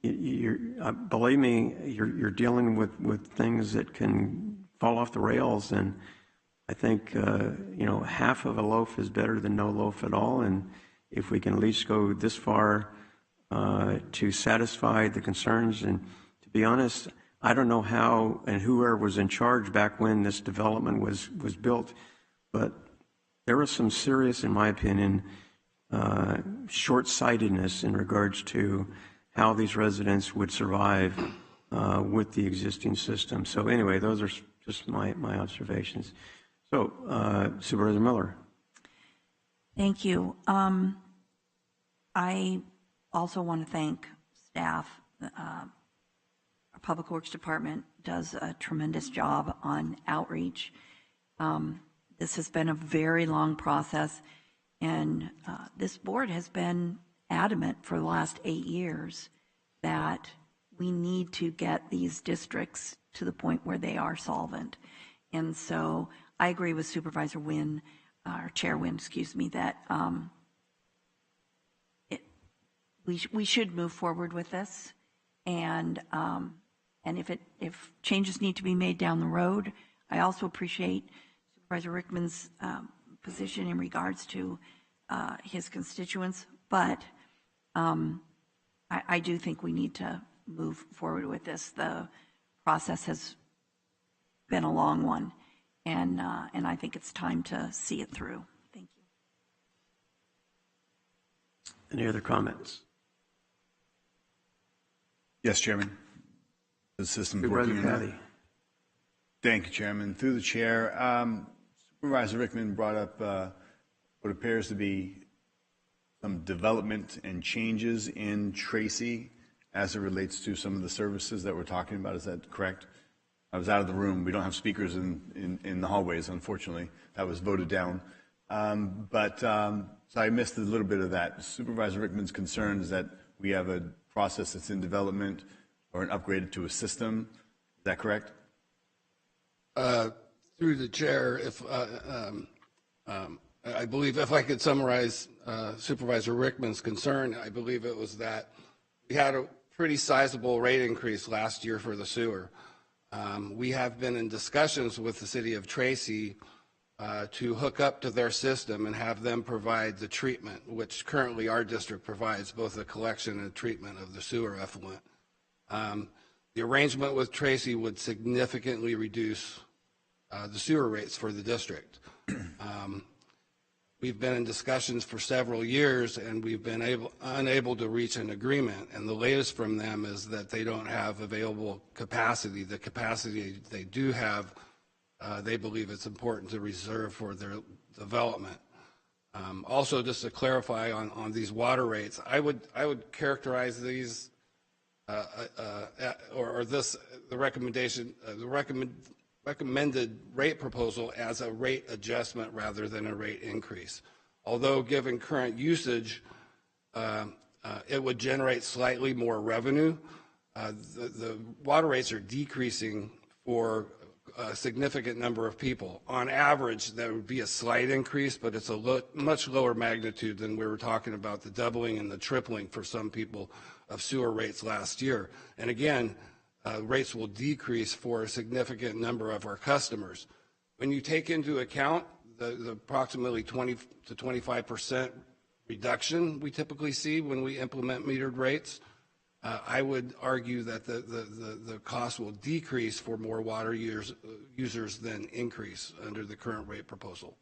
believe me, you're dealing with things that can fall off the rails. And I think half of a loaf is better than no loaf at all. And if we can at least go this far to satisfy the concerns, and to be honest, I don't know how and whoever was in charge back when this development was built, but there was some serious, in my opinion, short-sightedness in regards to how these residents would survive with the existing system. So anyway, those are just my observations. So Supervisor Miller. Thank you. I also want to thank staff. Our Public Works Department does a tremendous job on outreach. This has been a very long process, and this board has been adamant for the last 8 years that we need to get these districts to the point where they are solvent. And so I agree with Supervisor Wynn, or Chair Wynn, excuse me, that we should move forward with this, and if changes need to be made down the road, I also appreciate Supervisor Rickman's position in regards to his constituents, but I do think we need to move forward with this. The process has been a long one, and I think it's time to see it through. Thank you. Any other comments? Yes, Chairman. The system's working in that. Thank you, Chairman. Through the chair, Supervisor Rickman brought up what appears to be some development and changes in Tracy as it relates to some of the services that we're talking about. Is that correct? I was out of the room. We don't have speakers in the hallways, unfortunately. That was voted down. So I missed a little bit of that. Supervisor Rickman's concern is that we have a process that's in development or an upgrade to a system. Is that correct? Through the chair, if I believe if I could summarize Supervisor Rickman's concern, I believe it was that we had a pretty sizable rate increase last year for the sewer. We have been in discussions with the city of Tracy to hook up to their system and have them provide the treatment, which currently our district provides, both the collection and treatment of the sewer effluent. The arrangement with Tracy would significantly reduce the sewer rates for the district. We've been in discussions for several years, and we've been unable to reach an agreement. And the latest from them is that they don't have available capacity. The capacity they do have, they believe it's important to reserve for their development. Also, just to clarify on these water rates, I would characterize these the recommended rate proposal as a rate adjustment rather than a rate increase. Although given current usage, it would generate slightly more revenue. The water rates are decreasing for a significant number of people. On average, that would be a slight increase, but it's a much lower magnitude than we were talking about, the doubling and the tripling for some people of sewer rates last year. And again, rates will decrease for a significant number of our customers. When you take into account the approximately 20 to 25% reduction we typically see when we implement metered rates, I would argue that the cost will decrease for more water users than increase under the current rate proposal.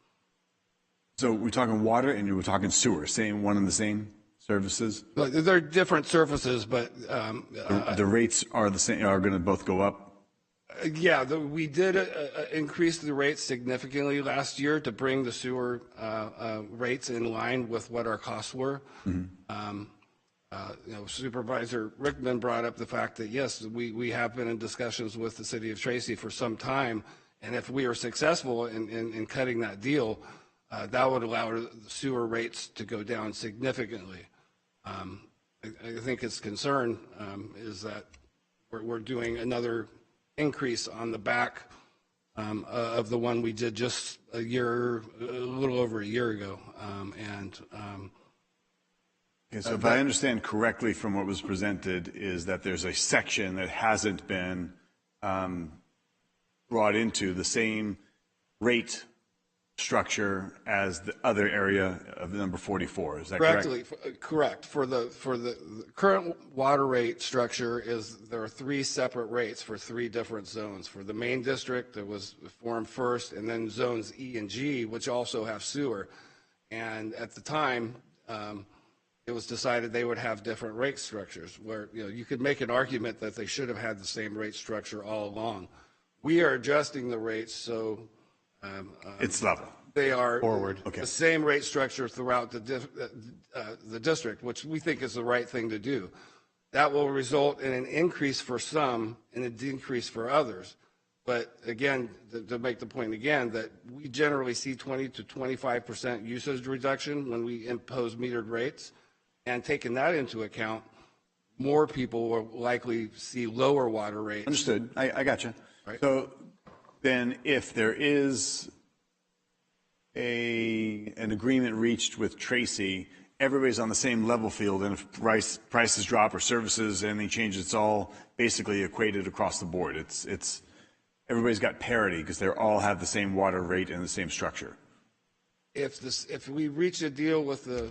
So we're talking water and we're talking sewer, same one and the same services? But they're different surfaces, but The rates are the same, are going to both go up? Yeah, we did increase the rates significantly last year to bring the sewer rates in line with what our costs were. Supervisor Rickman brought up the fact that, yes, we have been in discussions with the city of Tracy for some time, and if we are successful in cutting that deal, that would allow the sewer rates to go down significantly. I think his concern is that we're doing another increase on the back of the one we did just a little over a year ago. Okay, so if I understand correctly from what was presented, is that there's a section that hasn't been brought into the same rate structure as the other area of number 44. Is that correct? Correct. For the current water rate structure there are three separate rates for three different zones. For the main district that was formed first, and then zones E and G, which also have sewer. And at the time, it was decided they would have different rate structures where, you could make an argument that they should have had the same rate structure all along. We are adjusting the rates so it's level. They are forward. Okay. The same rate structure throughout the district, which we think is the right thing to do. That will result in an increase for some and a decrease for others. But again, to make the point again, that we generally see 20 to 25% usage reduction when we impose metered rates. And taking that into account, more people will likely see lower water rates. Understood. I got you. Right. So then if there is an agreement reached with Tracy, everybody's on the same level field, and if prices drop or services, anything changes, it's all basically equated across the board. It's everybody's got parity because they all have the same water rate and the same structure. If we reach a deal with the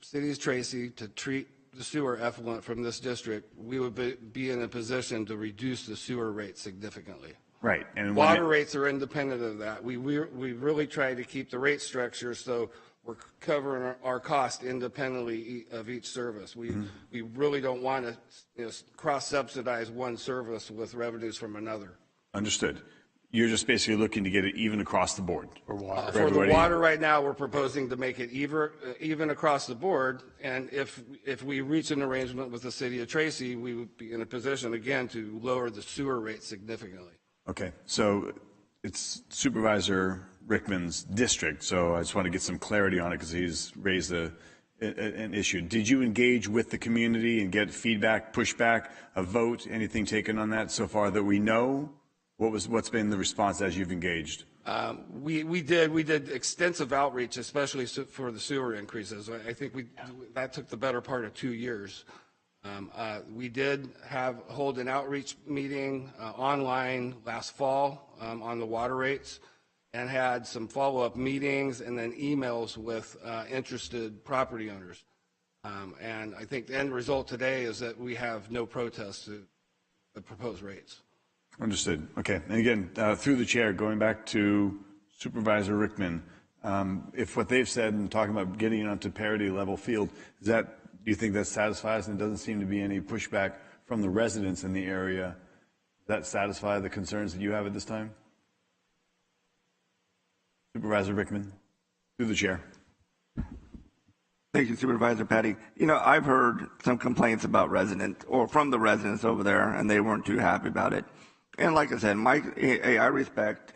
city of Tracy to treat the sewer effluent from this district, we would be in a position to reduce the sewer rate significantly. Right. And water rates are independent of that. We really try to keep the rate structure so we're covering our cost independently of each service. We really don't want to cross-subsidize one service with revenues from another. Understood. You're just basically looking to get it even across the board. For the water right now, we're proposing to make it even across the board. And if we reach an arrangement with the city of Tracy, we would be in a position, again, to lower the sewer rate significantly. Okay, so it's Supervisor Rickman's district, so I just want to get some clarity on it because he's raised an issue. Did you engage with the community and get feedback, pushback, a vote, anything taken on that so far that we know? What's been the response as you've engaged? We did extensive outreach, especially for the sewer increases. I think that took the better part of 2 years. We did hold an outreach meeting online last fall on the water rates, and had some follow-up meetings and then emails with interested property owners. And I think the end result today is that we have no protest to the proposed rates. Understood. Okay. And again, through the chair, going back to Supervisor Rickman, if what they've said and talking about getting it onto parity level field, do you think that satisfies, and it doesn't seem to be any pushback from the residents in the area? Does that satisfy the concerns that you have at this time? Supervisor Rickman, through the chair. Thank you, Supervisor Patty. I've heard some complaints about from the residents over there, and they weren't too happy about it. And like I said, I respect,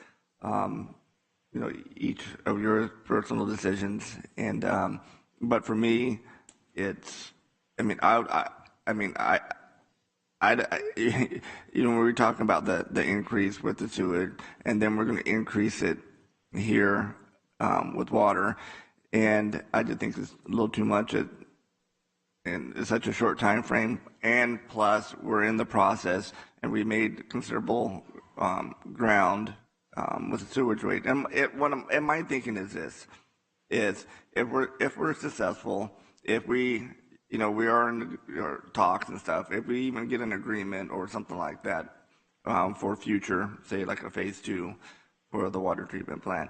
each of your personal decisions. And, but for me, when we're talking about the increase with the sewer, and then we're going to increase it here with water, and I just think it's a little too much in such a short time frame. And plus, we're in the process, and we made considerable ground with the sewage rate. And and my thinking is this, is if we're successful, if we, we are in talks and stuff, if we even get an agreement or something like that for future, say like a phase 2 for the water treatment plant,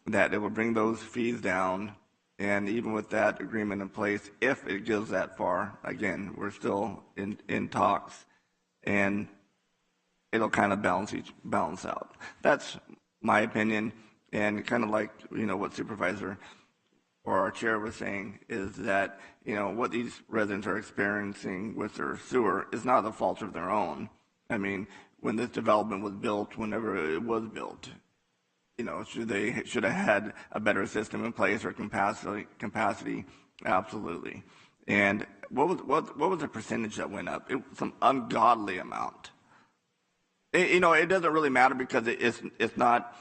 that it will bring those fees down. And even with that agreement in place, if it goes that far, again, we're still in talks, and it'll kind of balance out. That's my opinion, and kind of like what Supervisor or our chair was saying is that what these residents are experiencing with their sewer is not the fault of their own. I mean, when this development was built, whenever it was built, should have had a better system in place or capacity, absolutely. And what was the percentage that went up? It was some ungodly amount. It doesn't really matter because it's not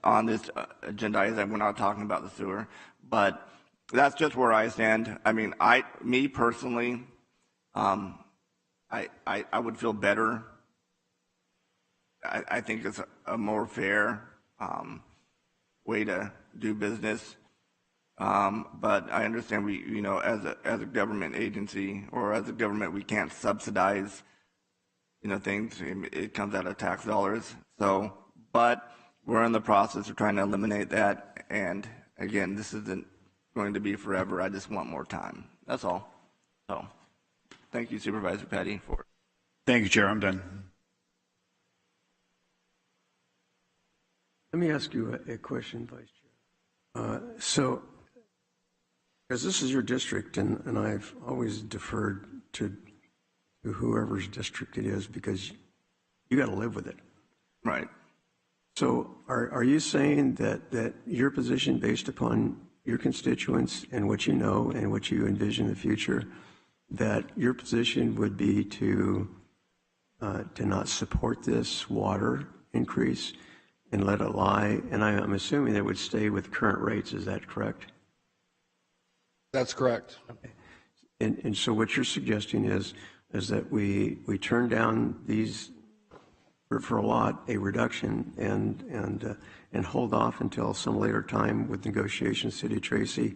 on this agenda. We're not talking about the sewer, but that's just where I stand. I mean, me personally, I would feel better. I think it's a more fair way to do business. But I understand as a government agency or as a government, we can't subsidize, things. It comes out of tax dollars. So, but we're in the process of trying to eliminate that. And again, this isn't going to be forever. I just want more time. That's all. So, thank you, Supervisor Patty, for it. Thank you, Chair. I'm done. Let me ask you a question, Vice Chair. So, because this is your district, and I've always deferred to whoever's district it is, because you got to live with it. Right. So, are you saying that your position, based upon your constituents and what you know and what you envision in the future, that your position would be to not support this water increase and let it lie? And I'm assuming that would stay with current rates. Is that correct? That's correct. Okay. And so what you're suggesting is that we turn down these for a reduction and hold off until some later time with negotiations, City of Tracy,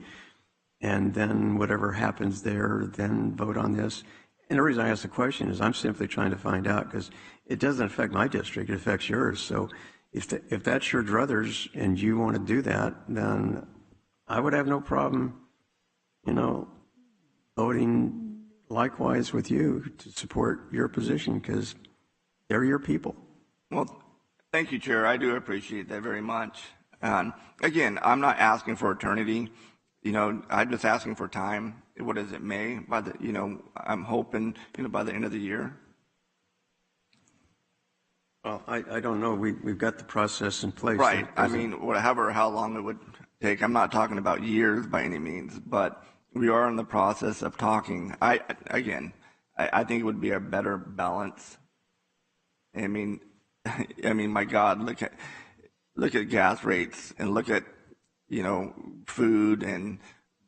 and then whatever happens there, then vote on this. And the reason I ask the question is I'm simply trying to find out, because it doesn't affect my district, it affects yours. So if that's your druthers and you want to do that, then I would have no problem, voting likewise with you to support your position, because they're your people. Well, thank you, Chair. I do appreciate that very much. And again, I'm not asking for eternity. I'm just asking for time. What is it, May? I'm hoping, by the end of the year. Well, I don't know. We've got the process in place. Right. I mean, whatever, how long it would take. I'm not talking about years by any means, but we are in the process of talking. I think it would be a better balance. I mean, my God, look at gas rates and look at, food and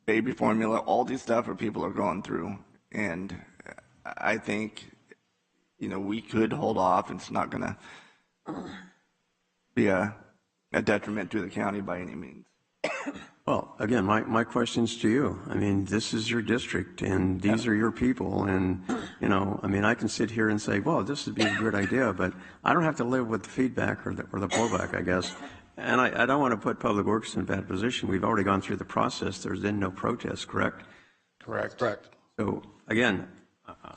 baby formula, all these stuff that people are going through. And I think, we could hold off. It's not going to be a detriment to the county by any means. Well, again, my question's to you. I mean, this is your district, and these are your people. And, I can sit here and say, well, this would be a good idea, but I don't have to live with the feedback or the blowback, I guess. And I don't want to put Public Works in a bad position. We've already gone through the process. There's been no protest, correct? Correct. So, again,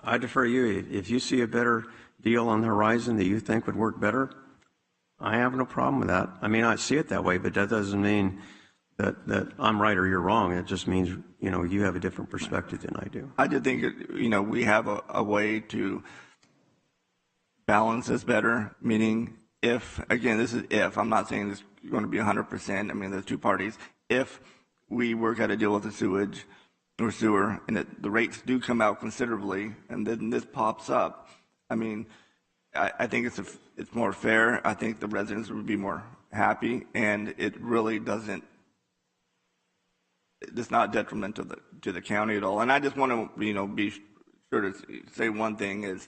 I defer to you. If you see a better deal on the horizon that you think would work better, I have no problem with that. I mean, I see it that way, but that doesn't mean that I'm right or you're wrong. It just means, you have a different perspective than I do. I just think, we have a way to balance this better, meaning if, again, this is if, I'm not saying this is going to be 100%. I mean, there's two parties. If we work out a deal with the sewage or sewer and the rates do come out considerably and then this pops up, I mean, I think it's more fair. I think the residents would be more happy, and it really doesn't, it's not detrimental to the county at all. And I just want to, be sure to say one thing is,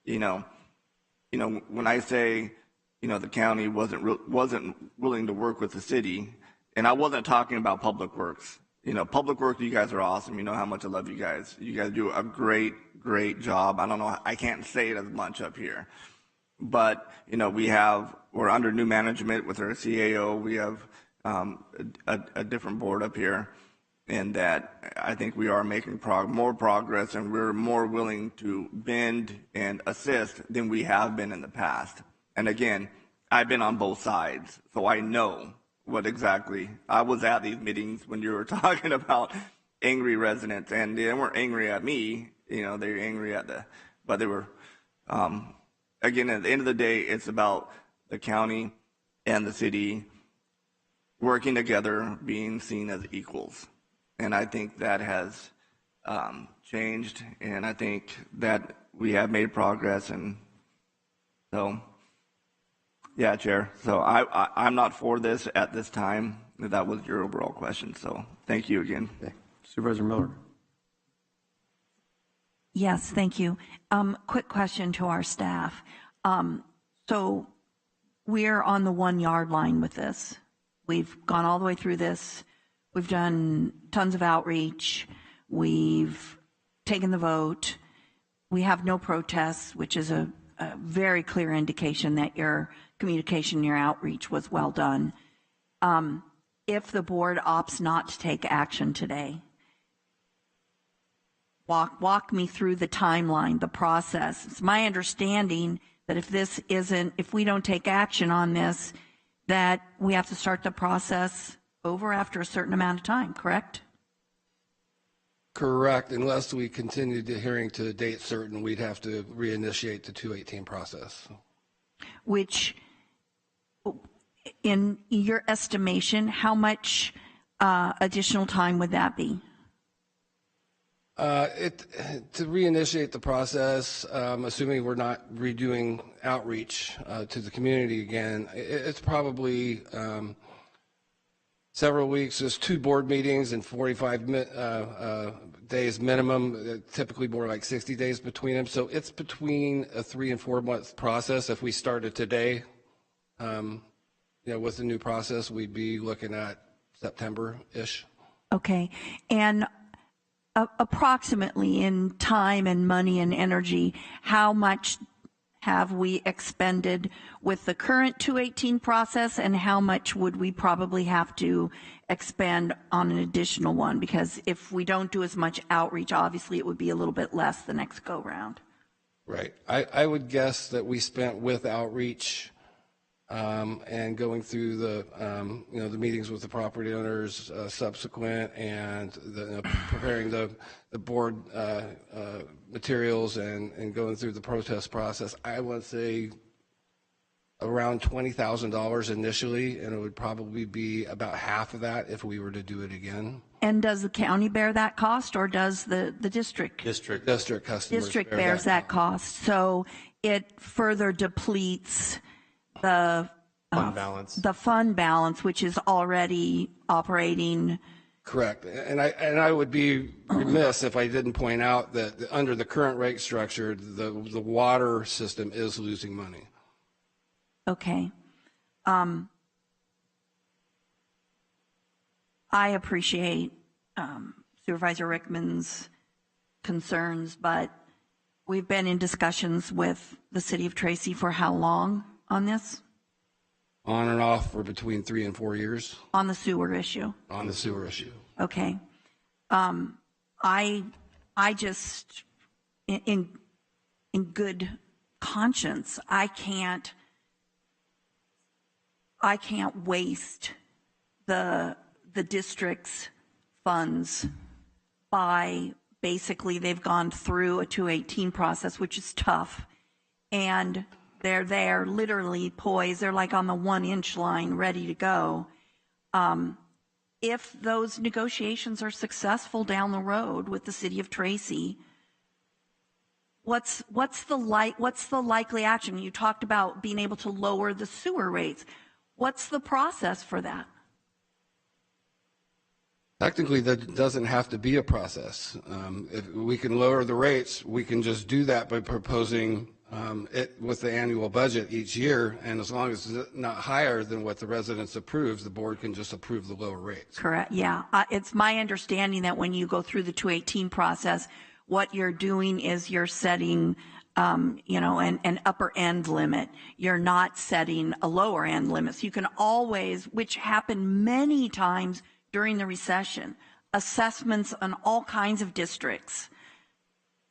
when I say the county wasn't willing to work with the city. And I wasn't talking about Public Works. Public Works, you guys are awesome. You know how much I love you guys. You guys do a great job. I don't know, I can't say it as much up here. But, we're under new management with our CAO. We have a different board up here. And that I think we are making more progress, and we're more willing to bend and assist than we have been in the past. And again, I've been on both sides, so I know what exactly. I was at these meetings when you were talking about angry residents, and they weren't angry at me. They were angry but they were, again, at the end of the day, it's about the county and the city working together, being seen as equals. And I think that has changed, and I think that we have made progress. And so, yeah, Chair. So I'm not for this at this time. That was your overall question. So thank you again. Okay. Supervisor Miller. Yes, thank you. Quick question to our staff. So we're on the 1 yard line with this. We've gone all the way through this. We've done tons of outreach. We've taken the vote. We have no protests, which is a very clear indication that your communication, your outreach was well done. If the board opts not to take action today, walk me through the timeline, the process. It's my understanding that if we don't take action on this, that we have to start the process over after a certain amount of time, correct? Correct. Unless we continue the hearing to a date certain, we'd have to reinitiate the 218 process. Which, in your estimation, how much additional time would that be? To reinitiate the process, assuming we're not redoing outreach to the community again, it's probably several weeks. There's 2 board meetings and 45 days minimum, typically more like 60 days between them. So it's between a 3 and 4 month process. If we started today, with the new process, we'd be looking at September-ish. Okay. And approximately in time and money and energy, how much have we expended with the current 218 process, and how much would we probably have to expend on an additional one? Because if we don't do as much outreach, obviously it would be a little bit less the next go round. Right. I would guess that we spent with outreach and going through the meetings with the property owners subsequent, and preparing the board materials and going through the protest process, I would say around $20,000 initially, and it would probably be about half of that if we were to do it again. And does the county bear that cost, or does the district? District customers. District bears that cost. So it further depletes the fund balance. The fund balance, which is already operating. Correct. And I would be remiss if I didn't point out that under the current rate structure, the water system is losing money. Okay. I appreciate Supervisor Rickman's concerns, but we've been in discussions with the City of Tracy for how long on this? On and off for between 3 and 4 years. On the sewer issue? On the sewer issue. Okay. I just, in good conscience, I can't waste the district's funds by basically they've gone through a 218 process, which is tough, and they're there literally poised. They're like on the 1-inch line ready to go. If those negotiations are successful down the road with the City of Tracy, what's the likely action? You talked about being able to lower the sewer rates. What's the process for that? Technically, that doesn't have to be a process. If we can lower the rates, we can just do that by proposing with the annual budget each year, and as long as it's not higher than what the residents approves, the board can just approve the lower rates. Correct, yeah. It's my understanding that when you go through the 218 process, what you're doing is you're setting, an upper end limit. You're not setting a lower end limit. So you can always, which happened many times during the recession, assessments on all kinds of districts,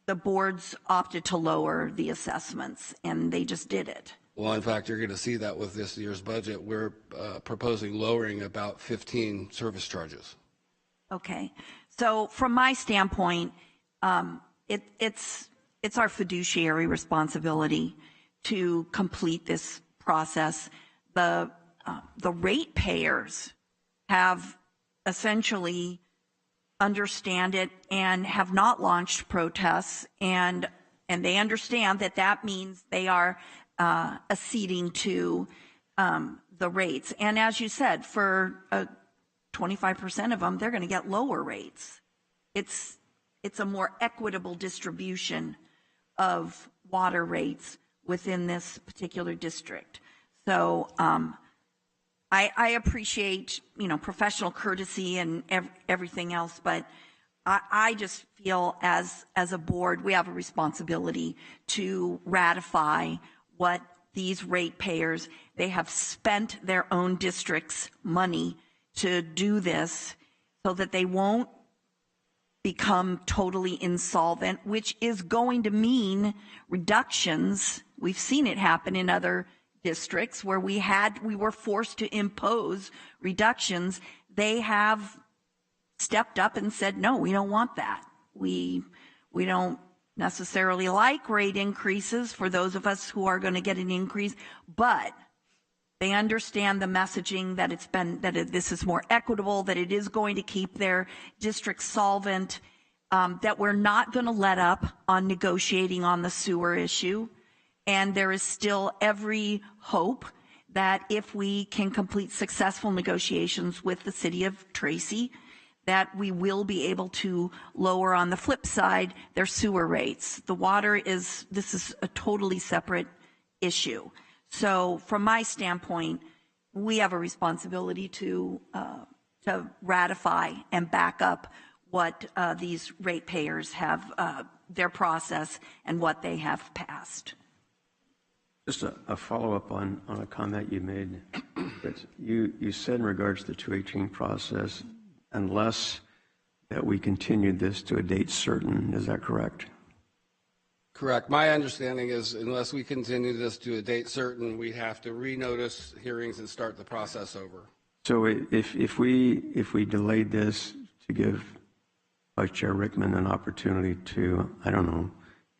the boards opted to lower the assessments, and they just did it. Well, in fact, you're going to see that with this year's budget. We're proposing lowering about 15 service charges. Okay. So from my standpoint, it's our fiduciary responsibility to complete this process. The ratepayers have essentially understand it and have not launched protests, and they understand that that means they are acceding to the rates. And as you said, for 25% of them, they're going to get lower rates. It's a more equitable distribution of water rates within this particular district. So I appreciate, professional courtesy and everything else, but I just feel as a board, we have a responsibility to ratify what these ratepayers, they have spent their own district's money to do this so that they won't become totally insolvent, which is going to mean reductions. We've seen it happen in other districts where we were forced to impose reductions. They have stepped up and said, no, we don't want that. We don't necessarily like rate increases for those of us who are going to get an increase, but they understand the messaging that this is more equitable, that it is going to keep their district solvent, that we're not going to let up on negotiating on the sewer issue. And there is still every hope that if we can complete successful negotiations with the city of Tracy, that we will be able to lower on the flip side their sewer rates. The water this is a totally separate issue. So from my standpoint, we have a responsibility to ratify and back up what these ratepayers have, their process and what they have passed. Just a follow-up on a comment you made. You said in regards to the 218 process, unless that we continued this to a date certain, is that correct? Correct. My understanding is unless we continue this to a date certain, we have to renotice hearings and start the process over. So if we delayed this to give Vice Chair Rickman an opportunity to, I don't know,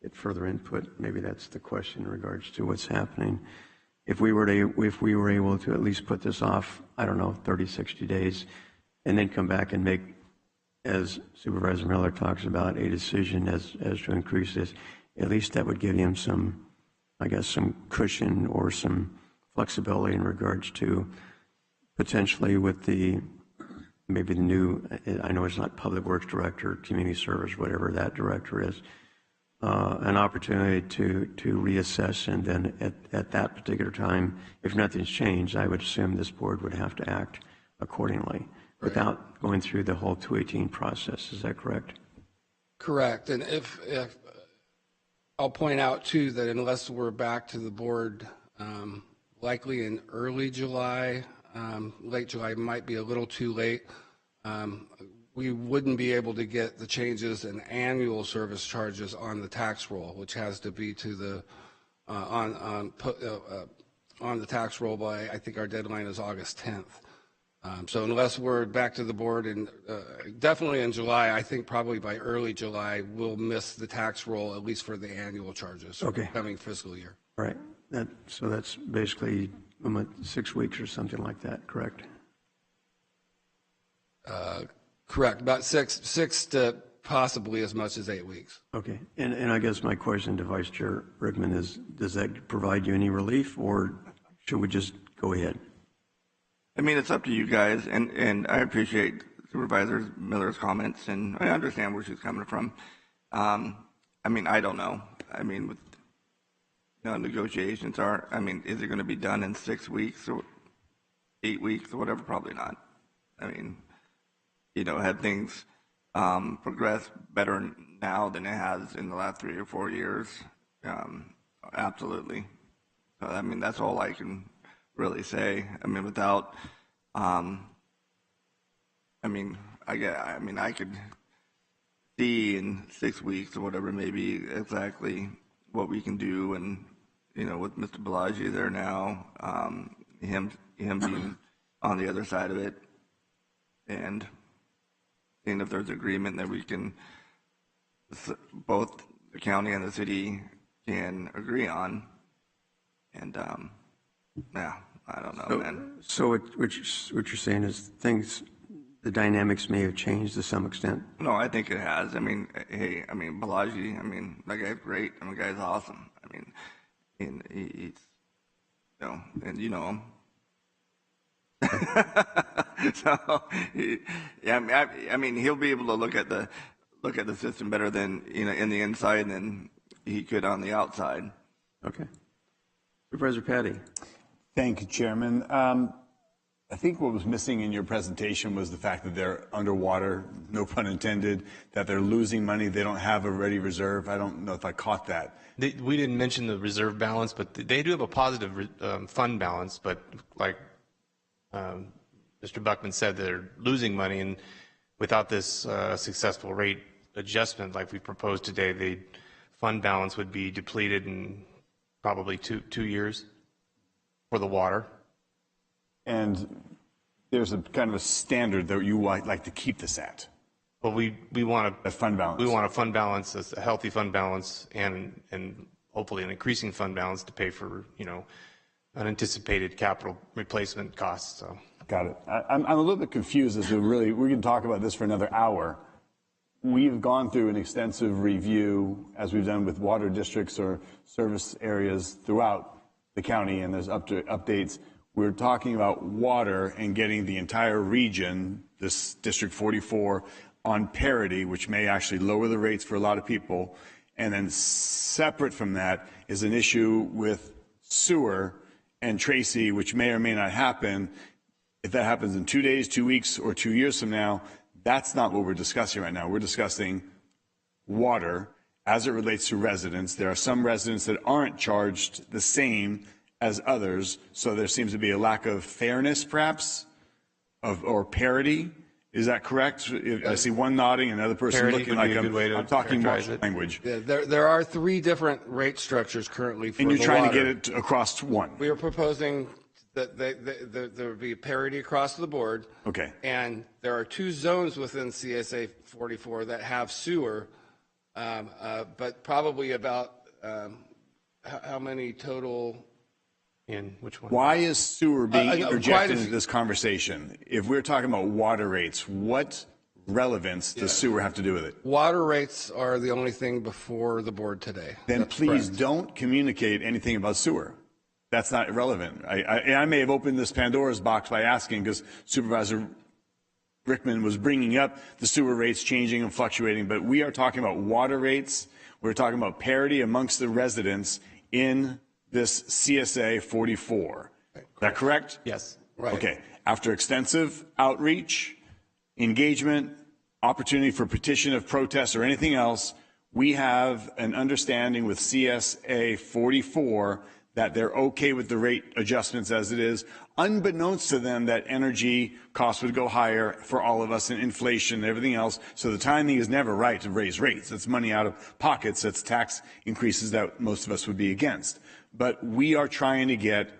get further input, maybe that's the question in regards to what's happening. If we were able to at least put this off, I don't know, 30, 60 days, and then come back and make, as Supervisor Miller talks about, a decision as to increase this, at least that would give him some, I guess, some cushion or some flexibility in regards to potentially with maybe the new, I know it's not Public Works Director, Community Service, whatever that director is, an opportunity to reassess, and then at that particular time, if nothing's changed, I would assume this board would have to act accordingly without going through the whole 218 process. Is that correct? Correct. And if I'll point out too that unless we're back to the board, likely in early July, late July might be a little too late. We wouldn't be able to get the changes in annual service charges on the tax roll, which has to be to the on the tax roll by, I think our deadline is August 10th. So unless we're back to the board, and definitely in July, I think probably by early July, we'll miss the tax roll, at least for the annual charges for the coming fiscal year. All right. So that's basically 6 weeks or something like that, correct? Correct. About six to possibly as much as 8 weeks. Okay. And I guess my question to Vice Chair Rickman is, does that provide you any relief, or should we just go ahead? I mean, it's up to you guys, and I appreciate Supervisor Miller's comments, and I understand where she's coming from. I mean, I don't know. I mean, negotiations are. I mean, is it going to be done in 6 weeks or 8 weeks or whatever? Probably not. I mean, had things progressed better now than it has in the last 3 or 4 years, absolutely. So, I mean, that's all I can really say. I mean, without, I could see in 6 weeks or whatever, maybe exactly what we can do, and with Mr. Balaji there now, him being on the other side of it, and seeing if there's agreement that we can, both the county and the city can agree on, and yeah, I don't know, man. So what you're saying is the dynamics may have changed to some extent? No, I think it has. I mean, hey, Balaji, that guy's great. The guy's awesome. And he's, and you know him. So, he'll be able to look at the system better than in the inside than he could on the outside. Okay. Supervisor Patty. Thank you, Chairman. I think what was missing in your presentation was the fact that they're underwater, no pun intended, that they're losing money, they don't have a ready reserve. I don't know if I caught that. We didn't mention the reserve balance, but they do have a positive fund balance, but like Mr. Buckman said, they're losing money, and without this successful rate adjustment like we proposed today, the fund balance would be depleted in probably two years for the water. And there's a kind of a standard that you like to keep this at. Well, we want a fund balance. We want a fund balance, a healthy fund balance, and hopefully an increasing fund balance to pay for unanticipated capital replacement costs. So. Got it. I'm a little bit confused as to we can talk about this for another hour. We've gone through an extensive review, as we've done with water districts or service areas throughout the county, and there's updates. We're talking about water and getting the entire region, this District 44, on parity, which may actually lower the rates for a lot of people. And then separate from that is an issue with sewer and Tracy, which may or may not happen. If that happens in 2 days, 2 weeks, or 2 years from now, that's not what we're discussing right now. We're discussing water as it relates to residents. There are some residents that aren't charged the same as others, so there seems to be a lack of fairness, perhaps, or parity. Is that correct? I see one nodding, another person Parity looking like I'm talking martial it. language. Yeah, there are 3 different rate structures currently for and you're the trying water. to get it across one. We are proposing that there would be parity across the board. Okay. And there are 2 zones within CSA 44 that have sewer, but probably about how many total? In which one? Why is sewer being interjected into few. this conversation? If we're talking about water rates, what relevance does sewer have to do with it? Water rates are the only thing before the board today. Then That's please correct. don't communicate anything about sewer. That's not relevant. I may have opened this Pandora's box by asking because Supervisor Rickman was bringing up the sewer rates changing and fluctuating, but we are talking about water rates. We're talking about parity amongst the residents in this CSA 44. Is that correct? Yes. Right. Okay. After extensive outreach, engagement, opportunity for petition of protest or anything else, we have an understanding with CSA 44 that they're okay with the rate adjustments as it is, unbeknownst to them that energy costs would go higher for all of us and inflation and everything else. So the timing is never right to raise rates. That's money out of pockets. That's tax increases that most of us would be against. But we are trying to get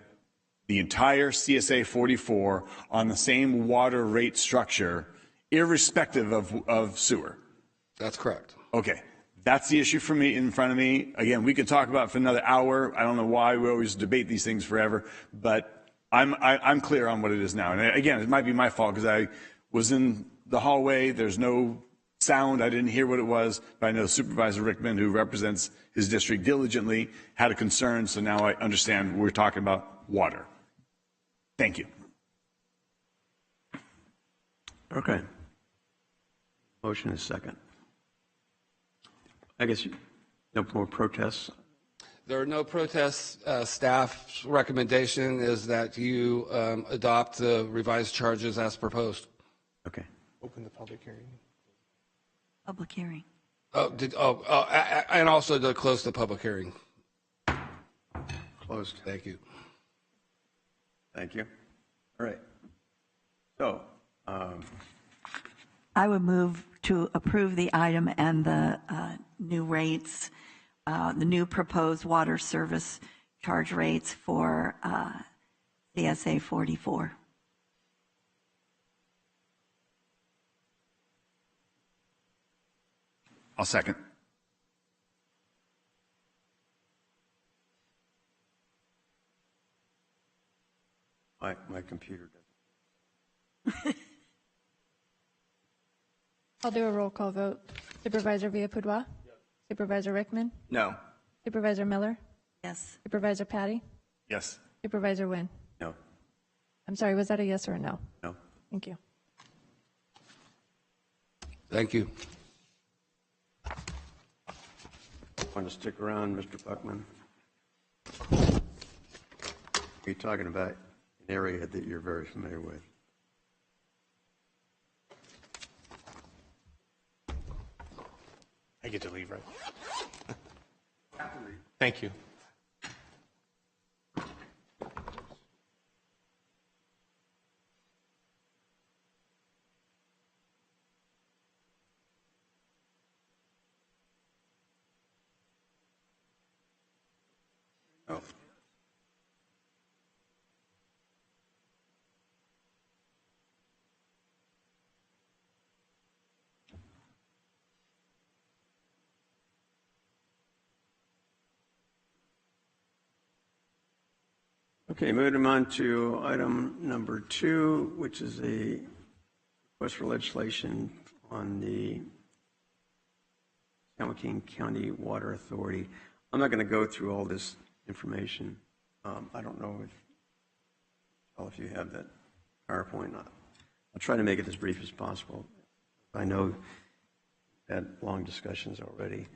the entire CSA 44 on the same water rate structure, irrespective of sewer. That's correct. Okay. That's the issue for me in front of me. Again, we could talk about it for another hour. I don't know why we always debate these things forever, but I'm clear on what it is now. And again, it might be my fault because I was in the hallway. There's no sound. I didn't hear what it was, but I know Supervisor Rickman, who represents his district diligently, had a concern. So now I understand we're talking about water. Thank you. Okay. Motion is second. I guess no more protests. There are no protests. Staff's recommendation is that you adopt the revised charges as proposed. Okay. Open the public hearing. Public hearing. And also to close the public hearing. Closed. Thank you. Thank you. All right. So, I would move to approve the item and the new rates, the new proposed water service charge rates for CSA 44. I'll second. My computer doesn't. I'll do a roll call vote. Supervisor Villapudua? Yes. Supervisor Rickman? No. Supervisor Miller? Yes. Supervisor Patty? Yes. Supervisor Wynn? No. I'm sorry, was that a yes or a no? No. Thank you. Thank you. Want to stick around, Mr. Buckman? You're talking about an area that you're very familiar with. I get to leave, right? Thank you. Oh. Okay, moving on to item number 2, which is a request for legislation on the San Joaquin County Water Authority. I'm not going to go through all this information. I don't know if all of you have that PowerPoint. I'll try to make it as brief as possible. I know we've had long discussions already.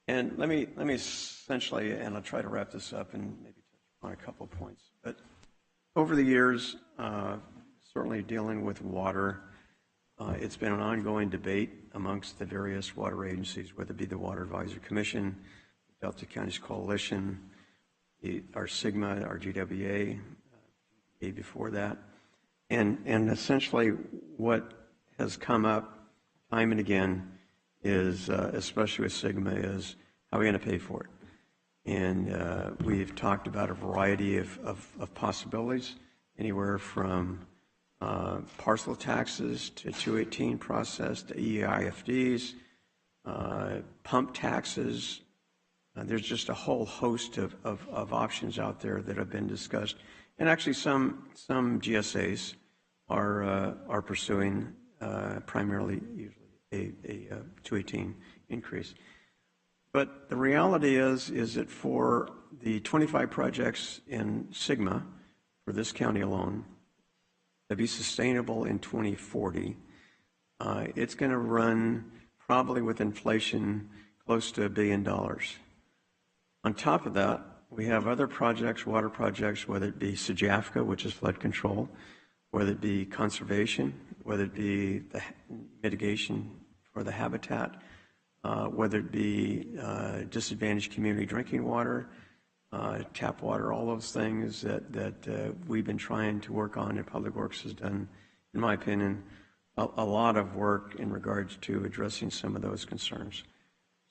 And let me essentially, and I'll try to wrap this up and maybe on a couple of points. But over the years, certainly dealing with water, it's been an ongoing debate amongst the various water agencies, whether it be the Water Advisory Commission, Delta Counties Coalition, our SIGMA, our GWA, before that. And essentially what has come up time and again is, especially with SIGMA, is how are we going to pay for it? And we've talked about a variety of possibilities, anywhere from parcel taxes to 218 process to EIFDs, pump taxes. There's just a whole host of options out there that have been discussed. And actually some GSAs are pursuing primarily usually a 218 increase. But the reality is that for the 25 projects in SIGMA for this county alone, to be sustainable in 2040, it's going to run probably with inflation close to $1 billion. On top of that, we have other projects, water projects, whether it be SJAFCA, which is flood control, whether it be conservation, whether it be the mitigation for the habitat, whether it be disadvantaged community drinking water, tap water, all those things that we've been trying to work on, and Public Works has done, in my opinion, a lot of work in regards to addressing some of those concerns.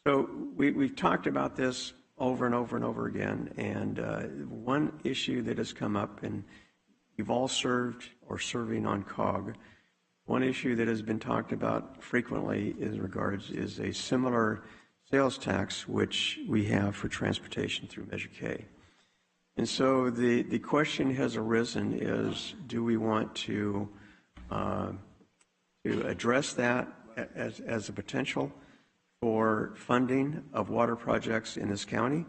So we've talked about this over and over and over again, and one issue that has come up, and you've all served or serving on COG, one issue that has been talked about frequently is a similar sales tax which we have for transportation through Measure K. And so the question has arisen is, do we want to address that as a potential for funding of water projects in this county?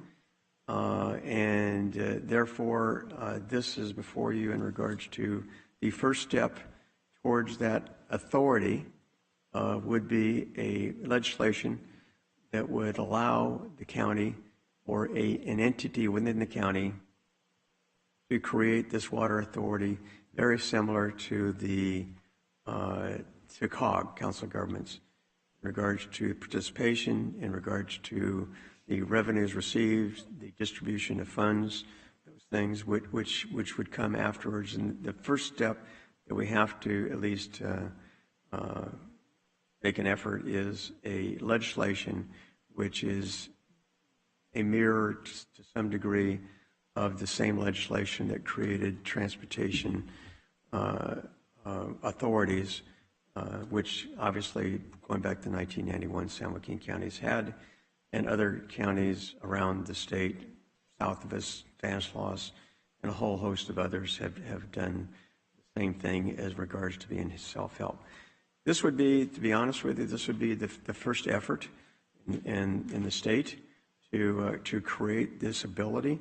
Therefore, this is before you in regards to the first step towards that authority would be a legislation that would allow the county for an entity within the county to create this water authority, very similar to the to COG, Council of Governments, in regards to participation, in regards to the revenues received, the distribution of funds, those things which would come afterwards. And the first step that we have to at least make an effort is a legislation which is a mirror to some degree of the same legislation that created transportation authorities, which obviously going back to 1991, San Joaquin County has had, and other counties around the state, south of us, Stanislaus, and a whole host of others have done the same thing as regards to being self-help. This would be, to be honest with you, this would be the first effort in the state to create this ability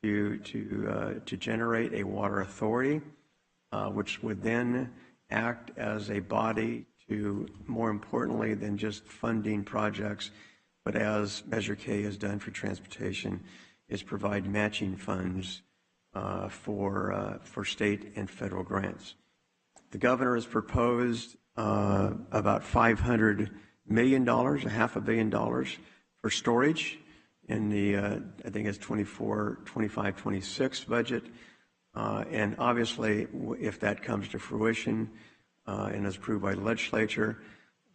to generate a water authority, which would then act as a body to, more importantly than just funding projects, but as Measure K has done for transportation, is provide matching funds for state and federal grants. The governor has proposed about $500 million, $500 million for storage in the, I think it's 25, 26 budget. And obviously, if that comes to fruition and is approved by the legislature,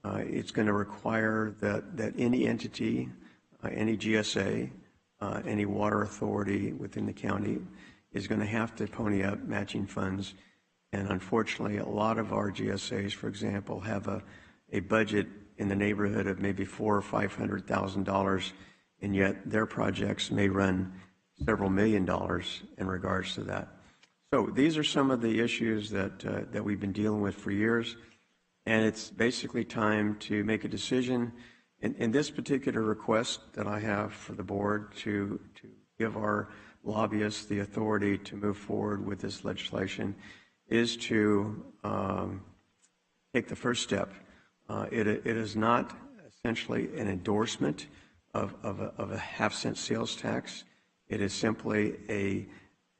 it's going to require that any entity, any GSA, any water authority within the county is going to have to pony up matching funds. And unfortunately, a lot of our GSAs, for example, have a budget in the neighborhood of maybe $400,000 or $500,000, and yet their projects may run several $1 million in regards to that. So these are some of the issues that we've been dealing with for years, and it's basically time to make a decision. In this particular request that I have for the board to give our lobbyists the authority to move forward with this legislation is to take the first step. It is not essentially an endorsement of a half-cent sales tax. It is simply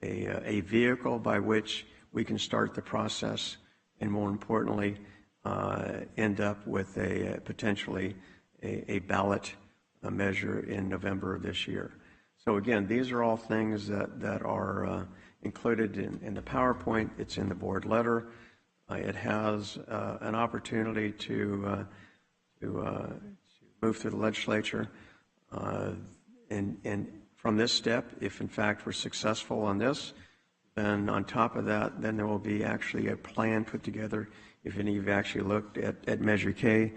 a vehicle by which we can start the process and, more importantly, end up with a potentially a ballot measure in November of this year. So again, these are all things that are included in the PowerPoint. It's in the board letter. It has an opportunity to move through the legislature. And from this step, if in fact we're successful on this, then on top of that, then there will be actually a plan put together. If any of you actually looked at Measure K,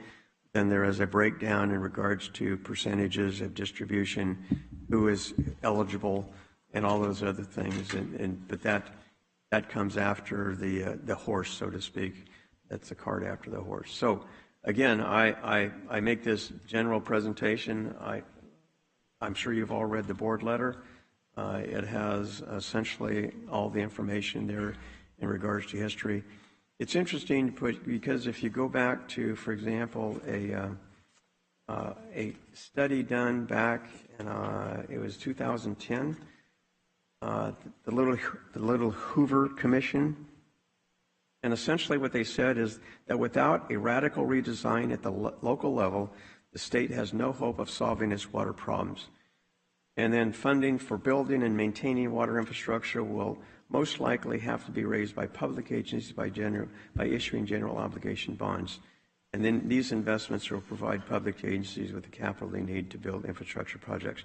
then there is a breakdown in regards to percentages of distribution, who is eligible, and all those other things. But that comes after the horse, so to speak. That's the cart after the horse. So again, I make this general presentation. I'm sure you've all read the board letter. It has essentially all the information there in regards to history. It's interesting because if you go back to, for example, a study done back in it was 2010, the little Hoover Commission, and essentially what they said is that without a radical redesign at the local level, the state has no hope of solving its water problems. And then funding for building and maintaining water infrastructure will most likely have to be raised by public agencies by issuing general obligation bonds. And then these investments will provide public agencies with the capital they need to build infrastructure projects.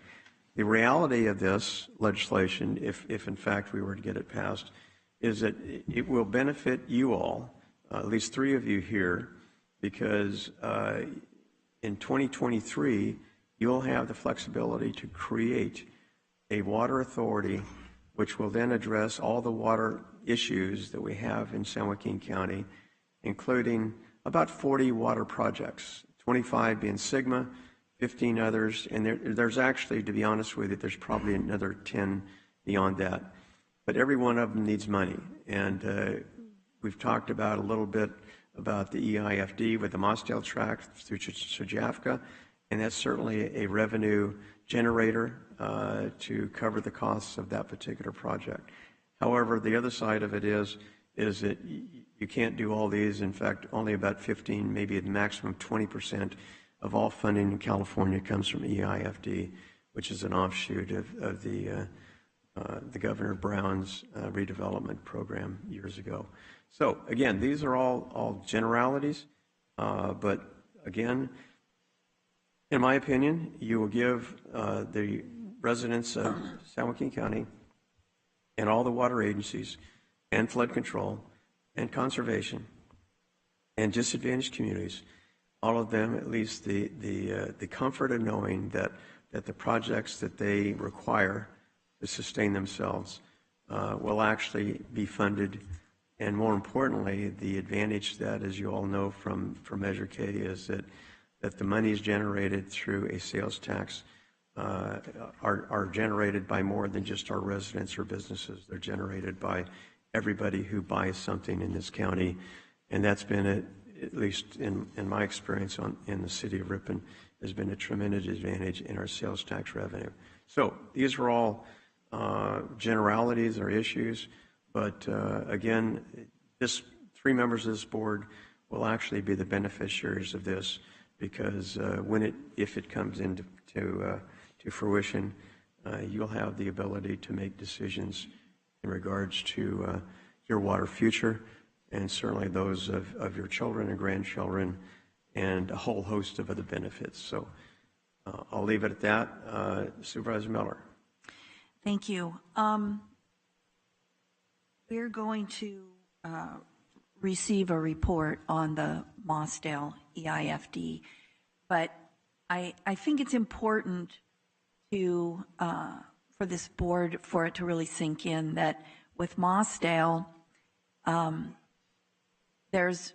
The reality of this legislation, if in fact we were to get it passed, is that it will benefit you all, at least 3 of you here, because in 2023, you'll have the flexibility to create a water authority which will then address all the water issues that we have in San Joaquin County, including about 40 water projects, 25 being Sigma, 15 others, and there's actually, to be honest with you, there's probably another 10 beyond that. But every one of them needs money, and we've talked about a little bit about the EIFD with the Mosdale tract through Sojavka, and that's certainly a revenue generator to cover the costs of that particular project. However, the other side of it is that you can't do all these. In fact, only about 15, maybe at maximum 20% of all funding in California comes from EIFD, which is an offshoot of the Governor Brown's redevelopment program years ago. So again, these are all generalities, but again, in my opinion, you will give the residents of San Joaquin County and all the water agencies and flood control and conservation and disadvantaged communities, all of them at least the comfort of knowing that the projects that they require to sustain themselves will actually be funded. And more importantly, the advantage that, as you all know from Measure K, is that the monies generated through a sales tax are generated by more than just our residents or businesses. They're generated by everybody who buys something in this county. And that's been, at least in my experience in the city of Ripon, has been a tremendous advantage in our sales tax revenue. So these are all generalities or issues, but again, three members of this board will actually be the beneficiaries of this, because if it comes into fruition, you'll have the ability to make decisions in regards to your water future, and certainly those of your children and grandchildren, and a whole host of other benefits. So I'll leave it at that. Supervisor Miller. Thank you. We're going to receive a report on the Mossdale EIFD, but I think it's important for this board, for it to really sink in that with Mossdale, there's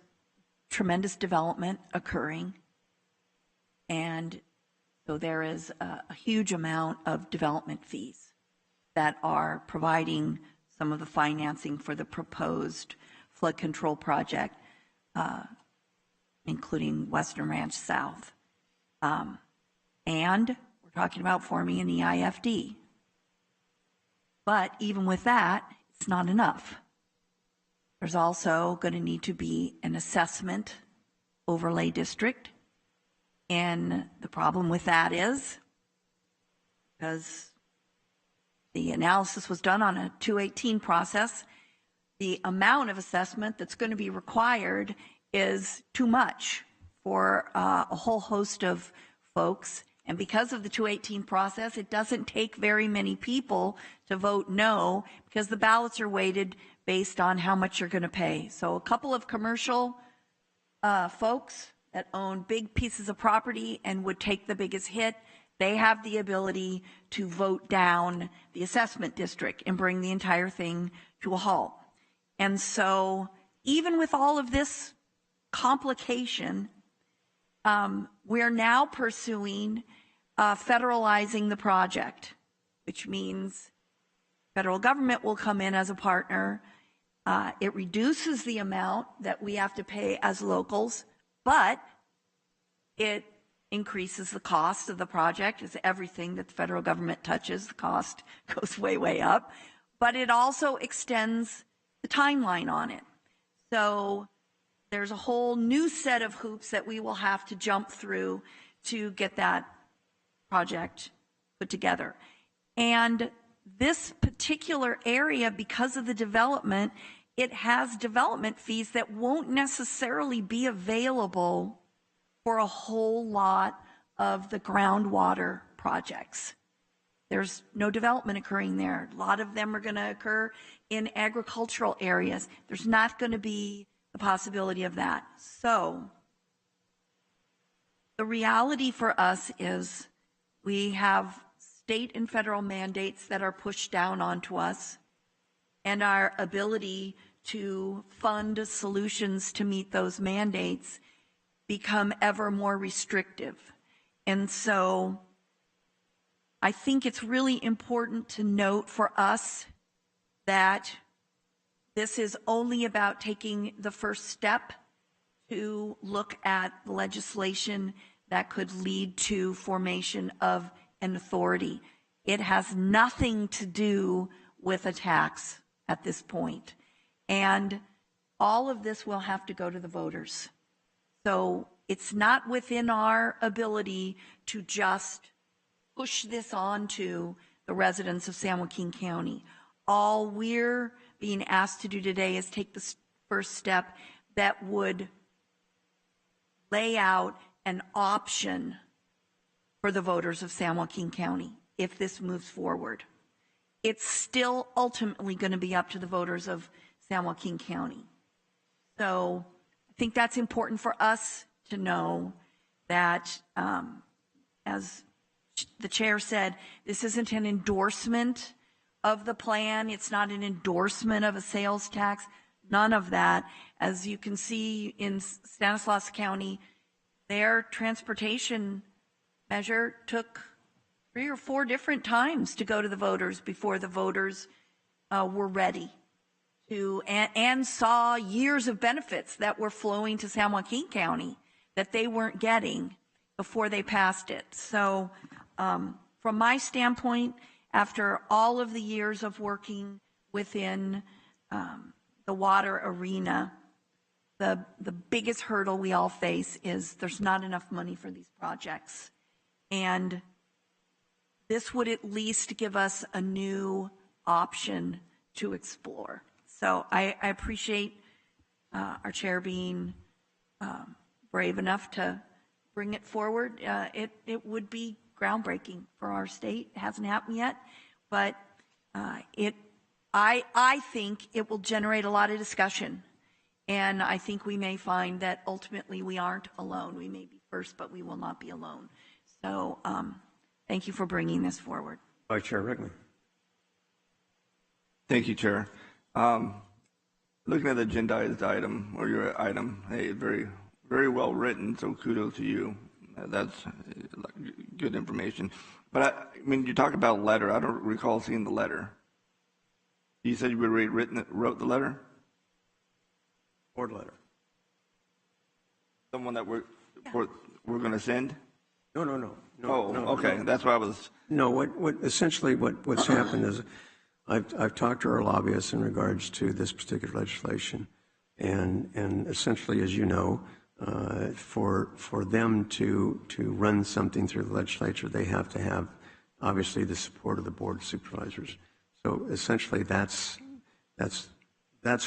tremendous development occurring, and so there is a huge amount of development fees that are providing some of the financing for the proposed flood control project, including Western Ranch South. And we're talking about forming an EIFD. But even with that, it's not enough. There's also going to need to be an assessment overlay district. And the problem with that is, because the analysis was done on a 218 process, the amount of assessment that's going to be required is too much for a whole host of folks. And because of the 218 process, it doesn't take very many people to vote no, because the ballots are weighted based on how much you're going to pay. So a couple of commercial folks that own big pieces of property and would take the biggest hit, they have the ability to vote down the assessment district and bring the entire thing to a halt. And so even with all of this complication, we're now pursuing federalizing the project, which means federal government will come in as a partner. It reduces the amount that we have to pay as locals, but it increases the cost of the project. As everything that the federal government touches, the cost goes way, way up. But it also extends the timeline on it. So there's a whole new set of hoops that we will have to jump through to get that project put together. And this particular area, because of the development, it has development fees that won't necessarily be available for a whole lot of the groundwater projects. There's no development occurring there. A lot of them are going to occur in agricultural areas. There's not going to be the possibility of that. So the reality for us is we have state and federal mandates that are pushed down onto us, and our ability to fund solutions to meet those mandates become ever more restrictive. And so I think it's really important to note for us that this is only about taking the first step to look at the legislation that could lead to formation of an authority. It has nothing to do with a tax at this point. And all of this will have to go to the voters. So it's not within our ability to just push this on to the residents of San Joaquin County. All we're being asked to do today is take the first step that would lay out an option for the voters of San Joaquin County if this moves forward. It's still ultimately going to be up to the voters of San Joaquin County. So I think that's important for us to know that, as the chair said, this isn't an endorsement of the plan. It's not an endorsement of a sales tax. None of that. As you can see in Stanislaus County, their transportation measure took 3 or 4 different times to go to the voters before the voters were ready to and saw years of benefits that were flowing to San Joaquin County that they weren't getting before they passed it. So from my standpoint, after all of the years of working within the water arena, the biggest hurdle we all face is there's not enough money for these projects. And this would at least give us a new option to explore. So I appreciate our chair being brave enough to bring it forward. It would be groundbreaking for our state. It hasn't happened yet, but I think it will generate a lot of discussion. And I think we may find that ultimately we aren't alone. We may be first, but we will not be alone. So thank you for bringing this forward. Vice Chair Rickman. Thank you, Chair. Looking at the agendized item, or your item, hey, very, very well written, so kudos to you. That's good information. But I mean, you talk about letter. I don't recall seeing the letter. You said you wrote the letter? Board letter. Someone that we're going to send? No. Okay. No. That's why I was. No, what's happened is I've talked to our lobbyists in regards to this particular legislation, and essentially, as you know, for them to run something through the legislature, they have to have obviously the support of the Board of Supervisors. So essentially, that's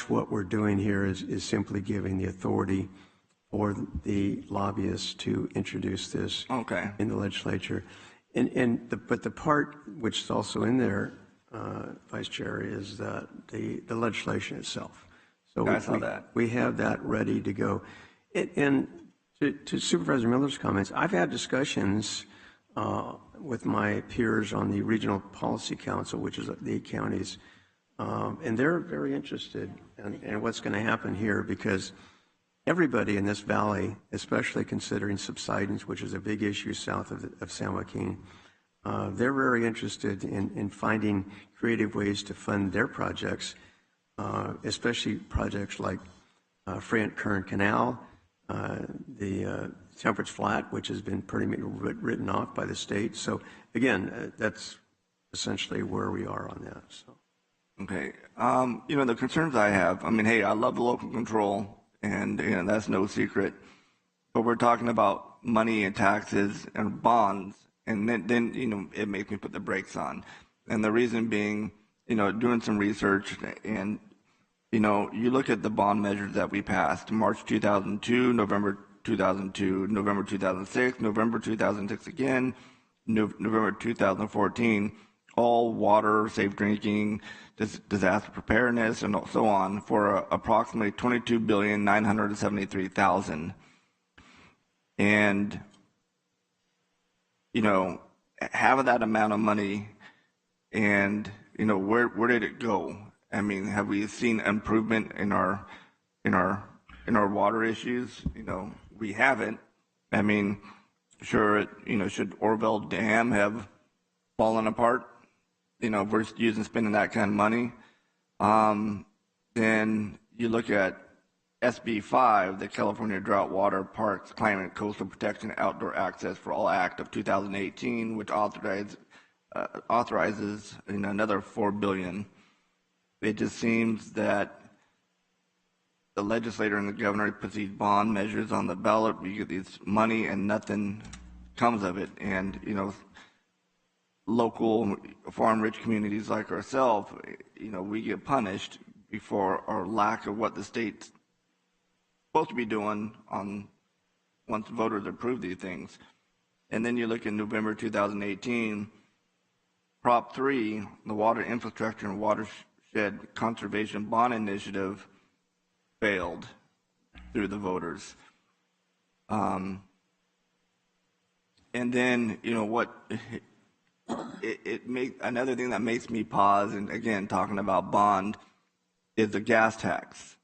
what we're doing here is simply giving the authority for the lobbyists to introduce this in the legislature. But the part which is also in there, Vice Chair, is that the legislation itself. So I saw that. We have that ready to go. And to Supervisor Miller's comments, I've had discussions with my peers on the Regional Policy Council, which is the 8 counties, and they're very interested in what's going to happen here, because everybody in this valley, especially considering subsidence, which is a big issue south of San Joaquin, they're very interested in finding creative ways to fund their projects, especially projects like Freyant Current Canal, the Temperance Flat, which has been pretty written off by the state. So again, that's essentially where we are on that. So. Okay. The concerns I have, I mean, hey, I love the local control, and that's no secret. But we're talking about money and taxes and bonds, and then it makes me put the brakes on. And the reason being, doing some research, and you look at the bond measures that we passed: March 2002, November 2002, November 2006, November 2006 again, November 2014. All water, safe drinking, disaster preparedness, and so on, for approximately $22,973,000. And having that amount of money, and where did it go? I mean, have we seen improvement in our water issues? We haven't. I mean, sure, should Orville Dam have fallen apart? If we're spending that kind of money, then you look at SB 5, the California Drought Water Parks Climate Coastal Protection Outdoor Access for All Act of 2018, which authorizes another $4 billion. It just seems that the legislator and the governor puts these bond measures on the ballot. We get this money and nothing comes of it. And, local farm-rich communities like ourselves, we get punished for our lack of what the state's supposed to be doing on once voters approve these things. And then you look in November 2018, Prop 3, the Water Infrastructure and Watershed Conservation Bond Initiative, failed through the voters. And then, another thing that makes me pause, and again, talking about bond, is the gas tax.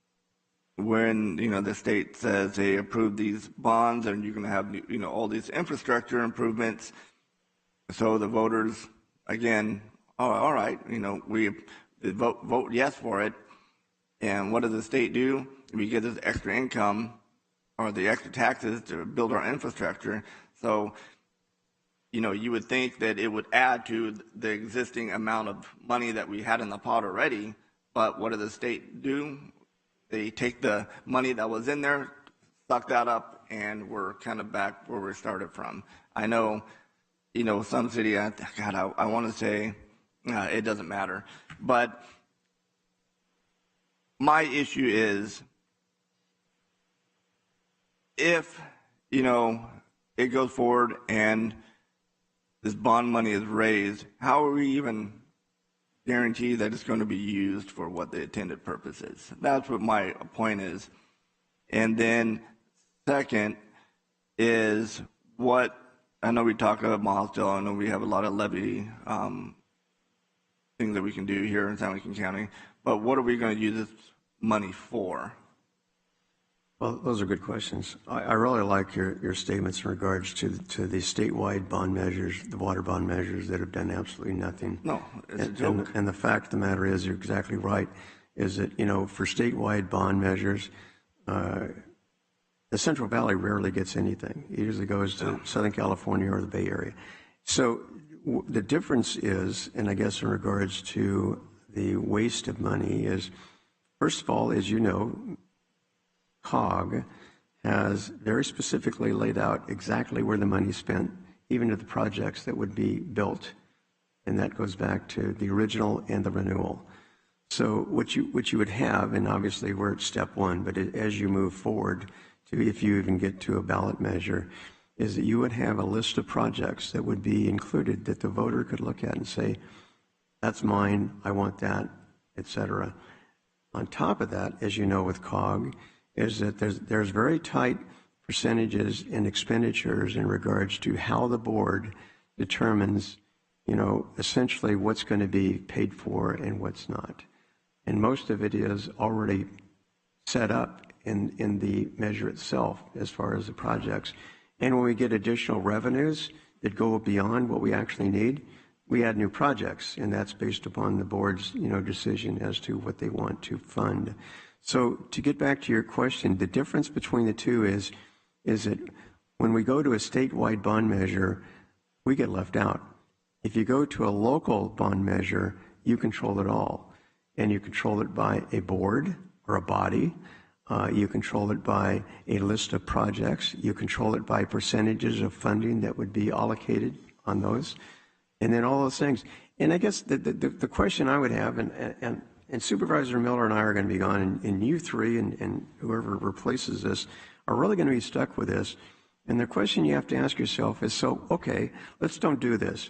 When, the state says they approve these bonds and you're going to have, all these infrastructure improvements. So the voters, again, all right, we vote yes for it. And what does the state do? We get this extra income or the extra taxes to build our infrastructure. So, you would think that it would add to the existing amount of money that we had in the pot already. But what does the state do? They take the money that was in there, suck that up, and we're kind of back where we started from. I know, some city, I want to say it doesn't matter. But my issue is if, it goes forward and this bond money is raised, how are we even guarantee that it's going to be used for what the intended purpose is? That's what my point is. And then second is what, I know we talked about Milesdale, I know we have a lot of levy things that we can do here in San Joaquin County, but what are we going to use this money for? Well, those are good questions. I really like your statements in regards to the statewide bond measures, the water bond measures that have done absolutely nothing. No, it's a joke. And the fact of the matter is, you're exactly right, is that, for statewide bond measures, the Central Valley rarely gets anything. It usually goes to Southern California or the Bay Area. So the difference is, and I guess in regards to the waste of money is, first of all, as you know, COG has very specifically laid out exactly where the money is spent, even to the projects that would be built. And that goes back to the original and the renewal. So what you would have, and obviously we're at step one, but as you move forward to, if you even get to a ballot measure, is that you would have a list of projects that would be included that the voter could look at and say, that's mine, I want that, etc. On top of that, as you know with COG, is that there's very tight percentages in expenditures in regards to how the board determines, essentially what's going to be paid for and what's not. And most of it is already set up in the measure itself as far as the projects. And when we get additional revenues that go beyond what we actually need, we add new projects, and that's based upon the board's, decision as to what they want to fund. So to get back to your question, the difference between the two is that when we go to a statewide bond measure, we get left out. If you go to a local bond measure, you control it all. And you control it by a board or a body. You control it by a list of projects. You control it by percentages of funding that would be allocated on those. And then all those things. And I guess the question I would have, and Supervisor Miller and I are going to be gone, and you three and whoever replaces this are really going to be stuck with this. And the question you have to ask yourself is, so, okay, let's don't do this.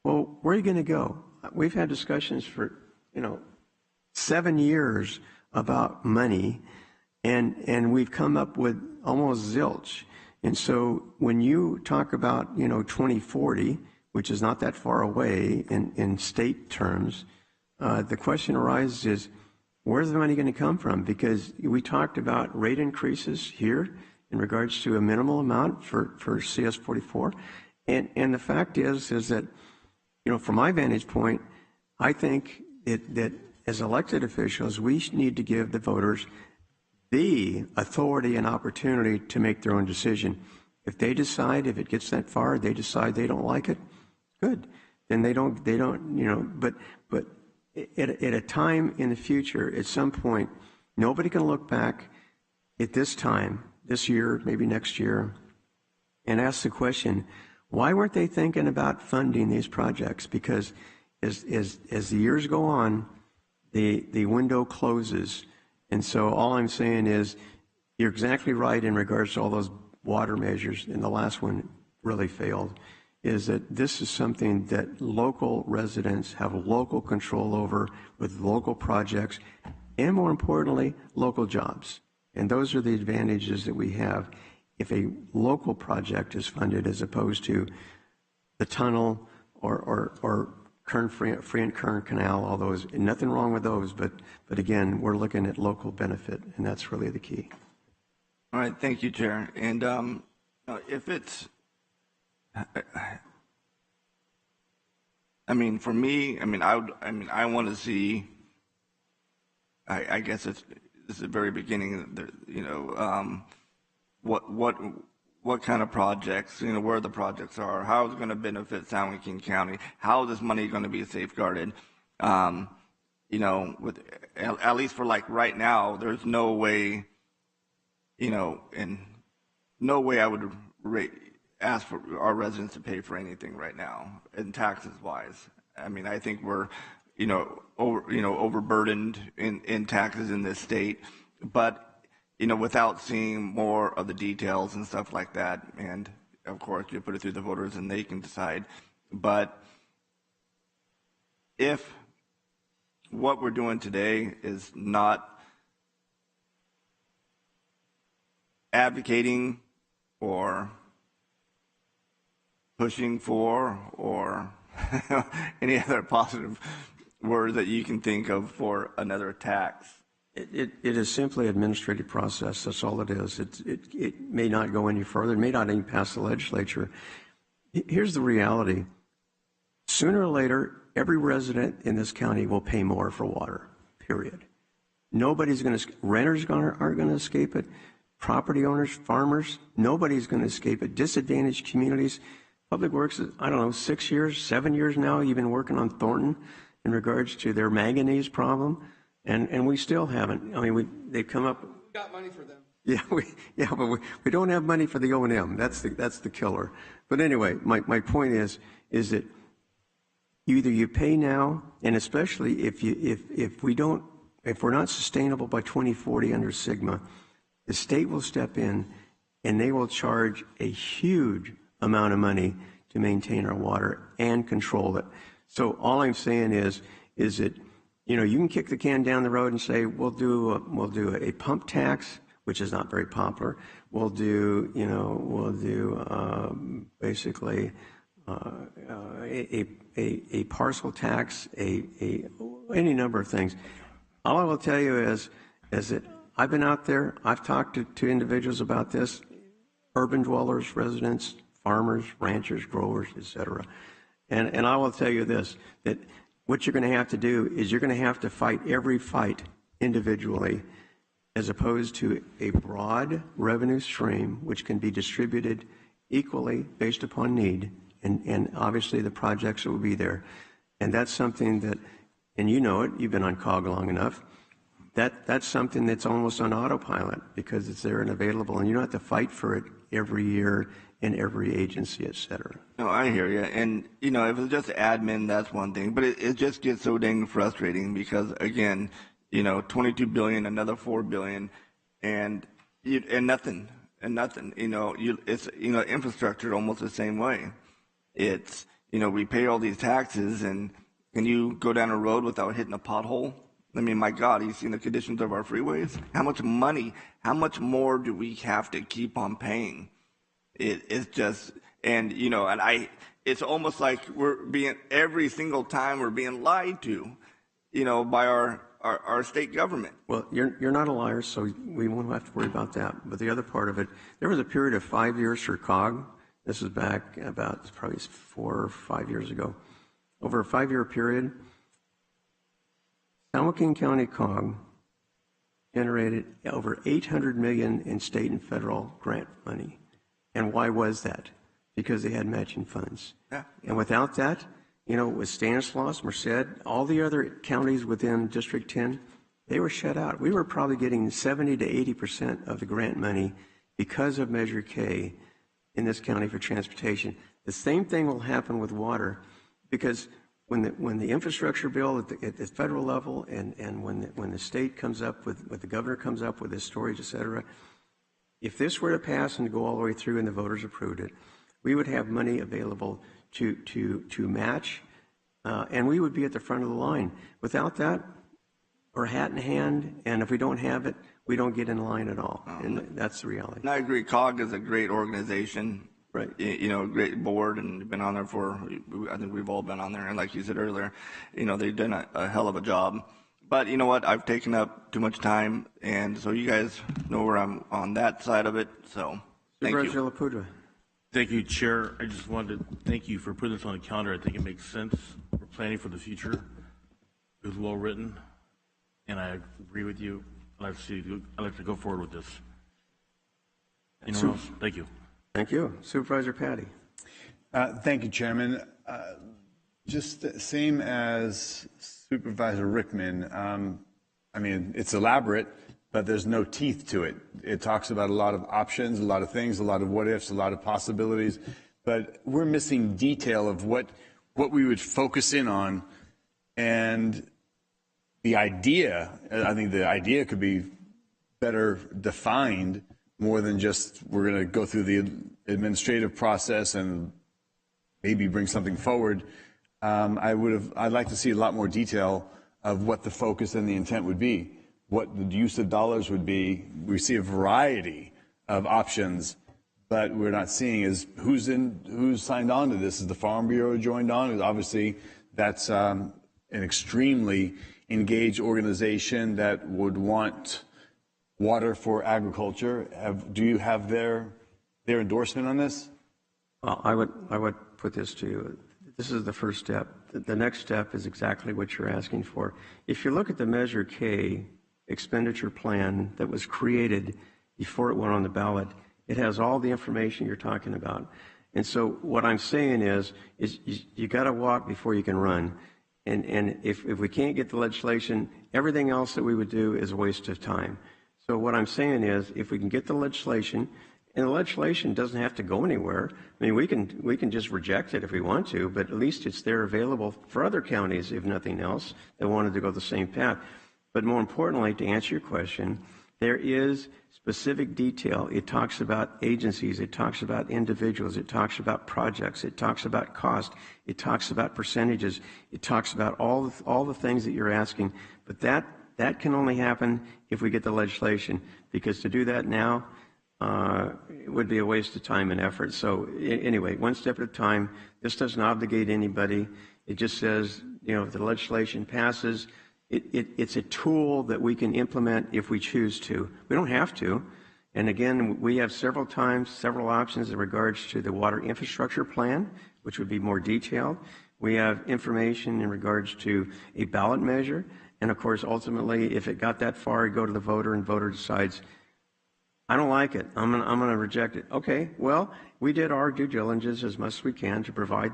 Well, where are you going to go? We've had discussions for, 7 years about money, and we've come up with almost zilch. And so when you talk about, 2040, which is not that far away in state terms, the question arises is, where's the money going to come from? Because we talked about rate increases here in regards to a minimal amount for CS44. And the fact is that, from my vantage point, I think that as elected officials, we need to give the voters the authority and opportunity to make their own decision. If they decide, if it gets that far, they decide they don't like it, good. Then they don't, but at a time in the future, at some point, nobody can look back at this time, this year, maybe next year, and ask the question, why weren't they thinking about funding these projects? Because as the years go on, the window closes. And so all I'm saying is, you're exactly right in regards to all those water measures, and the last one really failed, is that this is something that local residents have local control over with local projects, and more importantly, local jobs. And those are the advantages that we have if a local project is funded as opposed to the tunnel or Free and Kern Canal, all those. Nothing wrong with those, but again, we're looking at local benefit, and that's really the key. All right, thank you, Chair. And if it's, I mean, for me, I want to see. I guess this is the very beginning. What kind of projects? Where the projects are. How is it going to benefit San Joaquin County? How is this money going to be safeguarded? With at least for like right now, there's no way. In no way I would ask for our residents to pay for anything right now, and taxes wise. I think we're, overburdened in taxes in this state, but, without seeing more of the details and stuff like that, and of course you put it through the voters and they can decide. But if what we're doing today is not advocating or pushing for or any other positive word that you can think of for another tax. It is simply administrative process. That's all it is. It may not go any further. It may not even pass the legislature. Here's the reality. Sooner or later, every resident in this county will pay more for water, period. Nobody's going to, renters aren't going to escape it. Property owners, farmers, nobody's going to escape it. Disadvantaged communities. Public Works, 6 years, 7 years now, you've been working on Thornton in regards to their manganese problem, and we still haven't. They've come up. We got money for them. Yeah, but we don't have money for the O&M. That's the killer. But anyway, my point is that either you pay now, and especially if we're not sustainable by 2040 under Sigma, the state will step in and they will charge a huge amount of money to maintain our water and control it. So all I'm saying is that, you can kick the can down the road and say, we'll do a pump tax, which is not very popular. We'll do basically a parcel tax, any number of things. All I will tell you is that I've been out there, I've talked to individuals about this, urban dwellers, residents, farmers, ranchers, growers, etc. And I will tell you this, that what you're going to have to do is you're going to have to fight every fight individually, as opposed to a broad revenue stream which can be distributed equally based upon need, and obviously the projects that will be there. And that's something that, and you know it, you've been on COG long enough, that's something that's almost on autopilot because it's there and available, and you don't have to fight for it every year in every agency, et cetera. No, I hear you. And, if it's just admin, that's one thing. But it just gets so dang frustrating because, again, $22 billion, another $4 billion, and nothing. It's, infrastructure almost the same way. It's, we pay all these taxes, and can you go down a road without hitting a pothole? My God, you've seen the conditions of our freeways? How much money, how much more do we have to keep on paying? It's just, and it's almost like every single time we're being lied to, by our state government. Well, you're not a liar, so we won't have to worry about that. But the other part of it, there was a period of 5 years for COG. This is back about probably 4 or 5 years ago. Over a 5-year period, San Joaquin County COG generated over $800 million in state and federal grant money. And why was that? Because they had matching funds. Yeah. And without that, you know, with Stanislaus, Merced, all the other counties within District 10, they were shut out. We were probably getting 70 to 80% of the grant money because of Measure K in this county for transportation. The same thing will happen with water, because when the infrastructure bill at the federal level and when the state comes up with, the governor comes up with his storage, et cetera, if this were to pass and go all the way through and the voters approved it, we would have money available to match, and we would be at the front of the line. Without that, we're hat in hand, and if we don't have it, we don't get in line at all, and that's the reality. And I agree, COG is a great organization. Right. You know, great board, and been on there I think we've all been on there, and like you said earlier, you know, they've done a hell of a job. But you know what, I've taken up too much time, and so you guys know where I'm on that side of it, so thank you. Supervisor LaPudra. Thank you, Chair. I just wanted to thank you for putting this on the calendar. I think it makes sense. We're planning for the future. It was well written, and I agree with you. I'd like to go forward with this. Anyone else? Thank you. Thank you. Supervisor Patty. Thank you, Chairman. Just the same as Supervisor Rickman. I mean, it's elaborate, but there's no teeth to it. It talks about a lot of options, a lot of things, a lot of what ifs, a lot of possibilities, but we're missing detail of what we would focus in on. And the idea, I think the idea could be better defined more than just we're going to go through the administrative process and maybe bring something forward. I'd like to see a lot more detail of what the focus and the intent would be, what the use of dollars would be. We see a variety of options, but we're not seeing is who's signed on to this. Is the Farm Bureau joined on? Obviously, that's an extremely engaged organization that would want water for agriculture. Do you have their endorsement on this? Well, I would put this to you. This is the first step. The next step is exactly what you're asking for. If you look at the Measure K expenditure plan that was created before it went on the ballot, it has all the information you're talking about. And so what I'm saying is you got to walk before you can run. And if we can't get the legislation, everything else that we would do is a waste of time. So what I'm saying is, if we can get the legislation, and the legislation doesn't have to go anywhere. I mean, we can just reject it if we want to, but at least it's there available for other counties, if nothing else, that wanted to go the same path. But more importantly, to answer your question, there is specific detail. It talks about agencies. It talks about individuals. It talks about projects. It talks about cost. It talks about percentages. It talks about all the things that you're asking. But that can only happen if we get the legislation, because to do that now, it would be a waste of time and effort. So anyway, one step at a time. This doesn't obligate anybody. It just says, you know, if the legislation passes, it's a tool that we can implement if we choose to. We don't have to. And again, we have several options in regards to the water infrastructure plan, which would be more detailed. We have information in regards to a ballot measure. And of course, ultimately, if it got that far, you go to the voter and voter decides, I don't like it. I'm going to reject it. Okay, well, we did our due diligence as much as we can to provide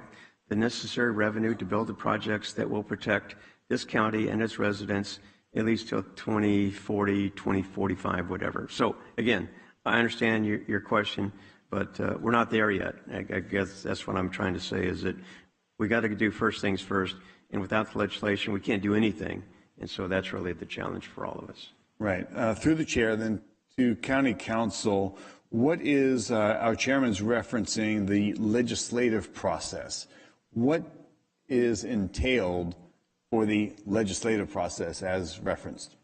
the necessary revenue to build the projects that will protect this county and its residents at least till 2040, 2045, whatever. So again, I understand your question, but we're not there yet. I guess that's what I'm trying to say, is that we got to do first things first, and without the legislation, we can't do anything. And so that's really the challenge for all of us. Right. Through the chair, then to County Council, what is our chairman's referencing the legislative process? What is entailed for the legislative process as referenced?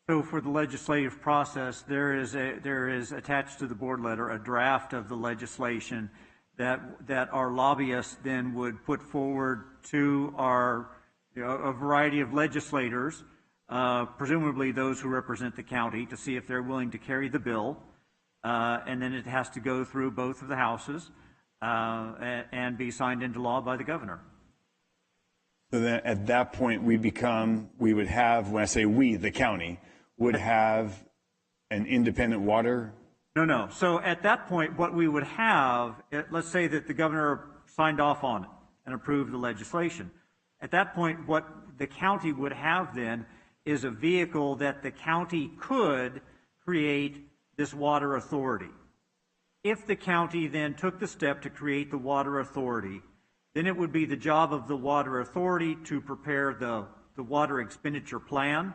So for the legislative process, there is attached to the board letter a draft of the legislation that our lobbyists then would put forward to our a variety of legislators, presumably those who represent the county, to see if they're willing to carry the bill. And then it has to go through both of the houses and be signed into law by the governor. So then at that point, we would have, when I say we, the county, would have an independent water? No. So at that point, what we would have, let's say that the governor signed off on it and approved the legislation. At that point, what the county would have then is a vehicle that the county could create this water authority. If the county then took the step to create the water authority, then it would be the job of the water authority to prepare the water expenditure plan,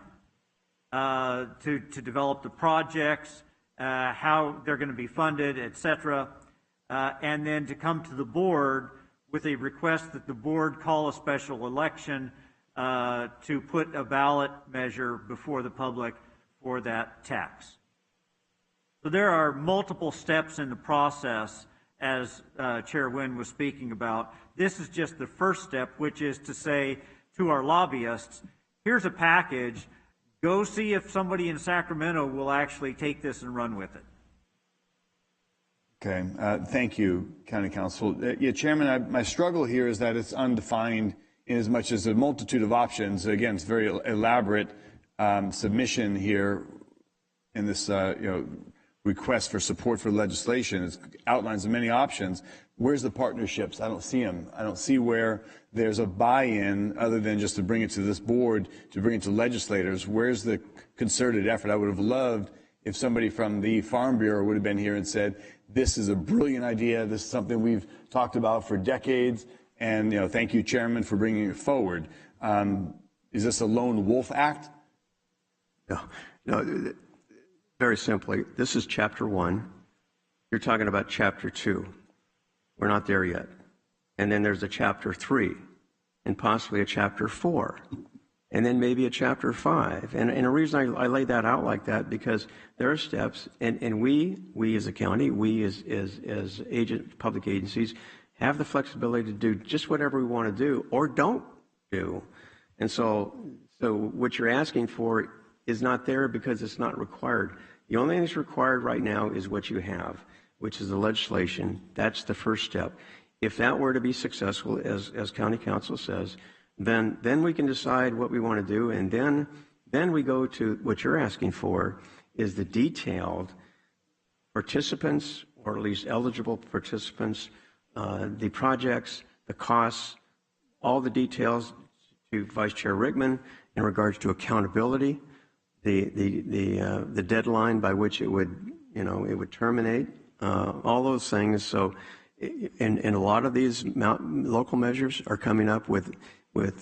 to develop the projects, how they're going to be funded, et cetera, and then to come to the board with a request that the board call a special election to put a ballot measure before the public for that tax. So there are multiple steps in the process, as Chair Wynn was speaking about. This is just the first step, which is to say to our lobbyists, here's a package, go see if somebody in Sacramento will actually take this and run with it. Okay, thank you, County Council. Chairman, my struggle here is that it's undefined in as much as a multitude of options. Again, it's very elaborate submission here in this request for support for legislation. It outlines many options. Where's the partnerships? I don't see them. I don't see where there's a buy-in other than just to bring it to this board, to bring it to legislators. Where's the concerted effort? I would have loved if somebody from the Farm Bureau would have been here and said, this is a brilliant idea. This is something we've talked about for decades. And, thank you, Chairman, for bringing it forward. Is this a lone wolf act? No. Very simply, this is chapter 1. You're talking about chapter 2. We're not there yet. And then there's a chapter 3 and possibly a chapter 4 and then maybe a chapter 5. And the reason I lay that out like that, because there are steps, and we as a county, we as public agencies have the flexibility to do just whatever we want to do or don't do. And so what you're asking for is not there because it's not required. The only thing that's required right now is what you have, which is the legislation. That's the first step. If that were to be successful, as County Council says, then we can decide what we want to do, and then we go to what you're asking for is the detailed participants, or at least eligible participants, the projects, the costs, all the details to Vice Chair Rickman in regards to accountability, the deadline by which it would terminate, all those things. So, and a lot of these local measures are coming up with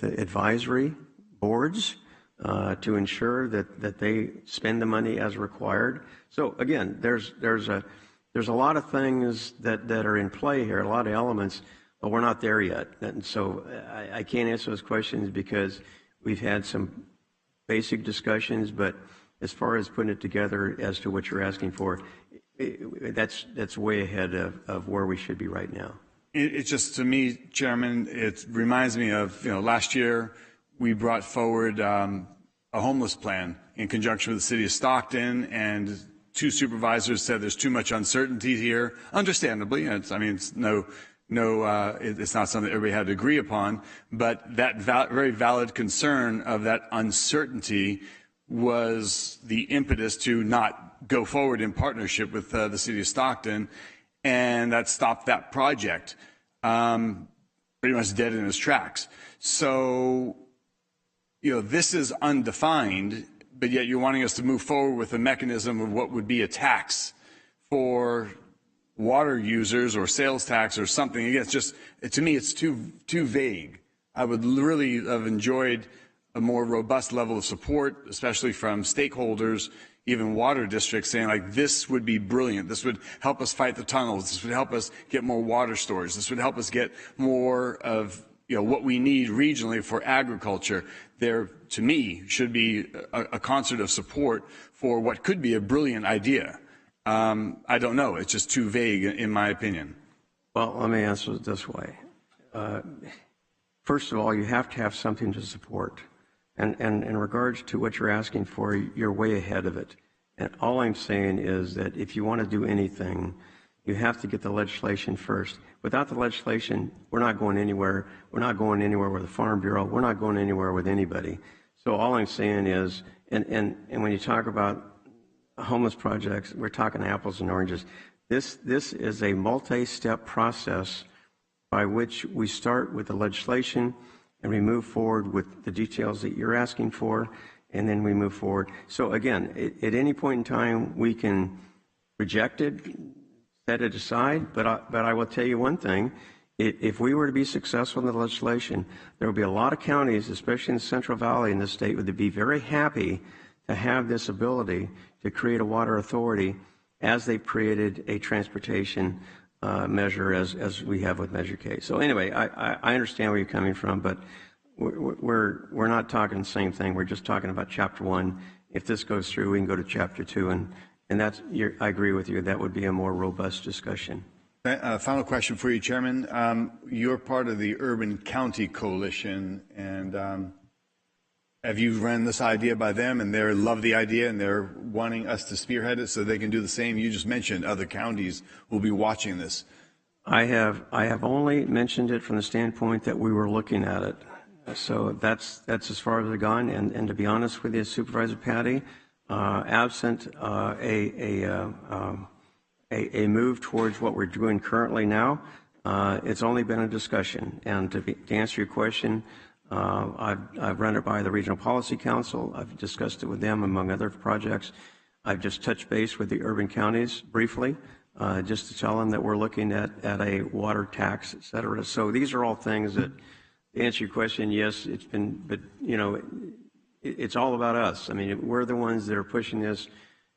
advisory boards to ensure that they spend the money as required. So again, there's a lot of things that are in play here, a lot of elements, but we're not there yet. And so I can't answer those questions because we've had some basic discussions, but as far as putting it together as to what you're asking for, that's way ahead of where we should be right now. It's just, to me, Chairman, it reminds me of, last year we brought forward a homeless plan in conjunction with the city of Stockton, and 2 supervisors said there's too much uncertainty here. Understandably, it's not something everybody had to agree upon, but that very valid concern of that uncertainty was the impetus to not go forward in partnership with the city of Stockton, and that stopped that project pretty much dead in its tracks. So, this is undefined, but yet you're wanting us to move forward with a mechanism of what would be a tax for water users or sales tax or something. Again, it's just, to me, it's too vague. I would really have enjoyed a more robust level of support, especially from stakeholders, even water districts, saying like, this would be brilliant. This would help us fight the tunnels. This would help us get more water storage. This would help us get more of what we need regionally for agriculture. There, to me, should be a concert of support for what could be a brilliant idea. I don't know. It's just too vague, in my opinion. Well, let me answer it this way. First of all, you have to have something to support. And in regards to what you're asking for, you're way ahead of it. And all I'm saying is that if you want to do anything, you have to get the legislation first. Without the legislation, we're not going anywhere. We're not going anywhere with the Farm Bureau. We're not going anywhere with anybody. So all I'm saying is, and when you talk about homeless projects, we're talking apples and oranges. This is a multi-step process by which we start with the legislation and we move forward with the details that you're asking for, and then we move forward. So again, at any point in time, we can reject it, set it aside, but I will tell you one thing. If we were to be successful in the legislation, there will be a lot of counties, especially in the Central Valley in the state, would be very happy to have this ability to create a water authority as they've created a transportation measure as we have with Measure K. So anyway, I understand where you're coming from, but we're not talking the same thing. We're just talking about Chapter 1. If this goes through, we can go to Chapter 2, and that's, I agree with you, that would be a more robust discussion. Final question for you, Chairman. You're part of the Urban County Coalition, and have you run this idea by them, and they love the idea, and they're wanting us to spearhead it so they can do the same? You just mentioned other counties will be watching this. I have only mentioned it from the standpoint that we were looking at it. So that's as far as I've gone, and to be honest with you, Supervisor Patty, absent a move towards what we're doing currently now, it's only been a discussion. And to answer your question, I've run it by the Regional Policy Council. I've discussed it with them among other projects. I've just touched base with the urban counties briefly, just to tell them that we're looking at a water tax, et cetera. So these are all things that, to answer your question, yes, it's been, but you know, it's all about us. I mean, we're the ones that are pushing this.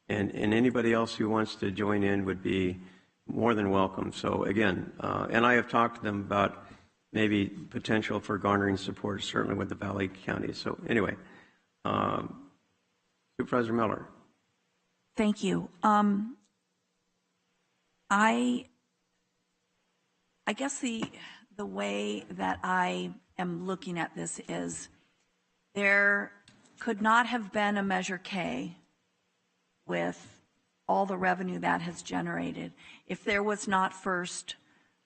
And anybody else who wants to join in would be more than welcome. So again, and I have talked to them about maybe potential for garnering support, certainly with the Valley County. So anyway, Supervisor Miller. Thank you. I guess the way that I am looking at this is there could not have been a Measure K with all the revenue that has generated if there was not first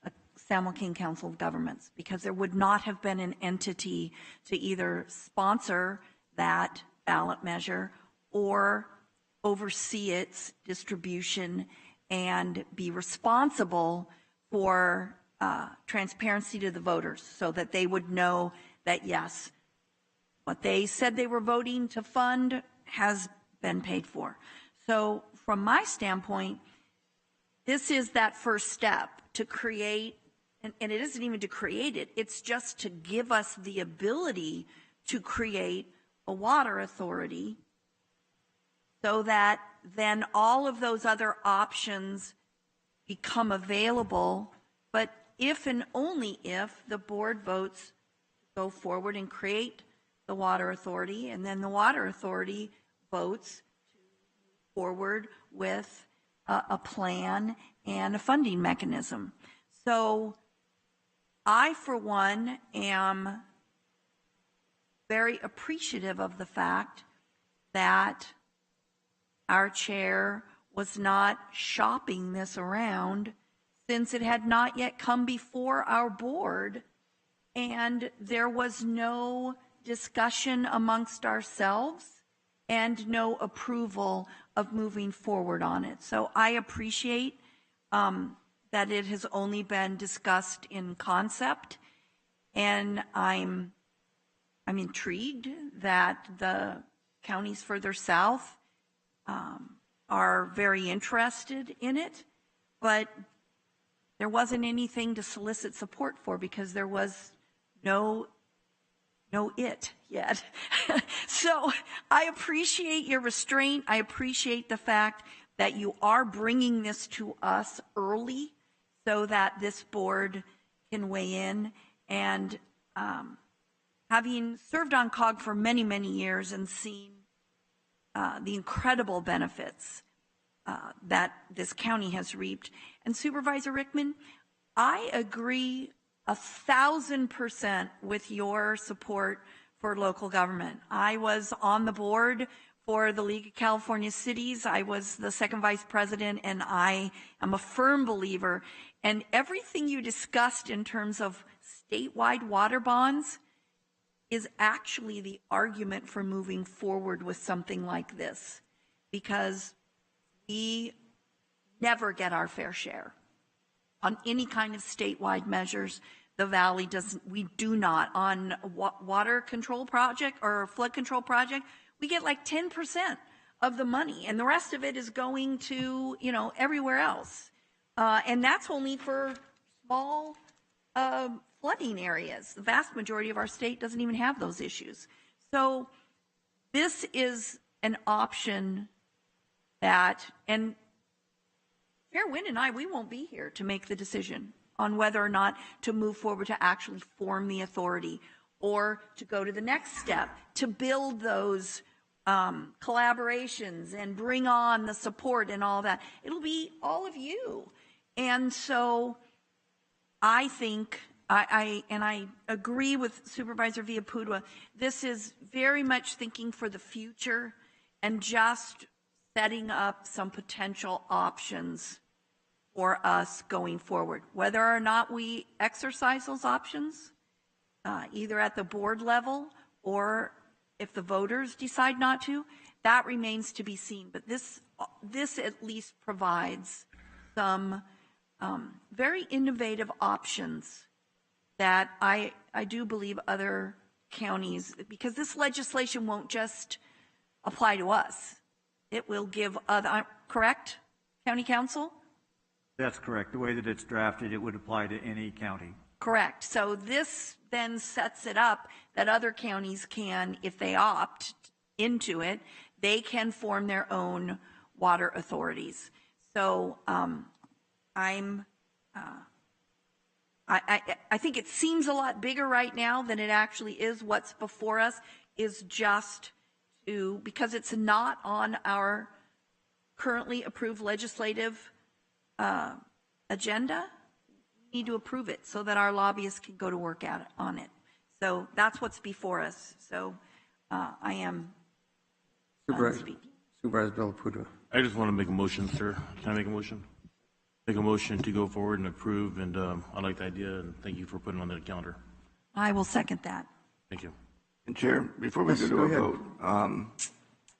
a San Joaquin Council of Governments, because there would not have been an entity to either sponsor that ballot measure or oversee its distribution and be responsible for transparency to the voters so that they would know that, yes, what they said they were voting to fund has been paid for. So from my standpoint, this is that first step to create, and it isn't even to create it, it's just to give us the ability to create a water authority so that then all of those other options become available. But if and only if the board votes to go forward and create the water authority, and then the water authority votes forward with a plan and a funding mechanism. So I, for one, am very appreciative of the fact that our chair was not shopping this around, since it had not yet come before our board and there was no discussion amongst ourselves and no approval of moving forward on it. So I appreciate that it has only been discussed in concept, and I'm intrigued that the counties further south are very interested in it, but there wasn't anything to solicit support for because there was no it yet. So I appreciate your restraint. I appreciate the fact that you are bringing this to us early so that this board can weigh in. And having served on COG for many, many years and seen the incredible benefits that this county has reaped. And Supervisor Rickman, I agree 1,000% with your support for local government. I was on the board for the League of California Cities. I was the second vice president, and I am a firm believer. And everything you discussed in terms of statewide water bonds is actually the argument for moving forward with something like this, because we never get our fair share on any kind of statewide measures. The Valley doesn't, we do not. On water control project or flood control project, we get like 10% of the money, and the rest of it is going to, you know, everywhere else. And that's only for small flooding areas. The vast majority of our state doesn't even have those issues. So this is an option that, and Chair Wynn and I, we won't be here to make the decision on whether or not to move forward to actually form the authority or to go to the next step, to build those collaborations and bring on the support and all that. It'll be all of you. And so I think, I agree with Supervisor Villaputra, this is very much thinking for the future and just setting up some potential options for us going forward. Whether or not we exercise those options, either at the board level or if the voters decide not to, that remains to be seen. But this at least provides some very innovative options that I do believe other counties, because this legislation won't just apply to us. It will give other, correct, County Council? That's correct. The way that it's drafted, it would apply to any county. Correct. So this then sets it up that other counties can, if they opt into it, they can form their own water authorities. So I think it seems a lot bigger right now than it actually is. What's before us is just to, because it's not on our currently approved legislative agenda, we need to approve it so that our lobbyists can go to work on it. So that's what's before us. So I am speaking. Supervisor Villaputra. I just want to make a motion, sir. Can I make a motion? Make a motion to go forward and approve, and I like the idea, and thank you for putting it on the calendar. I will second that. Thank you. And Chair, before we go to a vote,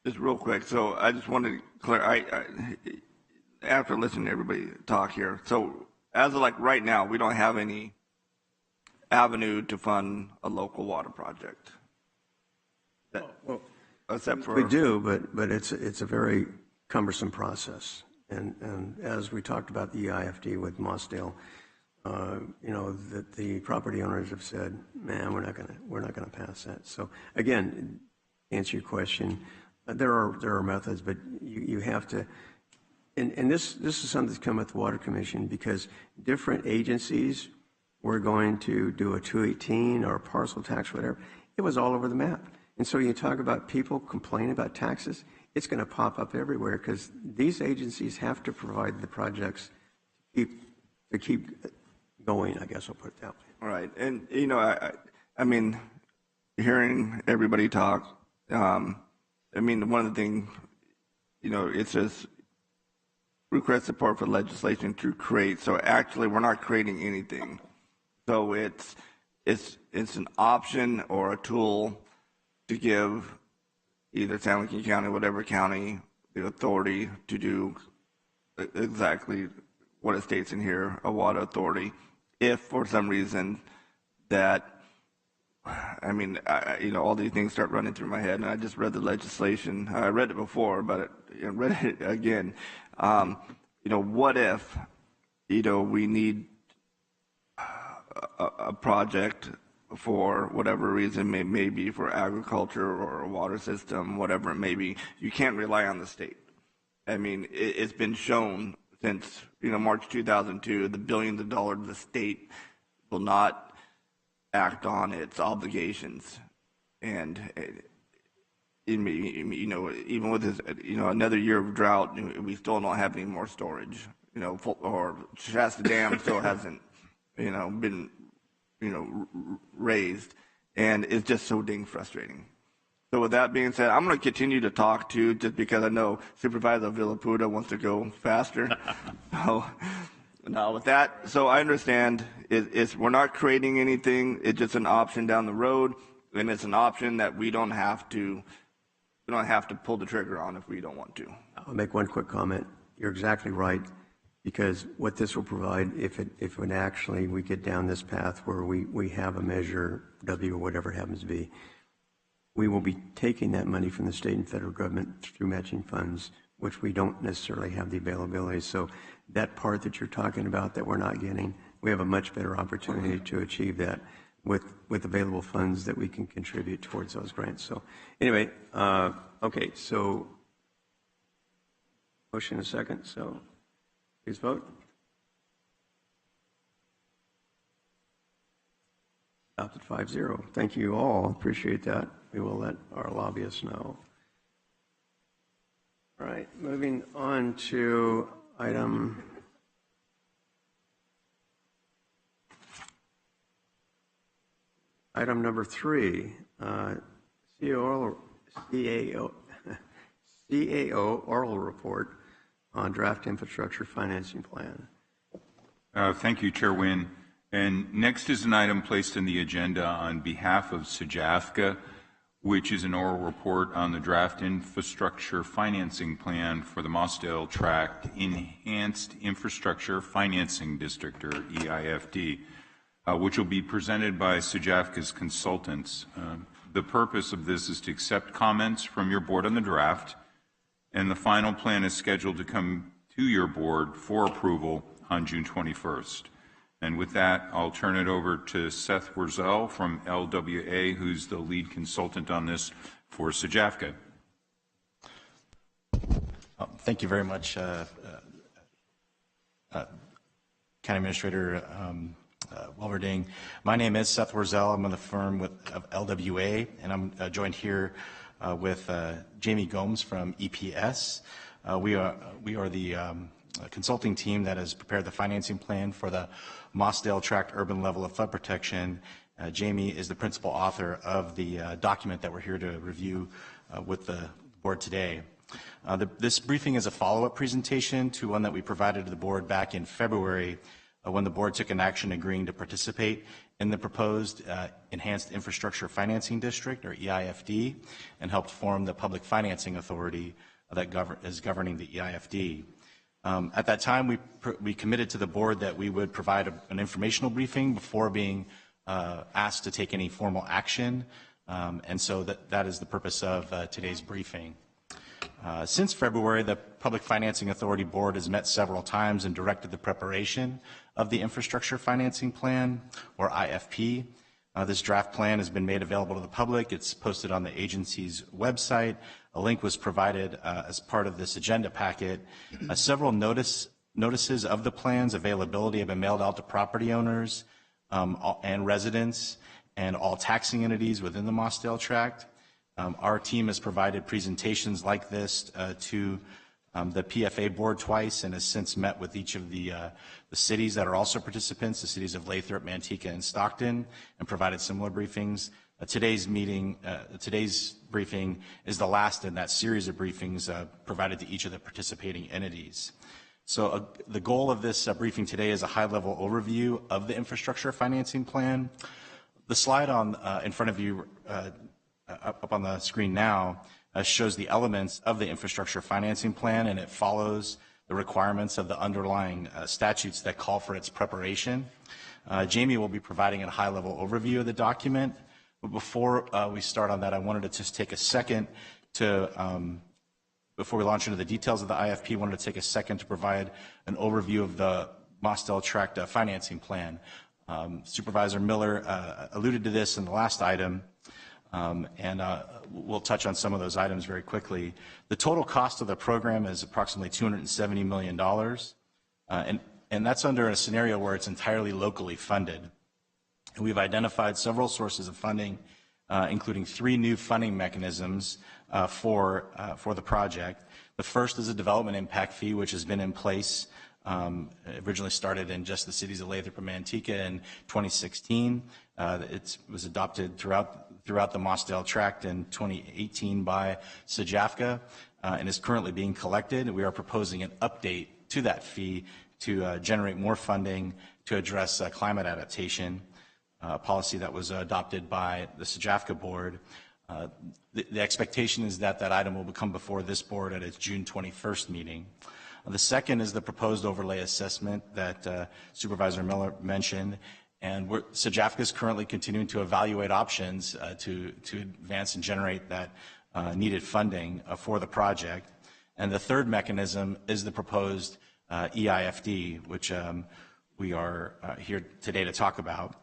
just real quick, so I just wanted to clear, after listening to everybody talk here, so as of like right now, we don't have any avenue to fund a local water project. Except for we do, but it's a very cumbersome process. And as we talked about the EIFD with Mossdale, you know, that the property owners have said, man, we're not gonna pass that. So again, to answer your question, there are methods, but you have to. And this is something that's come with the Water Commission, because different agencies were going to do a 218 or a parcel tax, whatever. It was all over the map. And so you talk about people complaining about taxes, it's going to pop up everywhere, because these agencies have to provide the projects to keep going, I guess I'll put it that way. All right. And, you know, I mean, hearing everybody talk, I mean, one of the things, you know, it says request support for legislation to create. So actually, we're not creating anything. So it's an option or a tool to give either San Joaquin County, whatever county, the authority to do exactly what it states in here, a water authority, if for some reason that, I mean, you know, all these things start running through my head, and I just read the legislation. I read it before, but I read it again. You know, what if, you know, we need a project for whatever reason, maybe for agriculture or a water system, whatever it may be. You can't rely on the state. I mean, it's been shown since, you know, March 2002, the billions of dollars the state will not act on its obligations. And, you know, even with this, you know, another year of drought, we still don't have any more storage, you know, or Shasta Dam still hasn't, you know, been, you know, raised, and it's just so dang frustrating. So with that being said, I'm going to continue to talk too, just because I know Supervisor Villaputra wants to go faster. So now with that, so I understand we're not creating anything. It's just an option down the road. and it's an option that we don't have to pull the trigger on if we don't want to. I'll make one quick comment. You're exactly right, because what this will provide, if it actually we get down this path where we have a measure W or whatever it happens to be, we will be taking that money from the state and federal government through matching funds, which we don't necessarily have the availability. So that part that you're talking about that we're not getting, we have a much better opportunity to achieve that with available funds that we can contribute towards those grants. So anyway, okay, so motion a second, so please vote. Adopted 5-0. Thank you all, appreciate that. We will let our lobbyists know. All right, moving on to item number 3, CAO oral report on draft infrastructure financing plan. Thank you, Chair Wynn. And next is an item placed in the agenda on behalf of SJAFCA, which is an oral report on the draft infrastructure financing plan for the Mossdale Tract Enhanced Infrastructure Financing District, or EIFD, which will be presented by SJAFCA's consultants. The purpose of this is to accept comments from your board on the draft, and the final plan is scheduled to come to your board for approval on June 21st. And with that, I'll turn it over to Seth Wurzel from LWA, who's the lead consultant on this for SJAFCA. Thank you very much, County Administrator Welverding. My name is Seth Wurzel. I'm on the firm of LWA, and I'm joined here with Jamie Gomes from EPS. We are the consulting team that has prepared the financing plan for the Mossdale Tract Urban Level of Flood Protection. Jamie is the principal author of the document that we're here to review with the board today. This briefing is a follow-up presentation to one that we provided to the board back in February when the board took an action agreeing to participate in the proposed Enhanced Infrastructure Financing District, or EIFD, and helped form the public financing authority that is governing the EIFD. At that time, we committed to the board that we would provide an informational briefing before being asked to take any formal action, and so that is the purpose of today's briefing. Since February, the Public Financing Authority Board has met several times and directed the preparation of the Infrastructure Financing Plan, or IFP. This draft plan has been made available to the public. It's posted on the agency's website. A link was provided as part of this agenda packet. Several notices of the plan's availability have been mailed out to property owners and residents and all taxing entities within the Mossdale Tract. Our team has provided presentations like this to the PFA board twice and has since met with each of the cities that are also participants, the cities of Lathrop, Manteca, and Stockton, and provided similar briefings. Today's briefing is the last in that series of briefings provided to each of the participating entities. So the goal of this briefing today is a high-level overview of the infrastructure financing plan. The slide in front of you up on the screen now shows the elements of the infrastructure financing plan, and it follows the requirements of the underlying statutes that call for its preparation. Jamie will be providing a high-level overview of the document. But before we start on that, I wanted to just take a second to, before we launch into the details of the IFP, I wanted to take a second to provide an overview of the Mossdale Tract financing plan. Supervisor Miller alluded to this in the last item, and we'll touch on some of those items very quickly. The total cost of the program is approximately $270 million, and that's under a scenario where it's entirely locally funded. We've identified several sources of funding, including 3 new funding mechanisms for the project. The first is a development impact fee, which has been in place, originally started in just the cities of Lathrop and Manteca in 2016. It was adopted throughout the Mossdale Tract in 2018 by SJAFCA and is currently being collected. We are proposing an update to that fee to generate more funding to address climate adaptation. policy that was adopted by the SJAFCA board. The expectation is that that item will come before this board at its June 21st meeting. The second is the proposed overlay assessment that Supervisor Miller mentioned, and SJAFCA is currently continuing to evaluate options to advance and generate that needed funding for the project. And the third mechanism is the proposed EIFD, which we are here today to talk about.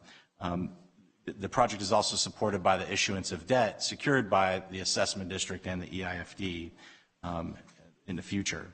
The project is also supported by the issuance of debt secured by the assessment district and the EIFD in the future.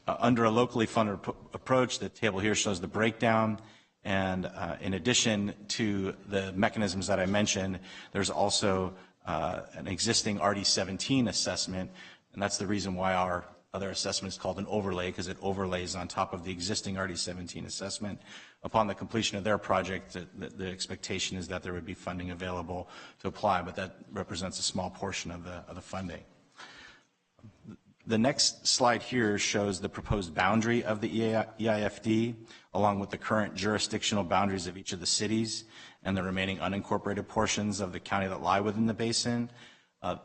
Under a locally funded approach, the table here shows the breakdown, and in addition to the mechanisms that I mentioned, there's also an existing RD-17 assessment, and that's the reason why our other assessment is called an overlay, because it overlays on top of the existing RD-17 assessment. Upon the completion of their project, the expectation is that there would be funding available to apply, but that represents a small portion of the funding. The next slide here shows the proposed boundary of the EIFD, along with the current jurisdictional boundaries of each of the cities and the remaining unincorporated portions of the county that lie within the basin.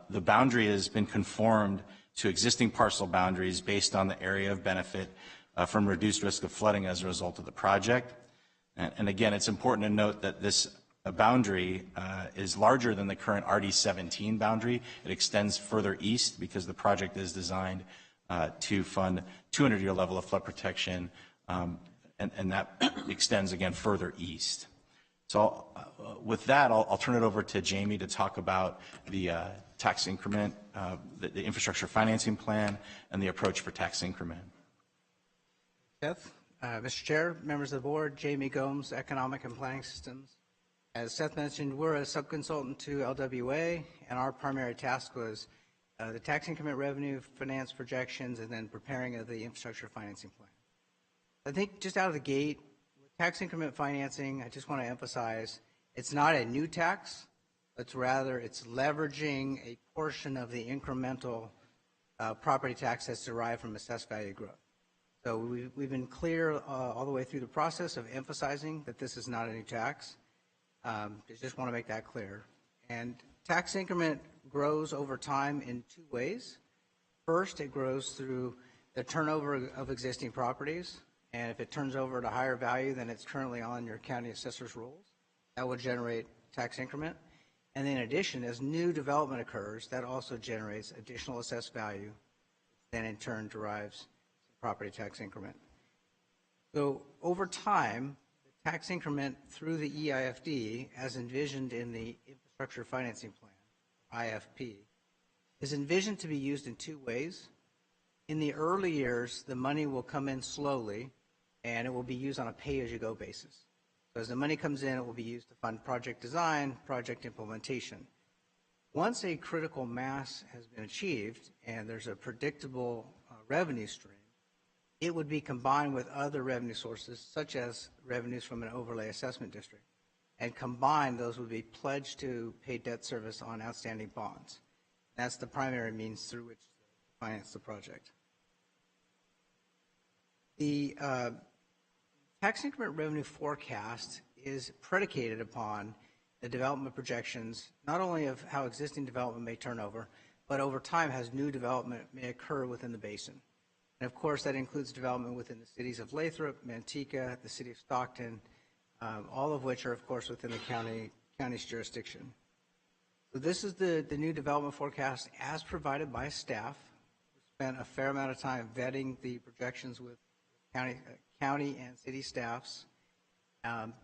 The boundary has been conformed to existing parcel boundaries based on the area of benefit from reduced risk of flooding as a result of the project. And again, it's important to note that this boundary is larger than the current RD-17 boundary. It extends further east because the project is designed to fund 200-year level of flood protection, and that extends again further east. So with that, I'll turn it over to Jamie to talk about the tax increment, the infrastructure financing plan, and the approach for tax increment. Seth, Mr. Chair, members of the board, Jamie Gomes, Economic and Planning Systems. As Seth mentioned, we're a subconsultant to LWA, and our primary task was the tax increment revenue, finance projections, and then preparing of the infrastructure financing plan. I think just out of the gate, with tax increment financing, I just want to emphasize, it's not a new tax, but rather it's leveraging a portion of the incremental property tax that's derived from assessed value growth. So we've been clear all the way through the process of emphasizing that this is not a new tax. Just want to make that clear. And tax increment grows over time in two ways. First, it grows through the turnover of existing properties, and if it turns over at a higher value than it's currently on your county assessor's rolls, that will generate tax increment. And then in addition, as new development occurs, that also generates additional assessed value, then in turn derives property tax increment. So over time, the tax increment through the EIFD, as envisioned in the Infrastructure Financing Plan, IFP, is envisioned to be used in two ways. In the early years, the money will come in slowly, and it will be used on a pay-as-you-go basis. So as the money comes in, it will be used to fund project design, project implementation. Once a critical mass has been achieved and there's a predictable revenue stream, it would be combined with other revenue sources, such as revenues from an overlay assessment district. And combined, those would be pledged to pay debt service on outstanding bonds. That's the primary means through which to finance the project. The tax increment revenue forecast is predicated upon the development projections, not only of how existing development may turn over, but over time as new development may occur within the basin. And of course, that includes development within the cities of Lathrop, Manteca, the city of Stockton, all of which are, of course, within the county's jurisdiction. So this is the new development forecast as provided by staff. We spent a fair amount of time vetting the projections with county and city staffs.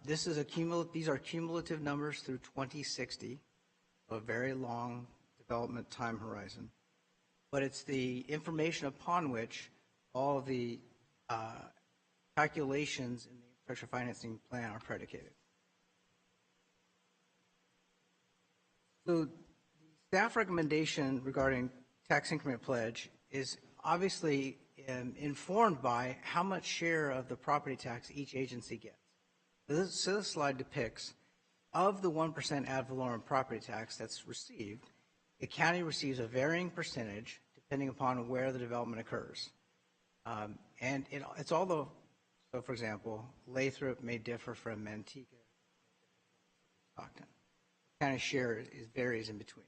These are cumulative numbers through 2060, a very long development time horizon. But it's the information upon which all of the calculations in the infrastructure financing plan are predicated. So the staff recommendation regarding tax increment pledge is obviously informed by how much share of the property tax each agency gets. So this slide depicts, of the 1% ad valorem property tax that's received, the county receives a varying percentage depending upon where the development occurs. And it's all the, so for example, Lathrop may differ from Manteca, Stockton. The county share varies in between.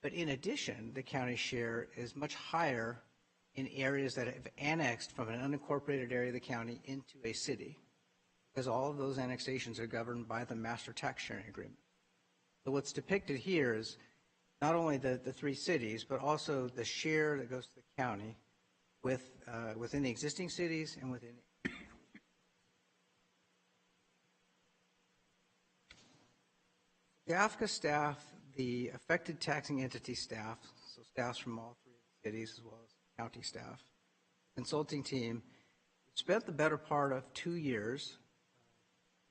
But in addition, the county share is much higher in areas that have annexed from an unincorporated area of the county into a city, because all of those annexations are governed by the master tax sharing agreement. So what's depicted here is not only the three cities, but also the share that goes to the county within the existing cities and within. The AFCA staff, the affected taxing entity staff, so staffs from all three cities as well as county staff, consulting team, spent the better part of 2 years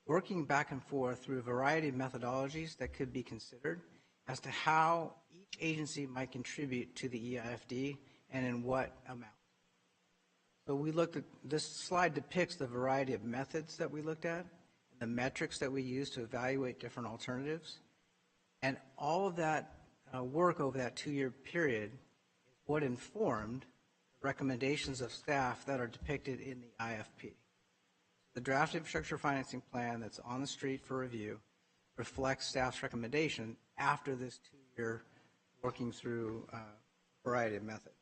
working back and forth through a variety of methodologies that could be considered as to how each agency might contribute to the EIFD and in what amount. So we looked at, this slide depicts the variety of methods that we looked at, and the metrics that we used to evaluate different alternatives. And all of that work over that 2-year period is what informed the recommendations of staff that are depicted in the IFP. The draft infrastructure financing plan that's on the street for review reflects staff's recommendation after this 2-year working through a variety of methods.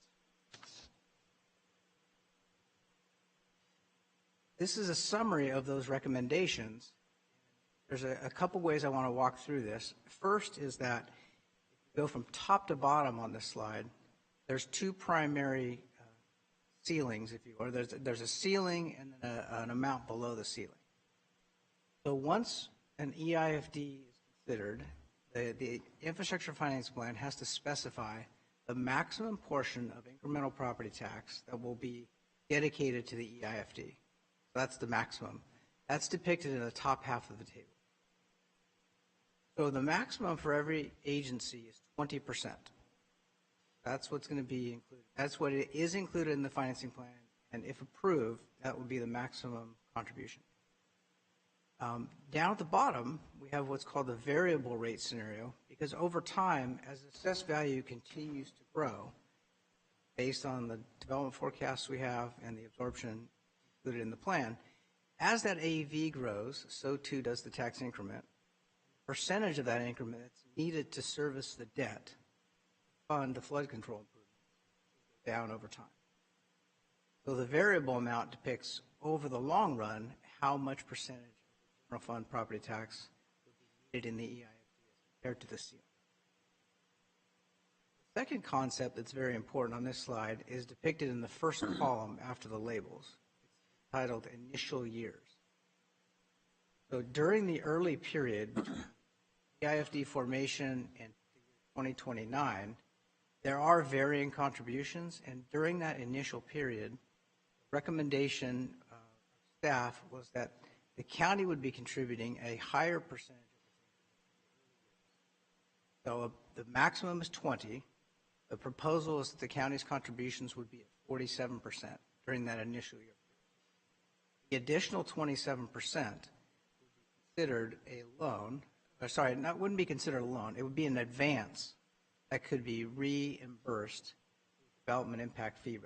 This is a summary of those recommendations. There's a couple ways I want to walk through this. First is that if you go from top to bottom on this slide, there's two primary ceilings, if you will. There's a ceiling and an amount below the ceiling. So once an EIFD is considered, the infrastructure finance plan has to specify the maximum portion of incremental property tax that will be dedicated to the EIFD. That's the maximum. That's depicted in the top half of the table. So the maximum for every agency is 20%. That's what's going to be included. That's what it is included in the financing plan, and if approved, that would be the maximum contribution. Down at the bottom, we have what's called the variable rate scenario, because over time, as assessed value continues to grow, based on the development forecasts we have and the absorption included in the plan, as that AEV grows, so too does the tax increment. Percentage of that increment that's needed to service the debt, fund the flood control improvement, down over time. So the variable amount depicts over the long run how much percentage of general fund property tax will be needed in the EIFD as compared to the ceiling. The second concept that's very important on this slide is depicted in the first column after the labels. It's titled Initial Years. So during the early period between EIFD formation and 2029, there are varying contributions, and during that initial period, recommendation of staff was that the county would be contributing a higher percentage. So the maximum is 20. The proposal is that the county's contributions would be at 47% during that initial year. The additional 27% would be considered a loan. Sorry, wouldn't be considered a loan. It would be an advance that could be reimbursed development impact fee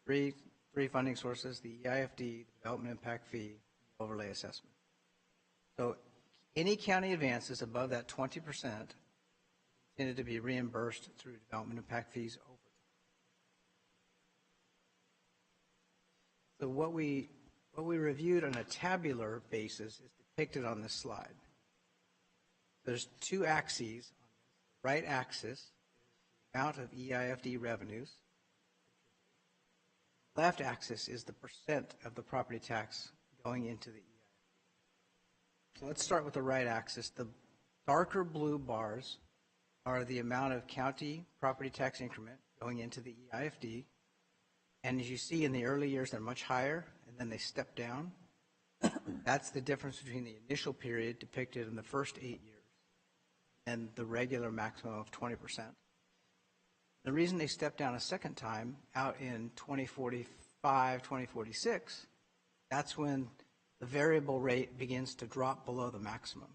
revenue. Three funding sources: the EIFD, the development impact fee, the overlay assessment. So any county advances above that 20% intended to be reimbursed through development impact fees over time. So what we reviewed on a tabular basis is depicted on this slide. There's two axes. On the right axis is the amount of EIFD revenues. Left axis is the percent of the property tax going into the EIFD. So let's start with the right axis. The darker blue bars are the amount of county property tax increment going into the EIFD. And as you see, in the early years, they're much higher, and then they step down. That's the difference between the initial period depicted in the first 8 years and the regular maximum of 20%. The reason they step down a second time out in 2045, 2046, that's when the variable rate begins to drop below the maximum.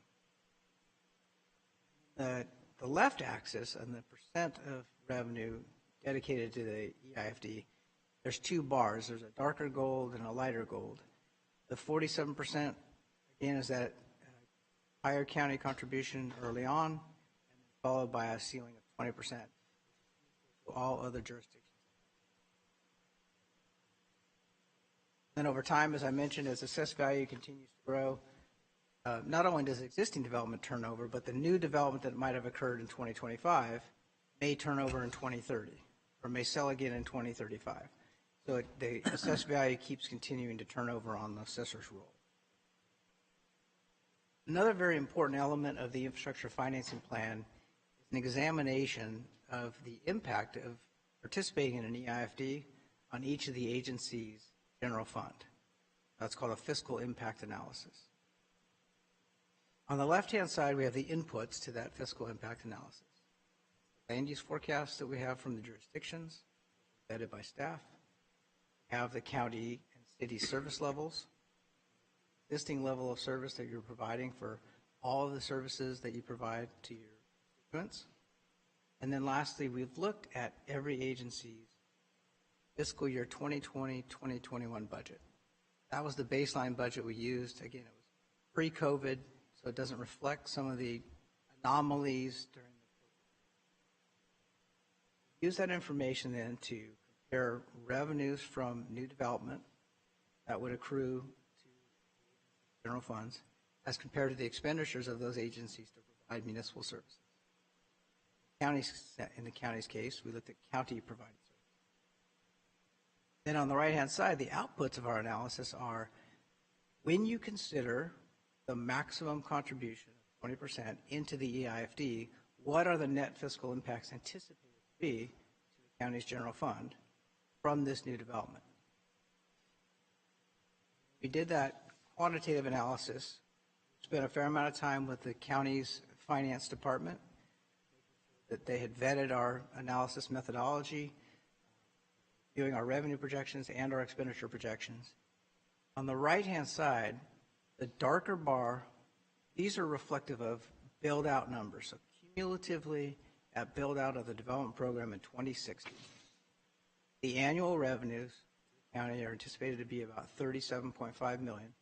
The left axis and the percent of revenue dedicated to the EIFD, there's two bars. There's a darker gold and a lighter gold. The 47%, again, is that higher county contribution early on, and followed by a ceiling of 20% to all other jurisdictions. Then over time, as I mentioned, as assessed value continues to grow, not only does existing development turn over, but the new development that might have occurred in 2025 may turn over in 2030 or may sell again in 2035. So the assessed value keeps continuing to turn over on the assessor's roll. Another very important element of the infrastructure financing plan is an examination of the impact of participating in an EIFD on each of the agencies' general fund. That's called a fiscal impact analysis. On the left-hand side, we have the inputs to that fiscal impact analysis. Land use forecasts that we have from the jurisdictions, vetted by staff. We have the county and city service levels, existing level of service that you're providing for all of the services that you provide to your constituents. And then lastly, we've looked at every agency's fiscal year 2020-2021 budget. That was the baseline budget we used. Again, it was pre-COVID, so it doesn't reflect some of the anomalies during the COVID. Use that information then to compare revenues from new development that would accrue to general funds as compared to the expenditures of those agencies to provide municipal services. In the county's case, we looked at county provided services. Then on the right-hand side, the outputs of our analysis are when you consider the maximum contribution of 20% into the EIFD, what are the net fiscal impacts anticipated to be to the county's general fund from this new development? We did that quantitative analysis, spent a fair amount of time with the county's finance department, that they had vetted our analysis methodology, viewing our revenue projections and our expenditure projections. On the right-hand side, the darker bar, these are reflective of build-out numbers. So cumulatively, at build-out of the development program in 2060, the annual revenues in the county are anticipated to be about $37.5 million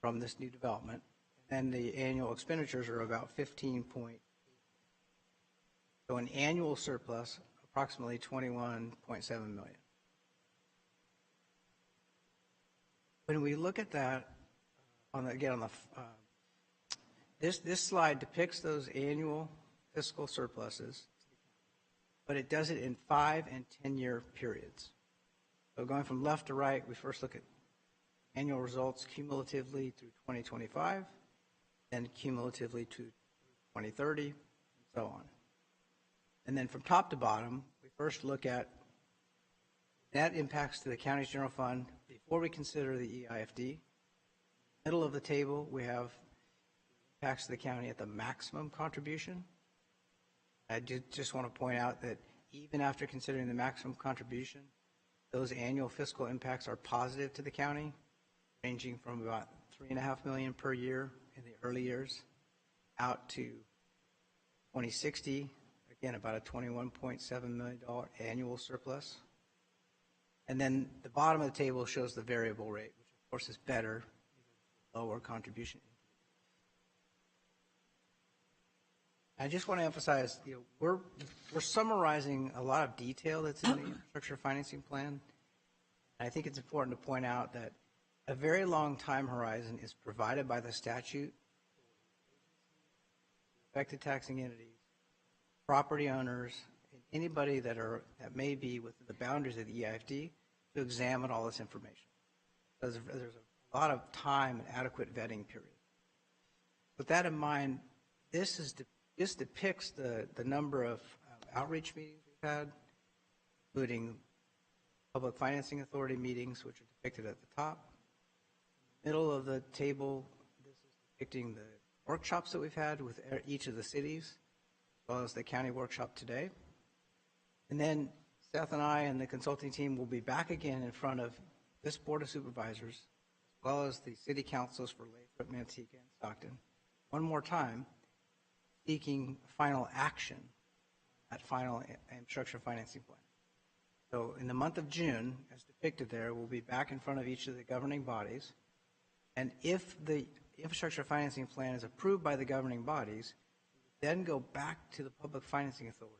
from this new development, and the annual expenditures are about 15.8. So an annual surplus, approximately 21.7 million. When we look at that, this slide depicts those annual fiscal surpluses, but it does it in 5 and 10-year periods. So going from left to right, we first look at annual results cumulatively through 2025, then cumulatively to 2030, and so on. And then from top to bottom, we first look at net impacts to the county's general fund before we consider the EIFD. Middle of the table, we have impacts to the county at the maximum contribution. I just want to point out that even after considering the maximum contribution, those annual fiscal impacts are positive to the county, ranging from about $3.5 million per year in the early years out to 2060, again, about a $21.7 million annual surplus. And then the bottom of the table shows the variable rate, which of course is better, lower contribution. I just want to emphasize, we're summarizing a lot of detail that's in the infrastructure financing plan. And I think it's important to point out that a very long time horizon is provided by the statute, affected taxing entities, property owners, and anybody that may be within the boundaries of the EIFD to examine all this information. There's a lot of time and adequate vetting period. With that in mind, this depicts the number of outreach meetings we've had, including Public Financing Authority meetings, which are depicted at the top. Middle of the table, this is depicting the workshops that we've had with each of the cities, as well as the county workshop today. And then Seth and I and the consulting team will be back again in front of this Board of Supervisors, as well as the city councils for Lathrop, Manteca, and Stockton, one more time, seeking final action at final infrastructure financing plan. So in the month of June, as depicted there, we'll be back in front of each of the governing bodies. And if the infrastructure financing plan is approved by the governing bodies, then go back to the Public Financing Authority,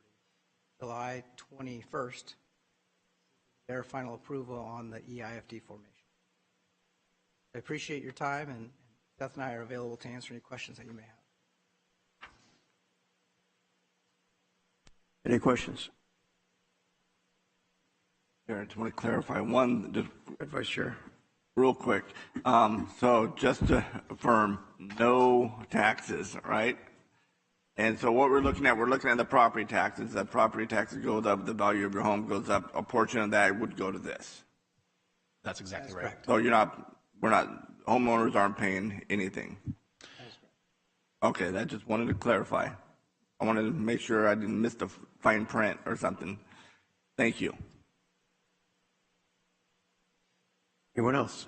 July 21st, their final approval on the EIFD formation. I appreciate your time, and Seth and I are available to answer any questions that you may have. Any questions? I just want to clarify one, just Vice Chair. real quick. So just to affirm, no taxes, right? And so what we're looking at the property taxes. That property taxes goes up, the value of your home goes up. A portion of that would go to this. That's exactly right. So homeowners aren't paying anything. Okay, that just wanted to clarify. I wanted to make sure I didn't miss the fine print or something. Thank you. Anyone else?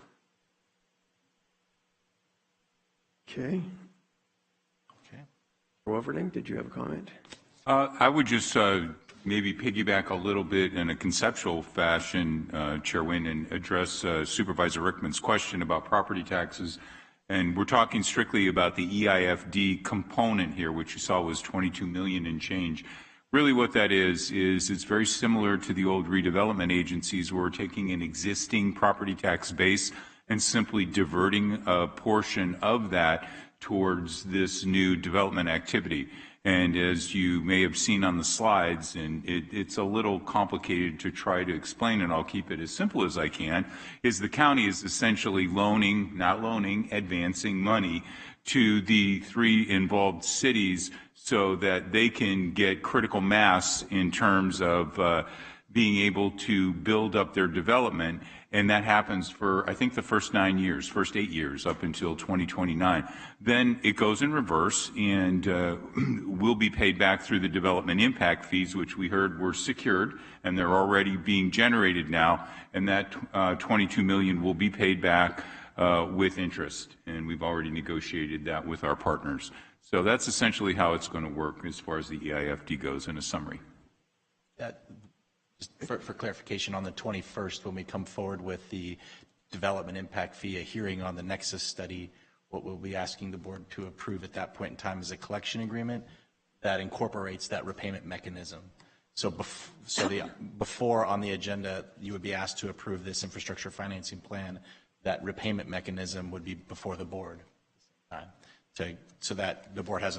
Okay. Wolverding, did you have a comment? I would just maybe piggyback a little bit in a conceptual fashion, Chair Wynn, and address Supervisor Rickman's question about property taxes. And we're talking strictly about the EIFD component here, which you saw was 22 million and change. Really what that is it's very similar to the old redevelopment agencies where we're taking an existing property tax base and simply diverting a portion of that towards this new development activity. And as you may have seen on the slides, and it's a little complicated to try to explain, and I'll keep it as simple as I can, is the county is essentially advancing money to the 3 involved cities so that they can get critical mass in terms of being able to build up their development. And that happens for, I think, the first 8 years up until 2029. Then it goes in reverse and will be paid back through the development impact fees, which we heard were secured, and they're already being generated now. And that 22 million will be paid back with interest. And we've already negotiated that with our partners. So that's essentially how it's going to work as far as the EIFD goes in a summary. For clarification, on the 21st, when we come forward with the development impact fee, a hearing on the Nexus study, what we'll be asking the board to approve at that point in time is a collection agreement that incorporates that repayment mechanism. So before on the agenda, you would be asked to approve this infrastructure financing plan. That repayment mechanism would be before the board, so that the board has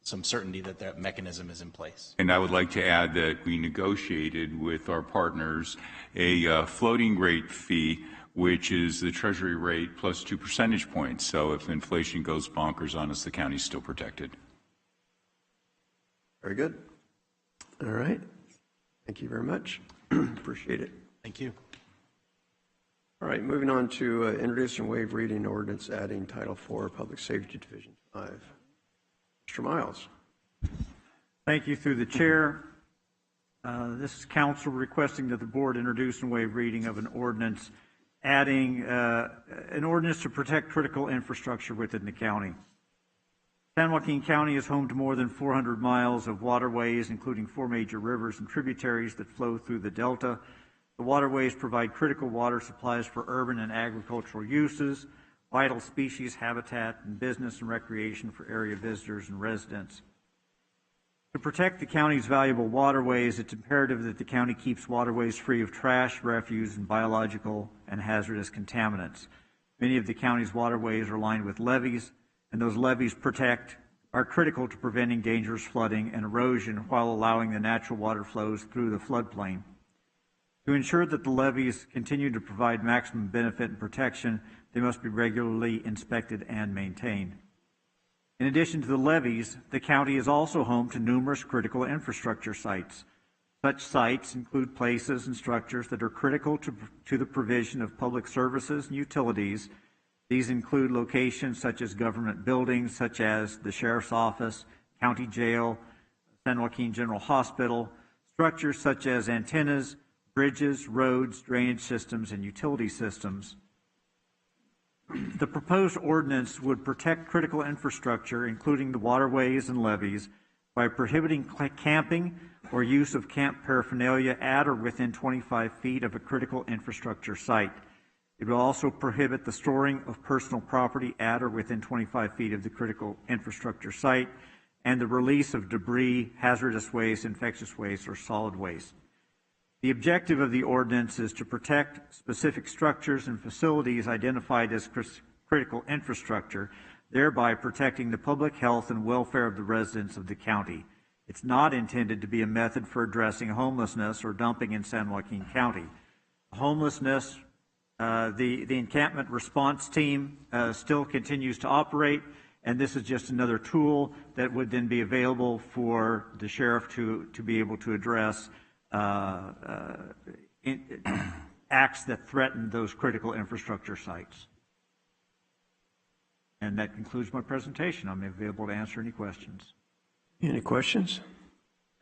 some certainty that that mechanism is in place. And I would like to add that we negotiated with our partners a floating rate fee, which is the Treasury rate plus 2 percentage points. So if inflation goes bonkers on us, the county's still protected. Very good. All right. Thank you very much. Appreciate it. Thank you. All right, moving on to introduce and waive reading ordinance adding Title IV, Public Safety Division 5. Mr. Miles. Thank you through the chair. This is council requesting that the board introduce and waive reading of an ordinance adding an ordinance to protect critical infrastructure within the county. San Joaquin County is home to more than 400 miles of waterways, including 4 major rivers and tributaries that flow through the delta. The waterways provide critical water supplies for urban and agricultural uses, vital species habitat, and business and recreation for area visitors and residents. To protect the county's valuable waterways, it's imperative that the county keeps waterways free of trash, refuse, and biological and hazardous contaminants. Many of the county's waterways are lined with levees, and those levees are critical to preventing dangerous flooding and erosion while allowing the natural water flows through the floodplain. To ensure that the levees continue to provide maximum benefit and protection, they must be regularly inspected and maintained. In addition to the levees, the county is also home to numerous critical infrastructure sites. Such sites include places and structures that are critical to the provision of public services and utilities. These include locations such as government buildings, such as the Sheriff's Office, County Jail, San Joaquin General Hospital, structures such as antennas, bridges, roads, drainage systems, and utility systems. The proposed ordinance would protect critical infrastructure, including the waterways and levees, by prohibiting camping or use of camp paraphernalia at or within 25 feet of a critical infrastructure site. It will also prohibit the storing of personal property at or within 25 feet of the critical infrastructure site and the release of debris, hazardous waste, infectious waste, or solid waste. The objective of the ordinance is to protect specific structures and facilities identified as critical infrastructure, thereby protecting the public health and welfare of the residents of the county. It's not intended to be a method for addressing homelessness or dumping in San Joaquin County. Homelessness, the encampment response team still continues to operate, and this is just another tool that would then be available for the sheriff to be able to address acts that threaten those critical infrastructure sites. And that concludes my presentation. I'm available to answer any questions. Any questions?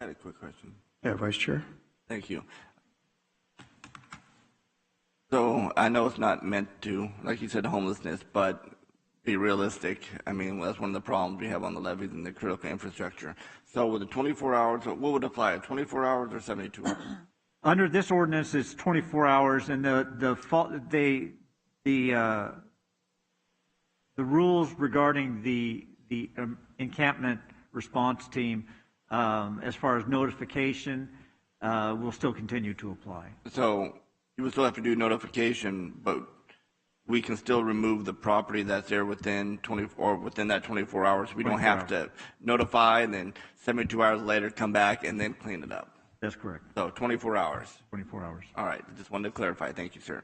I had a quick question. Yeah, Vice Chair. Thank you. So I know it's not meant to, like you said, homelessness, but be realistic. I mean, that's one of the problems we have on the levees and the critical infrastructure. So with the 24 hours, what would apply? 24 hours or 72 hours? Under this ordinance, it's 24 hours, and the rules regarding the encampment response team, as far as notification, will still continue to apply. So you would still have to do notification, but we can still remove the property that's there within that 24 hours. We don't have to notify and then 72 hours later come back and then clean it up. That's correct. So 24 hours. 24 hours. All right. Just wanted to clarify. Thank you, sir.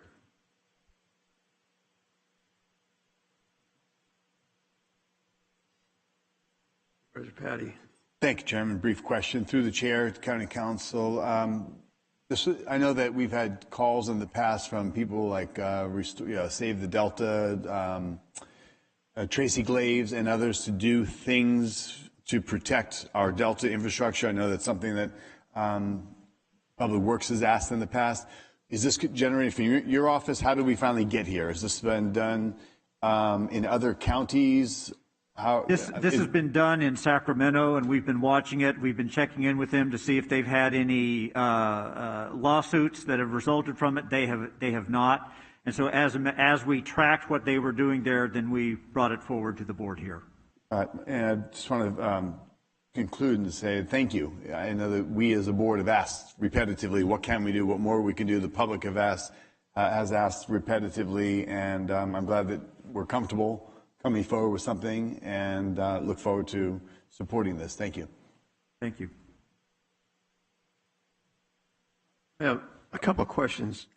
Supervisor Patty. Thank you, Chairman. Brief question through the chair to County Council. I know that we've had calls in the past from people like Save the Delta, Tracy Glaves, and others to do things to protect our Delta infrastructure. I know that's something that Public Works has asked in the past. Is this generated from your office? How did we finally get here? Has this been done in other counties? This has been done in Sacramento, and we've been watching it. We've been checking in with them to see if they've had any lawsuits that have resulted from it. They have not. And so as we tracked what they were doing there, then we brought it forward to the board here. And I just want to conclude and say thank you. I know that we as a board have asked repetitively, what can we do, what more we can do. The public has asked repetitively, and I'm glad that we're comfortable coming forward with something, and look forward to supporting this. Thank you. Thank you. I have a couple of questions.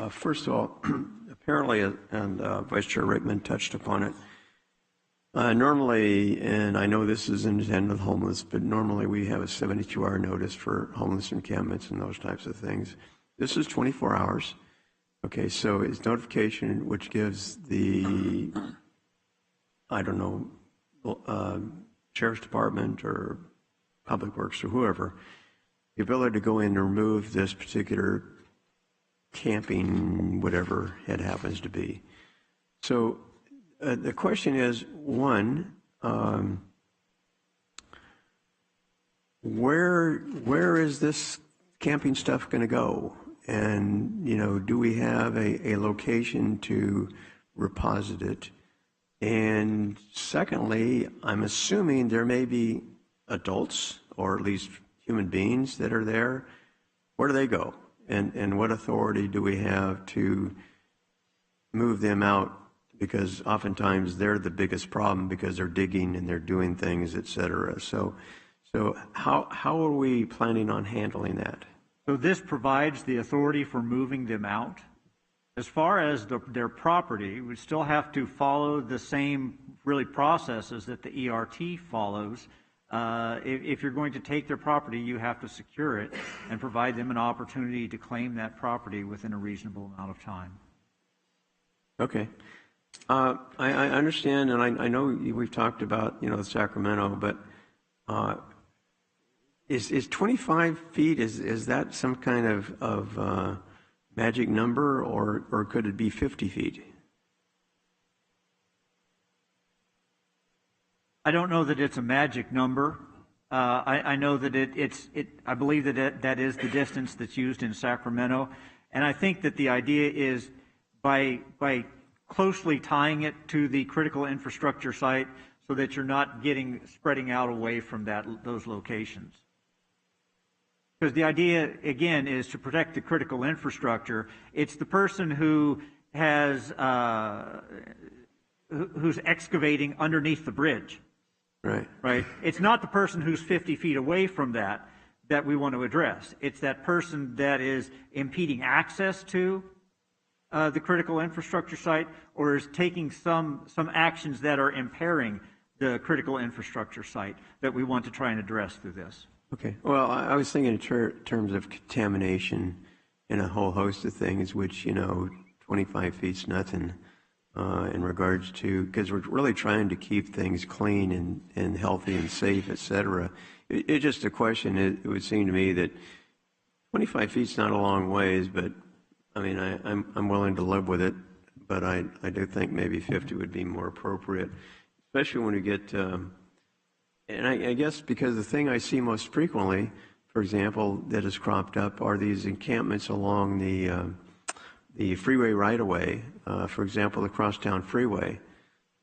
First of all, apparently, and Vice Chair Rickman touched upon it, normally, and I know this is intended with homeless, but normally we have a 72-hour notice for homeless encampments and those types of things. This is 24 hours. Okay, so it's notification which gives the Sheriff's Department or Public Works or whoever, the ability to go in and remove this particular camping, whatever it happens to be. So the question is, one, where is this camping stuff going to go? And, do we have a location to reposit it? And secondly, I'm assuming there may be adults or at least human beings that are there. Where do they go? And what authority do we have to move them out? Because oftentimes they're the biggest problem because they're digging and they're doing things, et cetera. So how are we planning on handling that? So this provides the authority for moving them out. As far as their property, we still have to follow the same processes that the ERT follows. If you're going to take their property, you have to secure it and provide them an opportunity to claim that property within a reasonable amount of time. Okay. I understand, and I know we've talked about, Sacramento, but is 25 feet, is that some kind of magic number, or could it be 50 feet? I don't know that it's a magic number. I know that I believe that is the distance that's used in Sacramento. And I think that the idea is by closely tying it to the critical infrastructure site so that you're not spreading out away from those locations. Because the idea, again, is to protect the critical infrastructure. It's the person who has who's excavating underneath the bridge. Right. Right. It's not the person who's 50 feet away from that we want to address. It's that person that is impeding access to the critical infrastructure site, or is taking some actions that are impairing the critical infrastructure site that we want to try and address through this. Okay. Well, I was thinking in terms of contamination and a whole host of things, which, 25 feet's nothing in regards to, because we're really trying to keep things clean and healthy and safe, et cetera. It's just a question. It would seem to me that 25 feet's not a long ways, but I mean, I'm willing to live with it, but I do think maybe 50 would be more appropriate, especially when we get, and I guess because the thing I see most frequently, for example, that has cropped up are these encampments along the freeway right-of-way. For example, the Crosstown Freeway.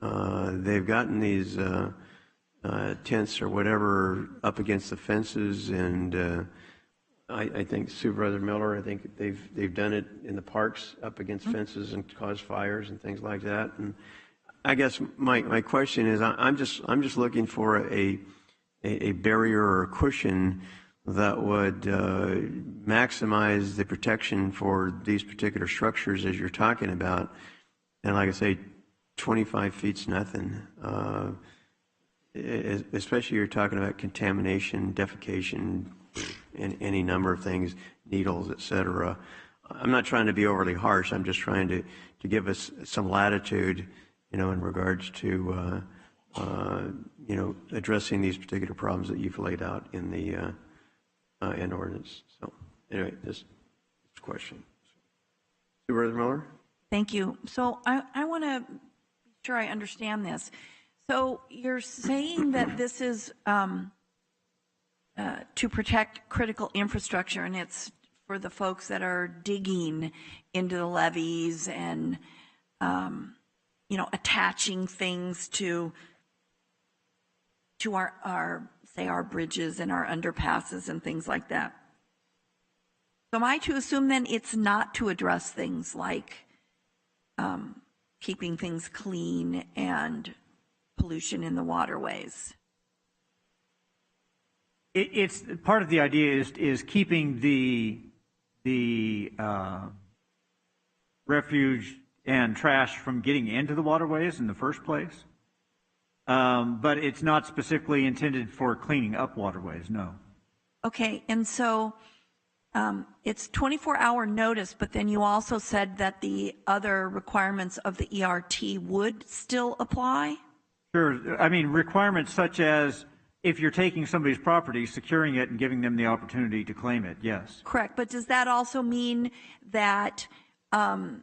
They've gotten these tents or whatever up against the fences, and I think Supervisor Miller, I think they've done it in the parks up against fences and caused fires and things like that. And I guess my question is, I'm just looking for a barrier or a cushion that would maximize the protection for these particular structures as you're talking about. And like I say, 25 feet's nothing. Especially you're talking about contamination, defecation, and any number of things, needles, et cetera. I'm not trying to be overly harsh. I'm just trying to give us some latitude, in regards to, addressing these particular problems that you've laid out in the in ordinance. So anyway, this question. Supervisor Miller? Thank you. So I want to be sure I understand this. So you're saying that this is to protect critical infrastructure, and it's for the folks that are digging into the levees and, attaching things to our bridges and our underpasses and things like that. So am I to assume then it's not to address things like keeping things clean and pollution in the waterways? It's part of the idea is keeping the refuge and trash from getting into the waterways in the first place. But it's not specifically intended for cleaning up waterways, no. Okay, and so it's 24-hour notice, but then you also said that the other requirements of the ERT would still apply? Sure. I mean, requirements such as if you're taking somebody's property, securing it and giving them the opportunity to claim it, yes. Correct, but does that also mean that our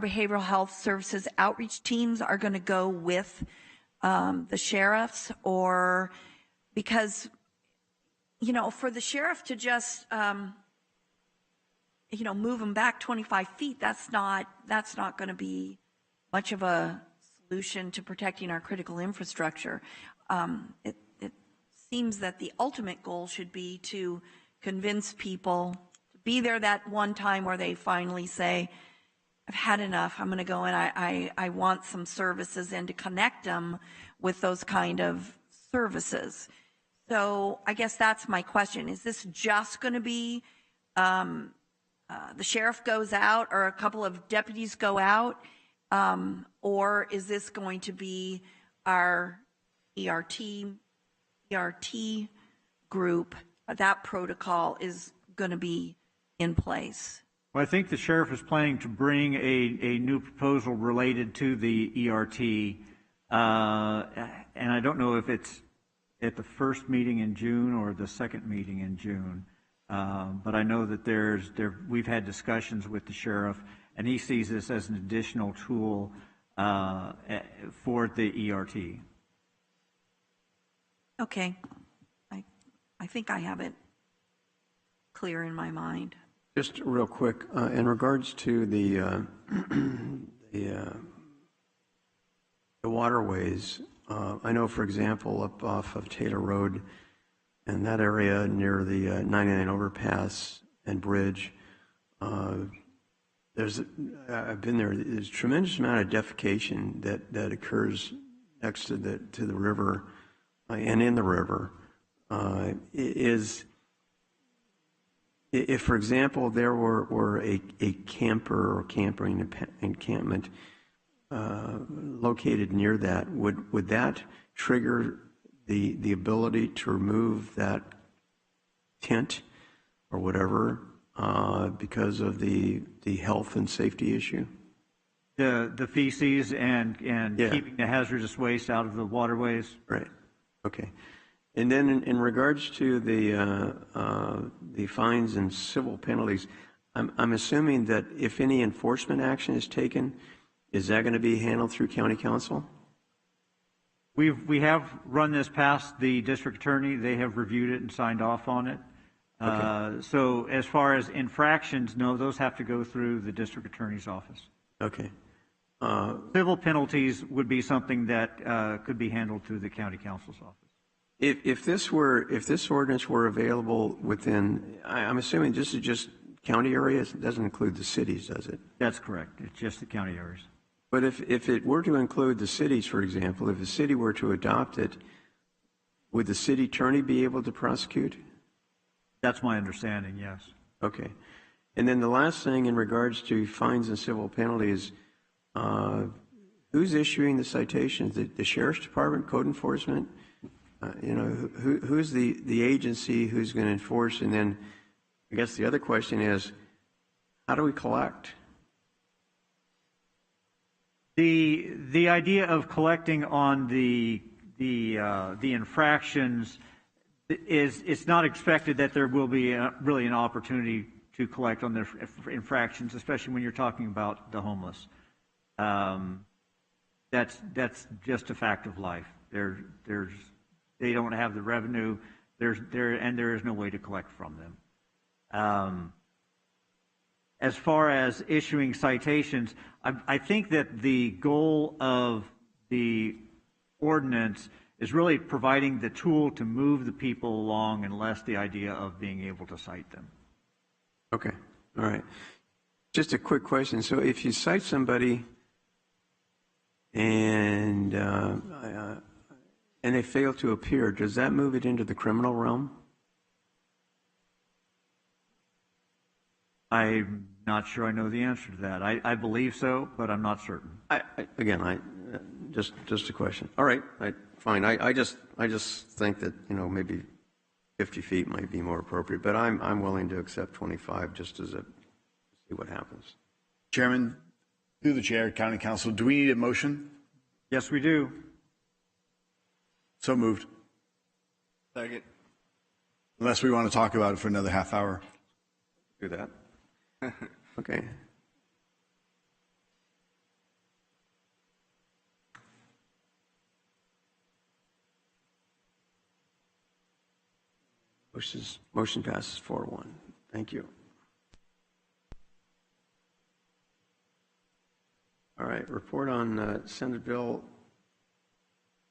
behavioral health services outreach teams are going to go with the sheriffs? Or because, for the sheriff to just, move them back 25 feet, that's not going to be much of a solution to protecting our critical infrastructure. It seems that the ultimate goal should be to convince people to be there that one time where they finally say, I've had enough, I'm going to go and I want some services, and to connect them with those kind of services. So I guess that's my question. Is this just going to be the sheriff goes out or a couple of deputies go out? Or is this going to be our ERT group? That protocol is going to be in place? Well, I think the sheriff is planning to bring a new proposal related to the ERT. And I don't know if it's at the first meeting in June or the second meeting in June. But I know that we've had discussions with the sheriff, and he sees this as an additional tool for the ERT. Okay. I think I have it clear in my mind. Just real quick, in regards to the waterways, I know, for example, up off of Taylor Road and that area near the 99 overpass and bridge, I've been there. There's a tremendous amount of defecation that occurs next to the river and in the river. If, for example, there were a camper or camping encampment located near that, would that trigger the ability to remove that tent or whatever because of the health and safety issue? The feces and keeping the hazardous waste out of the waterways. Right. Okay. And then in regards to the fines and civil penalties, I'm assuming that if any enforcement action is taken, is that going to be handled through county council? We have run this past the district attorney. They have reviewed it and signed off on it. Okay. So as far as infractions, no, those have to go through the district attorney's office. Okay. Civil penalties would be something that could be handled through the county council's office. If this ordinance were available within, I'm assuming this is just county areas. It doesn't include the cities, does it? That's correct. It's just the county areas. But if it were to include the cities, for example, if the city were to adopt it, would the city attorney be able to prosecute? That's my understanding, yes. Okay. And then the last thing in regards to fines and civil penalties, who's issuing the citations? The sheriff's department, code enforcement? Who's the agency who's going to enforce? And then I guess the other question is, how do we collect? The idea of collecting on the infractions is, it's not expected that there will be really an opportunity to collect on the infractions, especially when you're talking about the homeless. That's just a fact of life. They don't have the revenue, and there is no way to collect from them. As far as issuing citations, I think that the goal of the ordinance is really providing the tool to move the people along and less the idea of being able to cite them. Okay, all right. Just a quick question. So if you cite somebody and they fail to appear, does that move it into the criminal realm? I'm not sure I know the answer to that. I believe so, but I'm not certain. Just a question. All right, fine. I just think that maybe 50 feet might be more appropriate, but I'm willing to accept 25 just as a see what happens. Chairman, through the chair, County Council, do we need a motion? Yes, we do. So moved. Second. Unless we want to talk about it for another half hour. Do that. Okay. Motion passes 4-1. Thank you. All right, report on Senate Bill,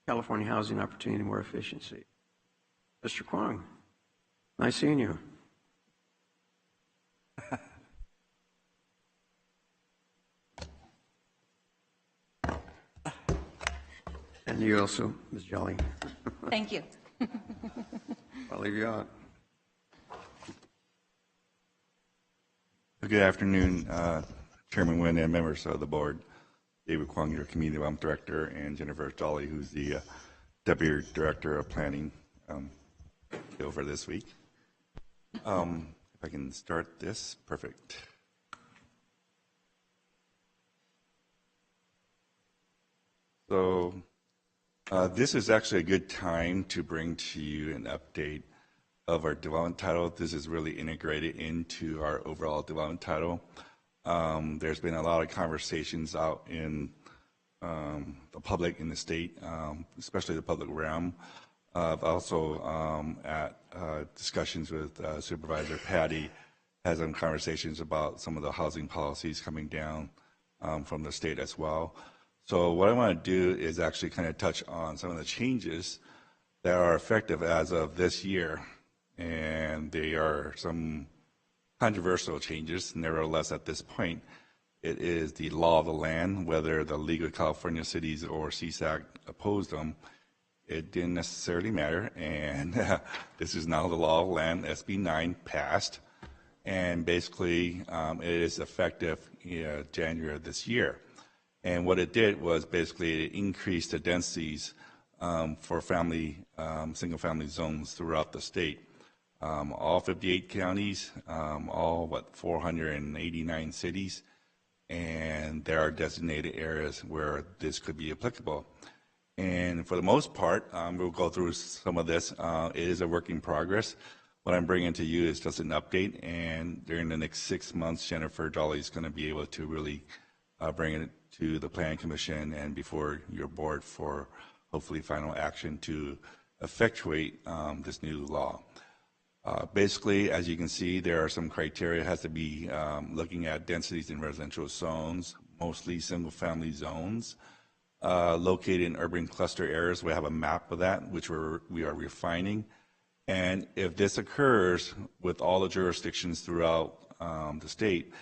California Housing Opportunity and More Efficiency. Mr. Kwong, nice seeing you. And you also, Ms. Jolly. Thank you. I'll leave you out. Good afternoon, Chairman Nguyen and members of the board. David Kwong, your Community Development Director, and Jennifer Jolly, who's the Deputy Director of Planning for this week. If I can start this, perfect. So this is actually a good time to bring to you an update of our development title. This is really integrated into our overall development title. There's been a lot of conversations out in the public in the state, especially the public realm. Also at discussions with Supervisor Patty had some conversations about some of the housing policies coming down from the state as well. So what I want to do is actually kind of touch on some of the changes that are effective as of this year. And they are some controversial changes. Nevertheless, at this point, it is the law of the land, whether the League of California Cities or CSAC opposed them. It didn't necessarily matter. And this is now the law of the land, SB 9 passed. And basically, it is effective January of this year. And what it did was basically it increased the densities for single-family zones throughout the state. All 58 counties, all 489 cities, and there are designated areas where this could be applicable. And for the most part, we'll go through some of this. It is a work in progress. What I'm bringing to you is just an update, and during the next 6 months, Jennifer Dolly is going to be able to really bring it to the Planning Commission and before your board for hopefully final action to effectuate this new law. Basically, as you can see, there are some criteria. It has to be looking at densities in residential zones, mostly single-family zones, located in urban cluster areas. We have a map of that, which we are refining. And if this occurs with all the jurisdictions throughout the state,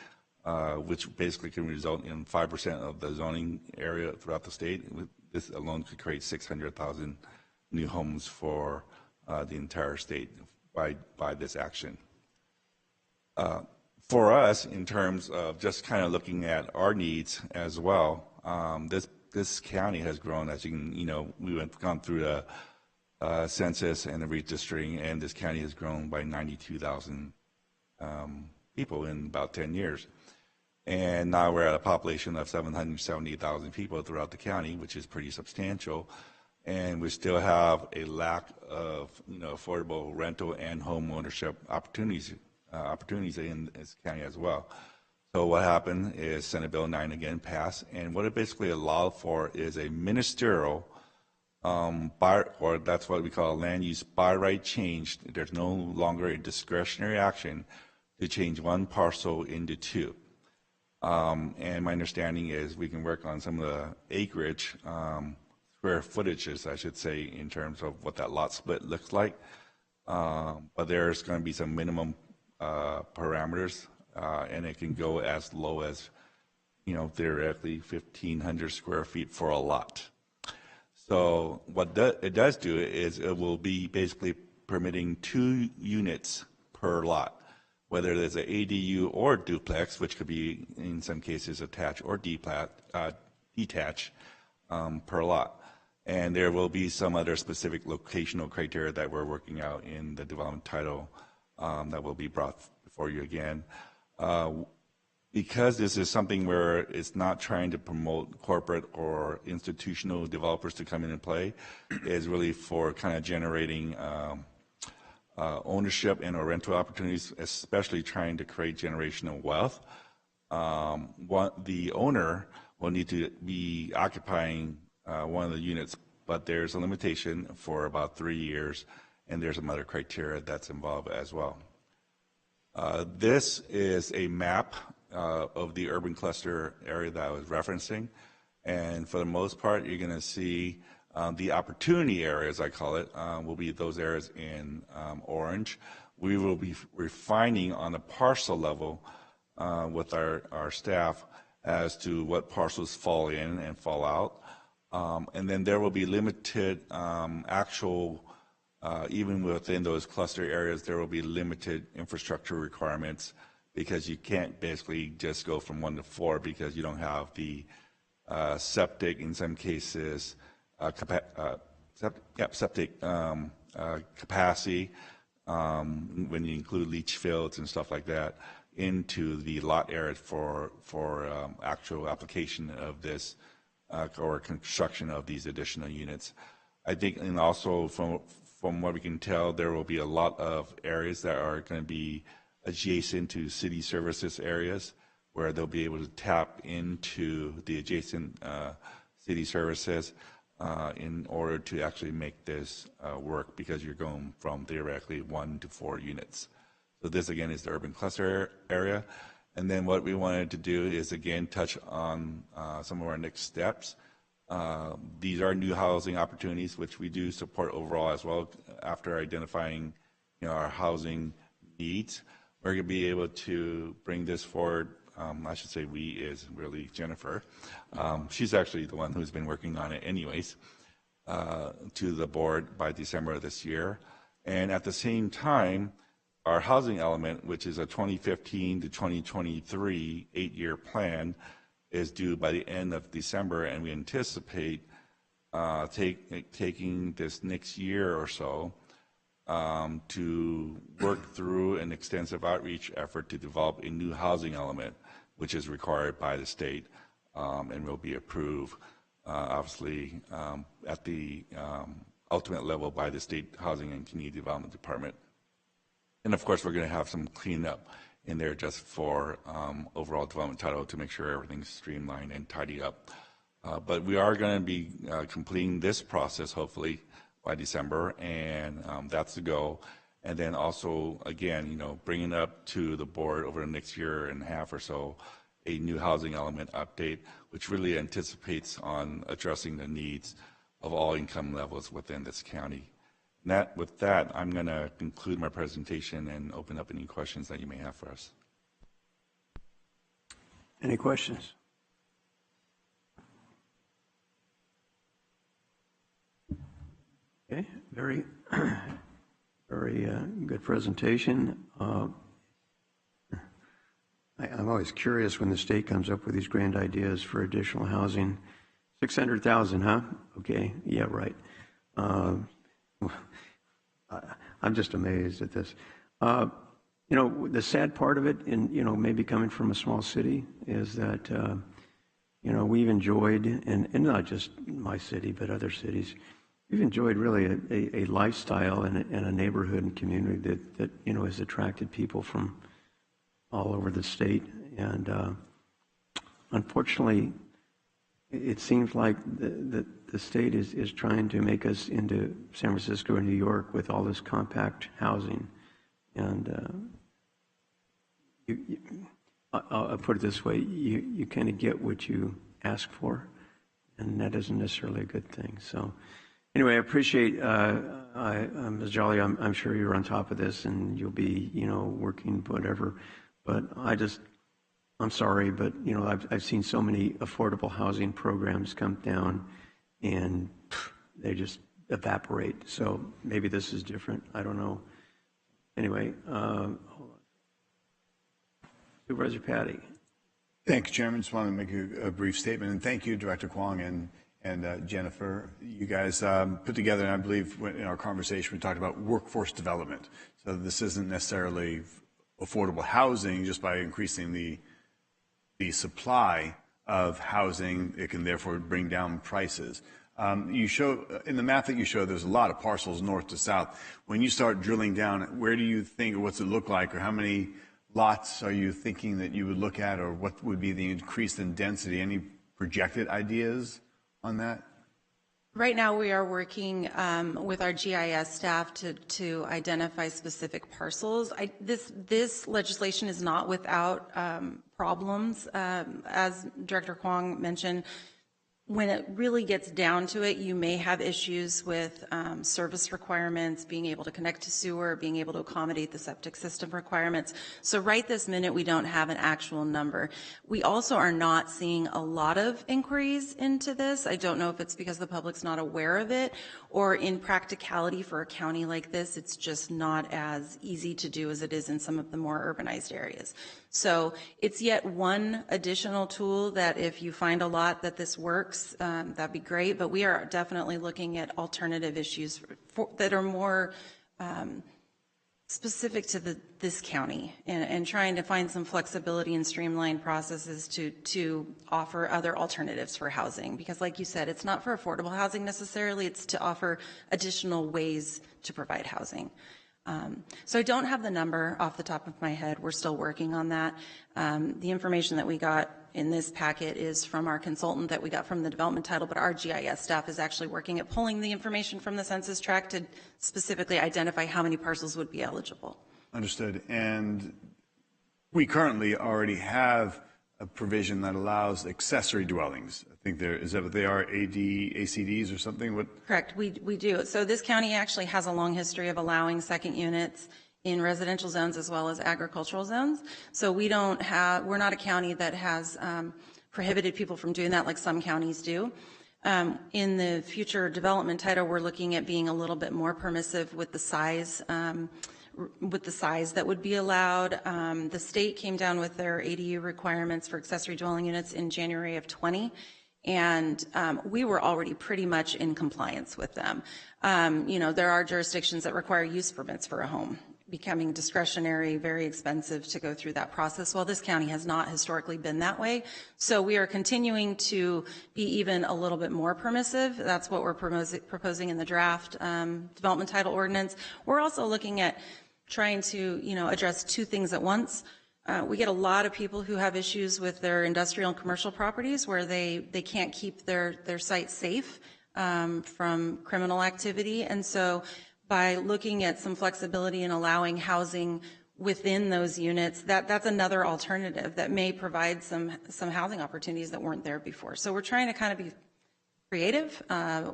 which basically can result in 5% of the zoning area throughout the state, this alone could create 600,000 new homes for the entire state by this action. For us, in terms of just kind of looking at our needs as well, this county has grown. As you can, we've gone through the census and the redistricting, and this county has grown by 92,000 people in about 10 years. And now we're at a population of 770,000 people throughout the county, which is pretty substantial. And we still have a lack of affordable rental and home ownership opportunities in this county as well. So what happened is Senate Bill 9 again passed, and what it basically allowed for is a ministerial or that's what we call a land use by right change. There's no longer a discretionary action to change one parcel into two. And my understanding is we can work on some of the acreage, square footages, I should say, in terms of what that lot split looks like. But there's going to be some minimum parameters, and it can go as low as, theoretically 1,500 square feet for a lot. So what it does do is it will be basically permitting 2 units per lot, whether there's an ADU or duplex, which could be in some cases attached or detached per lot. And there will be some other specific locational criteria that we're working out in the development title that will be brought before you again. Because this is something where it's not trying to promote corporate or institutional developers to come in and play, is really for kind of generating ownership and or rental opportunities, especially trying to create generational wealth. The owner will need to be occupying one of the units, but there's a limitation for about 3 years, and there's some other criteria that's involved as well. This is a map of the urban cluster area that I was referencing, and for the most part, you're going to see the opportunity areas, I call it, will be those areas in orange. We will be refining on the parcel level with our staff as to what parcels fall in and fall out. And then there will be limited actual, even within those cluster areas, there will be limited infrastructure requirements, because you can't basically just go from 1 to 4 because you don't have the septic, in some cases, septic capacity when you include leach fields and stuff like that into the lot area for actual application of this or construction of these additional units. I think, and also from what we can tell, there will be a lot of areas that are going to be adjacent to city services areas where they'll be able to tap into the adjacent city services in order to actually make this work, because you're going from theoretically 1 to 4 units. So this again is the urban cluster area. And then what we wanted to do is again touch on some of our next steps. These are new housing opportunities, which we do support overall as well. After identifying, our housing needs, we're going to be able to bring this forward. I should say we is really Jennifer. She's actually the one who's been working on it anyways, to the board by December of this year. And at the same time, our housing element, which is a 2015 to 2023 8-year plan, is due by the end of December, and we anticipate taking this next year or so to work through an extensive outreach effort to develop a new housing element, which is required by the state and will be approved, obviously, at the ultimate level by the State Housing and Community Development Department. And of course, we're going to have some cleanup in there just for overall development title to make sure everything's streamlined and tidy up. But we are going to be completing this process hopefully by December, and that's the goal. And then also, again, bringing up to the board over the next year and a half or so a new housing element update, which really anticipates on addressing the needs of all income levels within this county. With that, I'm going to conclude my presentation and open up any questions that you may have for us. Any questions? Okay, very good presentation. I'm always curious when the state comes up with these grand ideas for additional housing. 600,000, huh? Okay, yeah, right. I'm just amazed at this. The sad part of it, and maybe coming from a small city, is that we've enjoyed, and not just my city but other cities, we've enjoyed really a lifestyle and a neighborhood and community that has attracted people from all over the state. And unfortunately, it seems like the state is trying to make us into San Francisco and New York with all this compact housing. And I'll put it this way, you kind of get what you ask for, and that isn't necessarily a good thing. So anyway, I appreciate, Ms. Jolly, I'm sure you're on top of this and you'll be, working whatever. But I'm sorry, but I've seen so many affordable housing programs come down and they just evaporate. So maybe this is different. I don't know. Anyway, hold on. Supervisor Patty. Thank you, Chairman. Just want to make a brief statement, and thank you, Director Kwong and Jennifer. You guys put together, and I believe in our conversation we talked about workforce development. So this isn't necessarily affordable housing. Just by increasing the supply of housing, it can therefore bring down prices. You show in the map that you show, there's a lot of parcels north to south. When you start drilling down, where do you think, or what's it look like, or how many lots are you thinking that you would look at, or what would be the increase in density? Any projected ideas on that? Right now, we are working with our GIS staff to identify specific parcels. This legislation is not without problems. As Director Kwong mentioned, when it really gets down to it, you may have issues with service requirements, being able to connect to sewer, being able to accommodate the septic system requirements. So right this minute, we don't have an actual number. We also are not seeing a lot of inquiries into this. I don't know if it's because the public's not aware of it, or in practicality for a county like this, it's just not as easy to do as it is in some of the more urbanized areas. So it's yet one additional tool that if you find a lot that this works, that'd be great. But we are definitely looking at alternative issues that are more specific to this county, and trying to find some flexibility and streamlined processes to offer other alternatives for housing. Because like you said, it's not for affordable housing necessarily, it's to offer additional ways to provide housing. So I don't have the number off the top of my head. We're still working on that. The information that we got in this packet is from our consultant that we got from the development title, but our GIS staff is actually working at pulling the information from the census tract to specifically identify how many parcels would be eligible. Understood. And we currently already have a provision that allows accessory dwellings. I think is that what they are, ACDs or something? What? Correct, we do. So this county actually has a long history of allowing second units in residential zones as well as agricultural zones. So we're not a county that has prohibited people from doing that like some counties do. In the future development title, we're looking at being a little bit more permissive with the size that would be allowed. The state came down with their ADU requirements for accessory dwelling units in January of 20, and we were already pretty much in compliance with them. There are jurisdictions that require use permits for a home, becoming discretionary, very expensive to go through that process. Well, this county has not historically been that way. So we are continuing to be even a little bit more permissive. That's what we're proposing in the draft development title ordinance. We're also looking at trying to, address two things at once. We get a lot of people who have issues with their industrial and commercial properties where they can't keep their sites safe from criminal activity. And so by looking at some flexibility and allowing housing within those units, that's another alternative that may provide some housing opportunities that weren't there before. So we're trying to kind of be creative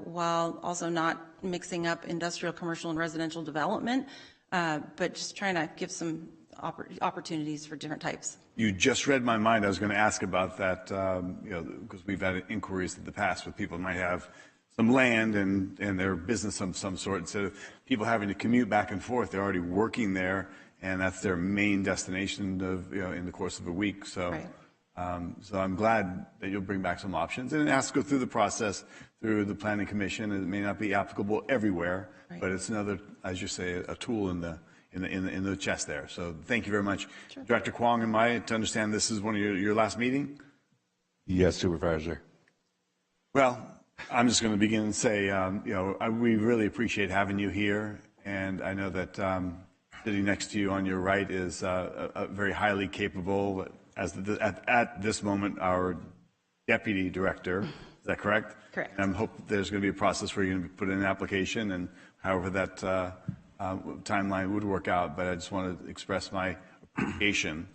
while also not mixing up industrial, commercial, and residential development, but just trying to give some opportunities for different types. You just read my mind. I was going to ask about that, because we've had inquiries in the past with people who might have some land and their business of some sort. Instead of people having to commute back and forth, they're already working there, and that's their main destination in the course of a week. So, right. So I'm glad that you'll bring back some options and ask to go through the process through the Planning Commission. It may not be applicable everywhere, right, but it's another, as you say, a tool in the chest there. So thank you very much. Sure. Director Kwong, am I to understand this is one of your last meeting? Yes, Supervisor. Well, I'm just going to begin and say, we really appreciate having you here, and I know that sitting next to you on your right is a very highly capable, at this moment, our deputy director. Is that correct? Correct. And I hope there's going to be a process where you're going to put in an application, and however that timeline would work out. But I just want to express my appreciation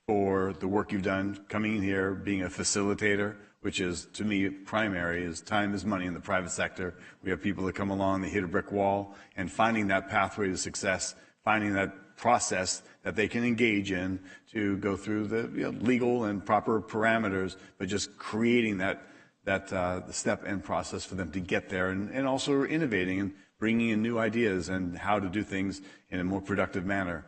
for the work you've done coming in here, being a facilitator, which is, to me, primary, is time is money in the private sector. We have people that come along, they hit a brick wall, and finding that pathway to success, finding that process that they can engage in to go through the legal and proper parameters, but just creating that the step and process for them to get there, and also innovating and bringing in new ideas and how to do things in a more productive manner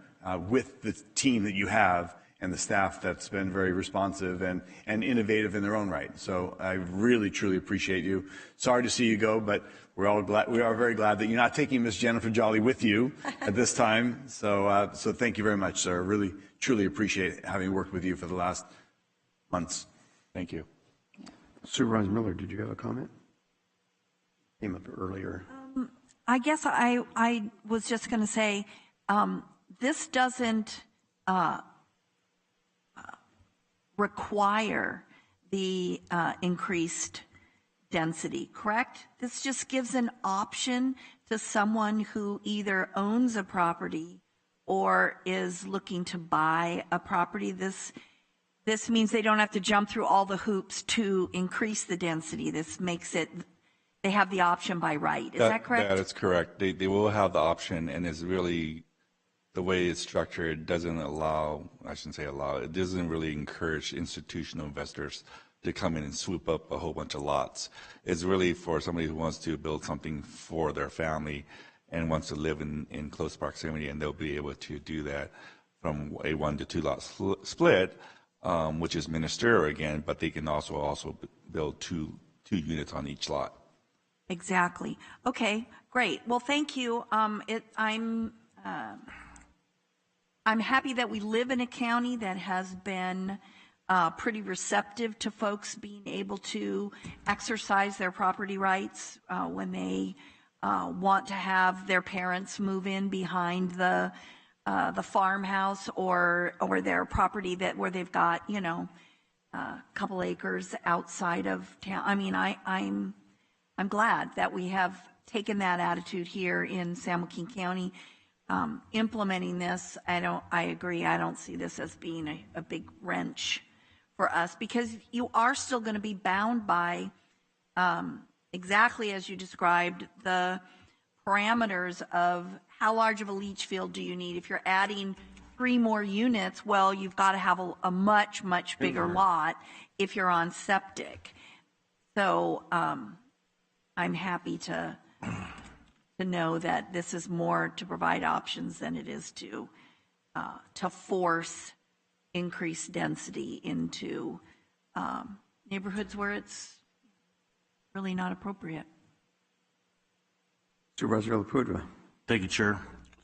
with the team that you have and the staff that's been very responsive and innovative in their own right. So I really, truly appreciate you. Sorry to see you go, but we are very glad that you're not taking Miss Jennifer Jolly with you at this time. So thank you very much, sir. Really, truly appreciate having worked with you for the last months. Thank you. Supervisor Miller, did you have a comment? Came up earlier. I guess I was just going to say, this doesn't require the increased density, correct? This just gives an option to someone who either owns a property or is looking to buy a property. This means they don't have to jump through all the hoops to increase the density. This makes it, they have the option by right. Is that correct? That is correct. They will have the option, and it's really, the way it's structured doesn't allow, I shouldn't say allow, it doesn't really encourage institutional investors to come in and swoop up a whole bunch of lots. It's really for somebody who wants to build something for their family and wants to live in close proximity, and they'll be able to do that from a 1 to 2 lot split, which is ministerial again, but they can also build two units on each lot. Exactly. Okay, great. Well, thank you. I'm happy that we live in a county that has been pretty receptive to folks being able to exercise their property rights when they want to have their parents move in behind the farmhouse or their property where they've got a couple acres outside of town. I mean, I'm glad that we have taken that attitude here in San Joaquin County. implementing this, I agree, I don't see this as being a big wrench for us, because you are still going to be bound by, exactly as you described, the parameters of how large of a leach field do you need. If you're adding 3 more units, well, you've got to have a much, much bigger lot if you're on septic. So I'm happy to know that this is more to provide options than it is to force increased density into neighborhoods where it's really not appropriate. Supervisor Lapudra. Thank you, Chair.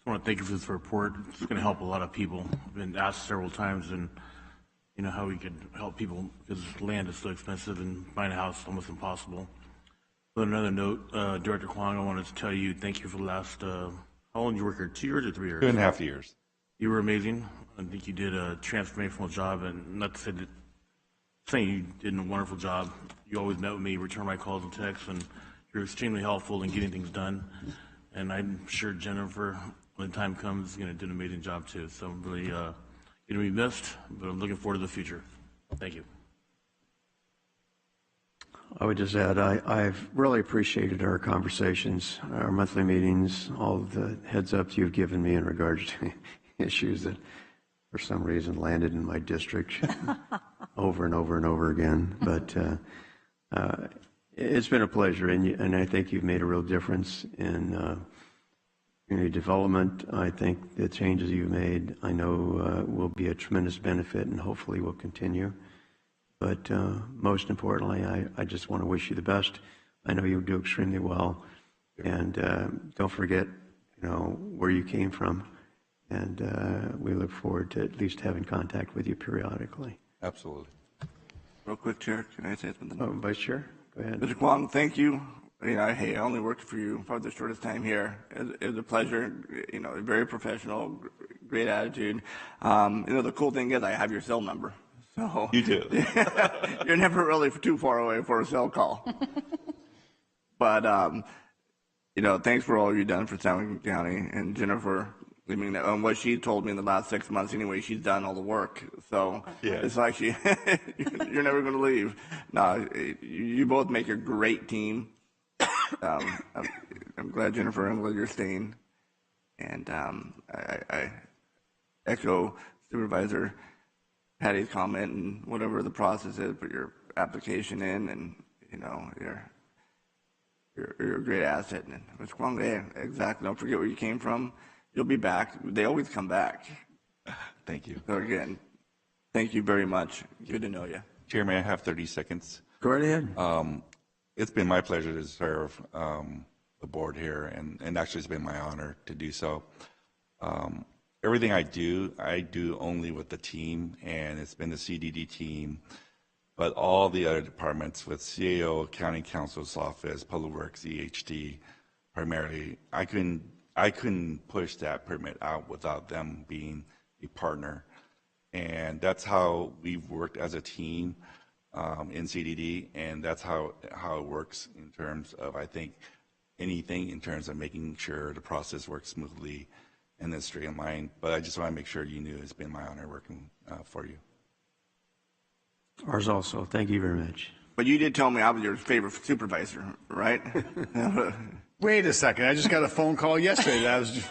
I want to thank you for this report. It's going to help a lot of people. I've been asked several times, and you know how we could help people because land is so expensive and buying a house is almost impossible. On another note, Director Kwong, I wanted to tell you thank you for the last, how long did you work here, 2 years or 3 years? 2.5 years. You were amazing. I think you did a transformational job, and not to say that, saying you did a wonderful job. You always met with me, returned my calls and texts, and you're extremely helpful in getting things done. And I'm sure Jennifer, when the time comes, is going to do an amazing job too. So I'm really going to be missed, but I'm looking forward to the future. Thank you. I would just add, I've really appreciated our conversations, our monthly meetings, all of the heads ups you've given me in regards to issues that for some reason landed in my district over and over and over again. But it's been a pleasure, and I think you've made a real difference in community development. I think the changes you've made, I know will be a tremendous benefit and hopefully will continue. But most importantly, I just want to wish you the best. I know you'll do extremely well. And don't forget, where you came from. And we look forward to at least having contact with you periodically. Absolutely. Real quick, Chair, can I say something? Oh, Vice Chair, go ahead. Mr. Kwong, thank you. I only worked for you for the shortest time here. It was a pleasure. Very professional, great attitude. The cool thing is I have your cell number. So you do. You're never really too far away for a cell call. But thanks for all you've done for San Joaquin County, and Jennifer. I mean, what she told me in the last 6 months, anyway, she's done all the work. So It's like you're never going to leave. No, you both make a great team. I'm glad, Jennifer, I'm glad you're staying. And I echo Supervisor Patty's comment, and whatever the process is, put your application in, and you're a great asset. And Mr. Kwong, exactly. Don't forget where you came from. You'll be back. They always come back. Thank you. So again, thank you very much. Good to know you. Chair, may I have 30 seconds? Go right ahead. It's been my pleasure to serve the board here, and actually it's been my honor to do so. Everything I do only with the team, and it's been the CDD team, but all the other departments with CAO, County Counsel's Office, Public Works, EHD, primarily, I couldn't push that permit out without them being a partner. And that's how we've worked as a team in CDD, and that's how it works in terms of, I think, anything in terms of making sure the process works smoothly and then streamlined. But I just want to make sure you knew it's been my honor working for you. Ours also. Thank you very much. But you did tell me I was your favorite supervisor, right? Wait a second. I just got a phone call yesterday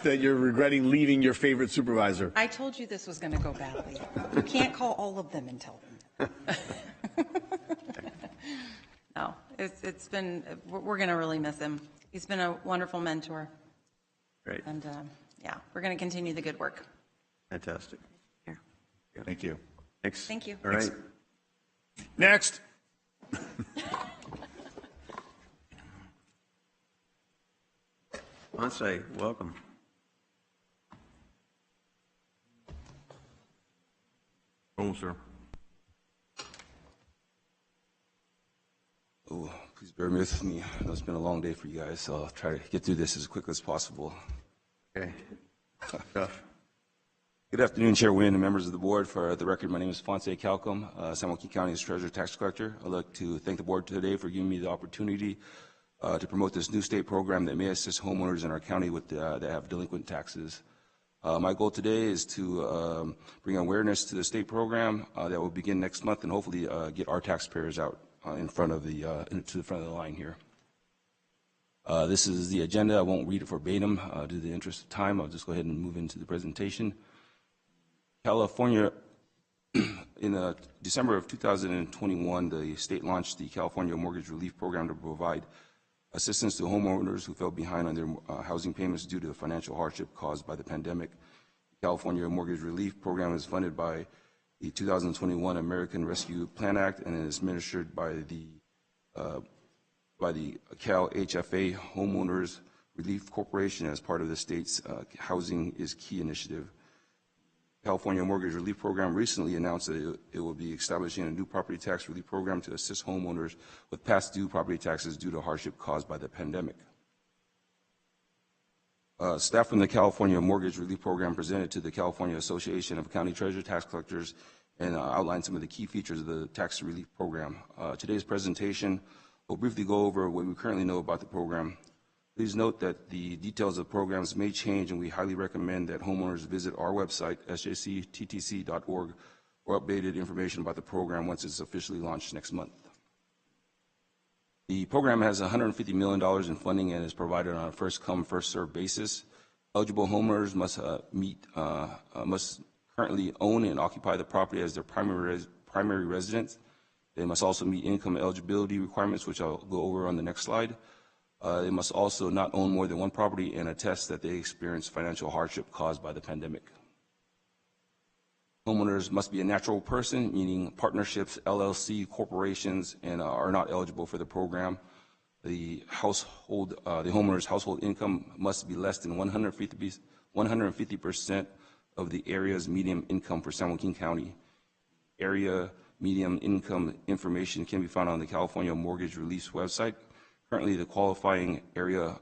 that you're regretting leaving your favorite supervisor. I told you this was going to go badly. You can't call all of them and tell them. No, it's been, we're going to really miss him. He's been a wonderful mentor. Great. And we're going to continue the good work. Fantastic. Here. Thank you. Thanks. Thank you. All right. Next. Onsite, welcome. Oh, sir. Oh, please bear with me. I know it's been a long day for you guys, so I'll try to get through this as quickly as possible. Okay. Tough. Good afternoon, Chair Wynn and members of the board. For the record, my name is Fonse Calcom, San Joaquin County's Treasurer Tax Collector. I'd like to thank the board today for giving me the opportunity to promote this new state program that may assist homeowners in our county with that have delinquent taxes. My goal today is to bring awareness to the state program that will begin next month and hopefully get our taxpayers out in front of to the front of the line here. This is the agenda. I won't read it verbatim due to the interest of time. I'll just go ahead and move into the presentation. California, in December of 2021, the state launched the California Mortgage Relief Program to provide assistance to homeowners who fell behind on their housing payments due to financial hardship caused by the pandemic. The California Mortgage Relief Program is funded by the 2021 American Rescue Plan Act and is administered by the Cal HFA Homeowners Relief Corporation as part of the state's Housing is Key initiative. California Mortgage Relief Program recently announced that it will be establishing a new property tax relief program to assist homeowners with past due property taxes due to hardship caused by the pandemic. Staff from the California Mortgage Relief Program presented to the California Association of County Treasurer Tax Collectors and outlined some of the key features of the tax relief program. Today's presentation will briefly go over what we currently know about the program. Please note that the details of programs may change, and we highly recommend that homeowners visit our website, sjcttc.org, for updated information about the program once it's officially launched next month. The program has $150 million in funding and is provided on a first-come, first-served basis. Eligible homeowners must currently own and occupy the property as their primary residence. They must also meet income eligibility requirements, which I'll go over on the next slide. They must also not own more than one property and attest that they experienced financial hardship caused by the pandemic. Homeowners must be a natural person, meaning partnerships, LLC, corporations, and are not eligible for the program. The homeowner's household income must be less than 150% of the area's median income for San Joaquin County. Area median income information can be found on the California Mortgage Relief website. Currently, the qualifying area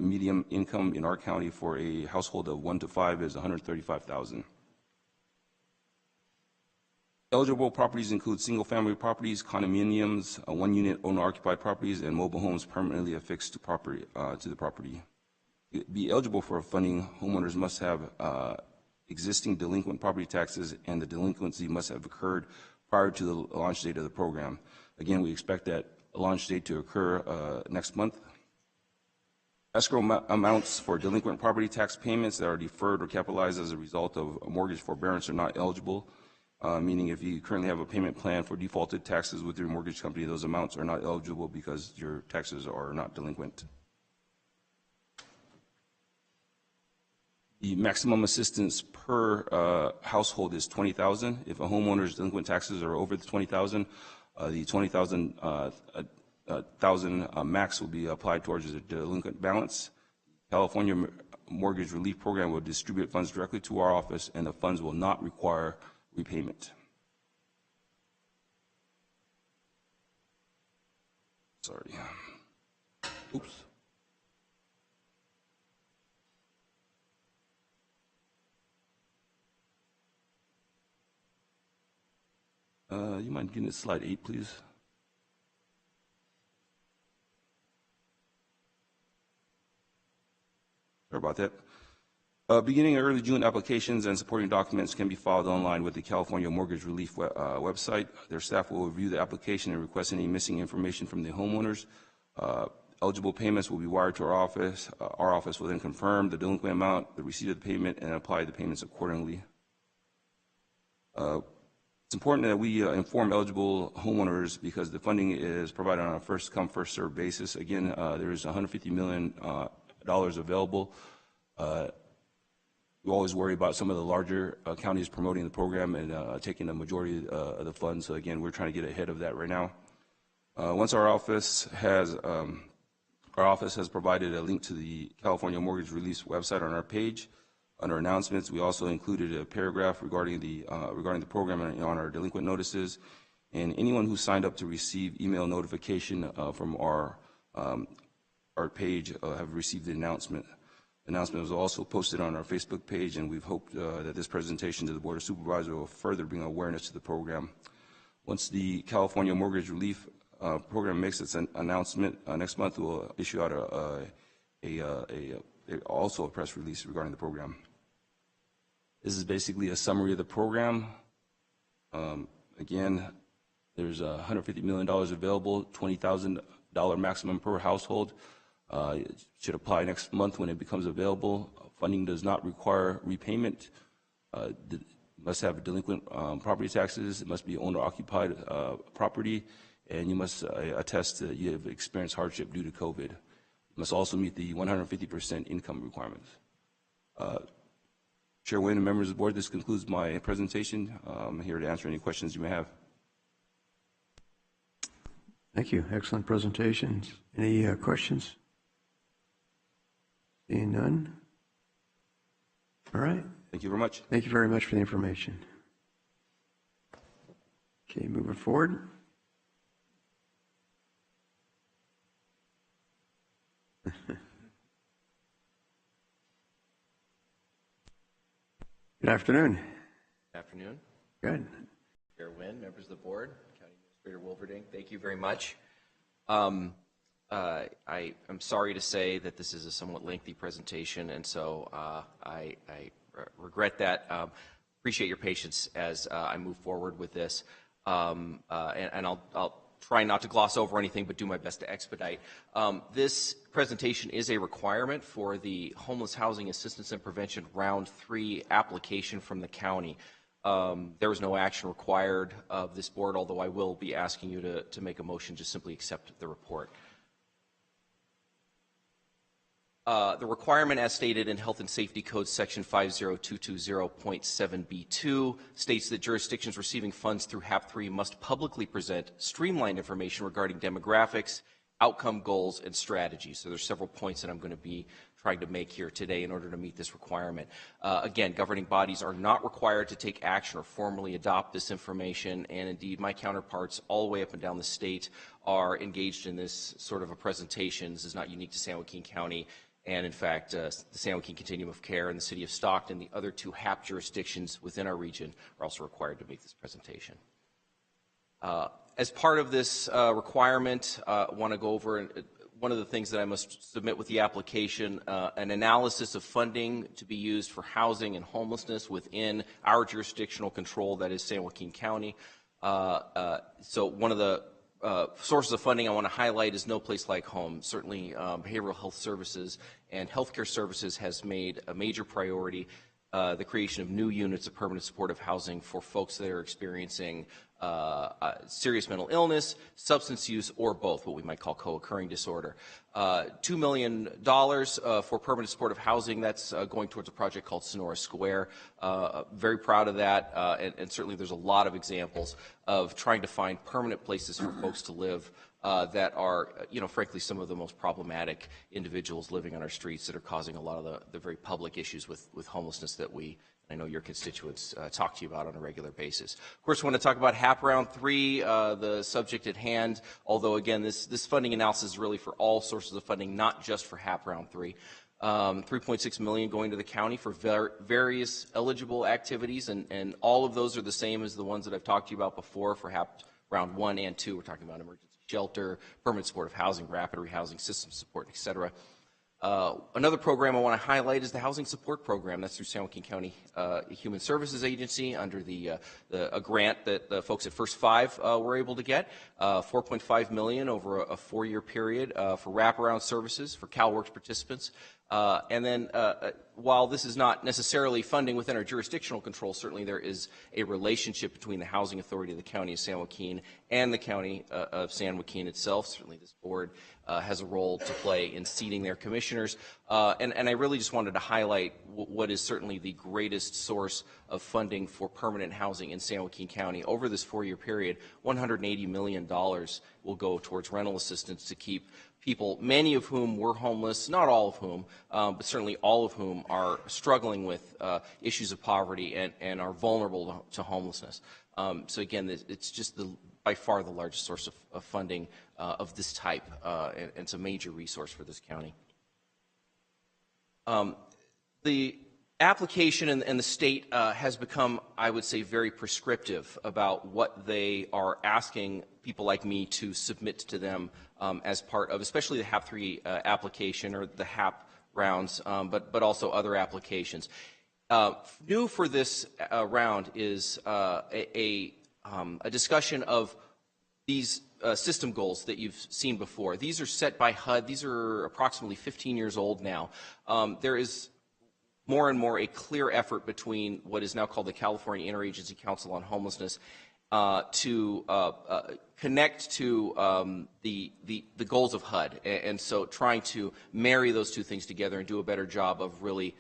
median income in our county for a household of 1 to 5 is $135,000. Eligible properties include single-family properties, condominiums, one-unit owner-occupied properties, and mobile homes permanently affixed to the property. To be eligible for funding, homeowners must have existing delinquent property taxes, and the delinquency must have occurred prior to the launch date of the program. Again, we expect that launch date to occur next month. Escrow amounts for delinquent property tax payments that are deferred or capitalized as a result of a mortgage forbearance are not eligible, meaning if you currently have a payment plan for defaulted taxes with your mortgage company, those amounts are not eligible because your taxes are not delinquent. The maximum assistance per household is $20,000. If a homeowner's delinquent taxes are over the $20,000, the $20,000 max will be applied towards the delinquent balance. California Mortgage Relief Program will distribute funds directly to our office, and the funds will not require repayment. Sorry. Oops. You mind getting to slide 8, please? Sorry about that. Beginning in early June, applications and supporting documents can be filed online with the California Mortgage Relief website. Their staff will review the application and request any missing information from the homeowners. Eligible payments will be wired to our office. Our office will then confirm the delinquent amount, the receipt of the payment, and apply the payments accordingly. It's important that we inform eligible homeowners because the funding is provided on a first-come, first-served basis. Again, there is $150 million available. We always worry about some of the larger counties promoting the program and taking the majority of the funds. So again, we're trying to get ahead of that right now. Once our office has provided a link to the California Mortgage Relief website on our page. Under announcements, we also included a paragraph regarding the program on our delinquent notices, and anyone who signed up to receive email notification from our page have received the announcement. The announcement was also posted on our Facebook page, and we've hoped that this presentation to the Board of Supervisors will further bring awareness to the program. Once the California Mortgage Relief program makes its announcement next month, we'll issue out also a press release regarding the program. This is basically a summary of the program. Again, there's $150 million available, $20,000 maximum per household. It should apply next month when it becomes available. Funding does not require repayment. Must have delinquent property taxes. It must be owner-occupied property, and you must attest that you have experienced hardship due to COVID. You must also meet the 150% income requirements. Chair Nguyen and members of the board, this concludes my presentation. I'm here to answer any questions you may have. Thank you. Excellent presentation. Any questions? Seeing none? All right. Thank you very much. Thank you very much for the information. Okay, moving forward. Good afternoon. Good afternoon. Good. Chair Nguyen, members of the board, County Administrator Wolverding, thank you very much. I am sorry to say that this is a somewhat lengthy presentation, and so I regret that. Appreciate your patience as I move forward with this, and I'll try not to gloss over anything, but do my best to expedite. This presentation is a requirement for the Homeless Housing Assistance and Prevention Round 3 application from the county. There was no action required of this board, although I will be asking you to make a motion to simply accept the report. The requirement as stated in Health and Safety Code section 50220.7b2 states that jurisdictions receiving funds through HAP 3 must publicly present streamlined information regarding demographics, outcome goals, and strategies. So there's several points that I'm going to be trying to make here today in order to meet this requirement. Again, governing bodies are not required to take action or formally adopt this information, and indeed my counterparts all the way up and down the state are engaged in this sort of a presentation. This is not unique to San Joaquin County. And in fact, the San Joaquin Continuum of Care and the City of Stockton, the other two HAP jurisdictions within our region, are also required to make this presentation. As part of this requirement, I want to go over one of the things that I must submit with the application, an analysis of funding to be used for housing and homelessness within our jurisdictional control, that is San Joaquin County. So one of the sources of funding I want to highlight is No Place Like Home. Certainly behavioral health services and healthcare services has made a major priority the creation of new units of permanent supportive housing for folks that are experiencing serious mental illness, substance use, or both, what we might call co-occurring disorder. $2 million for permanent supportive housing. That's going towards a project called Sonora Square. Very proud of that, and certainly there's a lot of examples of trying to find permanent places for folks to live that are, frankly, some of the most problematic individuals living on our streets that are causing a lot of the very public issues with homelessness that I know your constituents talk to you about on a regular basis. Of course, I want to talk about HAP Round 3, the subject at hand, although, again, this funding analysis is really for all sources of funding, not just for HAP Round 3. $3.6 million going to the county for various eligible activities, and all of those are the same as the ones that I've talked to you about before for HAP Round 1 and 2. We're talking about emergency shelter, permanent supportive housing, rapid rehousing, system support, et cetera. Another program I want to highlight is the Housing Support Program. That's through San Joaquin County Human Services Agency under a grant that the folks at First Five were able to get, $4.5 million over a 4-year period for wraparound services for CalWorks participants. And then while this is not necessarily funding within our jurisdictional control, certainly there is a relationship between the Housing Authority of the County of San Joaquin and the County of San Joaquin itself. Certainly this board has a role to play in seating their commissioners. And I really just wanted to highlight what is certainly the greatest source of funding for permanent housing in San Joaquin County. Over this 4-year period, $180 million will go towards rental assistance to keep people, many of whom were homeless, not all of whom, but certainly all of whom are struggling with issues of poverty and are vulnerable to homelessness. So again, it's just by far the largest source of funding of this type, and it's a major resource for this county. The application and the state has become, I would say, very prescriptive about what they are asking people like me to submit to them as part of, especially the HAP 3 application or the HAP rounds, but also other applications. New for this round is a discussion of these system goals that you've seen before. These are set by HUD. These are approximately 15 years old now. There is more and more a clear effort between what is now called the California Interagency Council on Homelessness to connect to the goals of HUD, and so trying to marry those two things together and do a better job of really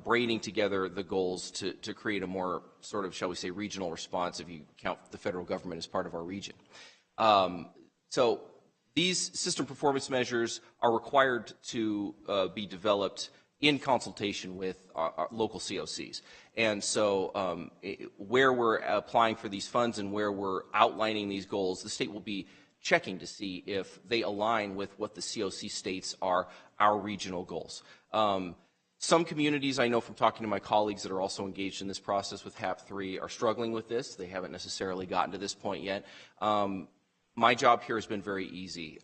braiding together the goals to create a more sort of, shall we say, regional response if you count the federal government as part of our region. So these system performance measures are required to be developed in consultation with our local COCs. And so where we're applying for these funds and where we're outlining these goals, the state will be checking to see if they align with what the COC states are our regional goals. Some communities, I know from talking to my colleagues that are also engaged in this process with HAP3, are struggling with this. They haven't necessarily gotten to this point yet. My job here has been very easy.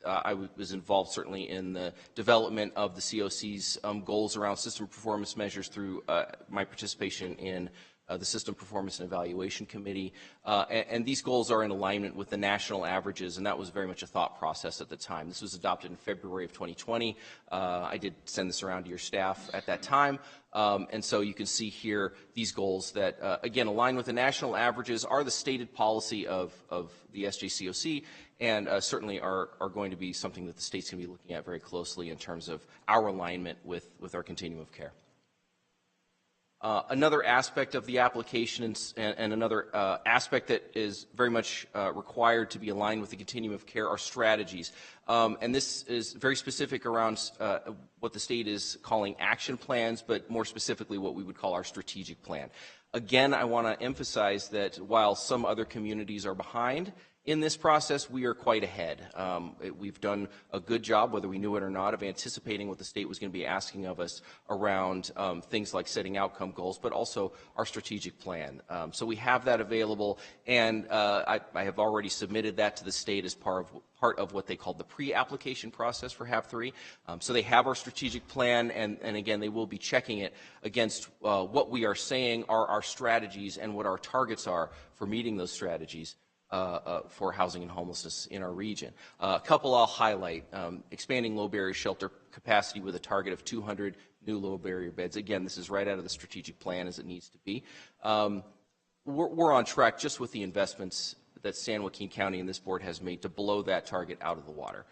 I was involved certainly in the development of the COC's goals around system performance measures through my participation in the System Performance and Evaluation Committee, and these goals are in alignment with the national averages, and that was very much a thought process at the time. This was adopted in February of 2020. I did send this around to your staff at that time, and so you can see here these goals that, again, align with the national averages, are the stated policy of the SJCOC, and certainly are going to be something that the state's going to be looking at very closely in terms of our alignment with our continuum of care. Another aspect of the application and another aspect that is very much required to be aligned with the continuum of care are strategies. And this is very specific around what the state is calling action plans, but more specifically what we would call our strategic plan. Again, I want to emphasize that while some other communities are behind in this process, we are quite ahead. We've done a good job, whether we knew it or not, of anticipating what the state was going to be asking of us around things like setting outcome goals, but also our strategic plan. So we have that available, and I have already submitted that to the state as part of what they call the pre-application process for HAP3. So they have our strategic plan, and again, they will be checking it against what we are saying are our strategies and what our targets are for meeting those strategies. For housing and homelessness in our region. A couple I'll highlight. Expanding low barrier shelter capacity with a target of 200 new low barrier beds. Again, this is right out of the strategic plan as it needs to be. We're on track just with the investments that San Joaquin County and this board has made to blow that target out of the water.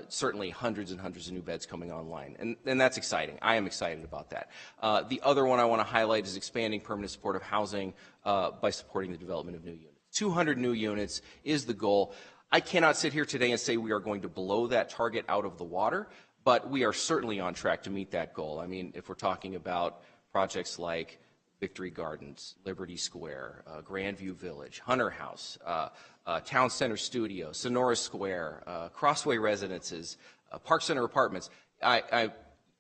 Certainly hundreds and hundreds of new beds coming online, and that's exciting. I am excited about that. The other one I want to highlight is expanding permanent supportive housing by supporting the development of new units. 200 new units is the goal. I cannot sit here today and say we are going to blow that target out of the water, but we are certainly on track to meet that goal. I mean, if we're talking about projects like Victory Gardens, Liberty Square, Grandview Village, Hunter House, Town Center Studio, Sonora Square, Crossway Residences, Park Center Apartments,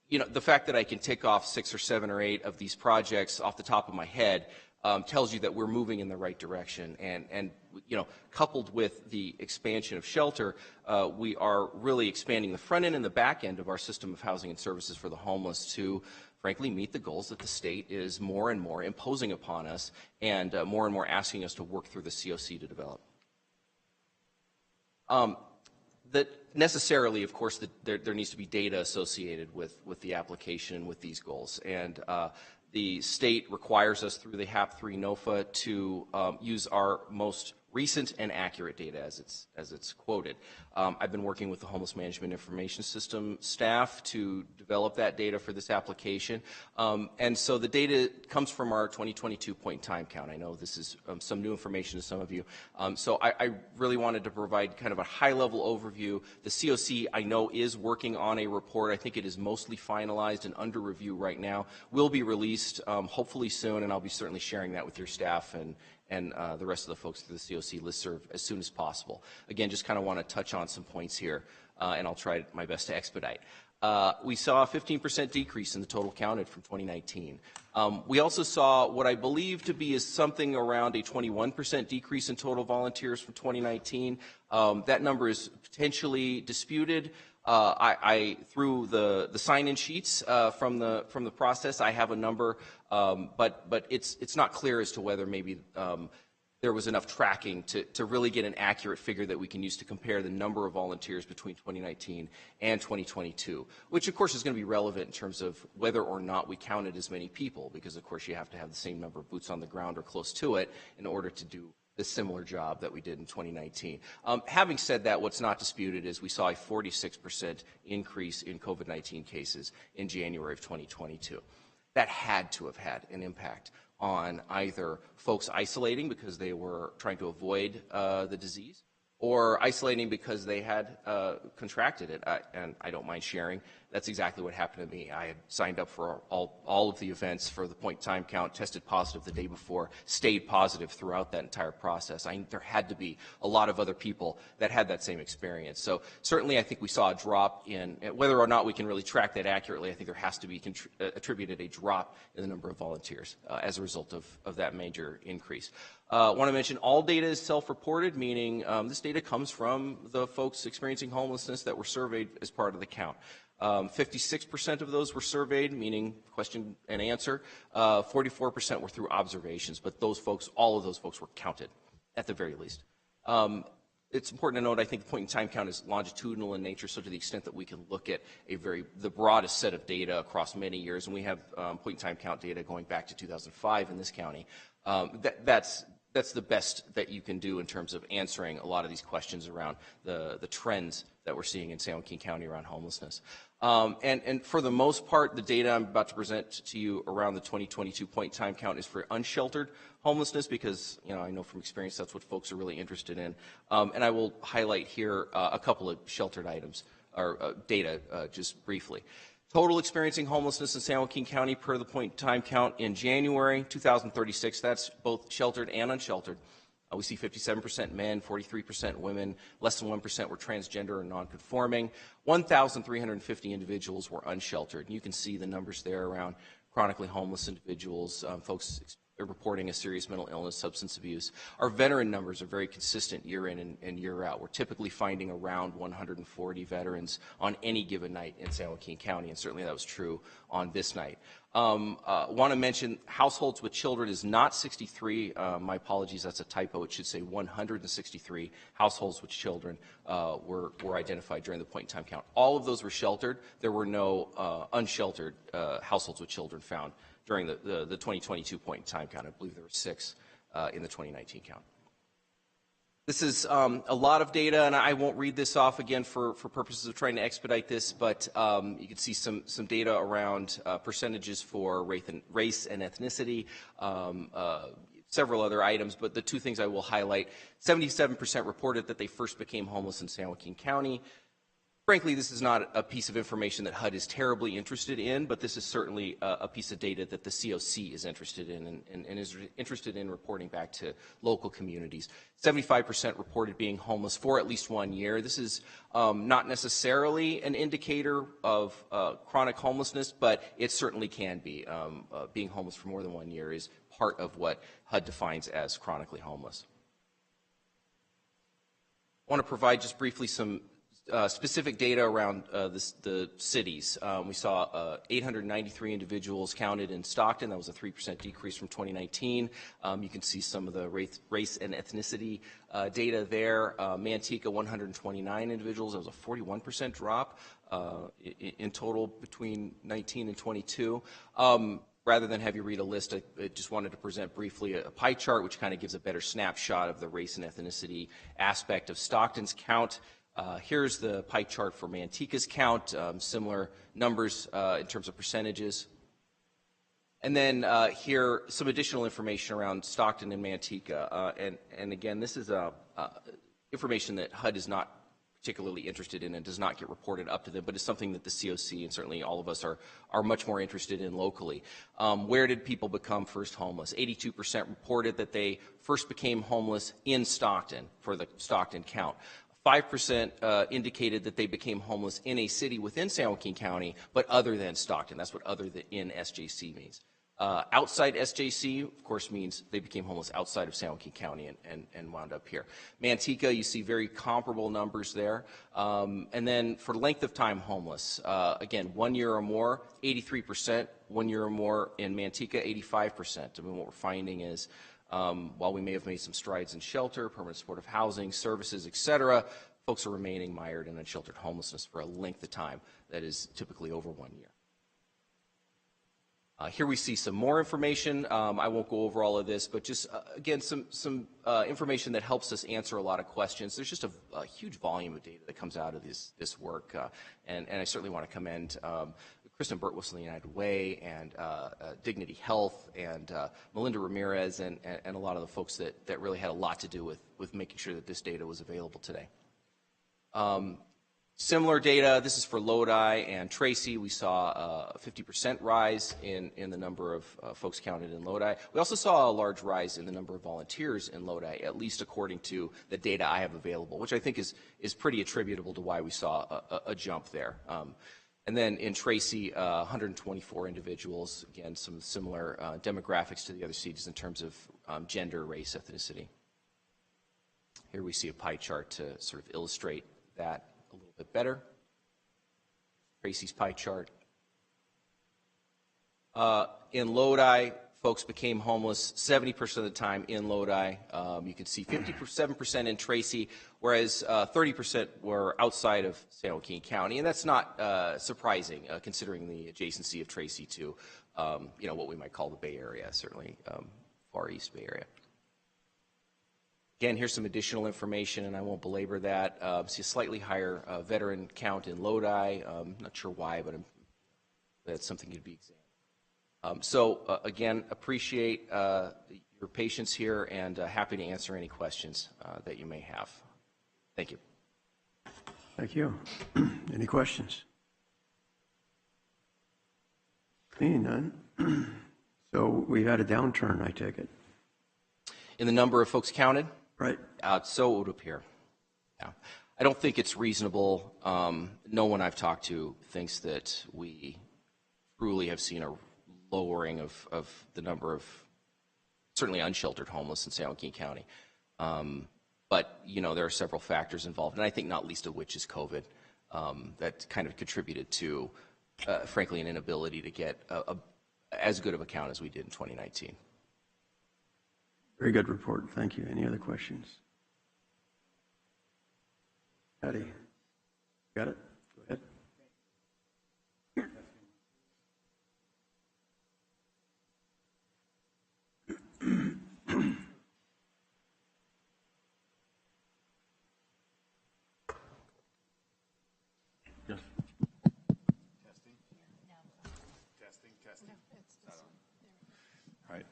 you know, the fact that I can tick off 6 or 7 or 8 of these projects off the top of my head tells you that we're moving in the right direction. And you know, coupled with the expansion of shelter, we are really expanding the front end and the back end of our system of housing and services for the homeless to, frankly, meet the goals that the state is more and more imposing upon us and more asking us to work through the COC to develop. That necessarily, of course, there needs to be data associated with the application and with these goals. And the state requires us through the HAP3 NOFA to use our most recent and accurate data as it's quoted. I've been working with the Homeless Management Information System staff to develop that data for this application. And so the data comes from our 2022 point in time count. I know this is some new information to some of you. So I really wanted to provide kind of a high-level overview. The COC, I know, is working on a report. I think it is mostly finalized and under review right now. Will be released hopefully soon, and I'll be certainly sharing that with your staff and the rest of the folks through the COC listserv as soon as possible. Again, just kind of want to touch on some points here, and I'll try my best to expedite. We saw a 15% decrease in the total counted from 2019. We also saw what I believe to be is something around a 21% decrease in total volunteers from 2019. That number is potentially disputed. Through the sign-in sheets from the process, I have a number, but it's not clear as to whether maybe there was enough tracking to really get an accurate figure that we can use to compare the number of volunteers between 2019 and 2022, which of course is going to be relevant in terms of whether or not we counted as many people, because of course you have to have the same number of boots on the ground or close to it in order to do the similar job that we did in 2019. Having said that, what's not disputed is we saw a 46% increase in COVID-19 cases in January of 2022. That had to have had an impact on either folks isolating because they were trying to avoid the disease, or isolating because they had contracted it. And I don't mind sharing, that's exactly what happened to me. I had signed up for all of the events for the point time count, tested positive the day before, stayed positive throughout that entire process. There had to be a lot of other people that had that same experience. So certainly I think we saw a drop in, whether or not we can really track that accurately, I think there has to be attributed a drop in the number of volunteers as a result of that major increase. Want to mention all data is self-reported, meaning this data comes from the folks experiencing homelessness that were surveyed as part of the count. 56% of those were surveyed, meaning question and answer. 44% were through observations, but those folks, all of those folks were counted at the very least. It's important to note, I think the point in time count is longitudinal in nature, so to the extent that we can look at the broadest set of data across many years, and we have point in time count data going back to 2005 in this county, that's the best that you can do in terms of answering a lot of these questions around the trends that we're seeing in San Joaquin County around homelessness. And for the most part, the data I'm about to present to you around the 2022 point time count is for unsheltered homelessness, because I know from experience that's what folks are really interested in. And I will highlight here a couple of sheltered items or data just briefly. Total experiencing homelessness in San Joaquin County per the point time count in January 2036, that's both sheltered and unsheltered. We see 57% men, 43% women, less than 1% were transgender or nonconforming. 1,350 individuals were unsheltered. And you can see the numbers there around chronically homeless individuals, folks reporting a serious mental illness, substance abuse. Our veteran numbers are very consistent year in and year out. We're typically finding around 140 veterans on any given night in San Joaquin County, and certainly that was true on this night. Want to mention households with children is not 63. My apologies, that's a typo. It should say 163 households with children were identified during the point in time count. All of those were sheltered. There were no unsheltered households with children found during the 2022 point in time count. I believe there were 6 in the 2019 count. This is a lot of data, and I won't read this off again for purposes of trying to expedite this, but you can see some data around percentages for race and ethnicity, several other items, but the two things I will highlight: 77% reported that they first became homeless in San Joaquin County. Frankly, this is not a piece of information that HUD is terribly interested in, but this is certainly a piece of data that the COC is interested in and is interested in reporting back to local communities. 75% reported being homeless for at least 1 year. This is not necessarily an indicator of chronic homelessness, but it certainly can be. Being homeless for more than 1 year is part of what HUD defines as chronically homeless. I want to provide just briefly some specific data around the cities. We saw 893 individuals counted in Stockton. That was a 3% decrease from 2019. You can see some of the race and ethnicity data there. Manteca, 129 individuals. That was a 41% drop in total between 19 and 22. Rather than have you read a list, I just wanted to present briefly a pie chart which kind of gives a better snapshot of the race and ethnicity aspect of Stockton's count. Here's the pie chart for Manteca's count, similar numbers in terms of percentages. And then here, some additional information around Stockton and Manteca. And again, this is information that HUD is not particularly interested in and does not get reported up to them, but it's something that the COC and certainly all of us are much more interested in locally. Where did people become first homeless? 82% reported that they first became homeless in Stockton for the Stockton count. 5% indicated that they became homeless in a city within San Joaquin County, but other than Stockton. That's what other than in SJC means. Outside SJC, of course, means they became homeless outside of San Joaquin County and wound up here. Manteca, you see very comparable numbers there. And then for length of time homeless, again, 1 year or more, 83%, 1 year or more in Manteca, 85%. I mean, what we're finding is while we may have made some strides in shelter, permanent supportive housing, services, et cetera, folks are remaining mired in unsheltered homelessness for a length of time that is typically over 1 year. Here we see some more information. I won't go over all of this, but just, again, some information that helps us answer a lot of questions. There's just a huge volume of data that comes out of this work, and I certainly want to commend Kristen Burtwist from the United Way and Dignity Health and Melinda Ramirez and a lot of the folks that really had a lot to do with making sure that this data was available today. Similar data, this is for Lodi and Tracy. We saw a 50% rise in the number of folks counted in Lodi. We also saw a large rise in the number of volunteers in Lodi, at least according to the data I have available, which I think is pretty attributable to why we saw a jump there. And then in Tracy, 124 individuals, again, some similar demographics to the other cities in terms of gender, race, ethnicity. Here we see a pie chart to sort of illustrate that a little bit better. Tracy's pie chart. In Lodi, folks became homeless 70% of the time in Lodi. You can see 57% in Tracy, whereas 30% were outside of San Joaquin County, and that's not surprising considering the adjacency of Tracy to what we might call the Bay Area, certainly Far East Bay Area. Again, here's some additional information, and I won't belabor that. See a slightly higher veteran count in Lodi. Not sure why, but that's something to be examined. So again, appreciate your patience here and happy to answer any questions that you may have. Thank you. Thank you. Any questions? Seeing none. So we've had a downturn, I take it. In the number of folks counted? Right. So it would appear. Yeah. I don't think it's reasonable. No one I've talked to thinks that we truly have seen a lowering of the number of certainly unsheltered homeless in San Joaquin County. But, there are several factors involved, and I think not least of which is COVID that kind of contributed to, frankly, an inability to get as good of a count as we did in 2019. Very good report. Thank you. Any other questions? Patty, got it? Go ahead. Yes. Testing. All right.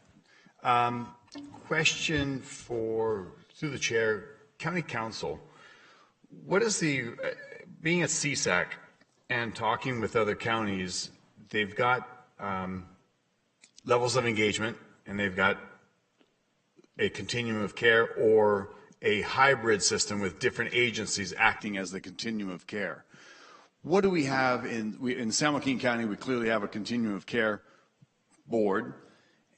Question through the chair, County Council. What is being at CSAC and talking with other counties, they've got levels of engagement and they've got a continuum of care or a hybrid system with different agencies acting as the continuum of care. What do we have in San Joaquin County? We clearly have a continuum of care board,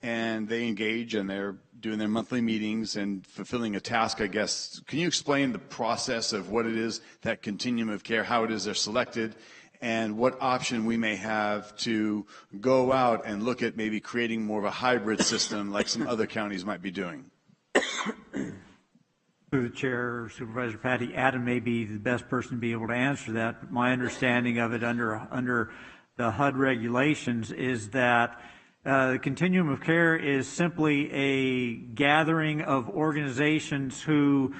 and they engage and they're doing their monthly meetings and fulfilling a task, I guess. Can you explain the process of what it is, that continuum of care, how it is they're selected, and what option we may have to go out and look at maybe creating more of a hybrid system like some other counties might be doing? Through the chair, Supervisor Patty, Adam may be the best person to be able to answer that. But my understanding of it under the HUD regulations is that the continuum of care is simply a gathering of organizations who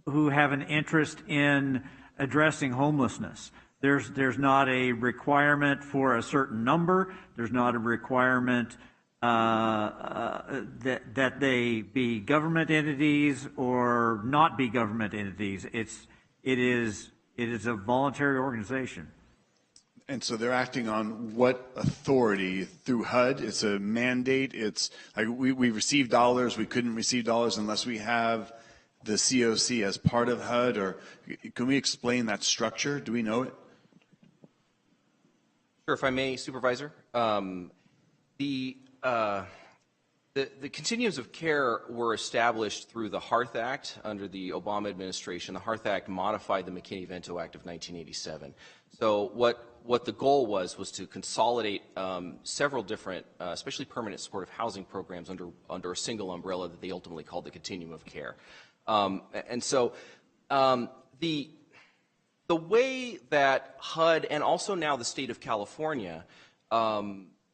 have an interest in addressing homelessness. There's not a requirement for a certain number. There's not a requirement that they be government entities or not be government entities. It is a voluntary organization. And so they're acting on what authority? Through HUD? It's a mandate. It's like we receive dollars. We couldn't receive dollars unless we have the COC as part of HUD. Or can we explain that structure? Do we know it? Sure, if I may, Supervisor. The the continuums of care were established through the Hearth Act under the Obama administration. The Hearth Act modified the McKinney-Vento Act of 1987. So what the goal was to consolidate several different, especially permanent supportive housing programs under a single umbrella that they ultimately called the continuum of care. And so the way that HUD and also now the state of California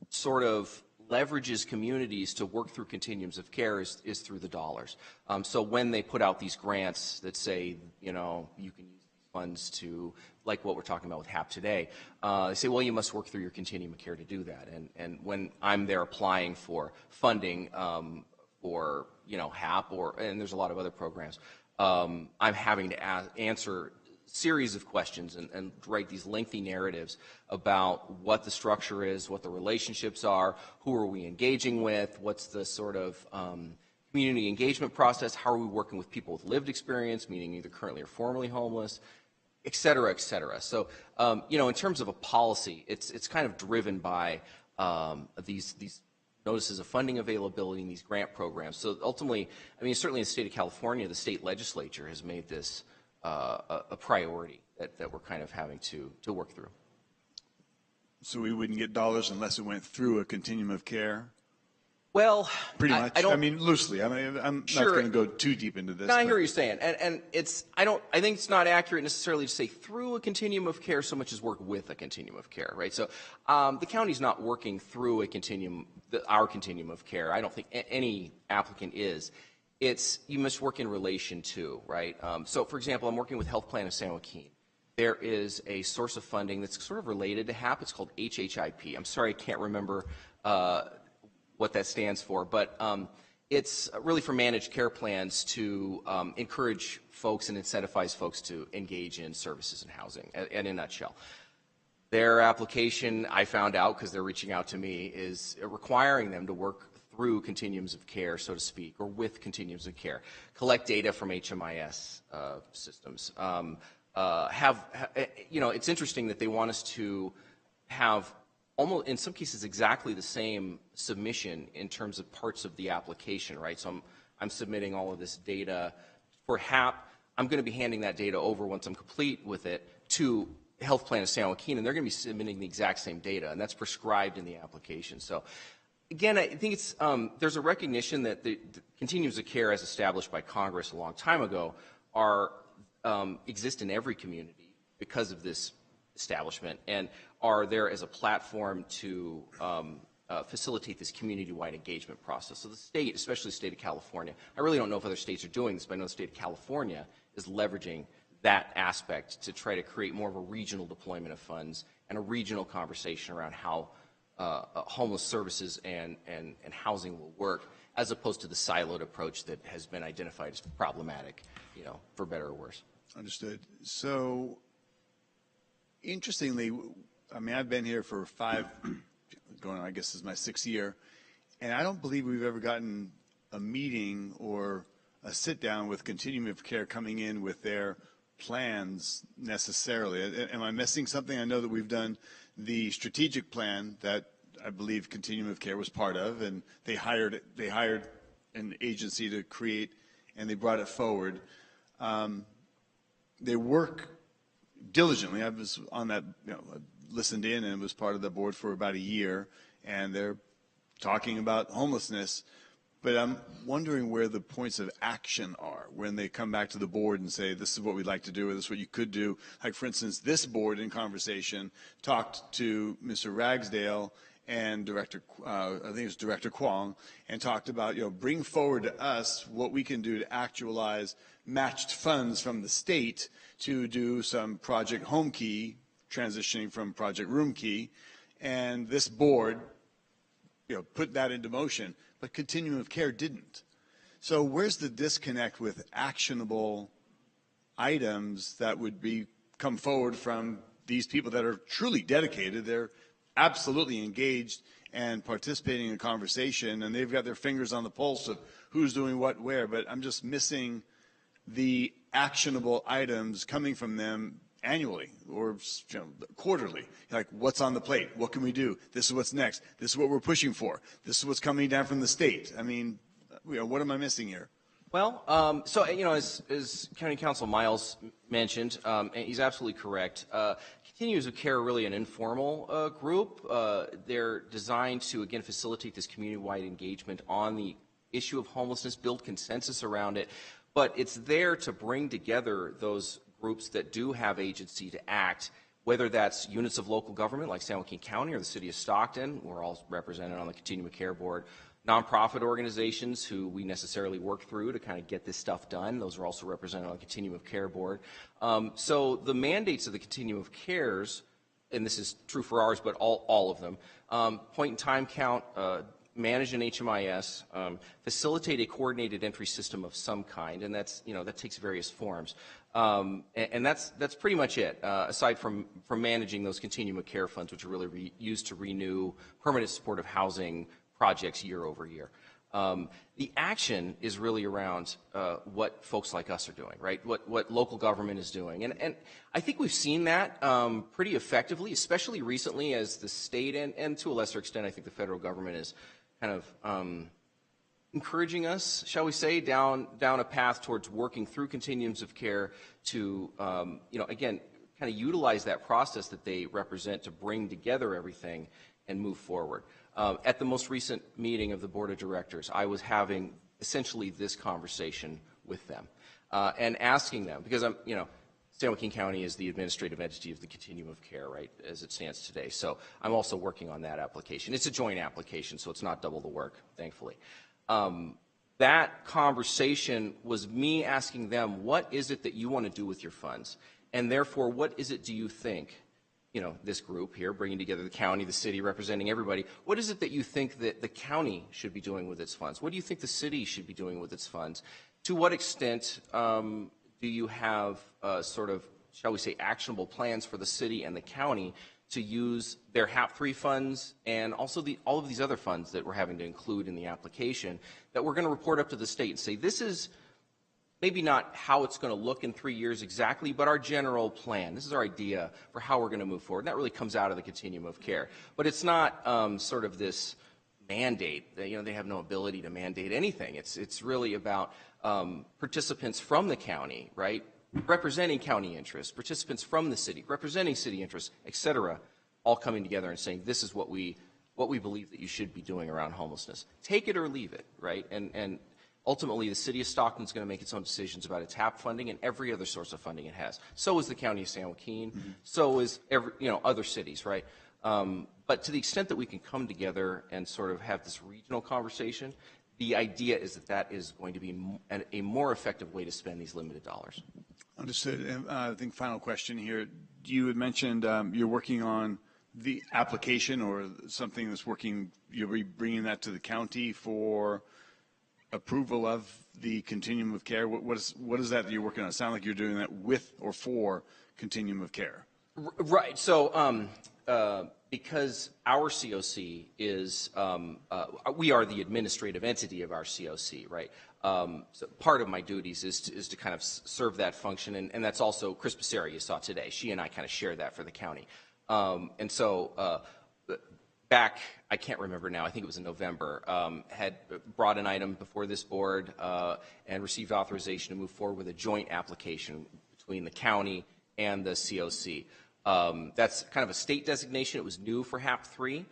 sort of leverages communities to work through continuums of care is through the dollars. So when they put out these grants that say, you know, you can use these funds to, like what we're talking about with HAP today, they say, well, you must work through your continuum of care to do that. And when I'm there applying for funding for, you know, HAP and there's a lot of other programs, I'm having to answer series of questions and write these lengthy narratives about what the structure is, what the relationships are, who are we engaging with, what's the sort of community engagement process, how are we working with people with lived experience, meaning either currently or formerly homeless, et cetera, et cetera. So, you know, in terms of a policy, it's kind of driven by these notices of funding availability in these grant programs. So ultimately, I mean, certainly in the state of California, the state legislature has made this a priority that we're kind of having to work through. So we wouldn't get dollars unless it went through a continuum of care? Well, pretty much. I mean, loosely. I mean, I'm sure. not going to go too deep into this. No, I hear what you're saying, and I think it's not accurate necessarily to say through a continuum of care so much as work with a continuum of care, right? So the county's not working through a continuum, our continuum of care. I don't think any applicant is. It's you must work in relation to, right? So, for example, I'm working with Health Plan of San Joaquin. There is a source of funding that's sort of related to HAP. It's called HHIP. I'm sorry, I can't remember what that stands for, but it's really for managed care plans to encourage folks and incentivize folks to engage in services and housing, in a nutshell. Their application, I found out because they're reaching out to me, is requiring them to work through continuums of care, so to speak, or with continuums of care, collect data from HMIS systems. You know, it's interesting that they want us to have almost, in some cases, exactly the same submission in terms of parts of the application, right? So I'm submitting all of this data for HAP. I'm going to be handing that data over once I'm complete with it to Health Plan of San Joaquin, and they're going to be submitting the exact same data, and that's prescribed in the application. So again, I think it's there's a recognition that the continuums of care as established by Congress a long time ago exist in every community because of this establishment and are there as a platform to facilitate this community-wide engagement process. So the state, especially the state of California, I really don't know if other states are doing this, but I know the state of California is leveraging that aspect to try to create more of a regional deployment of funds and a regional conversation around how homeless services and housing will work, as opposed to the siloed approach that has been identified as problematic, you know, for better or worse. Understood. So, interestingly, I mean, I've been here for going on, I guess this is my 6th year, and I don't believe we've ever gotten a meeting or a sit-down with Continuum of Care coming in with their plans necessarily. Am I missing something? I know that we've done the strategic plan that I believe Continuum of Care was part of, and they hired an agency to create, and they brought it forward. They work diligently. I was on that, you know, listened in and was part of the board for about a year, and they're talking about homelessness. But I'm wondering where the points of action are when they come back to the board and say, this is what we'd like to do, or this is what you could do. Like, for instance, this board in conversation talked to Mr. Ragsdale and Director, I think it was Director Kwong, and talked about, you know, bring forward to us what we can do to actualize matched funds from the state to do some Project Home Key, transitioning from Project Room Key, and this board, you know, put that into motion, but Continuum of Care didn't. So where's the disconnect with actionable items that would come forward from these people that are truly dedicated? They're absolutely engaged and participating in a conversation, and they've got their fingers on the pulse of who's doing what where, but I'm just missing the actionable items coming from them annually or quarterly. Like, what's on the plate? What can we do? This is what's next. This is what we're pushing for. This is what's coming down from the state. I mean, what am I missing here? Well, as County Council Miles mentioned, and he's absolutely correct. Continuums of Care are really an informal group. They're designed to, again, facilitate this community-wide engagement on the issue of homelessness, build consensus around it, but it's there to bring together those groups that do have agency to act, whether that's units of local government like San Joaquin County or the City of Stockton. We're all represented on the Continuum of Care Board. Nonprofit organizations who we necessarily work through to kind of get this stuff done. Those are also represented on the Continuum of Care Board. So the mandates of the Continuum of Cares, and this is true for ours, but all of them, point in time count, manage an HMIS, facilitate a coordinated entry system of some kind, and that's, that takes various forms. And that's pretty much it, aside from managing those Continuum of Care funds, which are really used to renew permanent supportive housing projects year over year. The action is really around what folks like us are doing, right? What local government is doing. And I think we've seen that pretty effectively, especially recently as the state and to a lesser extent, I think the federal government is kind of encouraging us, shall we say, down a path towards working through continuums of care to, again, kind of utilize that process that they represent to bring together everything and move forward. At the most recent meeting of the Board of Directors, I was having essentially this conversation with them and asking them, because San Joaquin County is the administrative entity of the Continuum of Care, right, as it stands today. So I'm also working on that application. It's a joint application, so it's not double the work, thankfully. That conversation was me asking them, what is it that you want to do with your funds? And therefore, what is it do you think, this group here, bringing together the county, the city, representing everybody, what is it that you think that the county should be doing with its funds? What do you think the city should be doing with its funds? To what extent do you have sort of, shall we say, actionable plans for the city and the county to use their HAP3 funds and also all of these other funds that we're having to include in the application that we're going to report up to the state and say, this is maybe not how it's going to look in 3 years exactly, but our general plan. This is our idea for how we're going to move forward. And that really comes out of the Continuum of Care. But it's not sort of this mandate. They have no ability to mandate anything. It's really about participants from the county, right, representing county interests, participants from the city, representing city interests, et cetera, all coming together and saying, this is what we believe that you should be doing around homelessness. Take it or leave it, right? And ultimately, the city of Stockton is going to make its own decisions about its HAP funding and every other source of funding it has. So is the county of San Joaquin. Mm-hmm. So is other cities, right? But to the extent that we can come together and sort of have this regional conversation, the idea is that is going to be a more effective way to spend these limited dollars. Understood. And I think final question here. You had mentioned you're working on the application or something that's working. You'll be bringing that to the county for approval of the Continuum of Care. What is that you're working on? It sounds like you're doing that with or for Continuum of Care. Right. So because our COC is, we are the administrative entity of our COC, right? So part of my duties is to kind of serve that function, and that's also Chris Passeri you saw today. She and I kind of share that for the county. And so back, I can't remember now, I think it was in November, had brought an item before this board and received authorization to move forward with a joint application between the county and the COC. That's kind of a state designation. It was new for HAP3.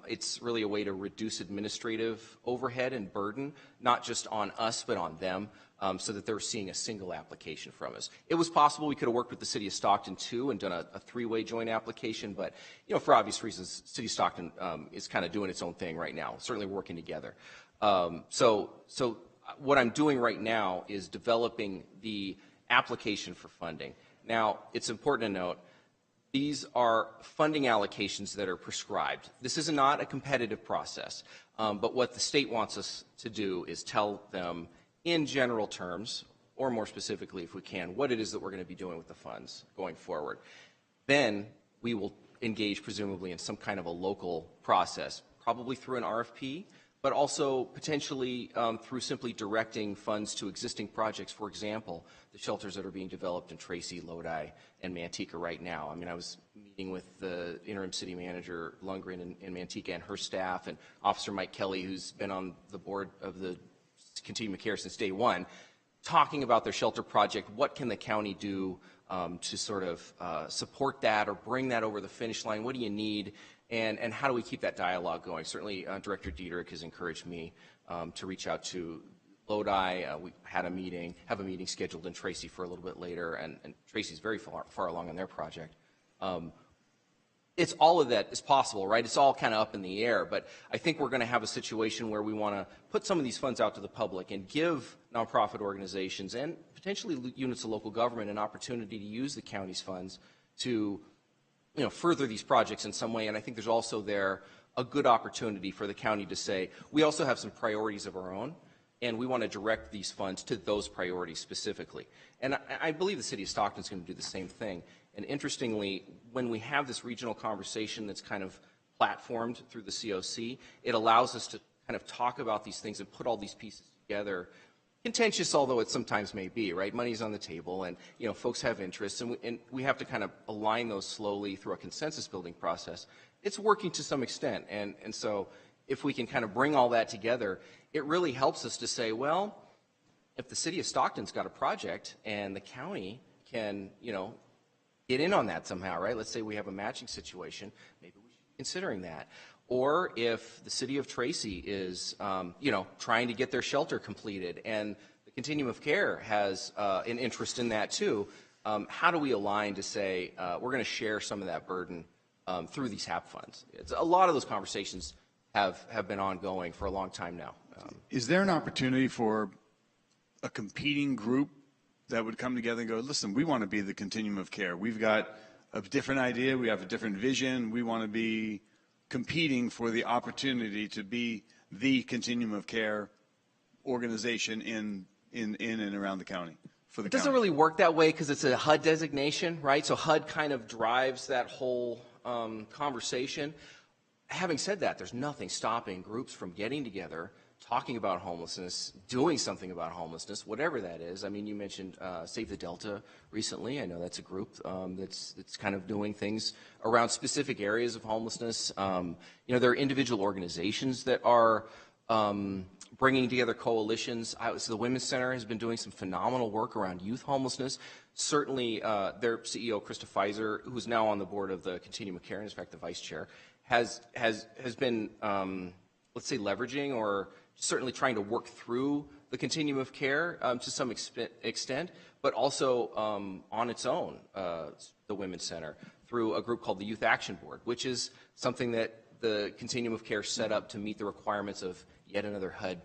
It's really a way to reduce administrative overhead and burden, not just on us, but on them, so that they're seeing a single application from us. It was possible we could have worked with the city of Stockton too and done a three-way joint application, but for obvious reasons, city of Stockton is kind of doing its own thing right now, certainly working together. So what I'm doing right now is developing the application for funding. Now, it's important to note, these are funding allocations that are prescribed. This is not a competitive process, but what the state wants us to do is tell them in general terms, or more specifically if we can, what it is that we're going to be doing with the funds going forward. Then we will engage presumably in some kind of a local process, probably through an RFP, but also potentially through simply directing funds to existing projects. For example, the shelters that are being developed in Tracy, Lodi, and Manteca right now. I mean, I was meeting with the interim city manager, Lundgren, in Manteca, and her staff, and Officer Mike Kelly, who's been on the board of the Continuum of Care since day one, talking about their shelter project. What can the county do to sort of support that or bring that over the finish line? What do you need? And how do we keep that dialogue going? Certainly, Director Diederich has encouraged me to reach out to Lodi. We had have a meeting scheduled in Tracy for a little bit later, and Tracy's very far along on their project. It's all of that is possible, right? It's all kind of up in the air, but I think we're going to have a situation where we want to put some of these funds out to the public and give nonprofit organizations and potentially units of local government an opportunity to use the county's funds to further these projects in some way. And I think there's also there a good opportunity for the county to say, we also have some priorities of our own, and we want to direct these funds to those priorities specifically. And I believe the city of Stockton is going to do the same thing. And interestingly, when we have this regional conversation that's kind of platformed through the COC, it allows us to kind of talk about these things and put all these pieces together. Contentious, although it sometimes may be, right? Money's on the table, and folks have interests, and we have to kind of align those slowly through a consensus building process. It's working to some extent, and so if we can kind of bring all that together, it really helps us to say, well, if the city of Stockton's got a project and the county can, get in on that somehow, right? Let's say we have a matching situation, maybe we should be considering that. Or if the city of Tracy is, trying to get their shelter completed and the Continuum of Care has an interest in that too, how do we align to say we're going to share some of that burden through these HAP funds? A lot of those conversations have been ongoing for a long time now. Is there an opportunity for a competing group that would come together and go, listen, we want to be the Continuum of Care. We've got a different idea. We have a different vision. We want to be competing for the opportunity to be the Continuum of Care organization in and around the county. It doesn't really work that way because it's a HUD designation, right? So HUD kind of drives that whole conversation. Having said that, there's nothing stopping groups from getting together, talking about homelessness, doing something about homelessness, whatever that is. I mean, you mentioned Save the Delta recently. I know that's a group that's kind of doing things around specific areas of homelessness. There are individual organizations that are bringing together coalitions. So the Women's Center has been doing some phenomenal work around youth homelessness. Certainly, their CEO, Krista Pfizer, who's now on the board of the Continuum of Care, and in fact the vice chair, has been, let's say, leveraging or certainly trying to work through the Continuum of Care to some extent, but also on its own, the Women's Center, through a group called the Youth Action Board, which is something that the Continuum of Care set up to meet the requirements of yet another HUD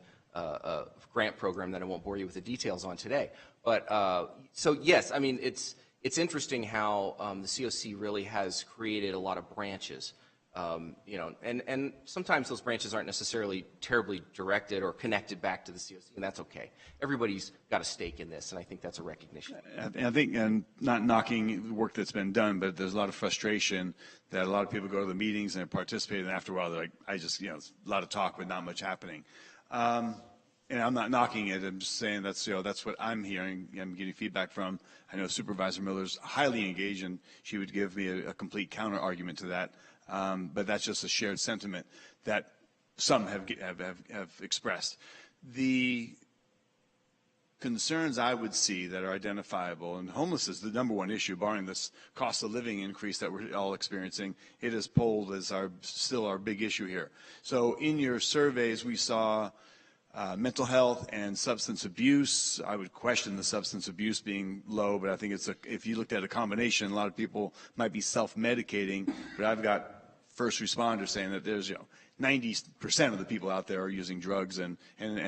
grant program that I won't bore you with the details on today. But so yes, I mean, it's interesting how the COC really has created a lot of branches. And sometimes those branches aren't necessarily terribly directed or connected back to the COC, and that's okay. Everybody's got a stake in this, and I think that's a recognition. And I think, and not knocking the work that's been done, but there's a lot of frustration that a lot of people go to the meetings and participate, and after a while they're like, it's a lot of talk, but not much happening. And I'm not knocking it. I'm just saying that's what I'm hearing. I'm getting feedback from. I know Supervisor Miller's highly engaged, and she would give me a complete counter argument to that. But that's just a shared sentiment that some have expressed. The concerns I would see that are identifiable, and homelessness is the number one issue, barring this cost of living increase that we're all experiencing. It is polled as still our big issue here. So in your surveys, we saw mental health and substance abuse. I would question the substance abuse being low, but I think if you looked at a combination, a lot of people might be self-medicating, but I've got first responders saying that there's 90% of the people out there are using drugs and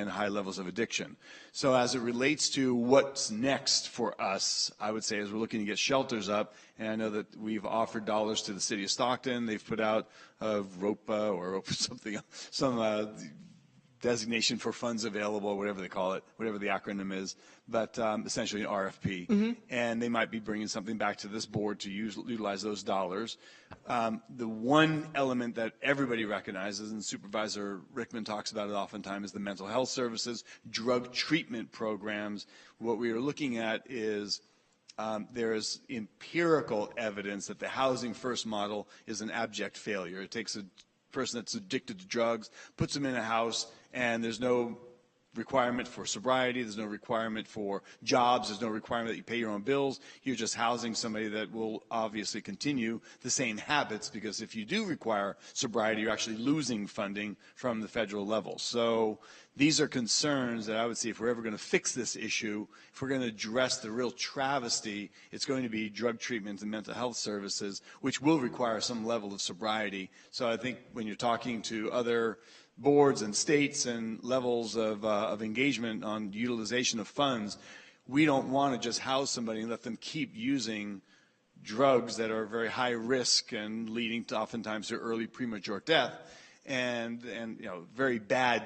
high levels of addiction. So as it relates to what's next for us, I would say as we're looking to get shelters up, and I know that we've offered dollars to the city of Stockton. They've put out a ROPA or something, some designation for funds available, whatever they call it, whatever the acronym is, but essentially an RFP. And they might be bringing something back to this board to utilize those dollars. The one element that everybody recognizes, and Supervisor Rickman talks about it oftentimes, is the mental health services, drug treatment programs. What we are looking at is there is empirical evidence that the housing first model is an abject failure. It takes a person that's addicted to drugs, puts them in a house, and there's no requirement for sobriety, there's no requirement for jobs, there's no requirement that you pay your own bills. You're just housing somebody that will obviously continue the same habits, because if you do require sobriety, you're actually losing funding from the federal level. So these are concerns that I would see if we're ever going to fix this issue, if we're going to address the real travesty, it's going to be drug treatment and mental health services, which will require some level of sobriety. So I think when you're talking to other boards and states and levels of engagement on utilization of funds, we don't want to just house somebody and let them keep using drugs that are very high risk and leading to oftentimes to early premature death and you know, very bad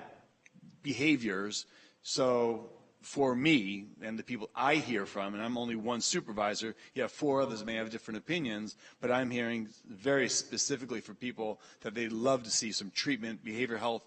behaviors. So for me and the people I hear from, and I'm only one supervisor, yeah, 4 others may have different opinions, but I'm hearing very specifically for people that they'd love to see some treatment, behavioral health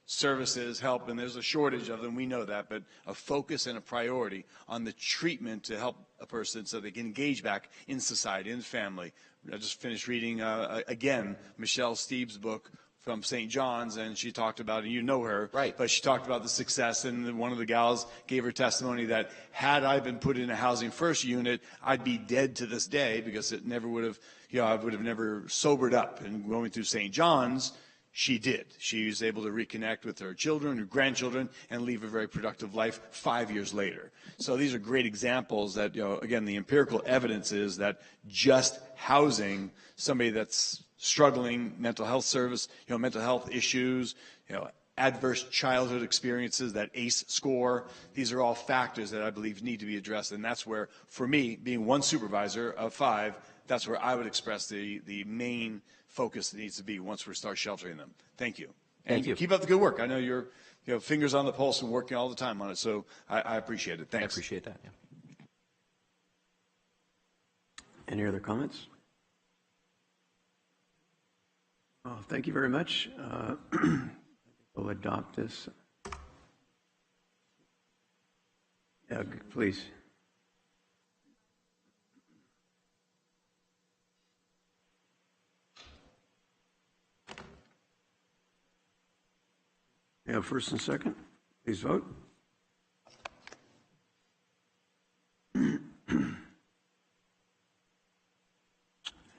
services, help, and there's a shortage of them, we know that, but a focus and a priority on the treatment to help a person so they can engage back in society, in family. I just finished reading, again, Michelle Steve's book, from St. John's, and she talked about, and you know her, right? But she talked about the success, and one of the gals gave her testimony that had I been put in a housing first unit, I'd be dead to this day, because it never would have, you know, I would have never sobered up. And going through St. John's, she did. She was able to reconnect with her children, her grandchildren, and leave a very productive life 5 years later. So these are great examples that, you know, again, the empirical evidence is that just housing somebody that's struggling, mental health service, you know, mental health issues, you know, adverse childhood experiences, that ACE score, these are all factors that I believe need to be addressed. And that's where, for me, being one supervisor of 5, that's where I would express the main focus that needs to be once we start sheltering them. Thank you. Thank you. Keep up the good work. I know you're, you know, fingers on the pulse and working all the time on it, so I appreciate it. Thanks. I appreciate that. Yeah. Any other comments? Oh, thank you very much. We'll adopt this. Yeah, please. Yeah, first and second. Please vote.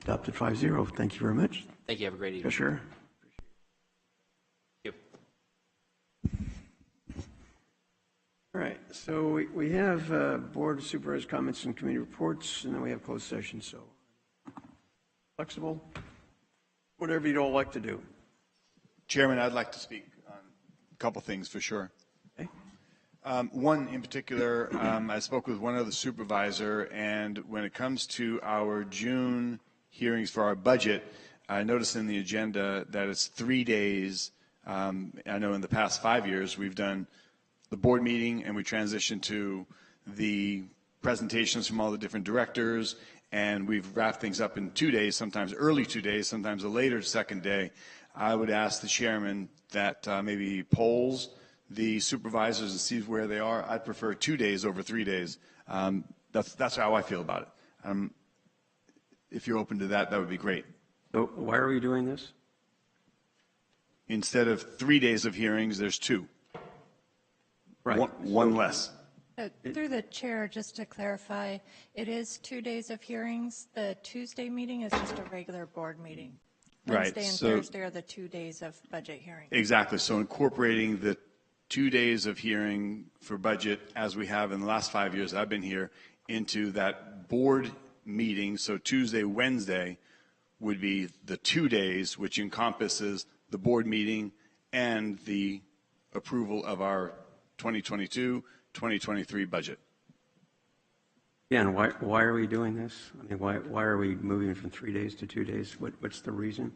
Adopted 5-0. Thank you very much. Thank you. Have a great evening. Sure. Thank you. All right. So we have Board of Supervisors comments and committee reports, and then we have closed session. So flexible, whatever you'd all like to do. Chairman, I'd like to speak on a couple things for sure. Okay. One in particular, I spoke with one other supervisor, and when it comes to our June hearings for our budget, I noticed in the agenda that it's 3 days. I know in the past 5 years we've done the board meeting and we transitioned to the presentations from all the different directors, and we've wrapped things up in 2 days, sometimes early 2 days, sometimes a later second day. I would ask the chairman that maybe he polls the supervisors and sees where they are. I'd prefer 2 days over 3 days. That's how I feel about it. If you're open to that, that would be great. So why are we doing this? Instead of 3 days of hearings, there's 2. Right. One less. Through the chair, just to clarify, it is 2 days of hearings. The Tuesday meeting is just a regular board meeting. Wednesday and Thursday are the 2 days of budget hearing. Exactly. So incorporating the 2 days of hearing for budget, as we have in the last 5 years I've been here, into that board meeting. So Tuesday, Wednesday would be the 2 days, which encompasses the board meeting and the approval of our 2022-2023 budget. Yeah, and why are we doing this? I mean, why are we moving from 3 days to 2 days? What's the reason?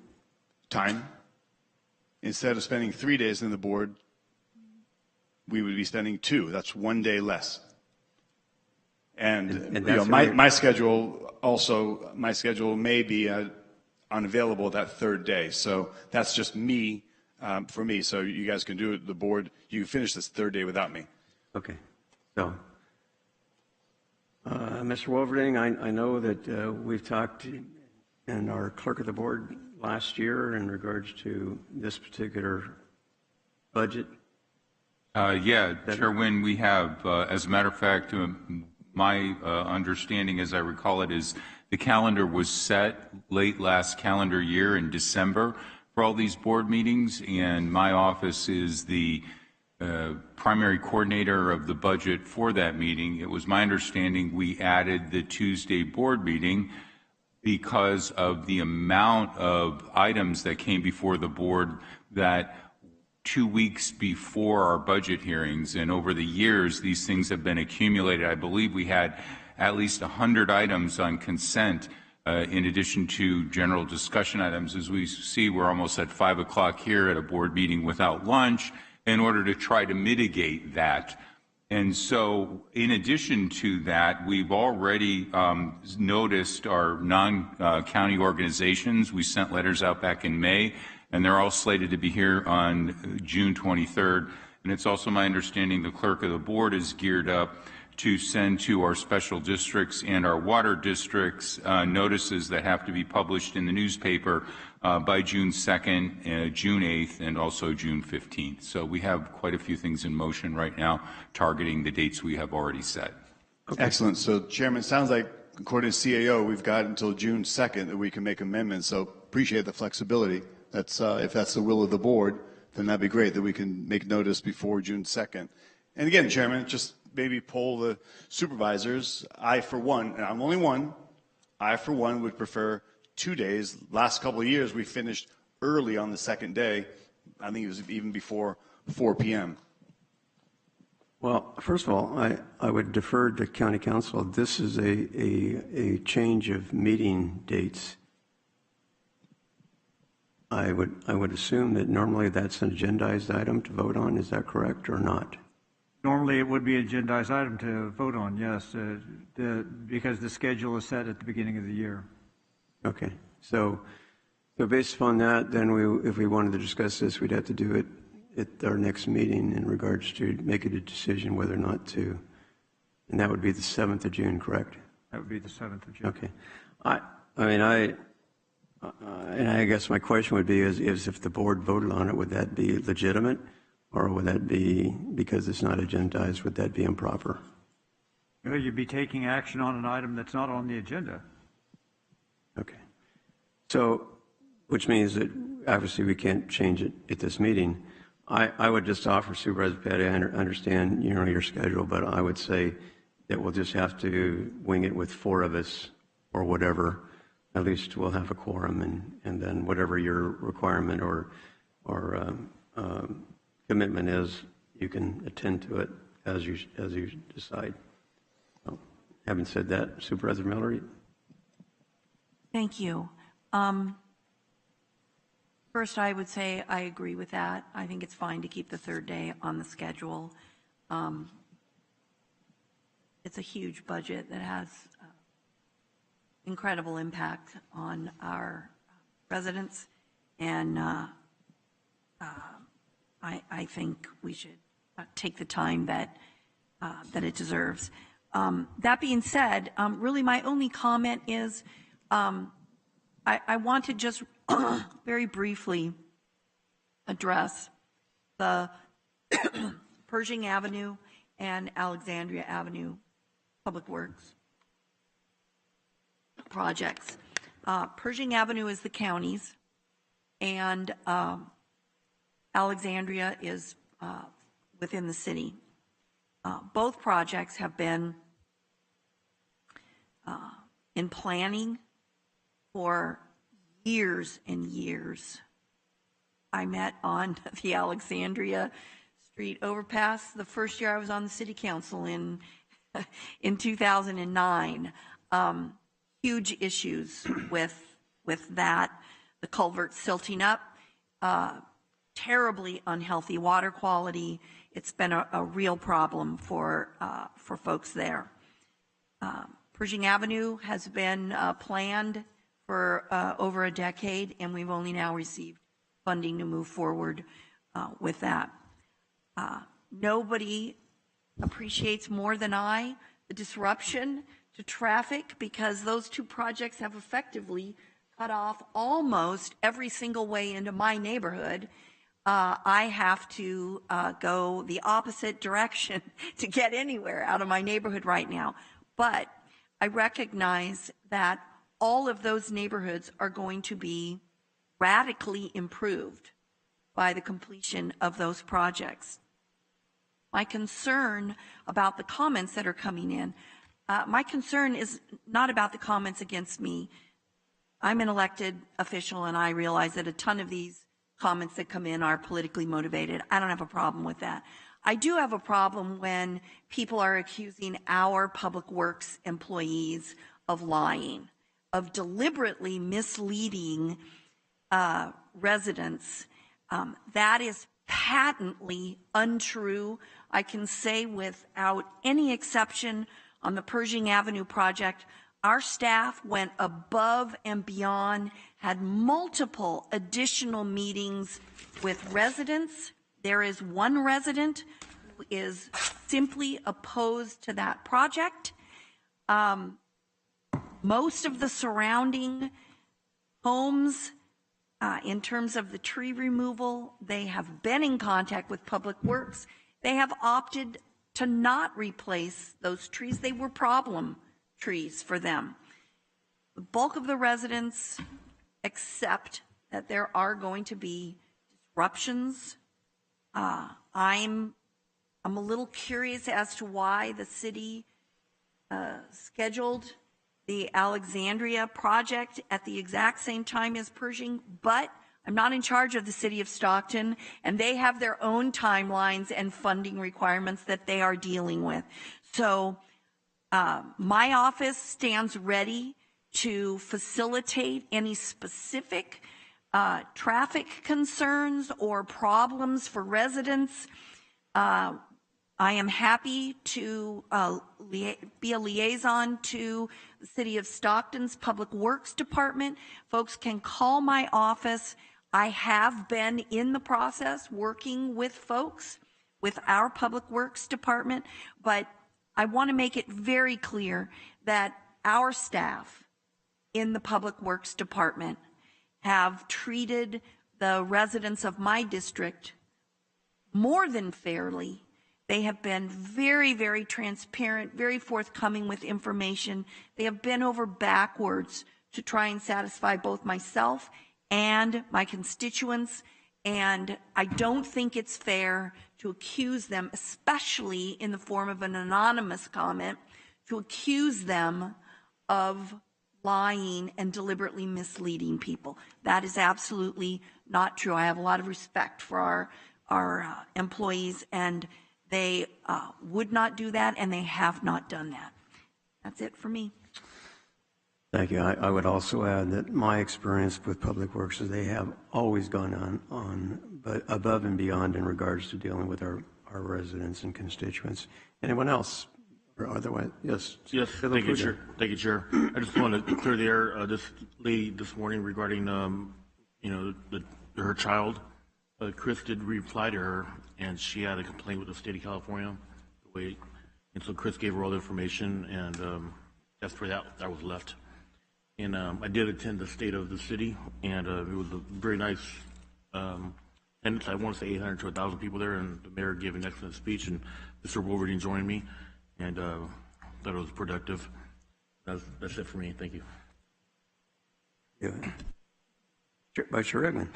Time. Instead of spending 3 days in the board we would be spending 2. That's 1 day less. And you know, that's my schedule may be unavailable that 3rd day. So that's just me, for me. So you guys can do it, the board, you can finish this 3rd day without me. Okay. So, Mr. Wolverding, I know that we've talked and our clerk of the board last year in regards to this particular budget. Yeah, Chairman, we have, as a matter of fact, my understanding, as I recall it, is the calendar was set late last calendar year in December for all these board meetings, and my office is the primary coordinator of the budget for that meeting. It was my understanding we added the Tuesday board meeting because of the amount of items that came before the board that 2 weeks before our budget hearings, and over the years, these things have been accumulated. I believe we had at least 100 items on consent in addition to general discussion items. As we see, we're almost at 5 o'clock here at a board meeting without lunch in order to try to mitigate that. And so in addition to that, we've already noticed our non-county organizations. We sent letters out back in May, and they're all slated to be here on June 23rd. And it's also my understanding the clerk of the board is geared up to send to our special districts and our water districts notices that have to be published in the newspaper by June 2nd, June 8th, and also June 15th. So we have quite a few things in motion right now targeting the dates we have already set. Okay. Excellent. So, Chairman, it sounds like, according to CAO, we've got until June 2nd that we can make amendments. So appreciate the flexibility. That's if that's the will of the board, then that'd be great that we can make notice before June 2nd. And again, Chairman, just maybe poll the supervisors. I, for one, and I'm only one, I, for one, would prefer 2 days. Last couple of years, we finished early on the 2nd day. I think it was even before 4 p.m. Well, first of all, I would defer to County Council. This is a change of meeting dates. I would assume that normally that's an agendized item to vote on. Is that correct or not? Normally, it would be an agendized item to vote on, yes, because the schedule is set at the beginning of the year. Okay. So based upon that, then if we wanted to discuss this, we'd have to do it at our next meeting in regards to making a decision whether or not to, and that would be the 7th of June, correct? That would be the 7th of June. Okay. And I guess my question would be is if the board voted on it, would that be legitimate? Or would that be, because it's not agendized, would that be improper? Well, you'd be taking action on an item that's not on the agenda. Okay. So, which means that obviously we can't change it at this meeting. I would just offer Supervisor Petty, I understand your schedule, but I would say that we'll just have to wing it with 4 of us or whatever. At least we'll have a quorum, and then whatever your requirement or commitment is, you can attend to it as you decide. So, having said that, Supervisor Miller. Thank you. First, I would say I agree with that. I think it's fine to keep the 3rd day on the schedule. It's a huge budget that has incredible impact on our residents, and I think we should take the time that it deserves. That being said, really my only comment is I want to just very briefly address the Pershing Avenue and Alexandria Avenue Public Works projects. Pershing Avenue is the county's, and Alexandria is within the city. Both projects have been in planning for years and years. I met on the Alexandria Street overpass the first year I was on the city council in 2009. Huge issues with that, the culvert silting up. terribly unhealthy water quality. It's been a real problem for folks there. Pershing Avenue has been planned for over a decade, and we've only now received funding to move forward with that. Nobody appreciates more than I the disruption to traffic, because those two projects have effectively cut off almost every single way into my neighborhood. I have to go the opposite direction to get anywhere out of my neighborhood right now. But I recognize that all of those neighborhoods are going to be radically improved by the completion of those projects. My concern about the comments that are coming in, my concern is not about the comments against me. I'm an elected official, and I realize that a ton of these comments that come in are politically motivated. I don't have a problem with that. I do have a problem when people are accusing our public works employees of lying, of deliberately misleading residents. That is patently untrue. I can say without any exception, on the Pershing Avenue project, our staff went above and beyond, had multiple additional meetings with residents. There is one resident who is simply opposed to that project. Most of the surrounding homes, in terms of the tree removal, they have been in contact with Public Works. They have opted to not replace those trees. They were problem trees for them. The bulk of the residents accept that there are going to be disruptions. I'm a little curious as to why the city scheduled the Alexandria project at the exact same time as Pershing, but I'm not in charge of the city of Stockton, and they have their own timelines and funding requirements that they are dealing with. So my office stands ready to facilitate any specific traffic concerns or problems for residents. I am happy to be a liaison to the City of Stockton's Public Works Department. Folks can call my office. I have been in the process working with folks, with our Public Works Department, but I want to make it very clear that our staff in the Public Works Department have treated the residents of my district more than fairly. They have been very, very transparent, very forthcoming with information. They have been over backwards to try and satisfy both myself and my constituents, and I don't think it's fair to accuse them, especially in the form of an anonymous comment, to accuse them of lying and deliberately misleading people. That is absolutely not true. I have a lot of respect for our employees, and they would not do that, and they have not done that. That's it for me. Thank you. I would also add that my experience with Public Works is they have always gone on but above and beyond in regards to dealing with our residents and constituents. Anyone else? Or otherwise, yes. Yes, thank you, Chair. Thank you, Chair. I just want to clear the air. This lady this morning regarding, her child, Chris did reply to her, and she had a complaint with the state of California. And so Chris gave her all the information, and that's where that was left. And I did attend the State of the City, and it was a very nice attendance. I want to say 800 to 1,000 people there, and the mayor gave an excellent speech, and Mr. Wolverine joined me, and thought it was productive. That's it for me. Thank you. Vice Chair Redmond.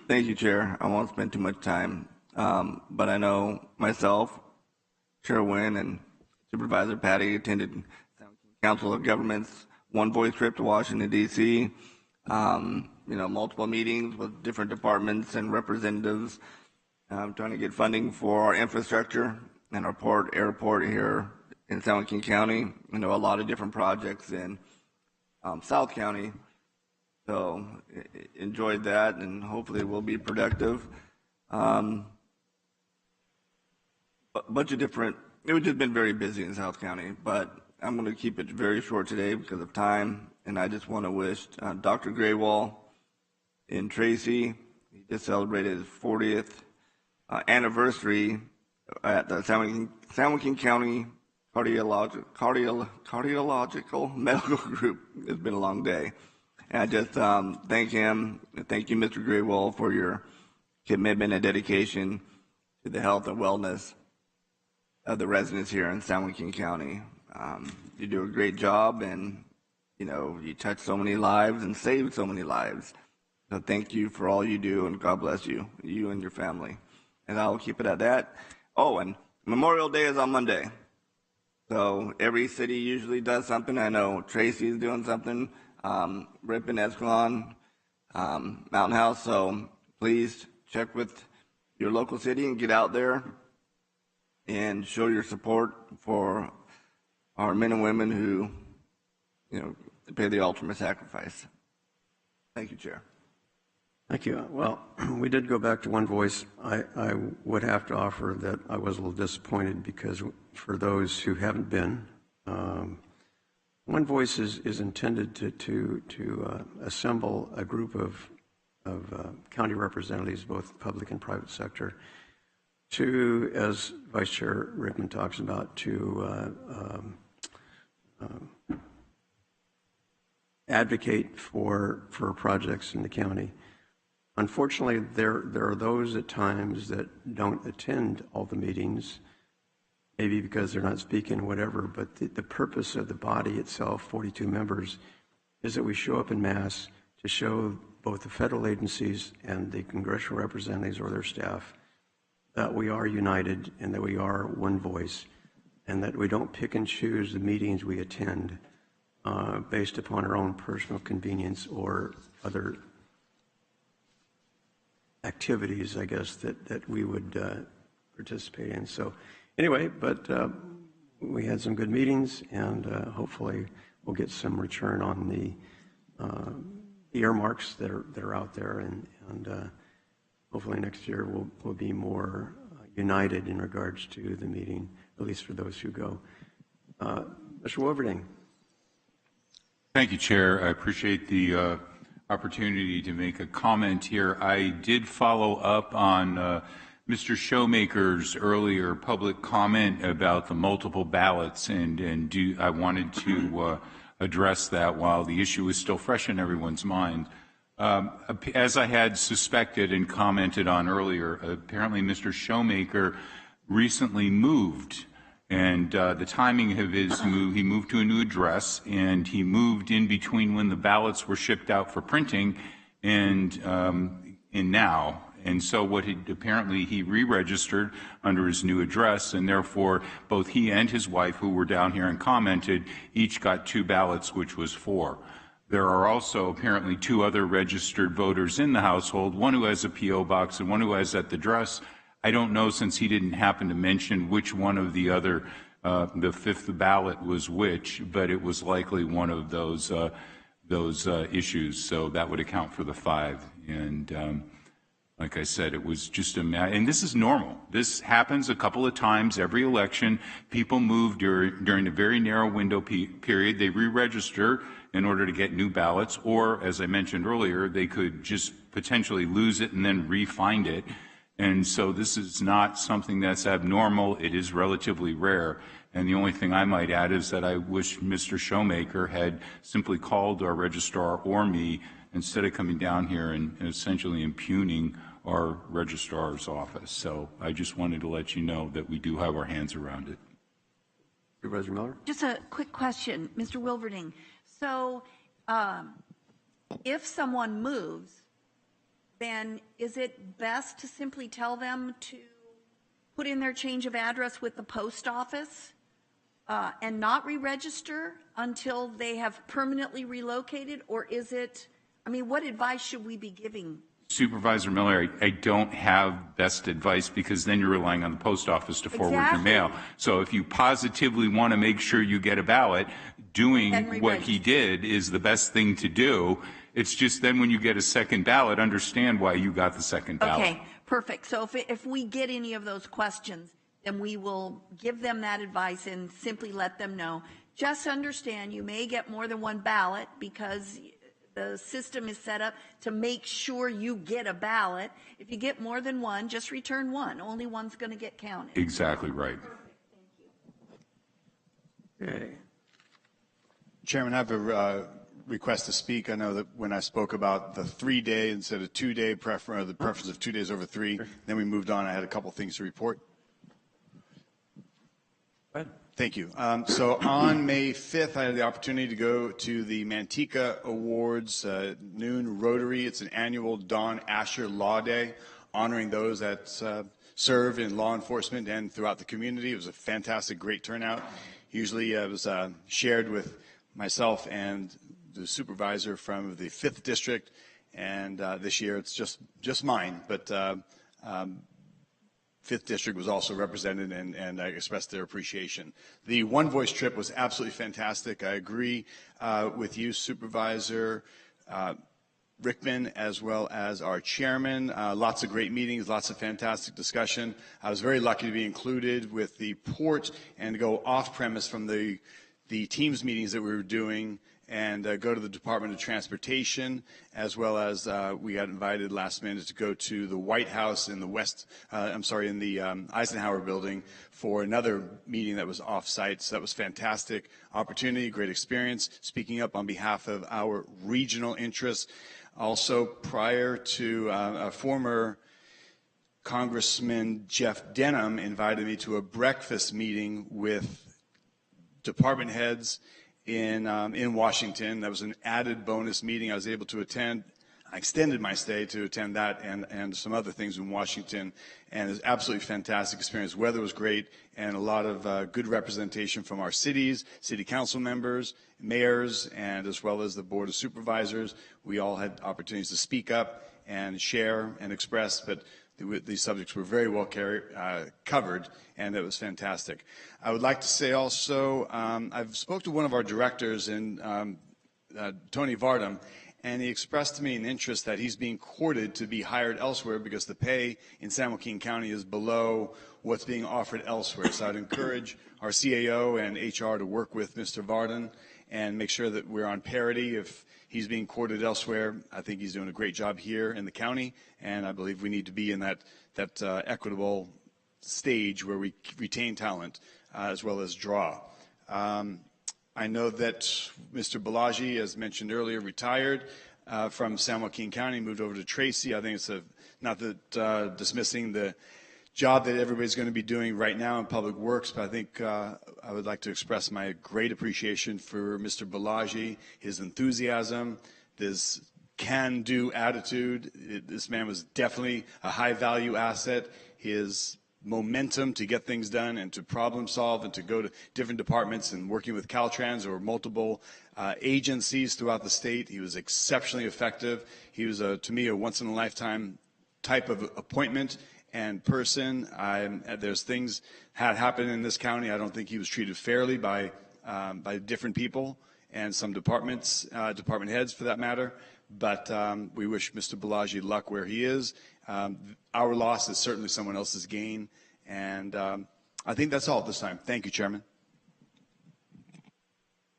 Thank you, Chair. I won't spend too much time, but I know myself, Chair Wynn, and Supervisor Patty attended Council of Governments One Voice trip to Washington, D.C., multiple meetings with different departments and representatives trying to get funding for our infrastructure and our airport here in San Joaquin County. A lot of different projects in South County. So enjoyed that, and hopefully we'll be productive. A bunch of different, it's just been very busy in South County, but I'm going to keep it very short today because of time. And I just want to wish Dr. Graywall in Tracy, he just celebrated his 40th anniversary at the San Joaquin County Cardiological Medical Group. It's been a long day. And I just thank him. Thank you, Mr. Graywall, for your commitment and dedication to the health and wellness of the residents here in San Joaquin County. You do a great job, and you touch so many lives and save so many lives. So thank you for all you do, and God bless you, you and your family. And I'll keep it at that. Oh, and Memorial Day is on Monday. So every city usually does something. I know Tracy's doing something, Ripon, Escalon, Mountain House. So please check with your local city and get out there and show your support for our men and women who, pay the ultimate sacrifice. Thank you, Chair. Thank you. Well, we did go back to one voice. I would have to offer that I was a little disappointed because for those who haven't been, one voice is intended to assemble a group of county representatives, both public and private sector, to, as Vice Chair Rickman talks about, to advocate for projects in the county. Unfortunately, there are those at times that don't attend all the meetings, maybe because they're not speaking, whatever, but the purpose of the body itself, 42 members, is that we show up in mass to show both the federal agencies and the congressional representatives or their staff that we are united and that we are one voice, and that we don't pick and choose the meetings we attend based upon our own personal convenience or other activities, I guess, that we would participate in. So anyway, but we had some good meetings, and hopefully we'll get some return on the earmarks that are out there, and hopefully next year we'll be more united in regards to the meeting, at least for those who go. Mr. Wolverding. Thank you, Chair. I appreciate the opportunity to make a comment here. I did follow up on Mr. Showmaker's earlier public comment about the multiple ballots, and I wanted to address that while the issue is still fresh in everyone's mind. As I had suspected and commented on earlier, apparently Mr. Showmaker recently moved, and the timing of his move, he moved to a new address, and he moved in between when the ballots were shipped out for printing and now. And so apparently he re-registered under his new address, and therefore both he and his wife, who were down here and commented, each got 2 ballots, which was 4. There are also apparently 2 other registered voters in the household, one who has a P.O. box and one who has at the address. I don't know, since he didn't happen to mention which one of the other, the 5th ballot was which, but it was likely one of those issues, so that would account for the 5. And like I said, it was just and this is normal. This happens a couple of times every election. People move during a very narrow window period. They re-register in order to get new ballots, or, as I mentioned earlier, they could just potentially lose it and then re-find it. And so this is not something that's abnormal. It is relatively rare. And the only thing I might add is that I wish Mr. Showmaker had simply called our registrar or me instead of coming down here and essentially impugning our registrar's office. So I just wanted to let you know that we do have our hands around it. Supervisor Miller? Just a quick question, Mr. Wilverding. So if someone moves, then is it best to simply tell them to put in their change of address with the post office and not re-register until they have permanently relocated? Or is it, what advice should we be giving? Supervisor Miller, I don't have best advice, because then you're relying on the post office to forward your mail. So if you positively want to make sure you get a ballot, doing what he did is the best thing to do. It's just then when you get a second ballot, understand why you got the second ballot. Okay, perfect. So if we get any of those questions, then we will give them that advice and simply let them know. Just understand you may get more than one ballot because the system is set up to make sure you get a ballot. If you get more than one, just return one. Only one's going to get counted. Exactly right. Okay. Chairman, I have a request to speak. I know that when I spoke about the 3-day instead of 2-day preference, or the preference of 2 days over 3, then we moved on. I had a couple things to report. Go ahead. Thank you. So on May 5th, I had the opportunity to go to the Manteca Awards noon Rotary. It's an annual Don Asher Law Day, honoring those that serve in law enforcement and throughout the community. It was a fantastic, great turnout. Usually it was shared with myself and the supervisor from the 5th District, and this year it's just mine, but 5th District was also represented, and I expressed their appreciation. The One Voice trip was absolutely fantastic. I agree with you, Supervisor Rickman, as well as our chairman. Lots of great meetings, lots of fantastic discussion. I was very lucky to be included with the port and to go off-premise from the Teams meetings that we were doing and go to the Department of Transportation, as well as we got invited last minute to go to the White House in the in the Eisenhower building for another meeting that was off-site. So that was fantastic opportunity, great experience, speaking up on behalf of our regional interests. Also, prior to a former Congressman Jeff Denham invited me to a breakfast meeting with department heads in Washington. That was an added bonus meeting I was able to attend. I extended my stay to attend that and some other things in Washington, and it was absolutely fantastic experience. Weather was great, and a lot of good representation from our cities, city council members, mayors, and as well as the Board of Supervisors. We all had opportunities to speak up and share and express, but these subjects were very well covered, and it was fantastic. I would like to say also, I've spoke to one of our directors, Tony Vardam, and he expressed to me an interest that he's being courted to be hired elsewhere because the pay in San Joaquin County is below what's being offered elsewhere. So I'd encourage our CAO and HR to work with Mr. Vardam and make sure that we're on parity. If he's being courted elsewhere, I think he's doing a great job here in the county, and I believe we need to be in that equitable stage where we retain talent as well as draw. I know that Mr. Balaji, as mentioned earlier, retired from San Joaquin County, moved over to Tracy. I think it's not that dismissing the job that everybody's going to be doing right now in public works, but I think I would like to express my great appreciation for Mr. Balaji, his enthusiasm, this can-do attitude. This man was definitely a high-value asset. His momentum to get things done and to problem solve and to go to different departments and working with Caltrans or multiple agencies throughout the state. He was exceptionally effective. He was, to me, a once-in-a-lifetime type of appointment and person. There's things had happened in this county. I don't think he was treated fairly by different people and some departments, department heads for that matter. But we wish Mr. Balaji luck where he is. Our loss is certainly someone else's gain. And I think that's all at this time. Thank you, Chairman.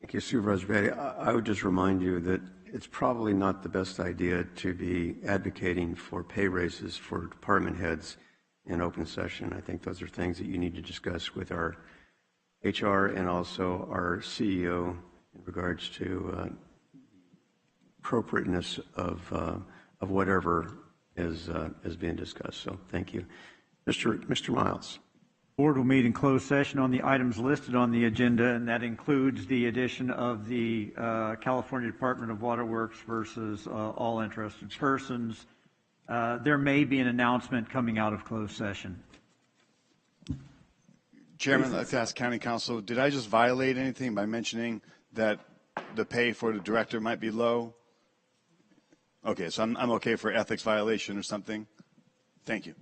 Thank you, Supervisor Betty. I would just remind you that it's probably not the best idea to be advocating for pay raises for department heads in open session. I think those are things that you need to discuss with our HR and also our CEO in regards to appropriateness of whatever is being discussed. So thank you. Mr. Miles. Board will meet in closed session on the items listed on the agenda, and that includes the addition of the California Department of Water Works versus all interested persons. There may be an announcement coming out of closed session. Chairman, I'd like to ask County Council, did I just violate anything by mentioning that the pay for the director might be low? Okay, so I'm okay for ethics violation or something. Thank you.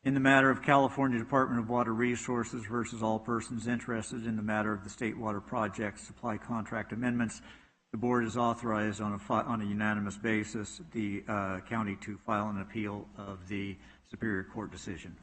In the matter of California Department of Water Resources versus all persons interested in the matter of the State Water Project Supply Contract Amendments, the board is authorized on a unanimous basis the county to file an appeal of the Superior Court decision.